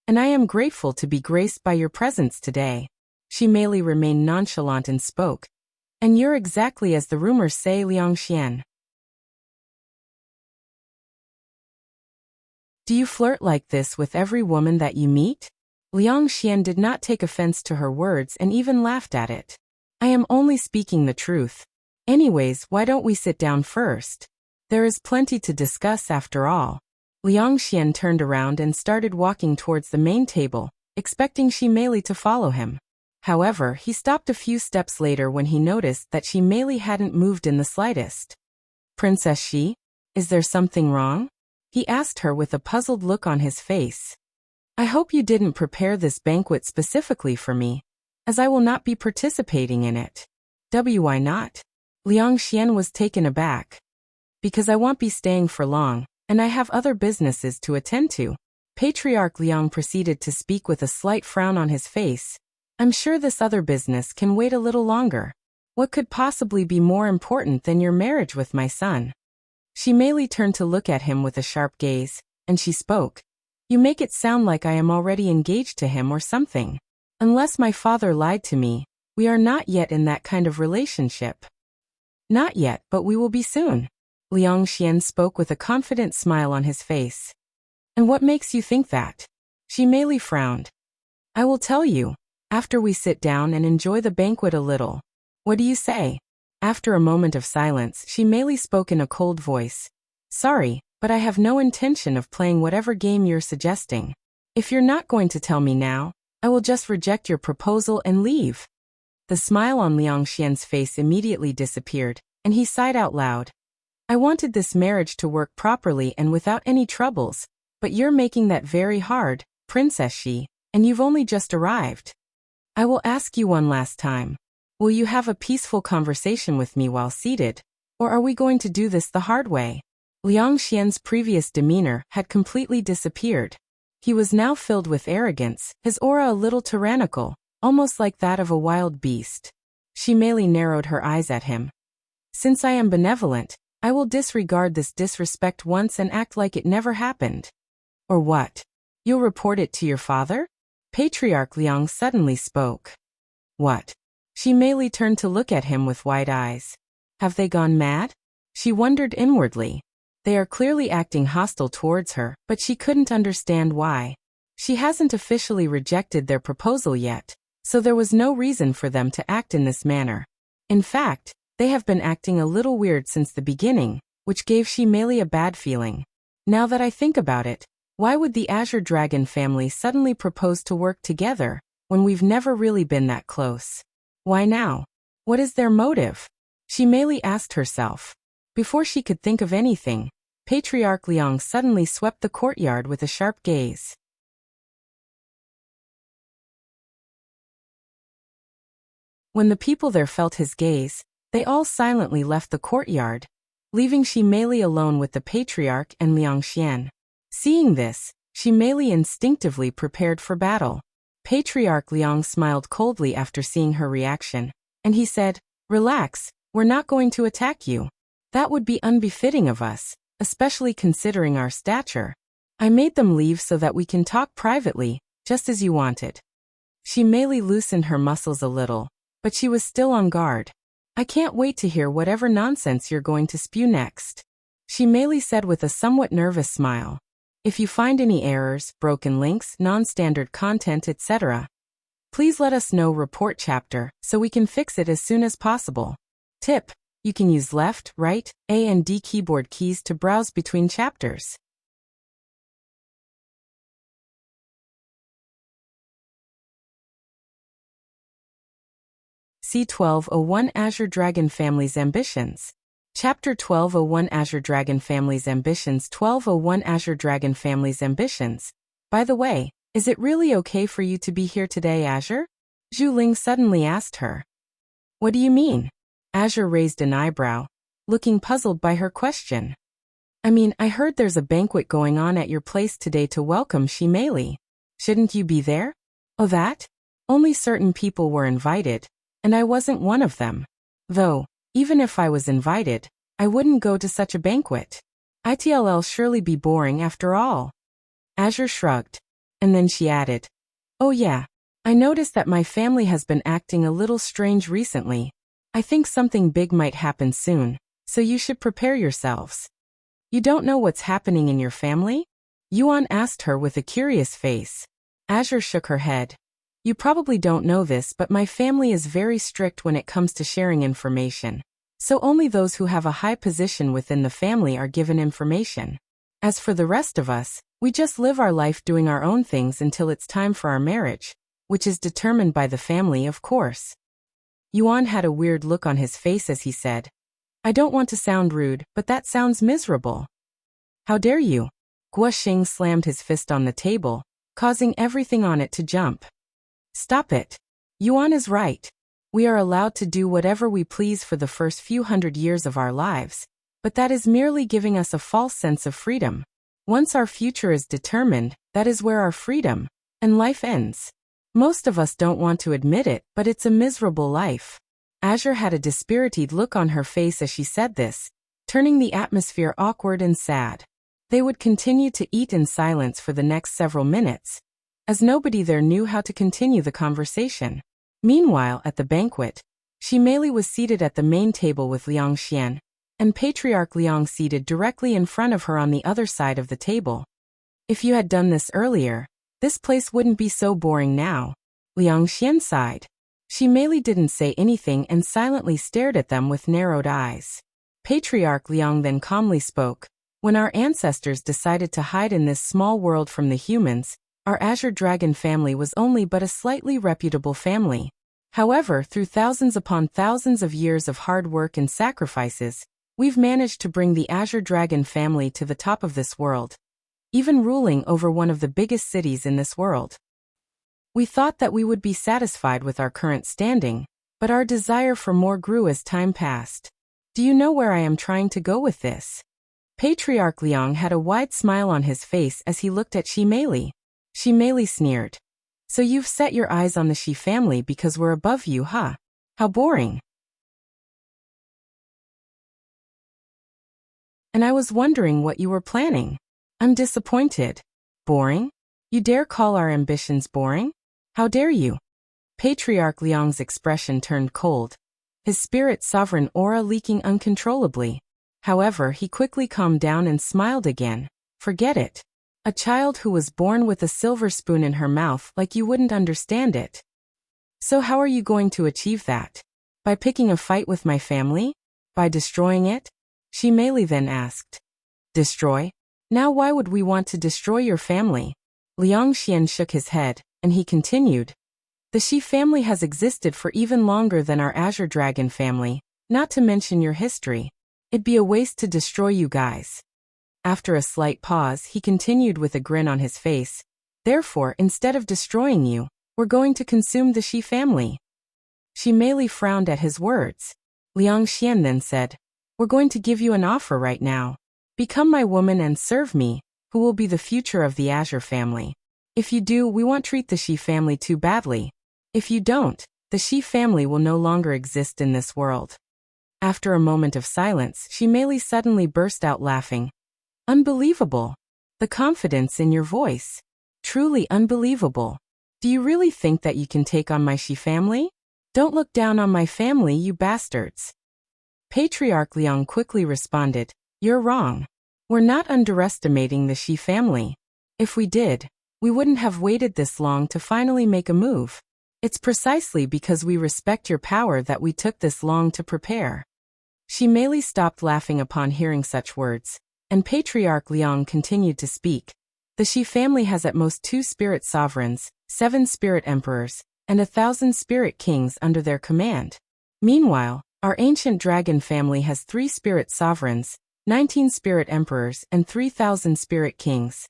and I am grateful to be graced by your presence today. Meili remained nonchalant and spoke. And you're exactly as the rumors say, Liang Xian. Do you flirt like this with every woman that you meet? Liang Xian did not take offense to her words and even laughed at it. I am only speaking the truth. Anyways, why don't we sit down first? There is plenty to discuss after all. Liang Xian turned around and started walking towards the main table, expecting Meili to follow him. However, he stopped a few steps later when he noticed that Meili hadn't moved in the slightest. Princess Shi, is there something wrong? He asked her with a puzzled look on his face. I hope you didn't prepare this banquet specifically for me, as I will not be participating in it. Why not? Liang Xian was taken aback. Because I won't be staying for long, and I have other businesses to attend to. Patriarch Liang proceeded to speak with a slight frown on his face. I'm sure this other business can wait a little longer. What could possibly be more important than your marriage with my son? Meili turned to look at him with a sharp gaze, and she spoke. You make it sound like I am already engaged to him or something. Unless my father lied to me, we are not yet in that kind of relationship. Not yet, but we will be soon. Liang Xian spoke with a confident smile on his face. And what makes you think that? Meili frowned. I will tell you, after we sit down and enjoy the banquet a little. What do you say? After a moment of silence, Meili spoke in a cold voice. Sorry, but I have no intention of playing whatever game you're suggesting. If you're not going to tell me now, I will just reject your proposal and leave. The smile on Liang Xian's face immediately disappeared, and he sighed out loud. I wanted this marriage to work properly and without any troubles, but you're making that very hard, Princess Shi, and you've only just arrived. I will ask you one last time. Will you have a peaceful conversation with me while seated, or are we going to do this the hard way? Liang Xian's previous demeanor had completely disappeared. He was now filled with arrogance, his aura a little tyrannical, almost like that of a wild beast. Meili narrowed her eyes at him. Since I am benevolent, I will disregard this disrespect once and act like it never happened. Or what? You'll report it to your father? Patriarch Liang suddenly spoke. What? Meili turned to look at him with wide eyes. Have they gone mad? She wondered inwardly. They are clearly acting hostile towards her, but she couldn't understand why. She hasn't officially rejected their proposal yet, so there was no reason for them to act in this manner. In fact, they have been acting a little weird since the beginning, which gave Meili a bad feeling. Now that I think about it, why would the Azure Dragon family suddenly propose to work together, when we've never really been that close? Why now? What is their motive? Meili asked herself. Before she could think of anything, Patriarch Liang suddenly swept the courtyard with a sharp gaze. When the people there felt his gaze, they all silently left the courtyard, leaving Meili alone with the Patriarch and Liang Xian. Seeing this, Meili instinctively prepared for battle. Patriarch Liang smiled coldly after seeing her reaction, and he said, "Relax, we're not going to attack you. That would be unbefitting of us, especially considering our stature. I made them leave so that we can talk privately, just as you wanted." Meili loosened her muscles a little, but she was still on guard. "I can't wait to hear whatever nonsense you're going to spew next," Meili said with a somewhat nervous smile. "If you find any errors, broken links, non-standard content, etc., please let us know. Report chapter, so we can fix it as soon as possible. Tip: you can use left, right, A and D keyboard keys to browse between chapters." C1201 Azure Dragon Family's Ambitions. Chapter 1201 Azure Dragon Family's Ambitions. 1201 Azure Dragon Family's Ambitions. By the way, is it really okay for you to be here today, Azure? Zhu Ling suddenly asked her. What do you mean? Azure raised an eyebrow, looking puzzled by her question. I mean, I heard there's a banquet going on at your place today to welcome Meili. Shouldn't you be there? Oh, that? Only certain people were invited, and I wasn't one of them. Though, even if I was invited, I wouldn't go to such a banquet. It'll surely be boring after all. Azure shrugged, and then she added, Oh yeah, I noticed that my family has been acting a little strange recently. I think something big might happen soon, so you should prepare yourselves. You don't know what's happening in your family? Yuan asked her with a curious face. Azure shook her head. You probably don't know this, but my family is very strict when it comes to sharing information. So only those who have a high position within the family are given information. As for the rest of us, we just live our life doing our own things until it's time for our marriage, which is determined by the family, of course. Yuan had a weird look on his face as he said, I don't want to sound rude, but that sounds miserable. How dare you? Guoxing slammed his fist on the table, causing everything on it to jump. Stop it. Yuan is right. We are allowed to do whatever we please for the first few hundred years of our lives, but that is merely giving us a false sense of freedom. Once our future is determined, that is where our freedom and life ends. Most of us don't want to admit it, but it's a miserable life. Azure had a dispirited look on her face as she said this, turning the atmosphere awkward and sad. They would continue to eat in silence for the next several minutes, as nobody there knew how to continue the conversation. Meanwhile, at the banquet, Meili was seated at the main table with Liang Xian, and Patriarch Liang seated directly in front of her on the other side of the table. If you had done this earlier, this place wouldn't be so boring now. Liang Xian sighed. Meili didn't say anything and silently stared at them with narrowed eyes. Patriarch Liang then calmly spoke. When our ancestors decided to hide in this small world from the humans, our Azure Dragon family was only but a slightly reputable family. However, through thousands upon thousands of years of hard work and sacrifices, We've managed to bring the Azure Dragon family to the top of this world, even ruling over one of the biggest cities in this world. We thought that we would be satisfied with our current standing, but our desire for more grew as time passed. Do you know where I am trying to go with this? Patriarch Liang had a wide smile on his face as he looked at Meili. Meili sneered. So you've set your eyes on the Shi family because we're above you, huh? How boring. And I was wondering what you were planning. I'm disappointed. Boring? You dare call our ambitions boring? How dare you? Patriarch Liang's expression turned cold, his spirit sovereign aura leaking uncontrollably. However, he quickly calmed down and smiled again. Forget it. A child who was born with a silver spoon in her mouth, like you wouldn't understand it. So how are you going to achieve that? By picking a fight with my family? By destroying it? Meili then asked. Destroy? Now why would we want to destroy your family? Liang Xian shook his head, and he continued. The Shi family has existed for even longer than our Azure Dragon family, not to mention your history. It'd be a waste to destroy you guys. After a slight pause, he continued with a grin on his face. Therefore, instead of destroying you, we're going to consume the Shi family. Meili frowned at his words. Liang Xian then said, We're going to give you an offer right now. Become my woman and serve me, who will be the future of the Azure family. If you do, we won't treat the Shi family too badly. If you don't, the Shi family will no longer exist in this world. After a moment of silence, Meili suddenly burst out laughing. Unbelievable. The confidence in your voice. Truly unbelievable. Do you really think that you can take on my Shi family? Don't look down on my family, you bastards. Patriarch Liang quickly responded, You're wrong. We're not underestimating the Shi family. If we did, we wouldn't have waited this long to finally make a move. It's precisely because we respect your power that we took this long to prepare. Meili stopped laughing upon hearing such words, and Patriarch Liang continued to speak. The Shi family has at most 2 spirit sovereigns, 7 spirit emperors, and 1,000 spirit kings under their command. Meanwhile, our ancient dragon family has 3 spirit sovereigns, 19 spirit emperors, and 3,000 spirit kings.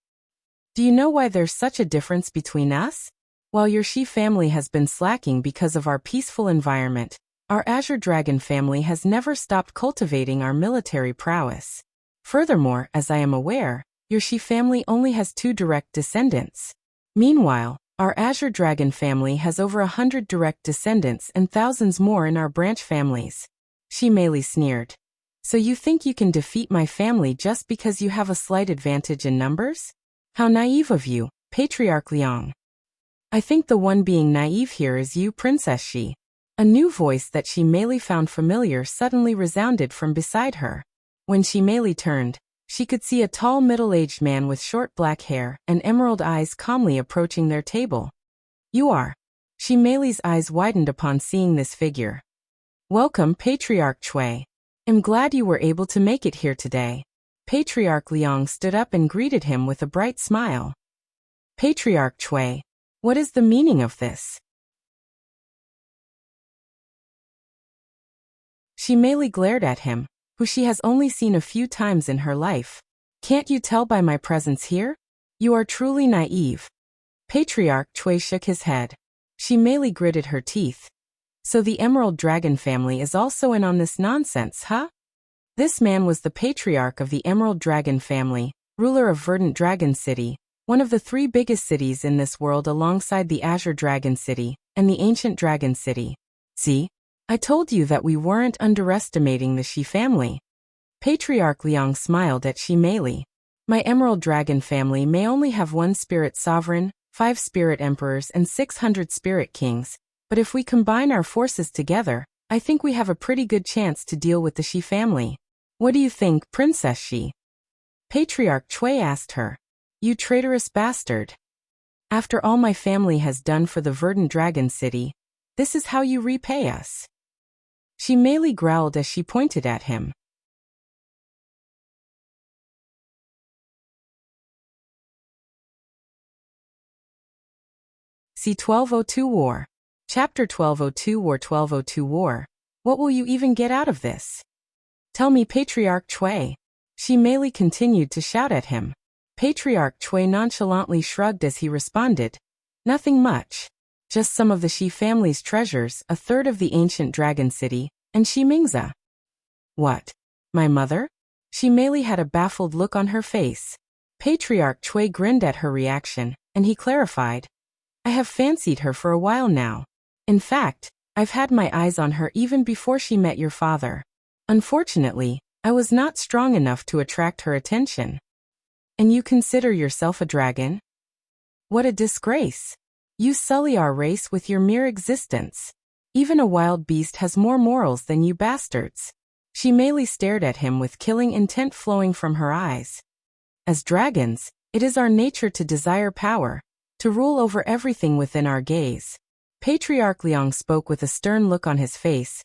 Do you know why there's such a difference between us? While your Shi family has been slacking because of our peaceful environment, our Azure Dragon family has never stopped cultivating our military prowess. Furthermore, as I am aware, your Shi family only has 2 direct descendants. Meanwhile, our Azure Dragon family has over 100 direct descendants and thousands more in our branch families. Meili sneered. So you think you can defeat my family just because you have a slight advantage in numbers? How naive of you, Patriarch Liang. I think the one being naive here is you, Princess Shi. A new voice that Meili found familiar suddenly resounded from beside her. When Meili turned, she could see a tall middle-aged man with short black hair and emerald eyes calmly approaching their table. You are. Meili's eyes widened upon seeing this figure. Welcome, Patriarch Chui. I'm glad you were able to make it here today. Patriarch Liang stood up and greeted him with a bright smile. Patriarch Chui, what is the meaning of this? Meili glared at him, who she has only seen a few times in her life. Can't you tell by my presence here? You are truly naive. Patriarch Chui shook his head. Meili gritted her teeth. So the Emerald Dragon family is also in on this nonsense, huh? This man was the patriarch of the Emerald Dragon family, ruler of Verdant Dragon City, one of the 3 biggest cities in this world alongside the Azure Dragon City and the Ancient Dragon City. See? I told you that we weren't underestimating the Shi family. Patriarch Liang smiled at Meili. My Emerald Dragon family may only have 1 spirit sovereign, 5 spirit emperors, and 600 spirit kings, but if we combine our forces together, I think we have a pretty good chance to deal with the Shi family. What do you think, Princess Shi? Patriarch Chui asked her. You traitorous bastard. After all my family has done for the Verdant Dragon City, this is how you repay us. Meili growled as she pointed at him. C1202 War. Chapter 1202 War. 1202 War. What will you even get out of this? Tell me, Patriarch Chui. Meili continued to shout at him. Patriarch Chui nonchalantly shrugged as he responded. Nothing much. Just some of the Shi family's treasures, a third of the ancient dragon city, and Shi Mingzi. What? My mother? Meili had a baffled look on her face. Patriarch Chui grinned at her reaction, and he clarified. I have fancied her for a while now. In fact, I've had my eyes on her even before she met your father. Unfortunately, I was not strong enough to attract her attention. And you consider yourself a dragon? What a disgrace. You sully our race with your mere existence. Even a wild beast has more morals than you bastards. Meili stared at him with killing intent flowing from her eyes. As dragons, it is our nature to desire power, to rule over everything within our gaze. Patriarch Liang spoke with a stern look on his face.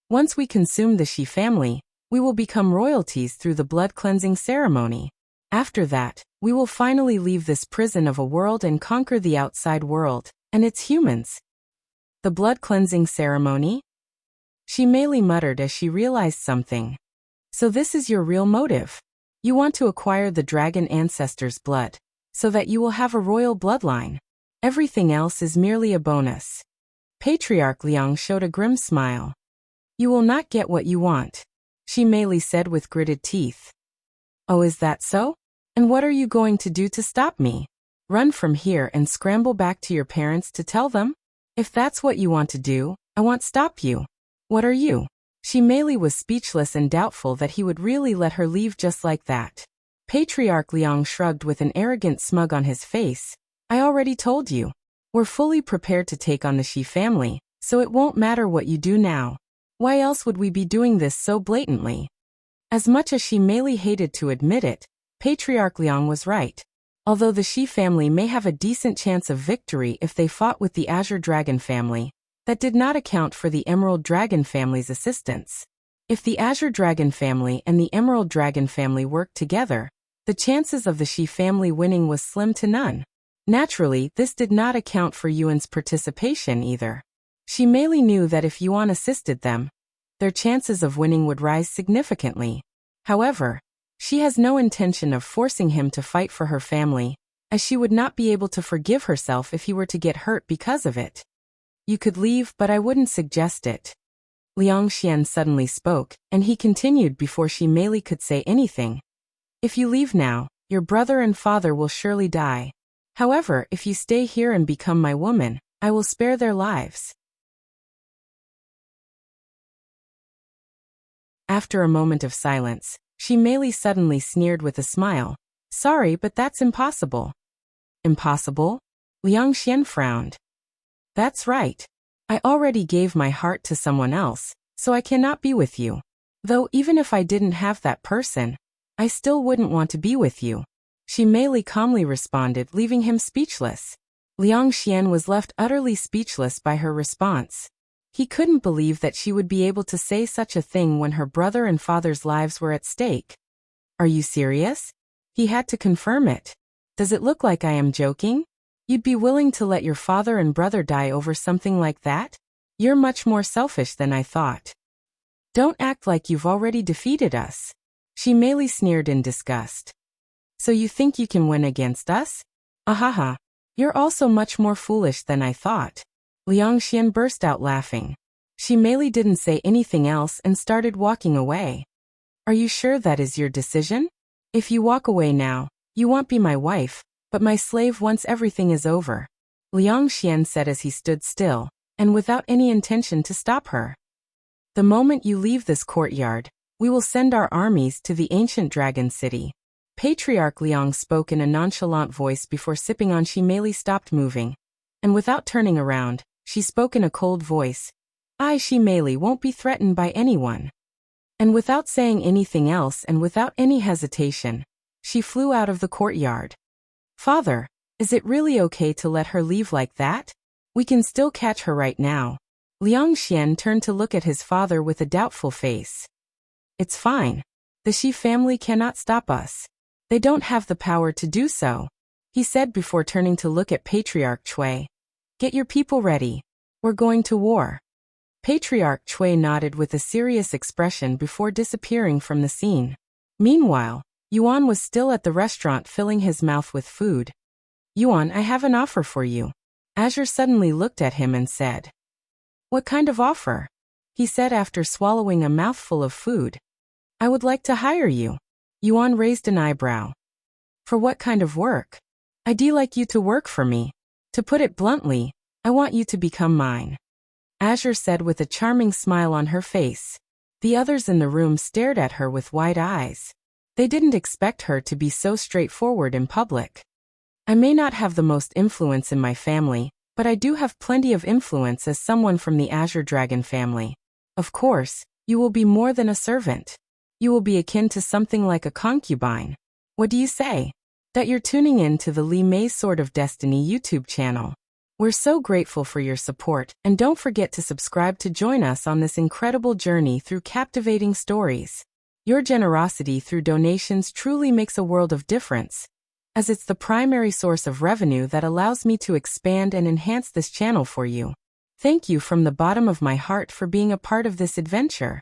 Once we consume the Shi family, we will become royalties through the blood-cleansing ceremony. After that, we will finally leave this prison of a world and conquer the outside world, and its humans. The blood-cleansing ceremony? Meili muttered as she realized something. So this is your real motive. You want to acquire the dragon ancestors' blood, so that you will have a royal bloodline. Everything else is merely a bonus. Patriarch Liang showed a grim smile. You will not get what you want, Meili said with gritted teeth. Oh, is that so? And what are you going to do to stop me? Run from here and scramble back to your parents to tell them? If that's what you want to do, I won't stop you. What are you? Meili was speechless and doubtful that he would really let her leave just like that. Patriarch Liang shrugged with an arrogant smug on his face. I already told you. We're fully prepared to take on the Shi family, so it won't matter what you do now. Why else would we be doing this so blatantly? As much as Meili hated to admit it, Patriarch Liang was right. Although the Shi family may have a decent chance of victory if they fought with the Azure Dragon family, that did not account for the Emerald Dragon family's assistance. If the Azure Dragon family and the Emerald Dragon family worked together, the chances of the Shi family winning was slim to none. Naturally, this did not account for Yuan's participation either. Meili knew that if Yuan assisted them, their chances of winning would rise significantly. However, she has no intention of forcing him to fight for her family, as she would not be able to forgive herself if he were to get hurt because of it. You could leave, but I wouldn't suggest it. Liang Xian suddenly spoke, and he continued before Meili could say anything. If you leave now, your brother and father will surely die. However, if you stay here and become my woman, I will spare their lives. After a moment of silence, Meili suddenly sneered with a smile. Sorry, but that's impossible. Impossible? Liang Xian frowned. That's right. I already gave my heart to someone else, so I cannot be with you. Though even if I didn't have that person, I still wouldn't want to be with you. Meili calmly responded, leaving him speechless. Liang Xian was left utterly speechless by her response. He couldn't believe that she would be able to say such a thing when her brother and father's lives were at stake. Are you serious? He had to confirm it. Does it look like I am joking? You'd be willing to let your father and brother die over something like that? You're much more selfish than I thought. Don't act like you've already defeated us. Meili sneered in disgust. So you think you can win against us? Ahaha. You're also much more foolish than I thought. Liang Xian burst out laughing. Meili didn't say anything else and started walking away. Are you sure that is your decision? If you walk away now, you won't be my wife, but my slave once everything is over. Liang Xian said as he stood still, and without any intention to stop her. The moment you leave this courtyard, we will send our armies to the ancient dragon city. Patriarch Liang spoke in a nonchalant voice before sipping on. Meili stopped moving, and without turning around, she spoke in a cold voice. I, Meili, won't be threatened by anyone. And without saying anything else and without any hesitation, she flew out of the courtyard. Father, is it really okay to let her leave like that? We can still catch her right now. Liang Xian turned to look at his father with a doubtful face. It's fine. The Shi family cannot stop us. They don't have the power to do so, he said before turning to look at Patriarch Chui. Get your people ready. We're going to war. Patriarch Chui nodded with a serious expression before disappearing from the scene. Meanwhile, Yuan was still at the restaurant filling his mouth with food. Yuan, I have an offer for you. Azure suddenly looked at him and said. What kind of offer? He said after swallowing a mouthful of food. I would like to hire you. Yuan raised an eyebrow. For what kind of work? I'd like you to work for me. To put it bluntly, I want you to become mine. Azure said with a charming smile on her face. The others in the room stared at her with wide eyes. They didn't expect her to be so straightforward in public. I may not have the most influence in my family, but I do have plenty of influence as someone from the Azure Dragon family. Of course, you will be more than a servant. You will be akin to something like a concubine. What do you say? That you're tuning in to the Li Mei Sword of Destiny YouTube channel. We're so grateful for your support, and don't forget to subscribe to join us on this incredible journey through captivating stories. Your generosity through donations truly makes a world of difference, as it's the primary source of revenue that allows me to expand and enhance this channel for you. Thank you from the bottom of my heart for being a part of this adventure.